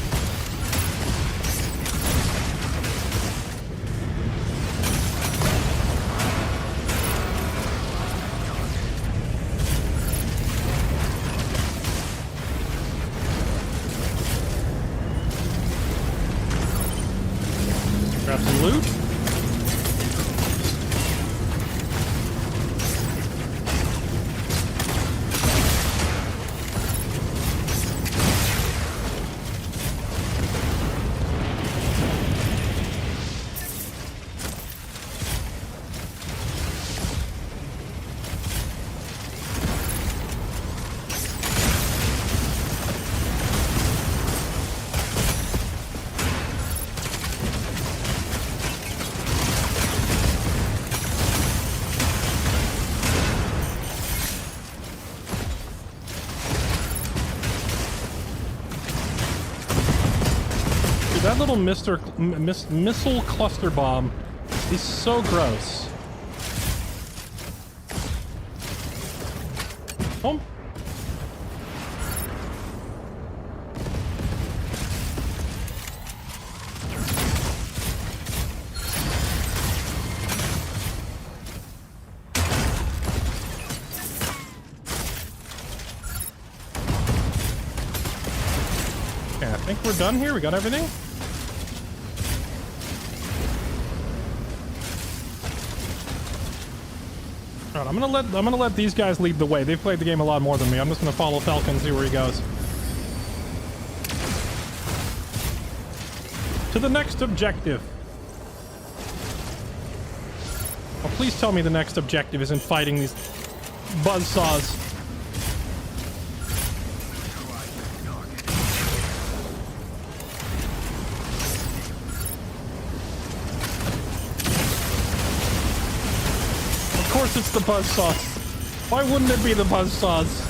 Grab some loot. That little missile cluster bomb is so gross. Oh. Okay, I think we're done here. We got everything. Alright, I'm gonna let these guys lead the way. They've played the game a lot more than me. I'm just gonna follow Falcon and see where he goes. To the next objective. Oh, please tell me the next objective isn't fighting these buzzsaws. Of course it's the buzzsaws. Why wouldn't it be the buzzsaws?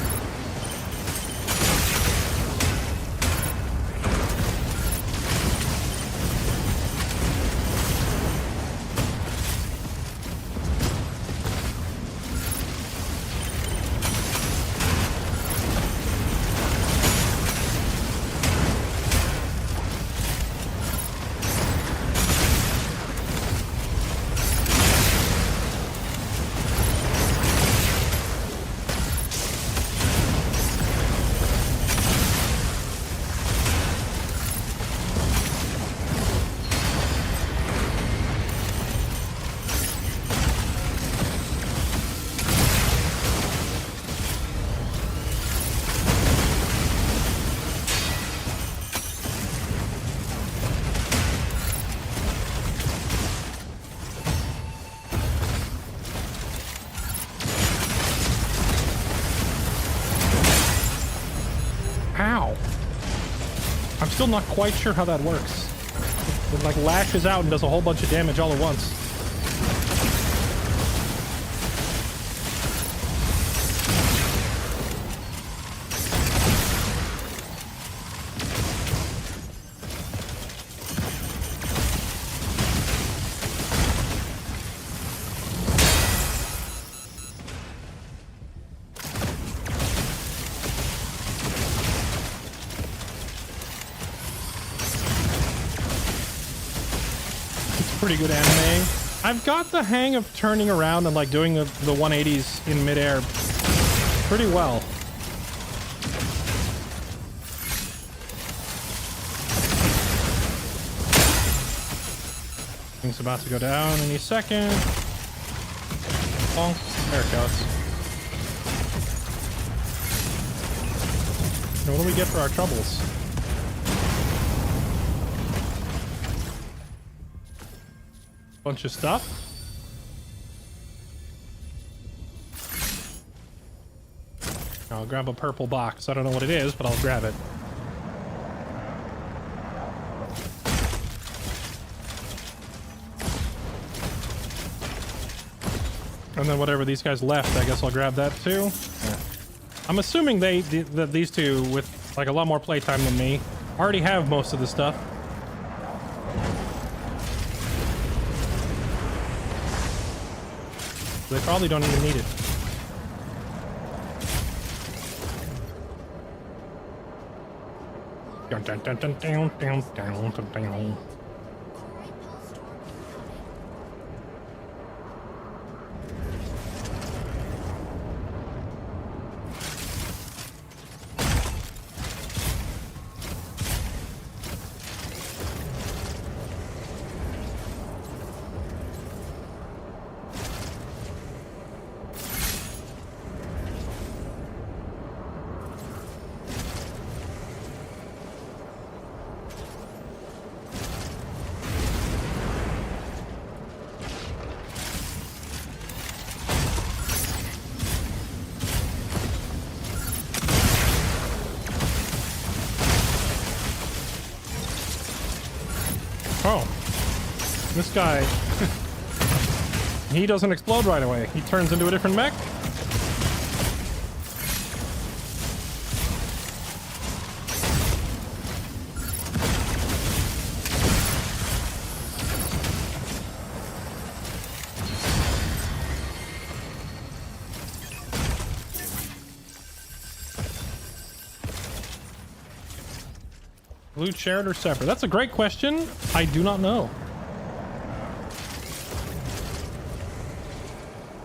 Ow. I'm still not quite sure how that works. It like lashes out and does a whole bunch of damage all at once. Pretty good anime. I've got the hang of turning around and like doing the 180s in midair pretty well. Thing's about to go down any second. Oh, there it goes. Now, what do we get for our troubles? Bunch of stuff. I'll grab a purple box. I don't know what it is, but I'll grab it. And then whatever these guys left, I guess I'll grab that too. Yeah. I'm assuming that these two, with like a lot more playtime than me, already have most of the stuff. They probably don't even need it. Dun, dun, dun, dun, dun, dun, dun, dun, dun. Corite pulse storm incoming. Oh, this guy, he doesn't explode right away. He turns into a different mech. Loot shared or separate? That's a great question. I do not know.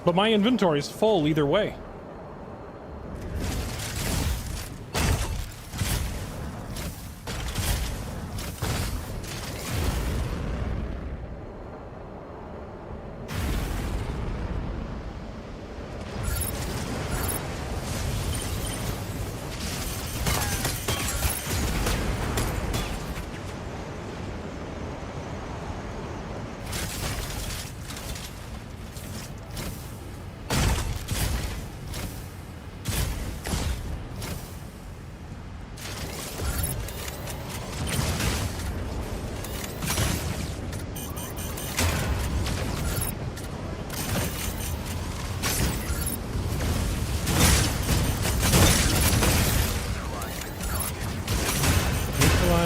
But my inventory is full either way.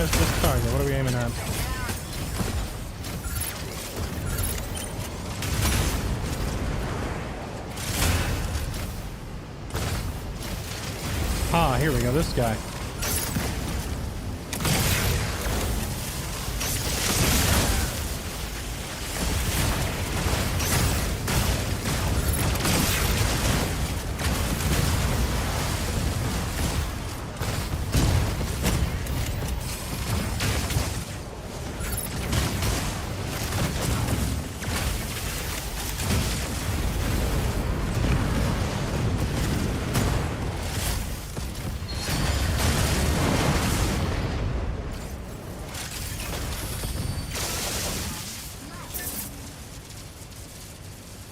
This target. What are we aiming at? Ah, here we go. This guy.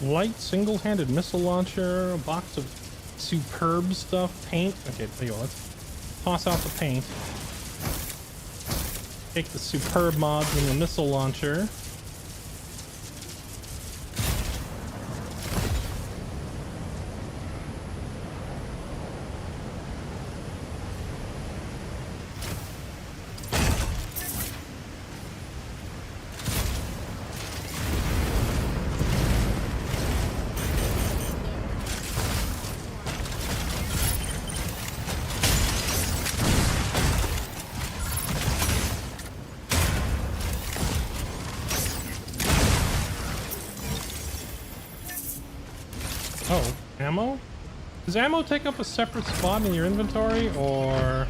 Light single-handed missile launcher, a box of superb stuff, paint. Okay, there you go. Let's toss out the paint. Take the superb mods and the missile launcher. Oh, ammo? Does ammo take up a separate spot in your inventory, or...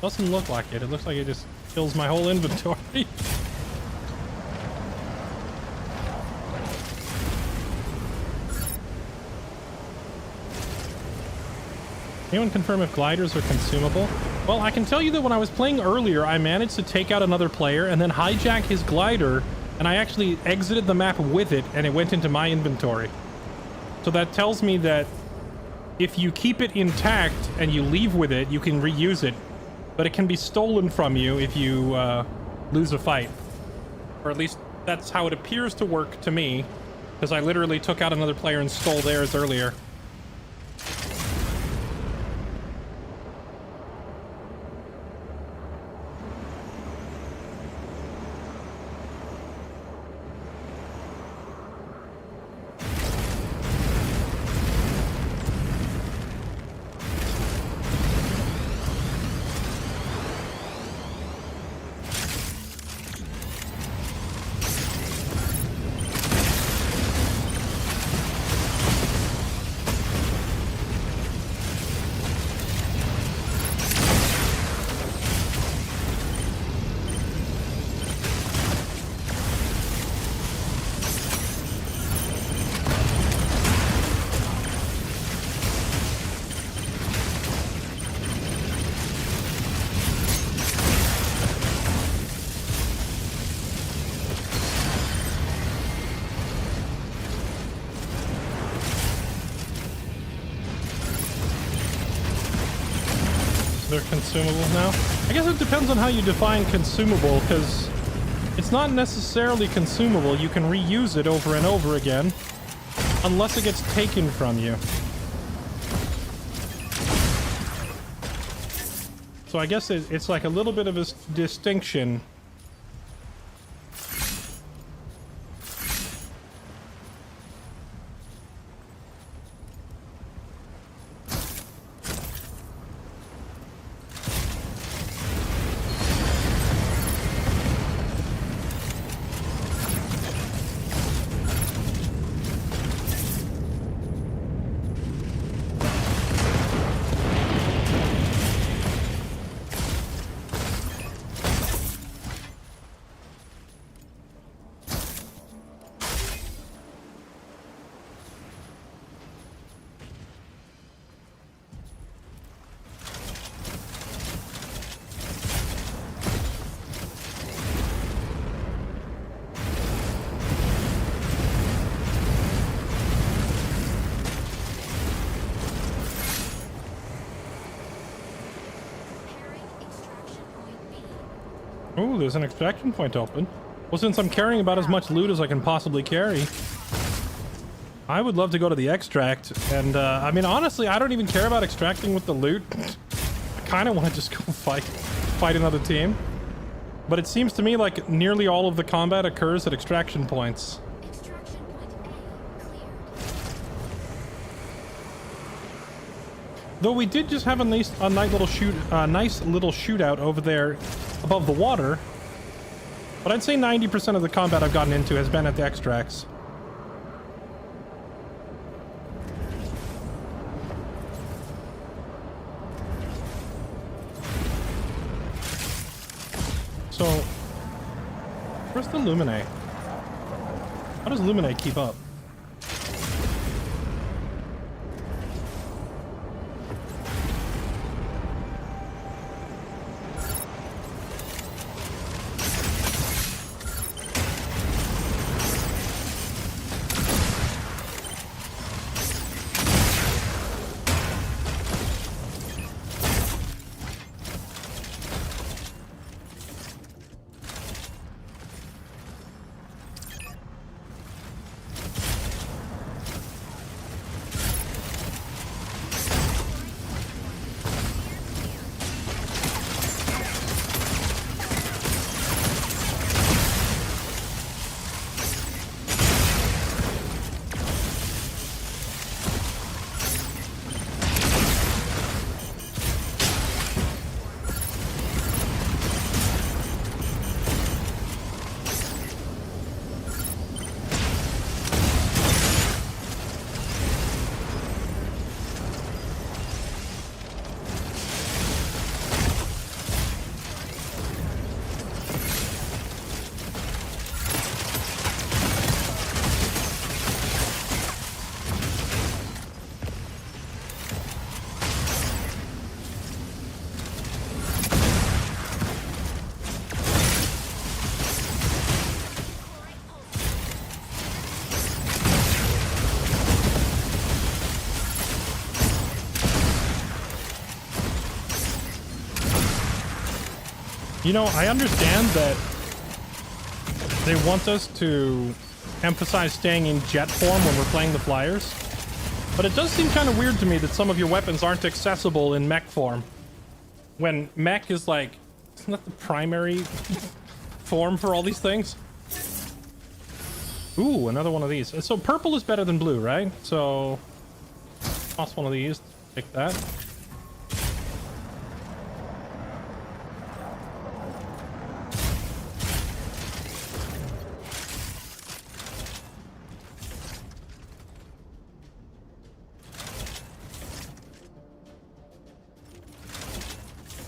Doesn't look like it. It looks like it just fills my whole inventory. Anyone confirm if gliders are consumable? Well, I can tell you that when I was playing earlier, I managed to take out another player and then hijack his glider, and I actually exited the map with it, and it went into my inventory. So that tells me that if you keep it intact and you leave with it, you can reuse it, but it can be stolen from you if you lose a fight. Or at least that's how it appears to work to me. Because I literally took out another player and stole theirs earlier. They're consumable now. I guess it depends on how you define consumable, because it's not necessarily consumable. You can reuse it over and over again, unless it gets taken from you. So I guess it's like a little bit of a distinction. Oh, there's an extraction point open. Well, since I'm carrying about as much loot as I can possibly carry, I would love to go to the extract. And, I mean, honestly, I don't even care about extracting with the loot. I kind of want to just go fight another team. But it seems to me like nearly all of the combat occurs at extraction points. Extraction point A cleared. Though we did just have a nice little shootout over there above the water. But I'd say 90% of the combat I've gotten into has been at the extracts. So, where's the Lumine? How does Lumine keep up? You know, I understand that they want us to emphasize staying in jet form when we're playing the flyers. But it does seem kind of weird to me that some of your weapons aren't accessible in mech form. When mech is like, isn't that the primary form for all these things? Ooh, another one of these. So purple is better than blue, right? So toss one of these, take that.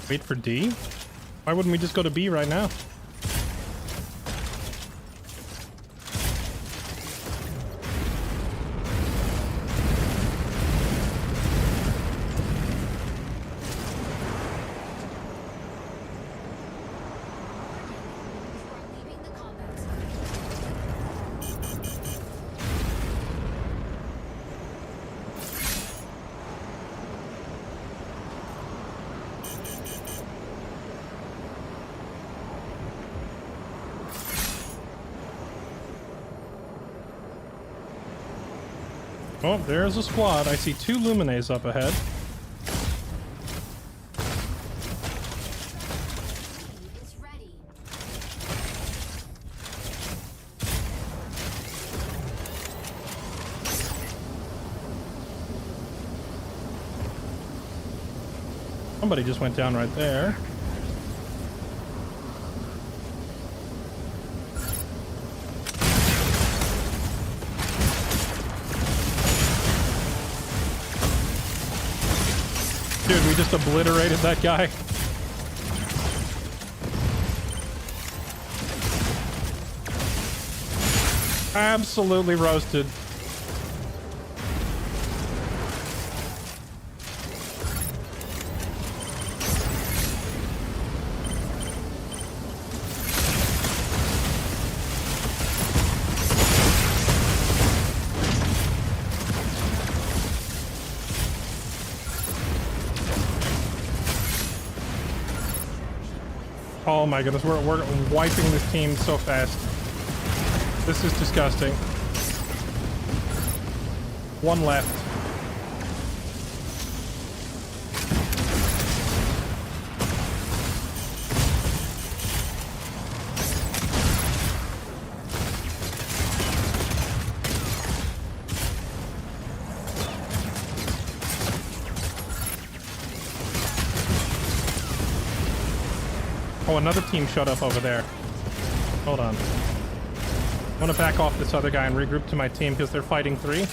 Wait for D? Why wouldn't we just go to B right now? Leaving the combat zone. Oh, there's a squad. I see 2 Lumines up ahead. Is ready. Somebody just went down right there. Dude, we just obliterated that guy. Absolutely roasted. Oh my goodness, we're wiping this team so fast. This is disgusting. 1 left. Oh, another team showed up over there. Hold on. I want to back off this other guy and regroup to my team because they're fighting 3.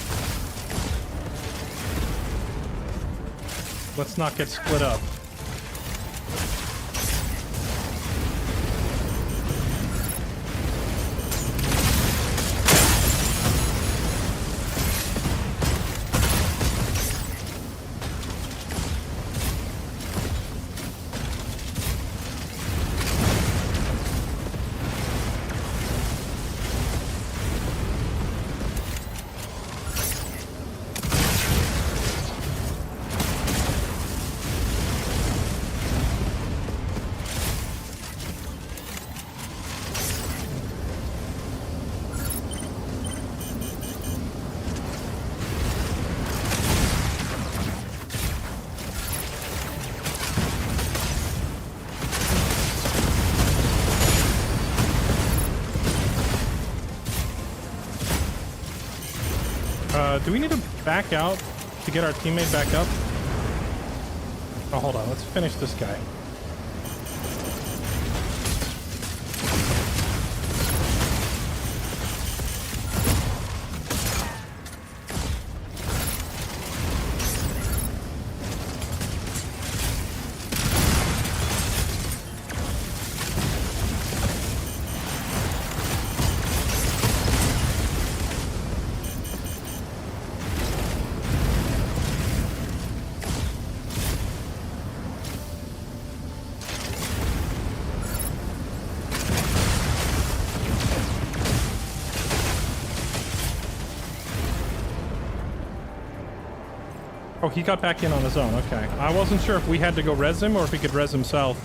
Let's not get split up. Do we need to back out to get our teammate back up? Oh, hold on. Let's finish this guy. Oh, he got back in on his own. Okay. I wasn't sure if we had to go res him or if he could res himself.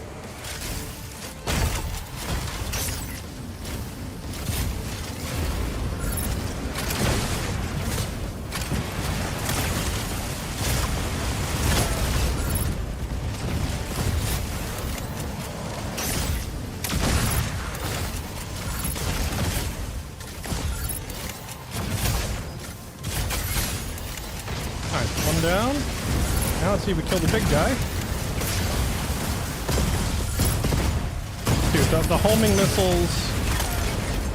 One down. Now let's see if we kill the big guy. Dude, the homing missiles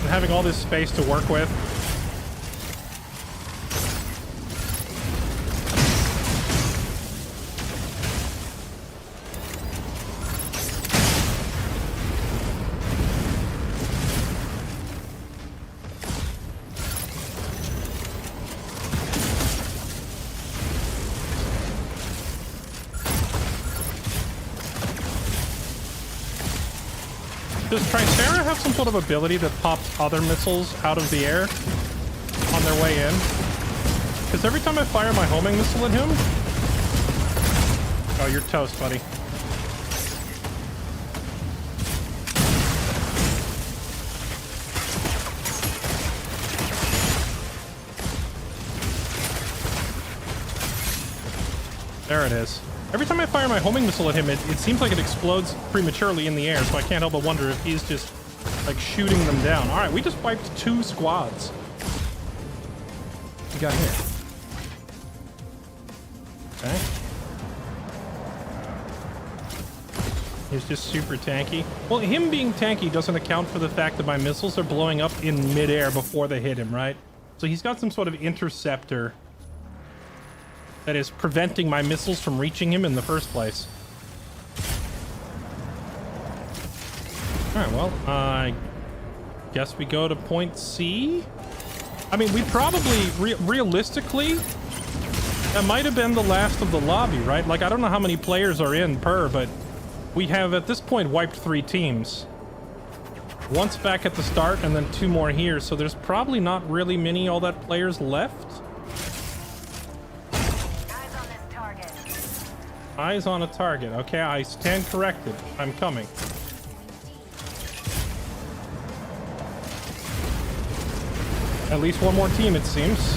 and having all this space to work with. Does Tricera have some sort of ability that pops other missiles out of the air on their way in? Because every time I fire my homing missile at him... Oh, you're toast, buddy. There it is. Every time I fire my homing missile at him, it seems like it explodes prematurely in the air, so I can't help but wonder if he's just, like, shooting them down. Alright, we just wiped 2 squads. What we got here? Okay. He's just super tanky. Well, him being tanky doesn't account for the fact that my missiles are blowing up in midair before they hit him, right? So he's got some sort of interceptor that is preventing my missiles from reaching him in the first place. Alright, well, I guess we go to point C? I mean, we probably, realistically, that might have been the last of the lobby, right? Like, I don't know how many players are in per, but we have, at this point, wiped 3 teams. Once back at the start, and then 2 more here, so there's probably not really many all that players left. Eyes on a target. Okay, I stand corrected. I'm coming. At least one more team, it seems.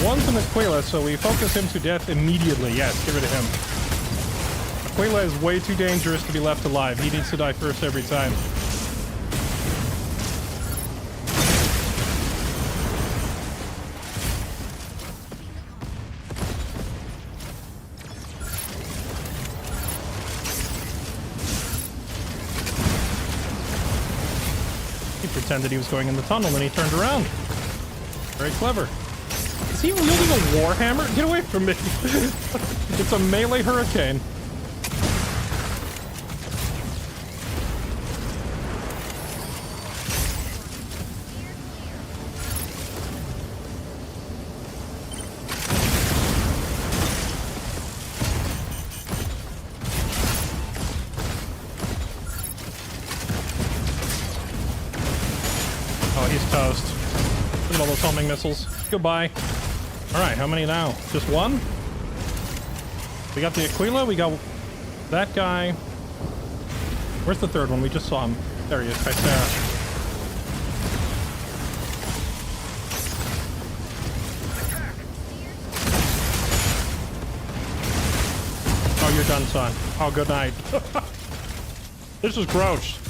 One's an Aquila, so we focus him to death immediately. Yes, get rid of him. Aquila is way too dangerous to be left alive. He needs to die first every time. He pretended he was going in the tunnel, and he turned around. Very clever. Is he wielding a warhammer? Get away from me! It's a melee hurricane. Oh, he's toast. Look at all those homing missiles. Goodbye. Alright, how many now? Just one? We got the Aquila, we got that guy. Where's the third one? We just saw him. There he is, Tricera. Oh, you're done, son. Oh, good night. This is gross.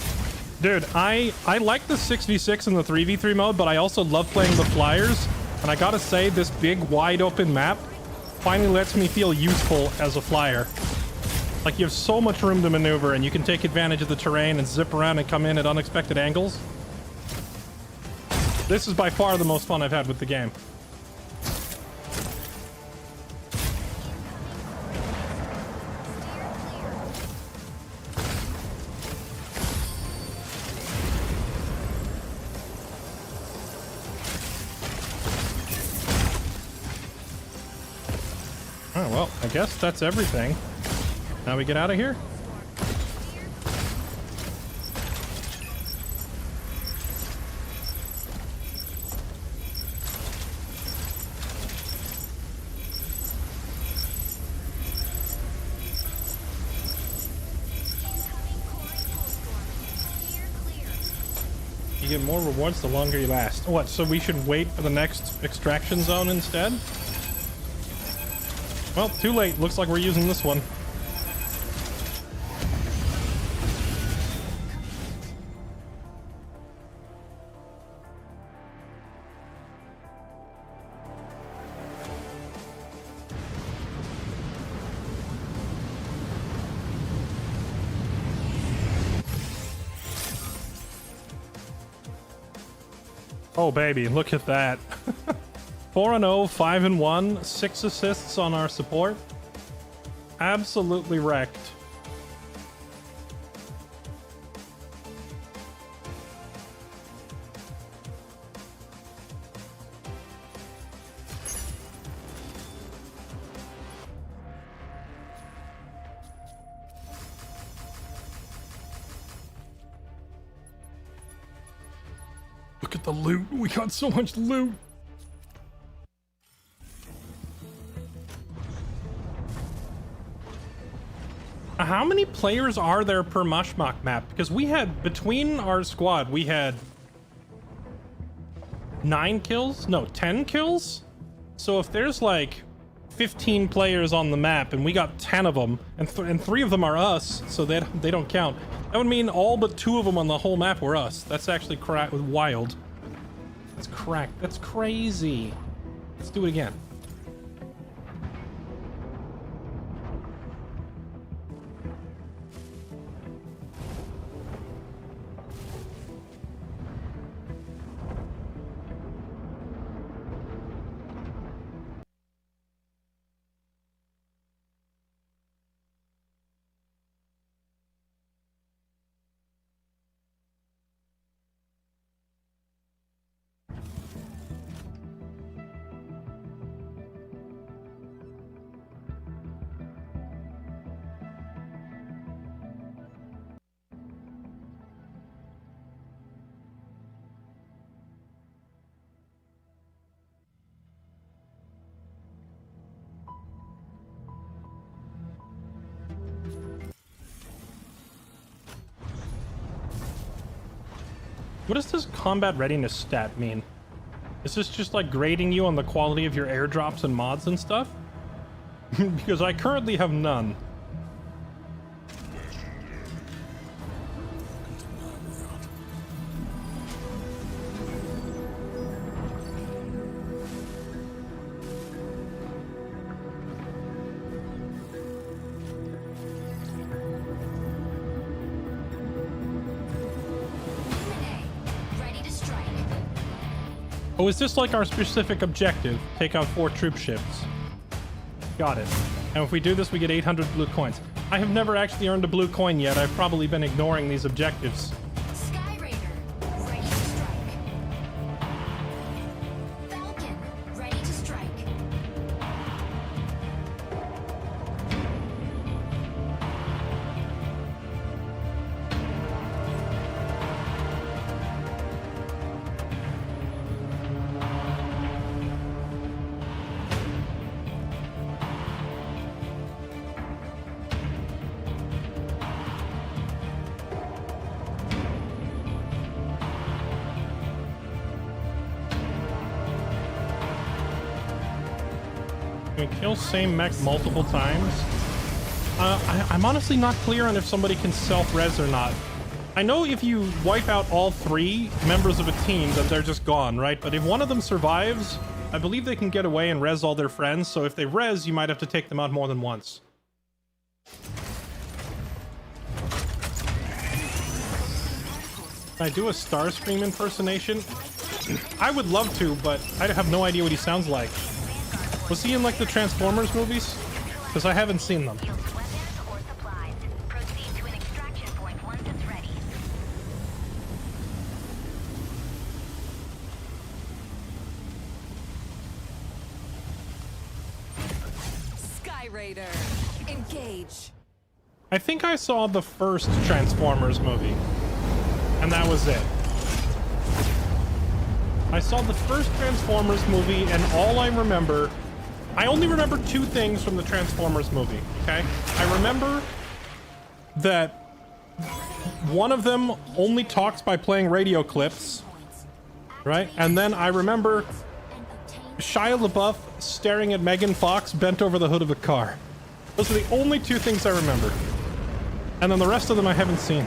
Dude, I like the 6v6 and the 3v3 mode, but I also love playing the flyers. And I gotta say, this big, wide open map finally lets me feel useful as a flyer. Like, you have so much room to maneuver, and you can take advantage of the terrain and zip around and come in at unexpected angles. This is by far the most fun I've had with the game. Oh, well, I guess that's everything. Now we get out of here? You get more rewards the longer you last. What, so we should wait for the next extraction zone instead? Well, too late. Looks like we're using this one. Oh baby, look at that. 4-0, 5-1, 6 assists on our support. Absolutely wrecked. Look at the loot. We got so much loot. How many players are there per Mashmak map? Because we had, between our squad, we had 9 kills? No, 10 kills? So if there's like 15 players on the map and we got 10 of them, and 3 of them are us, so they don't count, that would mean all but 2 of them on the whole map were us. That's actually wild. That's cracked. That's crazy. Let's do it again. What does this combat readiness stat mean? Is this just like grading you on the quality of your airdrops and mods and stuff? Because I currently have none. Oh, is this like our specific objective? Take out 4 troop ships. Got it. And if we do this, we get 800 blue coins. I have never actually earned a blue coin yet. I've probably been ignoring these objectives. Sky Raider, ready to strike. Falcon, ready to strike. Can we kill same mech multiple times? I'm honestly not clear on if somebody can self-res or not. I know if you wipe out all 3 members of a team, then they're just gone, right? But if one of them survives, I believe they can get away and res all their friends, so if they res, you might have to take them out more than once. Can I do a Starscream impersonation? I would love to, but I have no idea what he sounds like. Was he in like the Transformers movies? Because I haven't seen them. Yields weapons or supplies. Proceed to an extraction point once it's ready. Sky Raider, engage. I think I saw the first Transformers movie, and that was it. I saw the first Transformers movie, and all I remember... I only remember 2 things from the Transformers movie, okay? I remember that one of them only talks by playing radio clips, right? And then I remember Shia LaBeouf staring at Megan Fox bent over the hood of a car. Those are the only two things I remember. And then the rest of them I haven't seen.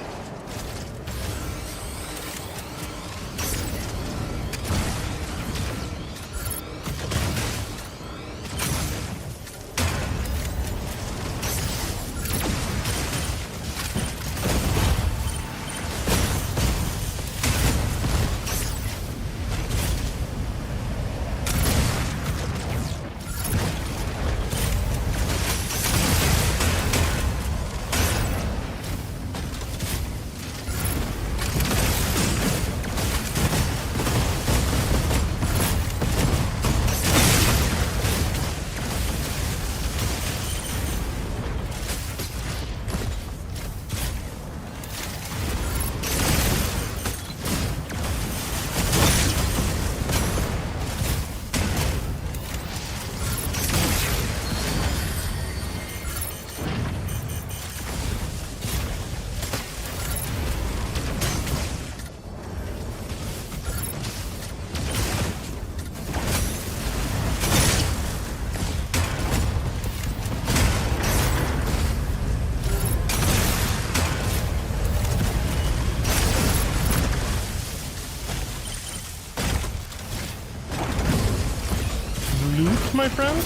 Loot, my friend?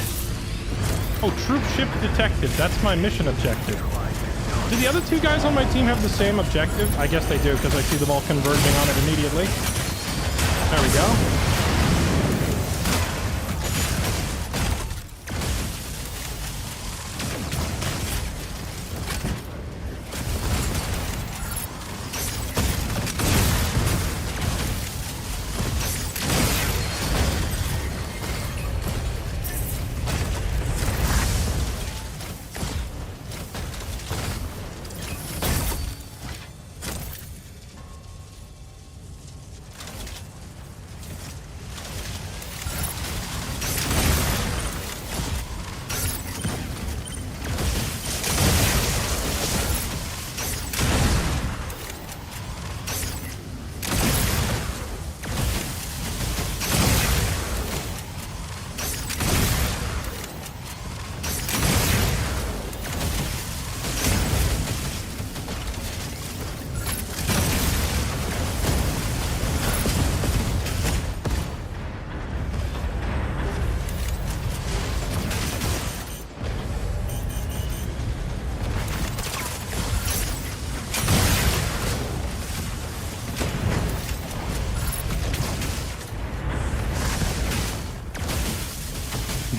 Oh, troop ship detected. That's my mission objective. Do the other two guys on my team have the same objective? I guess they do, because I see them all converging on it immediately. There we go.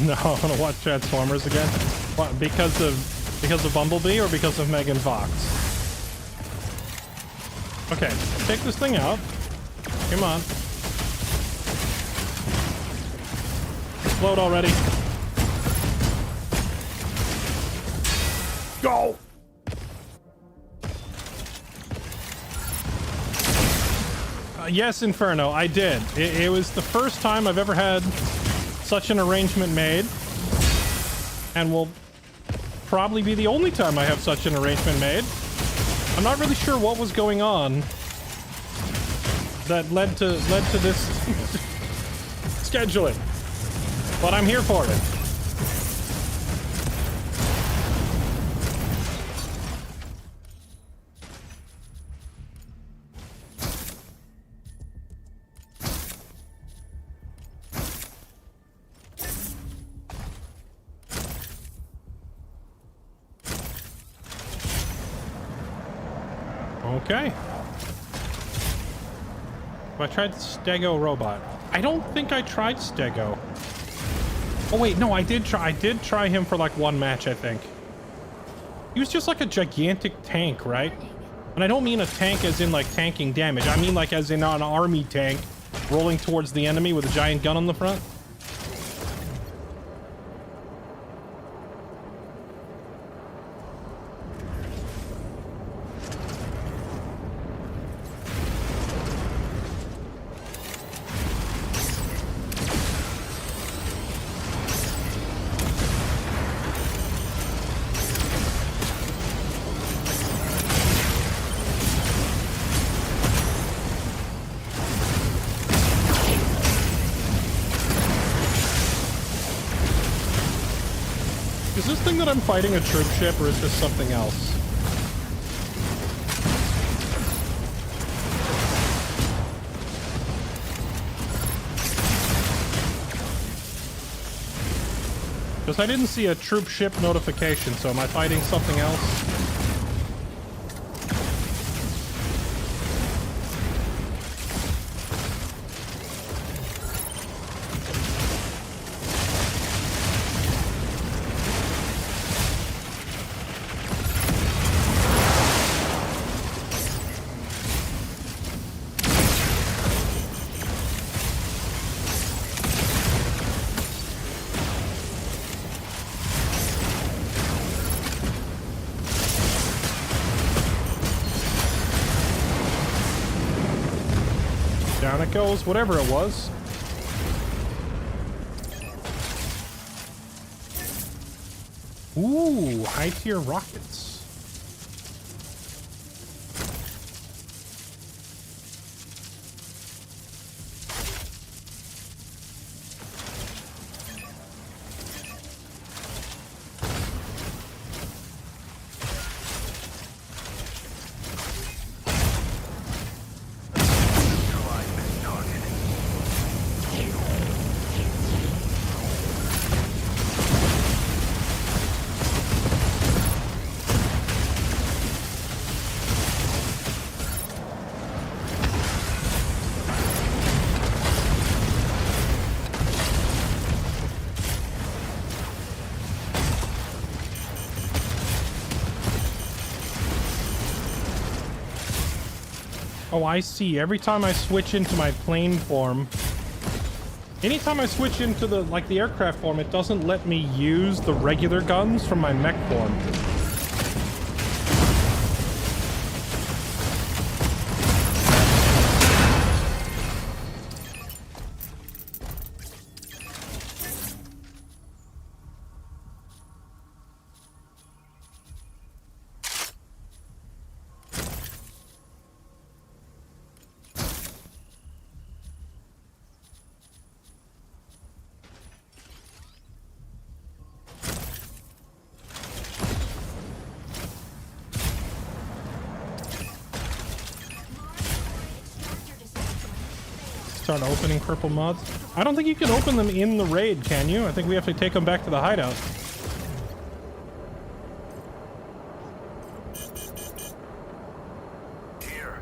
No, I want to watch Transformers again. What, because of Bumblebee or because of Megan Fox? Okay, take this thing out. Come on. Explode already. Go! Yes, Inferno, I did. It was the first time I've ever had such an arrangement made, and will probably be the only time I have such an arrangement made. I'm not really sure what was going on that led to this scheduling, but I'm here for it. Okay. I tried Stego Robot. I don't think I tried Stego. Oh wait, no, I did try him for like one match, I think. He was just like a gigantic tank, right? And I don't mean a tank as in like tanking damage. I mean like as in an army tank rolling towards the enemy with a giant gun on the front. Is this thing that I'm fighting a troop ship, or is this something else? Because I didn't see a troop ship notification, so am I fighting something else? Down it goes, whatever it was. Ooh, high tier rockets. Oh, I see. Every time I switch into my plane form, anytime I switch into the aircraft form, it doesn't let me use the regular guns from my mech form. Start opening purple mods. I don't think you can open them in the raid, can you? I think we have to take them back to the hideout. Here.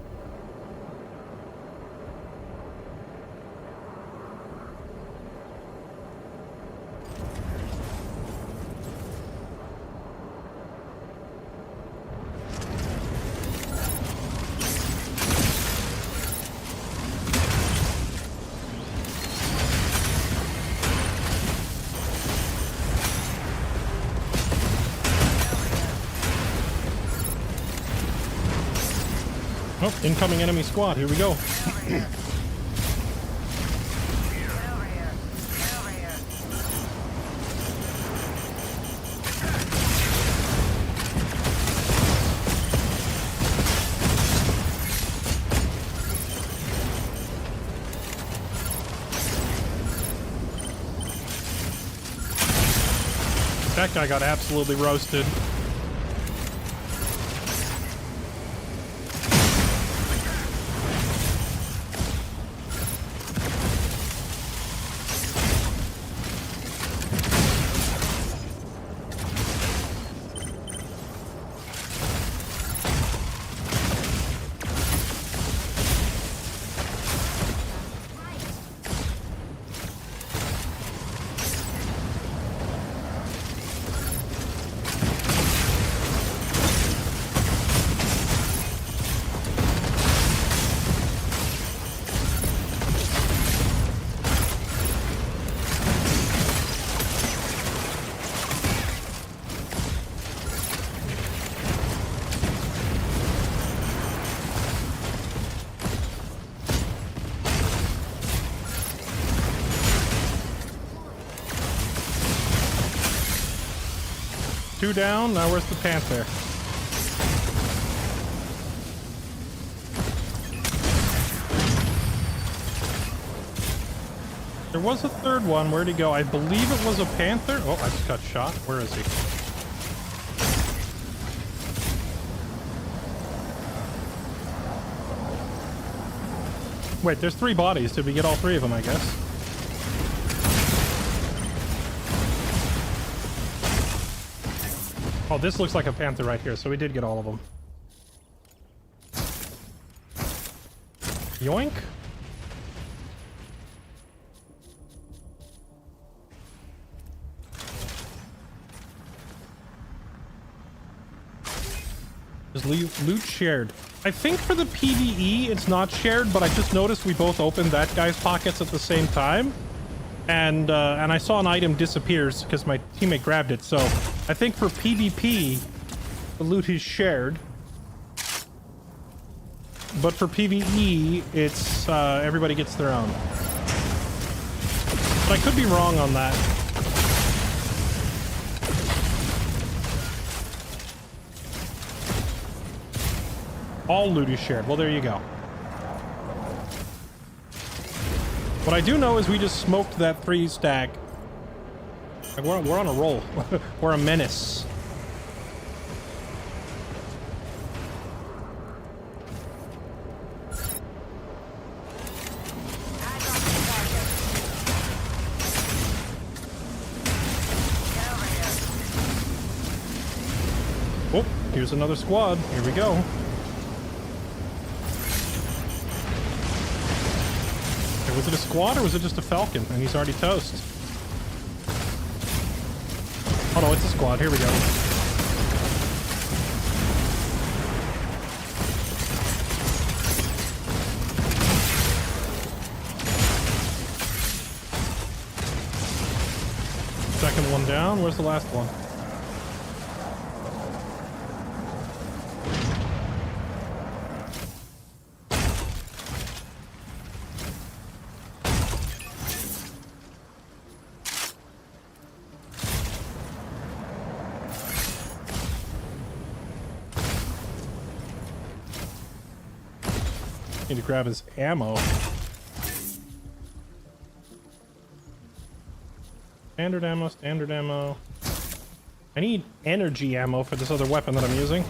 Oh, incoming enemy squad. Here we go. That guy got absolutely roasted. Two down, now where's the Panther? There was a third one. Where'd he go? I believe it was a panther. Oh, I just got shot. Where is he? Wait, there's 3 bodies. Did we get all 3 of them, I guess? Oh, this looks like a panther right here, so we did get all of them. Yoink. There's loot shared. I think for the PvE it's not shared, but I just noticed we both opened that guy's pockets at the same time. And I saw an item disappears because my teammate grabbed it. So I think for PvP, the loot is shared. But for PvE, it's everybody gets their own. But I could be wrong on that. All loot is shared. Well, there you go. What I do know is we just smoked that 3 stack. Like, we're on a roll. We're a menace. Oh, here's another squad. Here we go. Was it a squad or was it just a falcon? And he's already toast. Oh no, it's a squad. Here we go. Second one down. Where's the last one? Need to grab his ammo. Standard ammo, standard ammo. I need energy ammo for this other weapon that I'm using.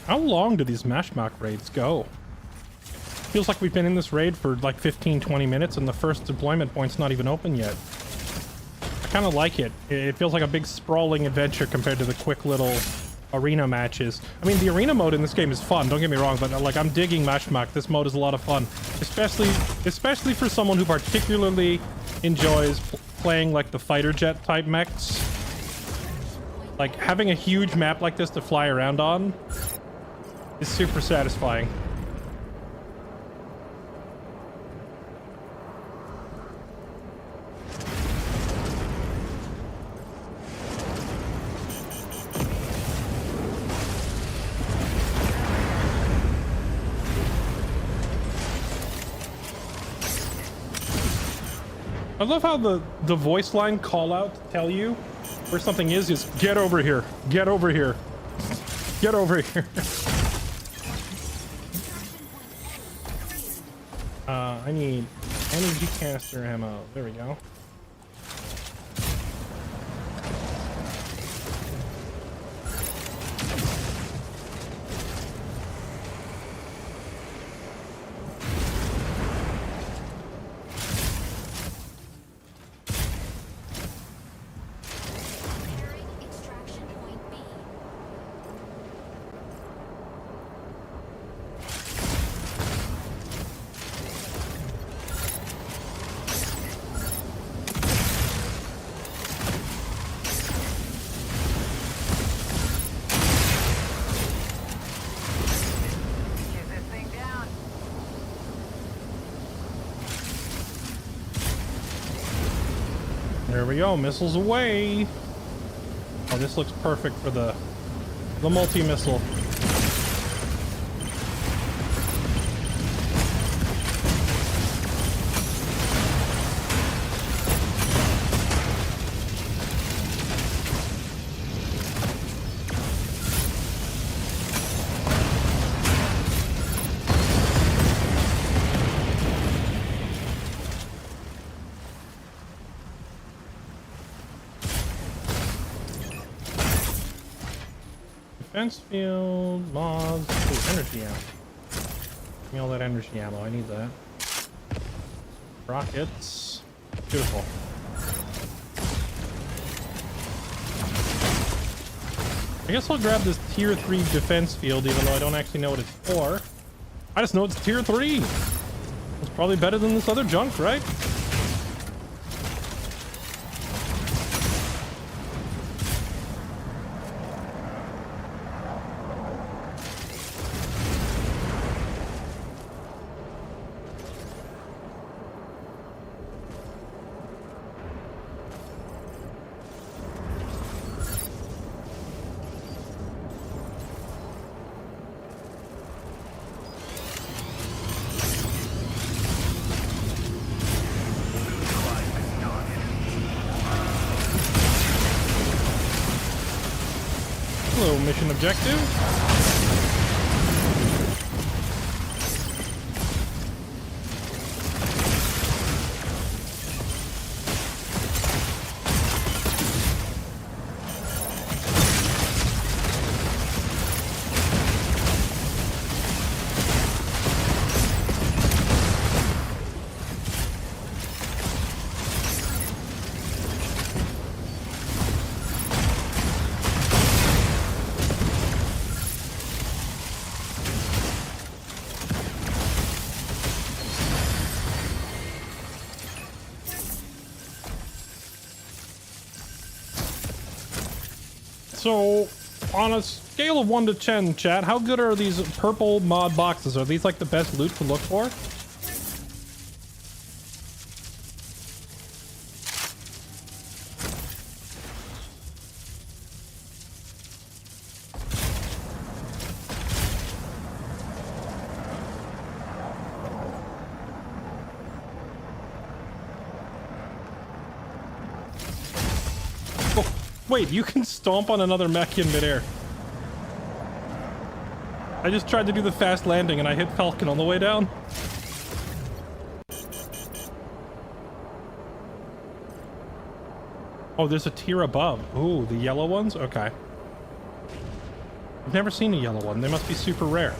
How long do these Mashmak raids go? Feels like we've been in this raid for like 15-20 minutes and the first deployment point's not even open yet. I kind of like it. It feels like a big sprawling adventure compared to the quick little arena matches. I mean, the arena mode in this game is fun, don't get me wrong, but like I'm digging Mashmak. This mode is a lot of fun, especially for someone who particularly enjoys playing like the fighter jet type mechs. Like having a huge map like this to fly around on is super satisfying. I love how the voice line call out to tell you where something is get over here, get over here, get over here. I need energy canister ammo. There we go. Extraction point B. There we go. Missiles away. Oh, this looks perfect for the multi-missile. Defense field, mods, ooh, energy ammo. Give me all that energy ammo, I need that. Rockets. Beautiful. I guess I'll grab this tier 3 defense field, even though I don't actually know what it's for. I just know it's tier 3. It's probably better than this other junk, right? Hello, mission objective. So, on a scale of 1 to 10, chat, how good are these purple mod boxes? Are these like the best loot to look for? Wait, you can stomp on another mech in midair. I just tried to do the fast landing and I hit Falcon on the way down. Oh, there's a tier above. Ooh, the yellow ones? Okay. I've never seen a yellow one. They must be super rare.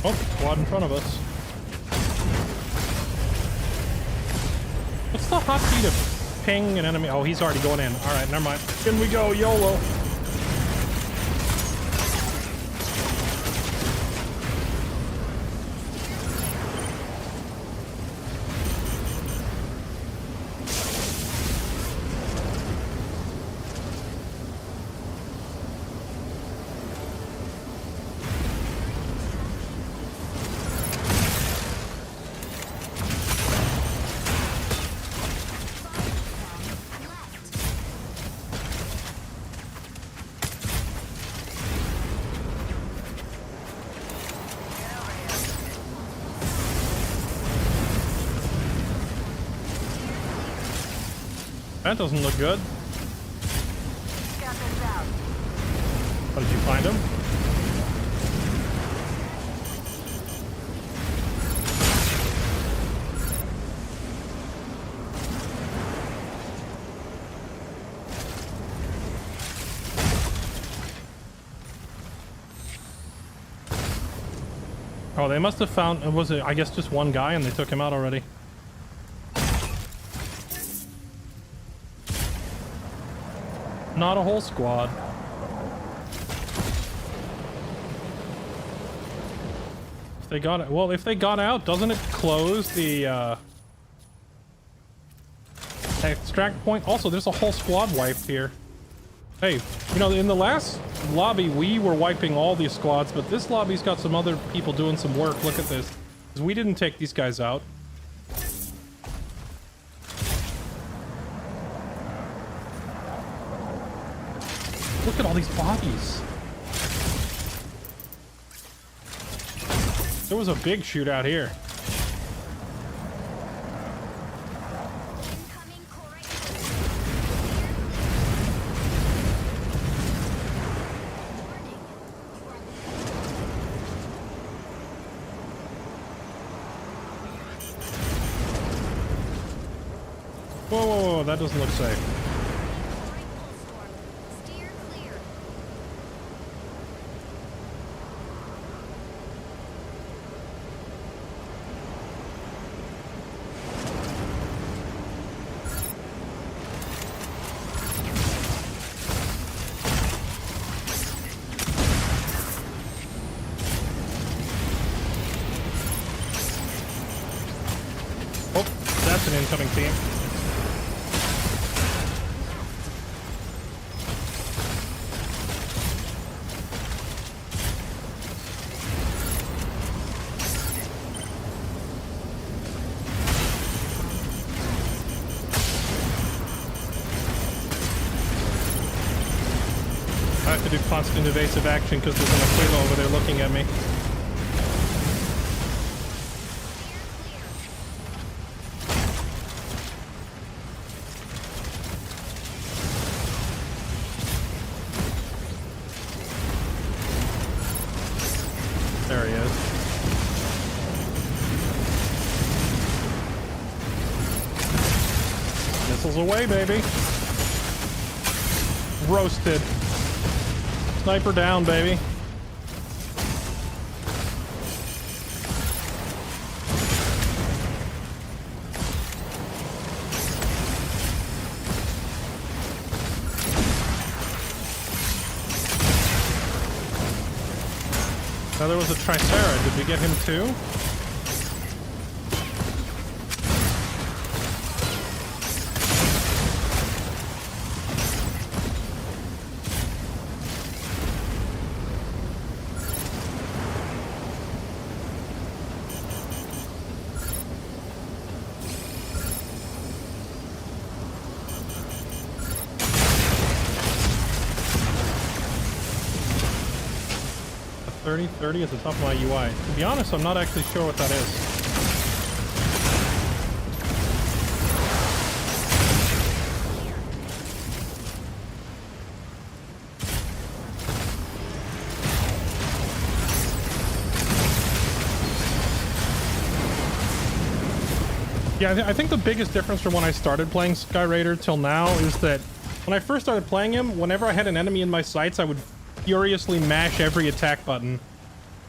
Oh, squad in front of us. What's the hotkey to ping an enemy? Oh, he's already going in. All right, never mind. In we go, YOLO. That doesn't look good. Oh, did you find him? Oh, they must have found, was it, I guess, just one guy and they took him out already. Not a whole squad. If they got it, well, if they got out, doesn't it close the extract point? Also, there's a whole squad wiped here. Hey, you know, in the last lobby, we were wiping all these squads, but this lobby's got some other people doing some work. Look at this. 'Cause we didn't take these guys out. Look at all these bodies. There was a big shootout here. Incoming Corite. Whoa, whoa, whoa, that doesn't look safe. Corite pulse storm. Steer clear. Oh, that's an incoming team. I have to do constant evasive action because there's an Aquila over there looking at me. There he is. Missiles away, baby. Roasted. Sniper down, baby. Now there was a Tricera. Did we get him too? A 30 at the top of my UI. To be honest, I'm not actually sure what that is. Yeah, I think the biggest difference from when I started playing Sky Raider till now is that when I first started playing him, whenever I had an enemy in my sights, I would furiously mash every attack button.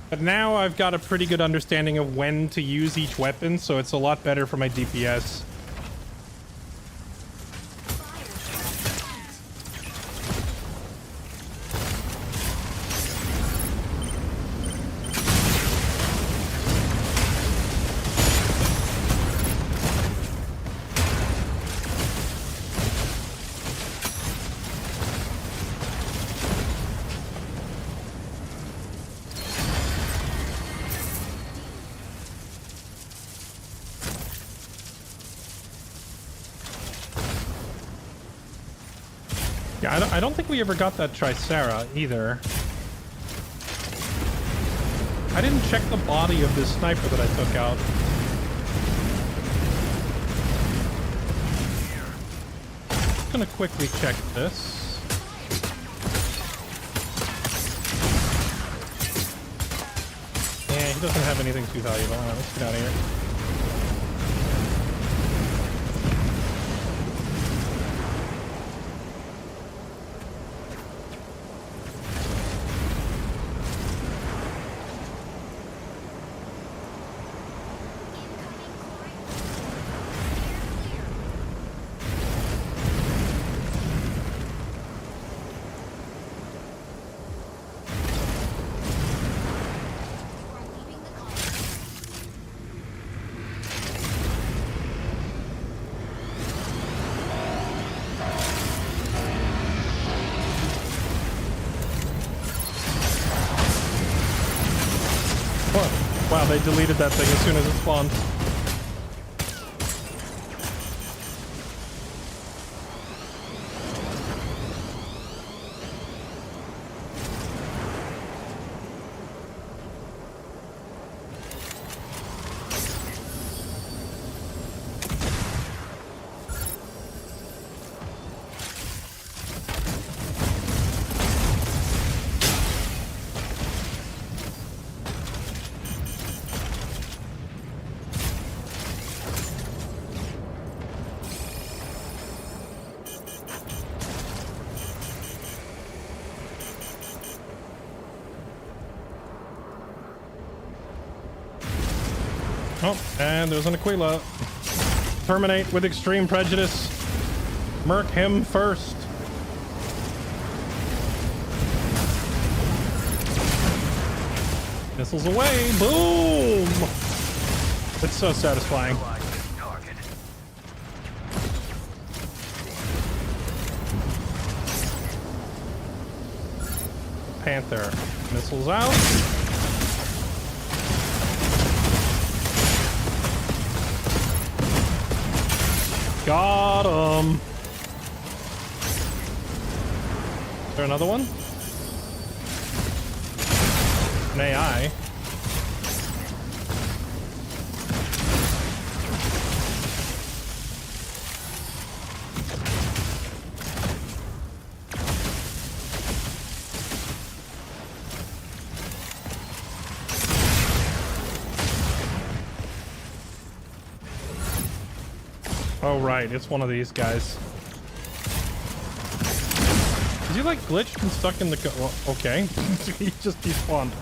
But now I've got a pretty good understanding of when to use each weapon, so it's a lot better for my DPS. Yeah, I don't think we ever got that Tricera either. I didn't check the body of this sniper that I took out. Just gonna quickly check this. doesn't have anything too valuable. Alright, let's get out of here. Wow, they deleted that thing as soon as it spawned. Oh, and there's an Aquila. Terminate with extreme prejudice. Murk him first. Missiles away. Boom! It's so satisfying. Panther. Missiles out. Got him. Is there another one? An AI. Oh, right. It's one of these guys. Is he like glitched and stuck in the... Well, okay. He just despawned.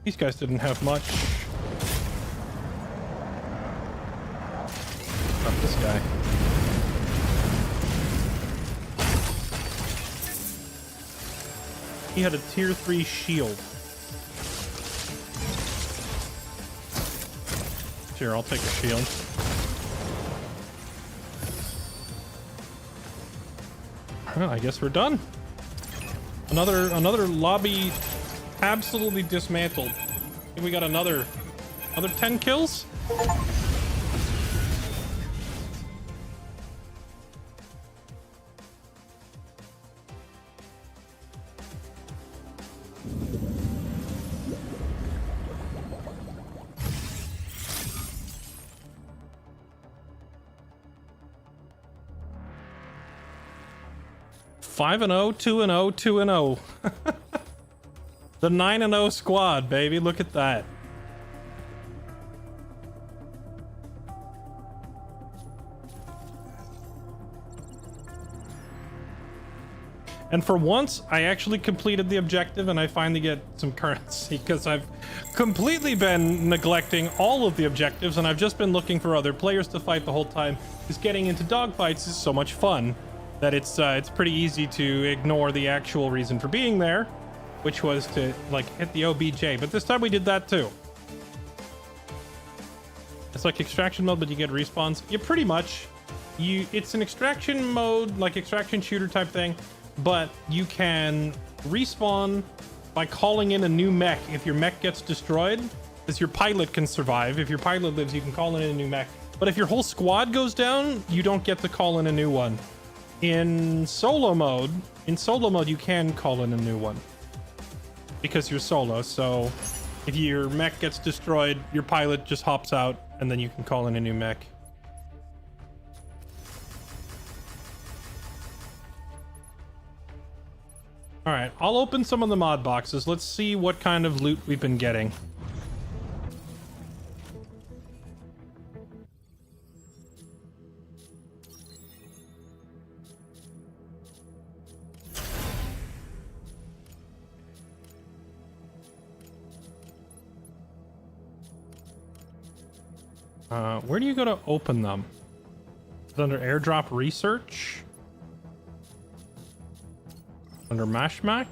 These guys didn't have much. Not this guy. He had a tier 3 shield. Sure, I'll take a shield. Well, I guess we're done. Another lobby absolutely dismantled. I think we got another 10 kills. Five and 0, 2-0, 2-0. The 9-0 squad, baby. Look at that. And for once, I actually completed the objective and I finally get some currency because I've completely been neglecting all of the objectives and I've just been looking for other players to fight the whole time. Because getting into dogfights is so much fun that it's pretty easy to ignore the actual reason for being there, which was to like hit the OBJ. But this time we did that too. It's like extraction mode, but you get respawns. Yeah, pretty much. It's an extraction mode, like extraction shooter type thing, but you can respawn by calling in a new mech if your mech gets destroyed, because your pilot can survive. If your pilot lives, you can call in a new mech. But if your whole squad goes down, you don't get to call in a new one. In solo mode, you can call in a new one because you're solo. So if your mech gets destroyed, your pilot just hops out and then you can call in a new mech. All right, I'll open some of the mod boxes. Let's see what kind of loot we've been getting. Where do you go to open them? Is it under airdrop research? Under Mashmac?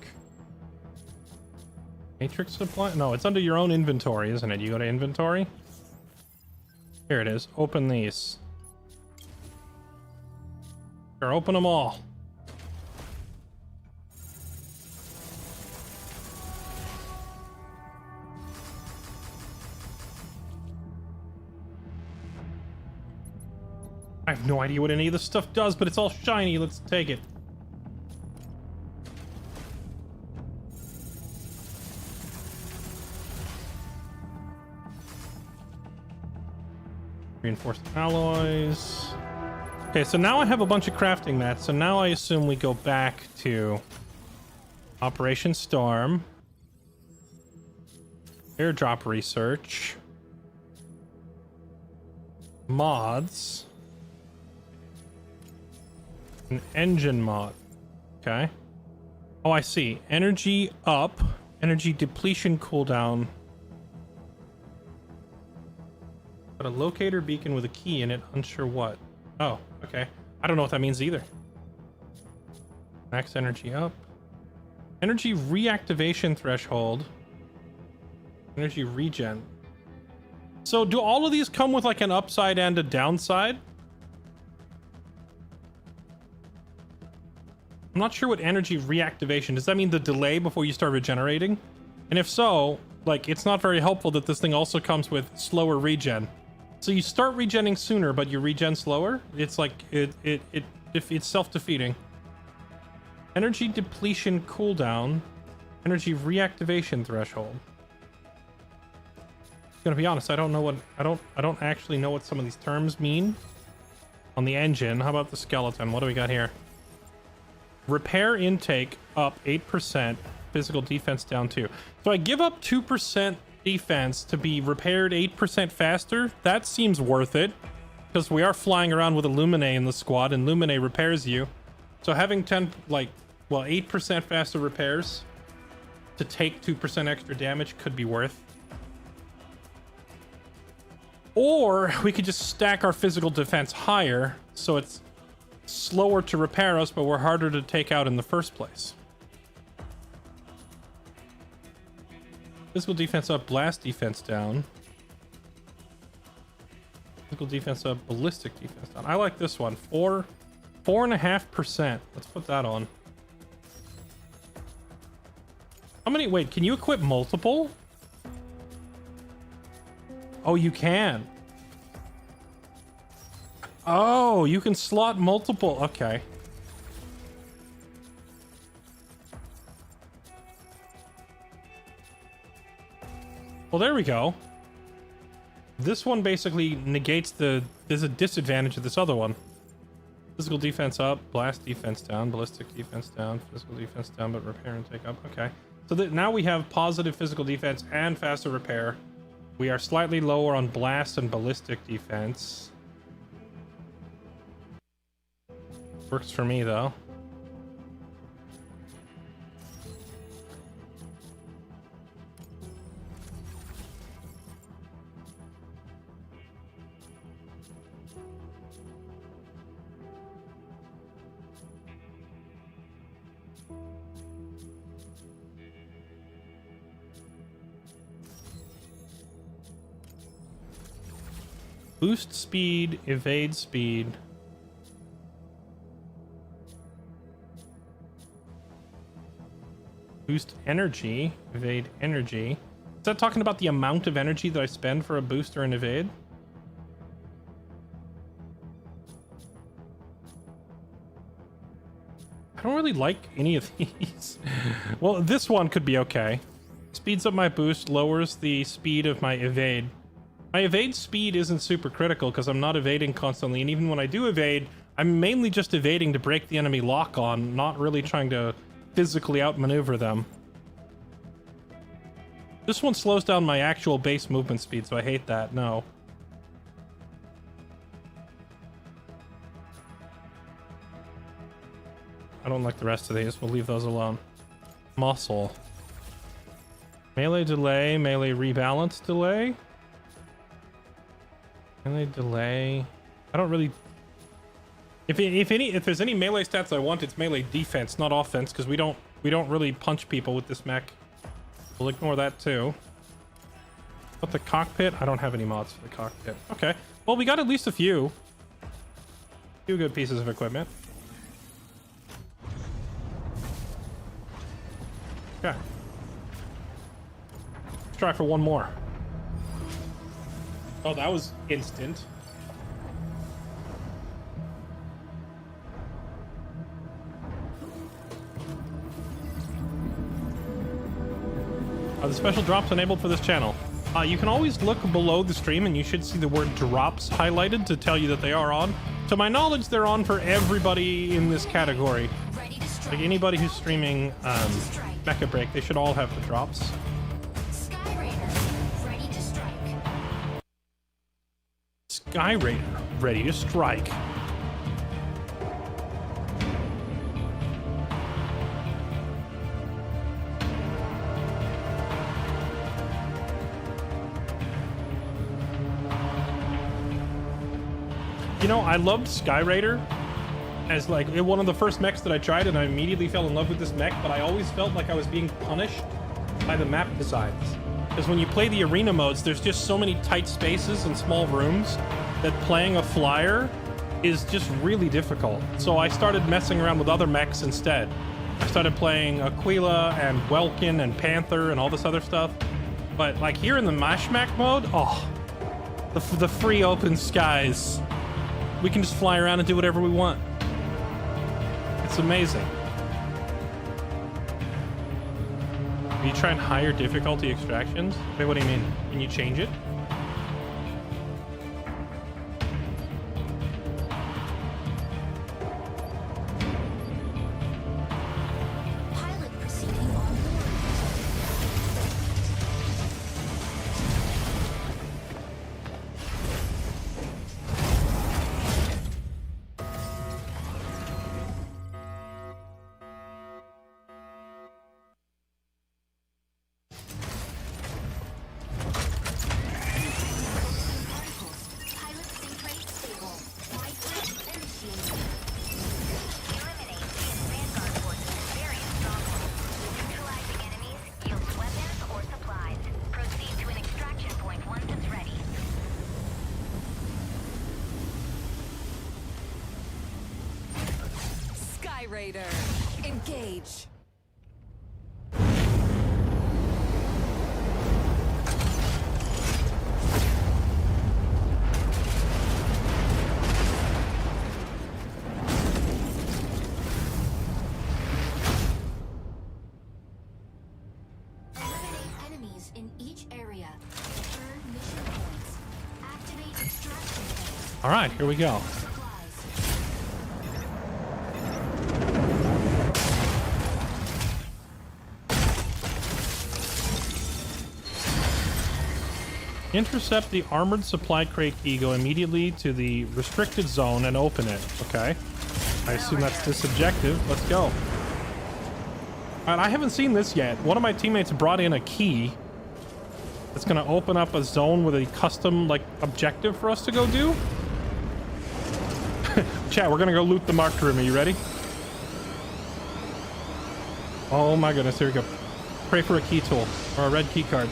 Matrix supply? No, it's under your own inventory, isn't it? You go to inventory? Here it is. Open these. Here, open them all. I have no idea what any of this stuff does, but it's all shiny. Let's take it. Reinforced alloys. Okay, so now I have a bunch of crafting mats, so now I assume we go back to Operation Storm, airdrop research, mods, an engine mod. Okay. Oh, I see. Energy up, energy depletion cooldown. Got a locator beacon with a key in it, unsure what. Oh, okay. I don't know what that means either. Max energy up. Energy reactivation threshold. Energy regen. So do all of these come with like an upside and a downside? I'm not sure what energy reactivation, does that mean the delay before you start regenerating? And if so, like, it's not very helpful that this thing also comes with slower regen. So you start regenning sooner, but you regen slower? It's like, it's self-defeating. Energy depletion cooldown. Energy reactivation threshold. Gonna be honest, I don't know what, I don't actually know what some of these terms mean. On the engine, how about the skeleton? What do we got here? Repair intake up 8%, physical defense down 2. So I give up 2% defense to be repaired 8% faster. That seems worth it, because we are flying around with a Lumine in the squad, and Lumine repairs you. So having 8% faster repairs to take 2% extra damage could be worth. Or we could just stack our physical defense higher, so it's slower to repair us, but we're harder to take out in the first place. Physical defense up, blast defense down. Physical defense up, ballistic defense down. I like this one. 4.5%. Let's put that on. How many? Wait, can you equip multiple? Oh, you can. Oh, you can slot multiple. Okay. Well, there we go. This one basically negates there's a disadvantage of this other one. Physical defense up, blast defense down, ballistic defense down, physical defense down, but repair and take up. Okay. So now we have positive physical defense and faster repair. We are slightly lower on blast and ballistic defense. Works for me, though. Boost speed, evade speed. Boost energy, evade energy. Is that talking about the amount of energy that I spend for a boost or an evade? I don't really like any of these. Well, this one could be okay. Speeds up my boost, lowers the speed of my evade. My evade speed isn't super critical because I'm not evading constantly, and even when I do evade, I'm mainly just evading to break the enemy lock on, not really trying to physically outmaneuver them. This one slows down my actual base movement speed, so I hate that. No. I don't like the rest of these. We'll leave those alone. Muscle. Melee delay, melee rebalance delay. Melee delay. I don't really... If there's any melee stats I want, it's melee defense, not offense, because we don't really punch people with this mech. We'll ignore that too. But the cockpit, I don't have any mods for the cockpit. Okay, well, we got at least a few good pieces of equipment. Okay, let's try for one more. Oh, that was instant. Are the special drops enabled for this channel? You can always look below the stream and you should see the word drops highlighted to tell you that they are on. To my knowledge, they're on for everybody in this category. Like anybody who's streaming Mecha BREAK, they should all have the drops. Sky Raider, ready to strike. Sky Raider, ready to strike. You know, I loved Sky Raider as like one of the first mechs that I tried, and I immediately fell in love with this mech, but I always felt like I was being punished by the map designs. Because when you play the arena modes, there's just so many tight spaces and small rooms that playing a flyer is just really difficult. So I started messing around with other mechs instead. I started playing Aquila and Welkin and Panther and all this other stuff. But like here in the Mash Mech mode, oh, the free open skies. We can just fly around and do whatever we want. It's amazing. Are you trying higher difficulty extractions? Wait, what do you mean? Can you change it? Pilot proceeding on board. Pilot sync rate stable. Flight plan initiated. Eliminate these Vanguard forces in various strongholds. Neutralizing enemies yields weapons or supplies. Proceed to an extraction point once it's ready. Sky Raider, engage. Eliminate enemies in each area. Earn mission points. Activate extraction phase. All right, here we go. Supplies. Intercept the armored supply crate key, go immediately to the restricted zone and open it. Okay. I assume that's this objective. Let's go. All right, I haven't seen this yet. One of my teammates brought in a key that's going to open up a zone with a custom, like, objective for us to go do. Chat, we're going to go loot the marked room. Are you ready? Oh my goodness, here we go. Pray for a key tool or a red key card.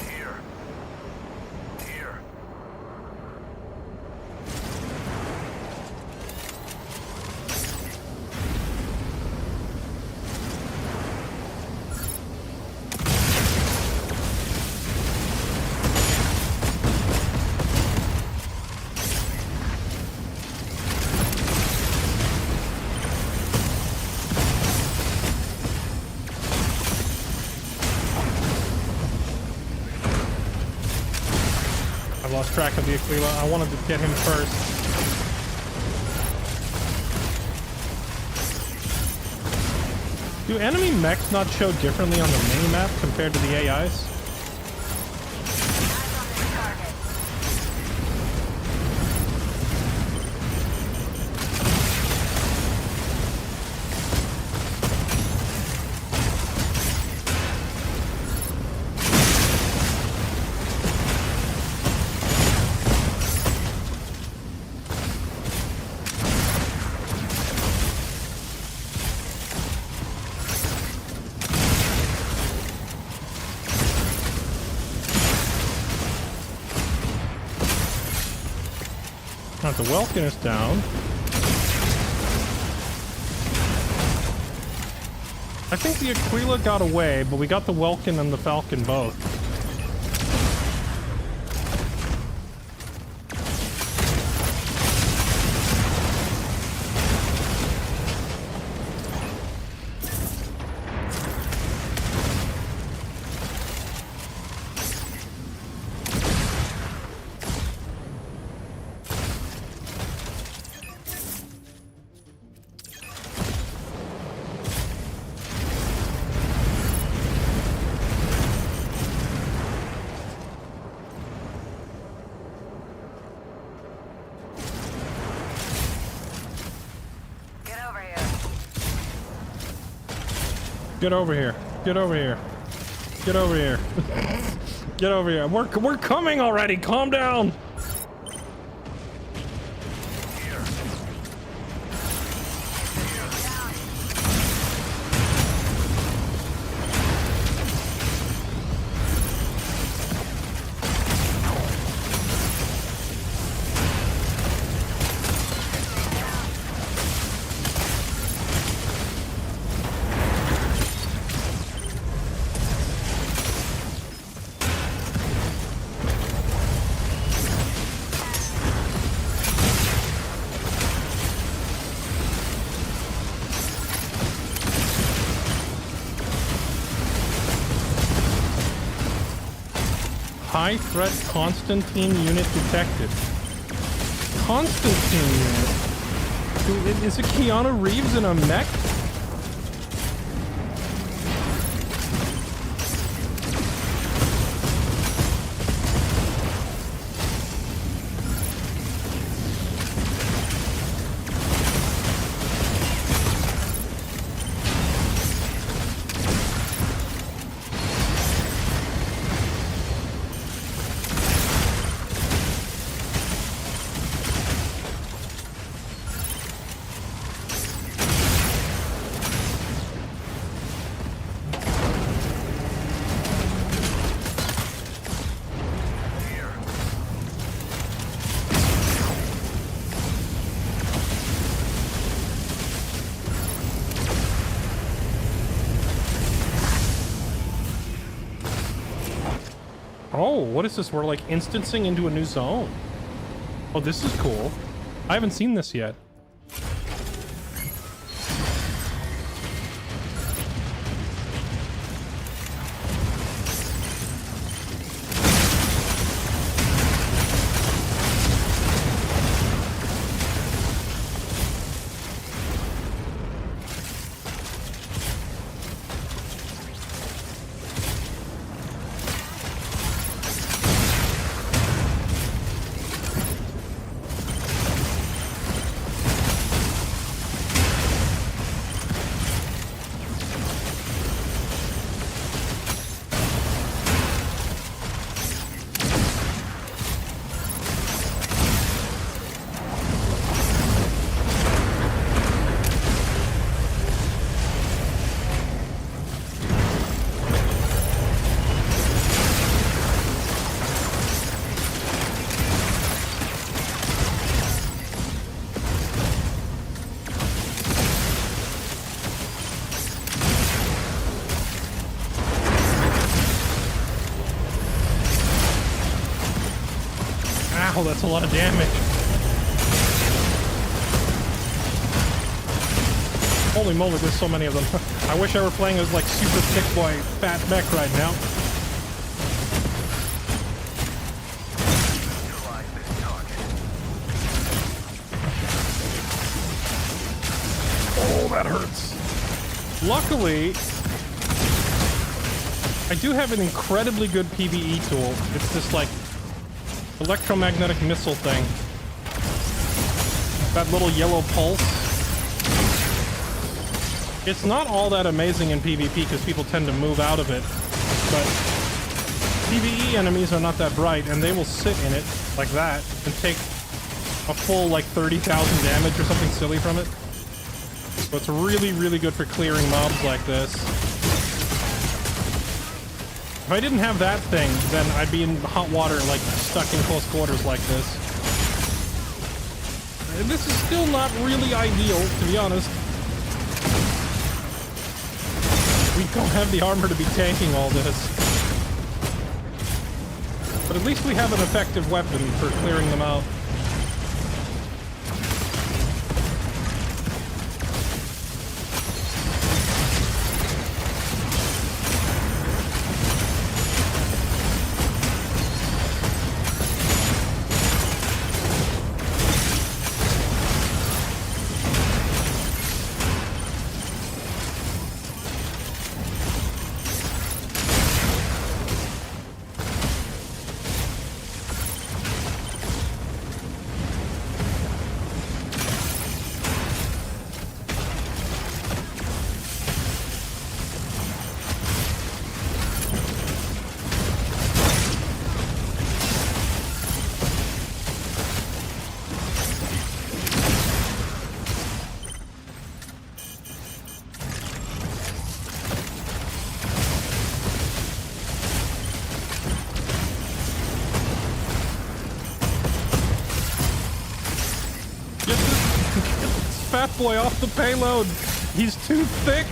Here. Here. lost track of the Aquila. I wanted to get him first. Do enemy mechs not show differently on the mini-map compared to the AIs? Not the Welkin is down. I think the Aquila got away, but we got the Welkin and the Falcon both. Get over here. Get over here. Get over here. Get over here. We're coming already. Calm down. High threat Constantine unit detected. Constantine unit? Is it Keanu Reeves in a mech? Oh, what is this? We're like instancing into a new zone. Oh, this is cool. I haven't seen this yet. Ow, that's a lot of damage. Holy moly, there's so many of them. I wish I were playing as like super thick boy fat mech right now. that hurts. Luckily, I do have an incredibly good PvE tool. It's this, like, electromagnetic missile thing. That little yellow pulse. It's not all that amazing in PvP because people tend to move out of it, but PvE enemies are not that bright, and they will sit in it like that and take a full, like, 30,000 damage or something silly from it. So it's really, really good for clearing mobs like this. If I didn't have that thing, then I'd be in hot water, like, stuck in close quarters like this. And this is still not really ideal, to be honest. We don't have the armor to be tanking all this. But at least we have an effective weapon for clearing them out. Fat boy off the payload. He's too thick.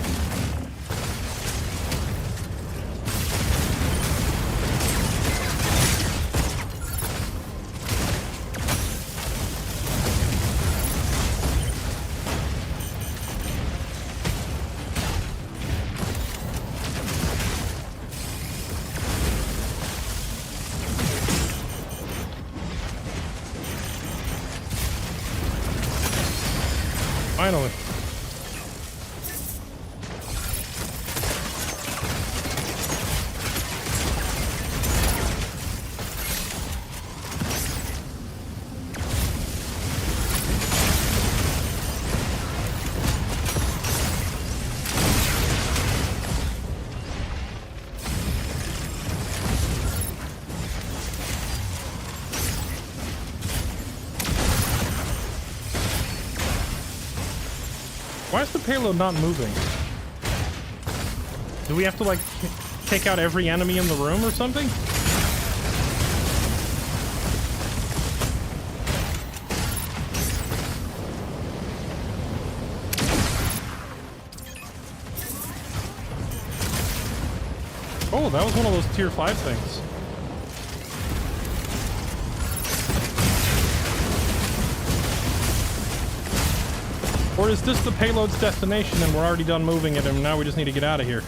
Finally. Why is the payload not moving? Do we have to, like, take out every enemy in the room or something? Oh, that was one of those tier 5 things. Or is this the payload's destination and we're already done moving it and now we just need to get out of here?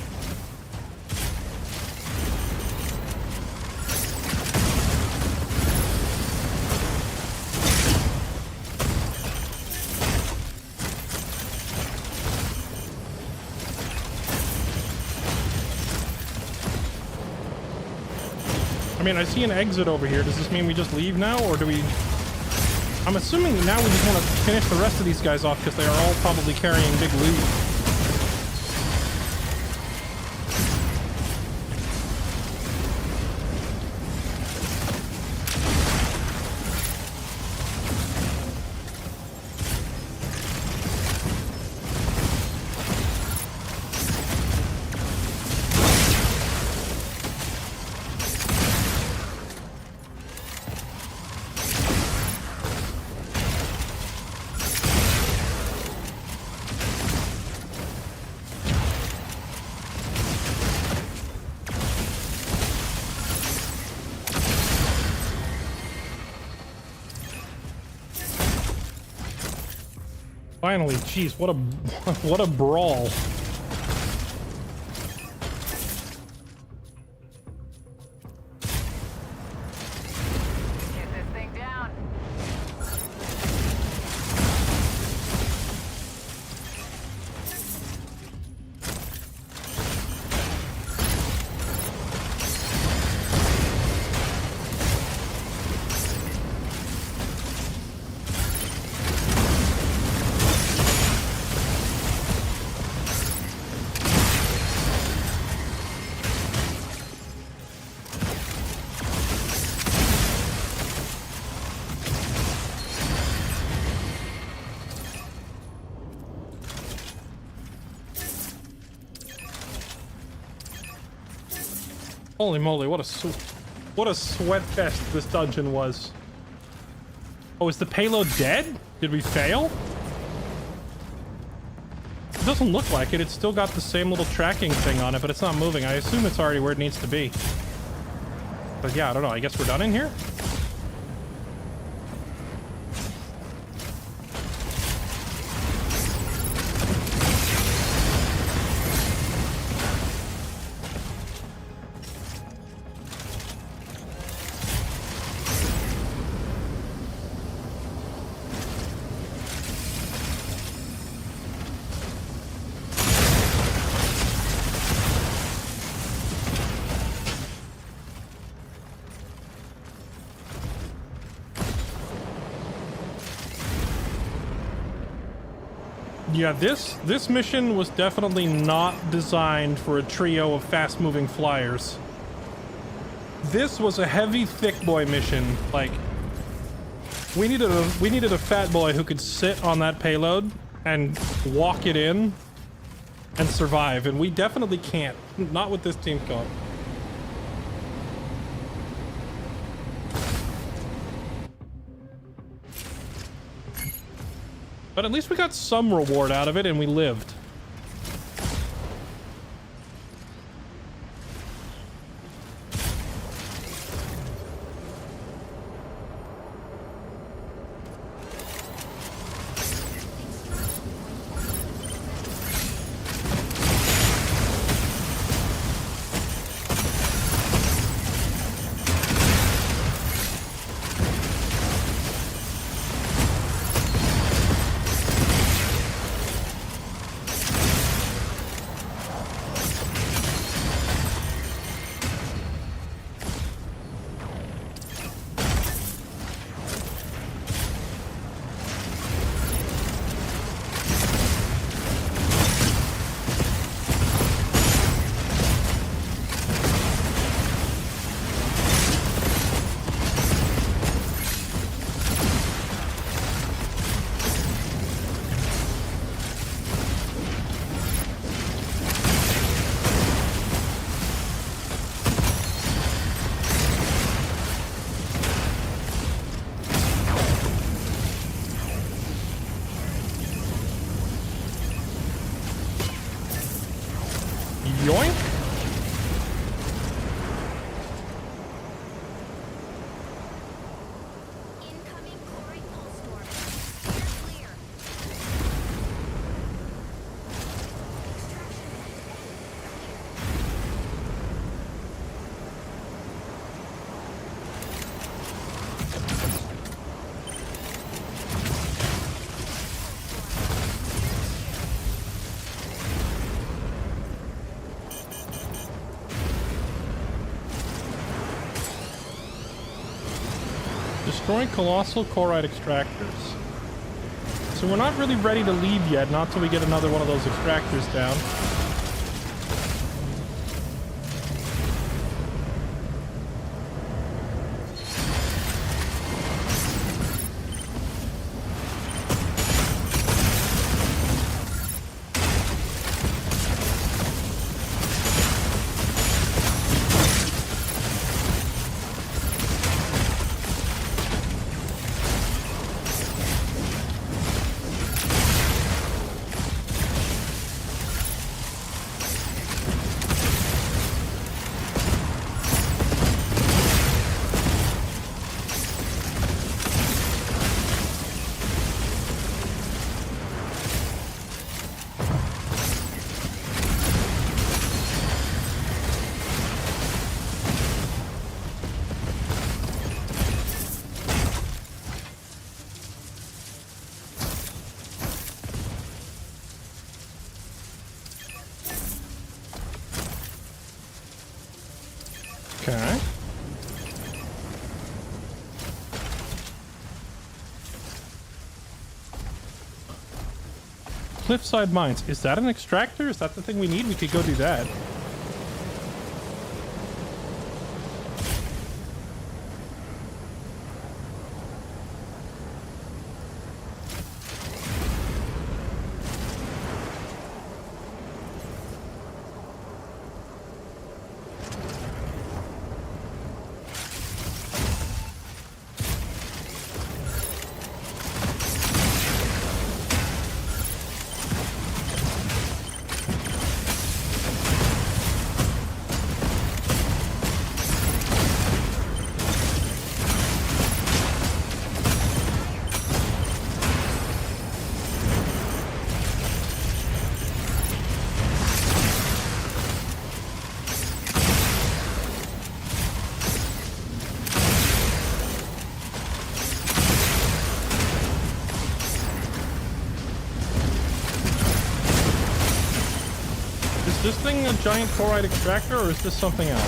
I mean, I see an exit over here. Does this mean we just leave now, or do we... I'm assuming now we just want to finish the rest of these guys off because they are all probably carrying big loot. Finally, jeez, what a brawl. Get this thing down. Holy moly, what a sweat fest this dungeon was. Oh, is the payload dead? Did we fail? It doesn't look like it. It's still got the same little tracking thing on it, but it's not moving. I assume it's already where it needs to be. But yeah, I don't know. I guess we're done in here? Yeah, this mission was definitely not designed for a trio of fast-moving flyers. This was a heavy, thick boy mission. Like, we needed a fat boy who could sit on that payload and walk it in and survive, and we definitely can't. Not with this team comp. But at least we got some reward out of it and we lived. Yoink! Incoming Corey Bullstorm. Steer clear. Destroying colossal chloride extractors. So we're not really ready to leave yet, not till we get another one of those extractors down. Okay. Cliffside Mines. Is that an extractor? Is that the thing we need? We could go do that. Is this thing a giant chloride extractor, or is this something else?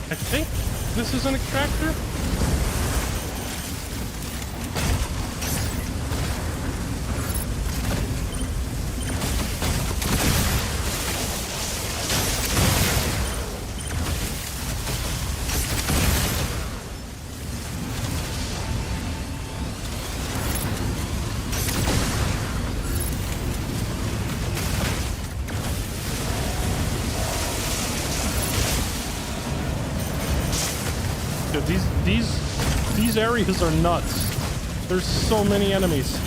I think this is an extractor. These areas are nuts. There's so many enemies.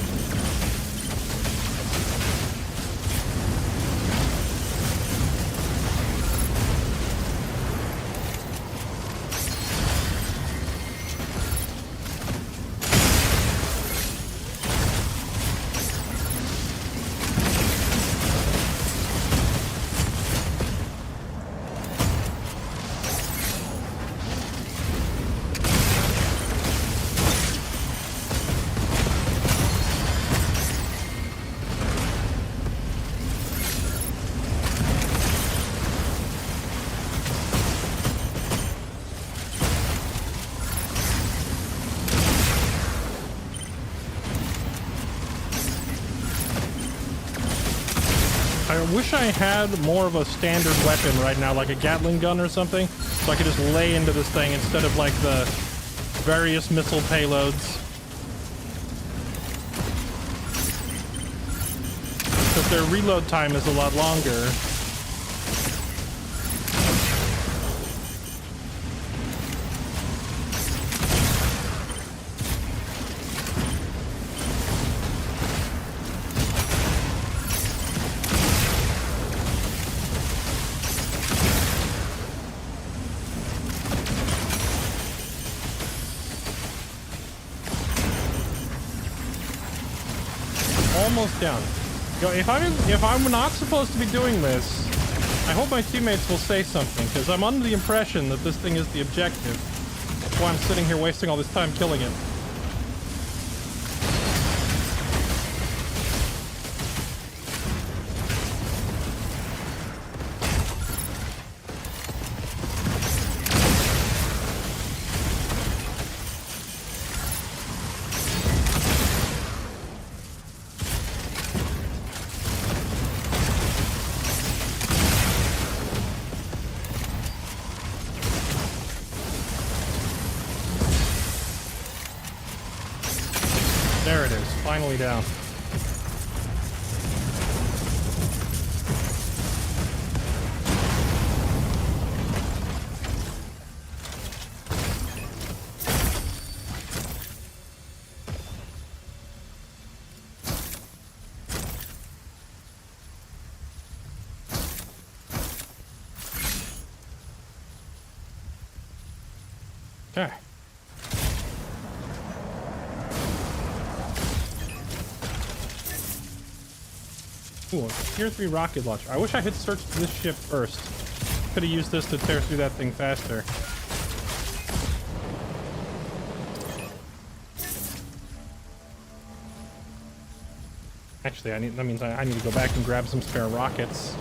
I wish I had more of a standard weapon right now, like a Gatling gun or something, so I could just lay into this thing instead of like the various missile payloads. Because their reload time is a lot longer. Almost down. Yo, if I'm not supposed to be doing this, I hope my teammates will say something, because I'm under the impression that this thing is the objective. That's why I'm sitting here wasting all this time killing it. There it is, finally down. Okay. Ooh, tier 3 rocket launcher. I wish I had searched this ship first. Could have used this to tear through that thing faster. Actually, that means I need to go back and grab some spare rockets.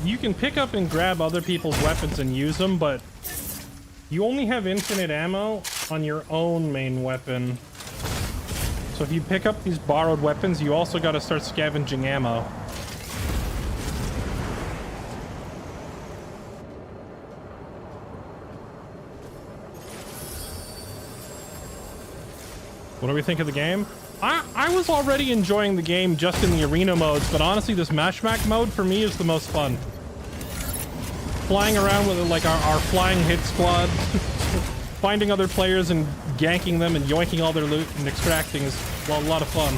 You can pick up and grab other people's weapons and use them, but you only have infinite ammo on your own main weapon. So if you pick up these borrowed weapons, you also got to start scavenging ammo. What do we think of the game? I was already enjoying the game just in the arena modes, but honestly, this Mashmack mode for me is the most fun. Flying around with like our flying hit squad, finding other players and ganking them and yoinking all their loot and extracting is, well, a lot of fun.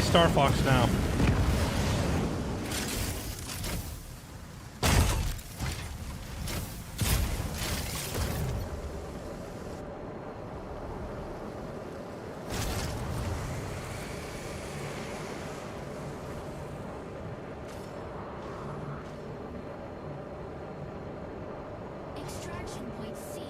free Star Fox now. Extraction point C.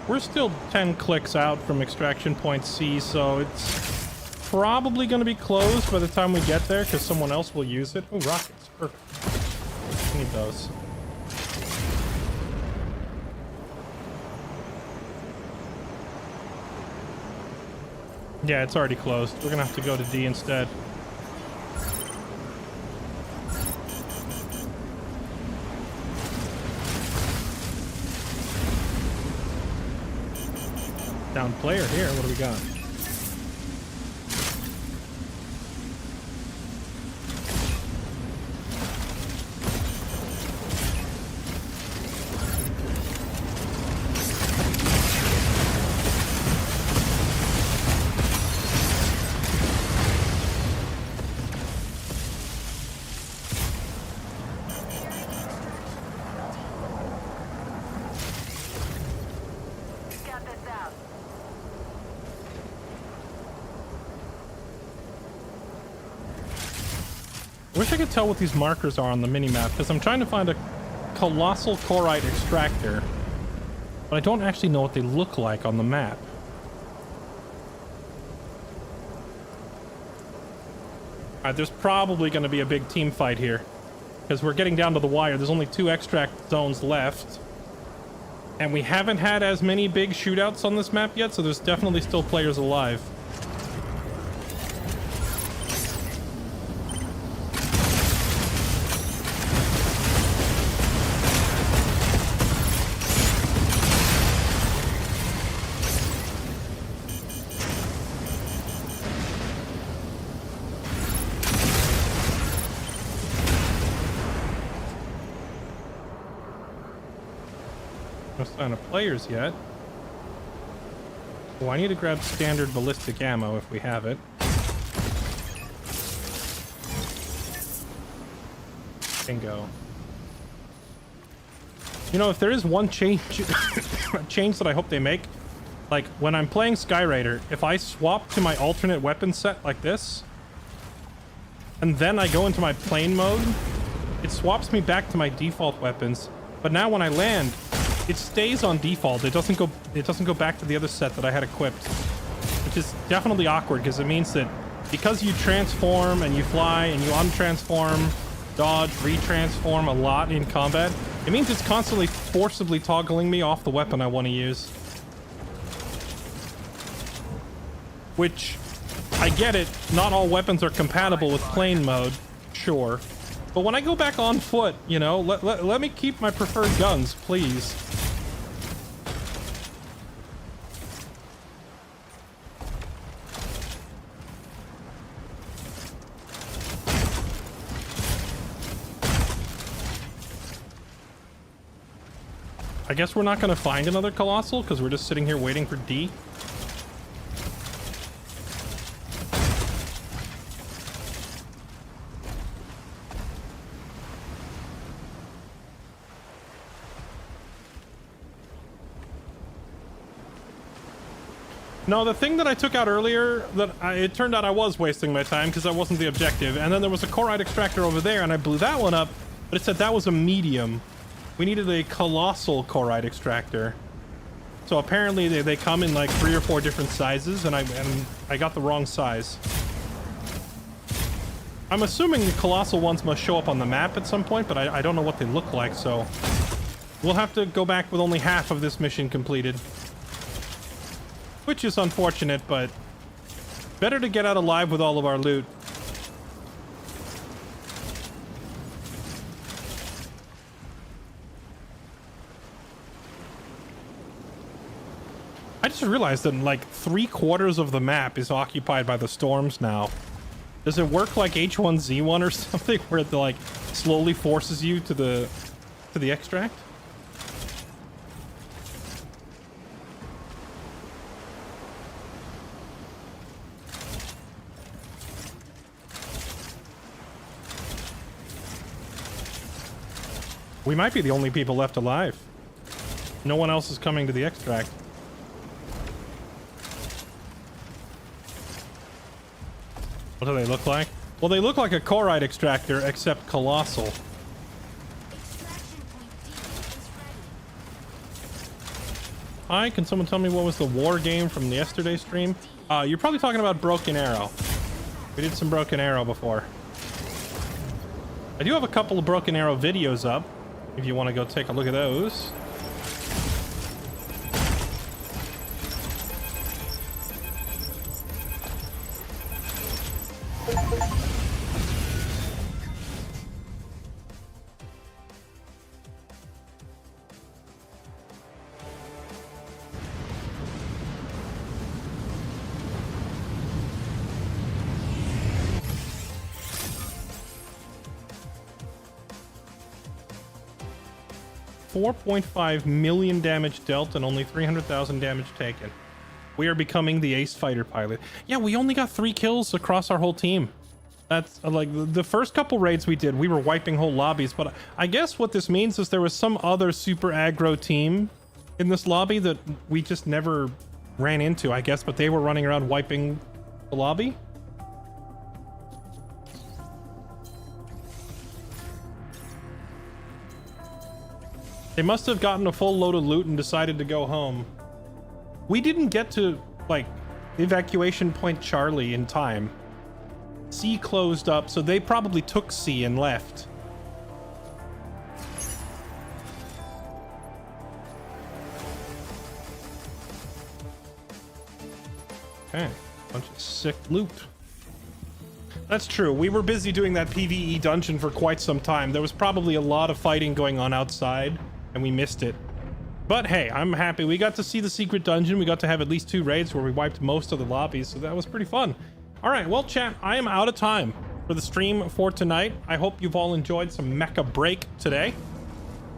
We're still 10 clicks out from extraction point C, so it's probably going to be closed by the time we get there, because someone else will use it. Oh, rockets. Perfect. I need those. Yeah, it's already closed. We're going to have to go to D instead. Down player here. What do we got? I wish I could tell what these markers are on the minimap, because I'm trying to find a colossal chlorite extractor, but I don't actually know what they look like on the map. Alright, there's probably going to be a big team fight here, because we're getting down to the wire. There's only 2 extract zones left, and we haven't had as many big shootouts on this map yet, so there's definitely still players alive. No sign of players yet. Oh, I need to grab standard ballistic ammo if we have it. Bingo. You know, if there is one change change that I hope they make, like when I'm playing Skyraider, if I swap to my alternate weapon set like this, and then I go into my plane mode, it swaps me back to my default weapons. But now when I land, it stays on default. It doesn't go back to the other set that I had equipped, which is definitely awkward, because it means that because you transform and you fly and you untransform, dodge, retransform a lot in combat, it means it's constantly forcibly toggling me off the weapon I want to use. Which, I get it, not all weapons are compatible with plane mode, sure. But when I go back on foot, you know, let me keep my preferred guns, please. I guess we're not going to find another Colossal because we're just sitting here waiting for D. No, the thing that I took out earlier, it turned out I was wasting my time because that wasn't the objective. And then there was a chlorite extractor over there, and I blew that one up, but it said that was a medium. We needed a colossal chlorite extractor. So apparently they come in like 3 or 4 different sizes, and I got the wrong size. I'm assuming the colossal ones must show up on the map at some point, but I don't know what they look like, so we'll have to go back with only half of this mission completed. Which is unfortunate, but better to get out alive with all of our loot. I just realized that like 3/4 of the map is occupied by the storms now. Does it work like H1Z1 or something where it like slowly forces you to the extract? We might be the only people left alive. No one else is coming to the extract. What do they look like? Well, they look like a chloride extractor, except colossal. Extraction point D is ready. Hi, can someone tell me what was the war game from yesterday's stream? You're probably talking about Broken Arrow. We did some Broken Arrow before. I do have a couple of Broken Arrow videos up, if you want to go take a look at those. $4.5 million damage dealt and only 300,000 damage taken. We are becoming the ace fighter pilot. Yeah, we only got 3 kills across our whole team. That's like the first couple raids we did, we were wiping whole lobbies, but I guess what this means is there was some other super aggro team in this lobby that we just never ran into, I guess, but they were running around wiping the lobby. They must have gotten a full load of loot and decided to go home. We didn't get to, like, evacuation point Charlie in time. C closed up, so they probably took C and left. Okay, bunch of sick loot. That's true. We were busy doing that PvE dungeon for quite some time. There was probably a lot of fighting going on outside, and we missed it. But hey, I'm happy. We got to see the secret dungeon. We got to have at least 2 raids where we wiped most of the lobbies, so that was pretty fun. All right, well, chat, I am out of time for the stream for tonight. I hope you've all enjoyed some Mecha Break today.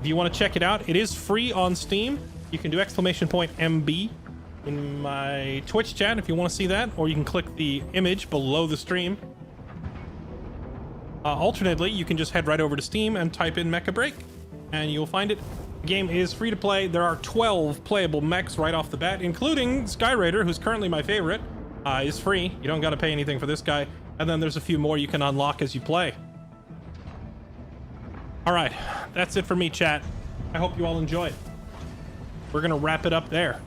If you want to check it out, it is free on Steam. You can do !MB in my Twitch chat if you want to see that, or you can click the image below the stream. Alternately, you can just head right over to Steam and type in Mecha Break, and you'll find it. The game is free to play. There are 12 playable mechs right off the bat, including Sky Raider, who's currently my favorite. Is free. You don't got to pay anything for this guy. And then there's a few more you can unlock as you play. All right, that's it for me, chat. I hope you all enjoyed. We're gonna wrap it up there.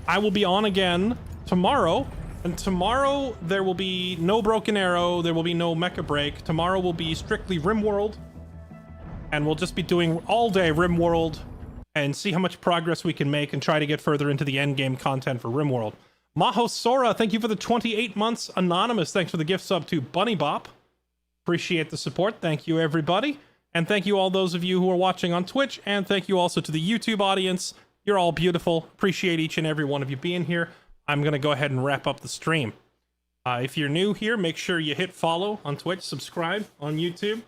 I will be on again tomorrow, and tomorrow there will be no Broken Arrow, there will be no Mecha Break. Tomorrow will be strictly Rimworld, and we'll just be doing all day Rimworld and see how much progress we can make and try to get further into the end game content for Rimworld. Maho Sora, thank you for the 28 months. Anonymous, thanks for the gift sub to Bunny Bop. Appreciate the support. Thank you, everybody. And thank you all those of you who are watching on Twitch, and thank you also to the YouTube audience. You're all beautiful. Appreciate each and every one of you being here. I'm going to go ahead and wrap up the stream. If you're new here, make sure you hit follow on Twitch, subscribe on YouTube,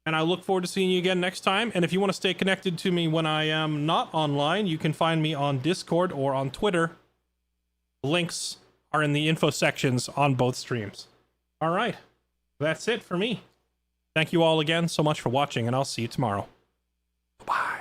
and I look forward to seeing you again next time. And if you want to stay connected to me when I am not online, you can find me on Discord or on Twitter. The links are in the info sections on both streams. All right, that's it for me. Thank you all again so much for watching, and I'll see you tomorrow. Bye.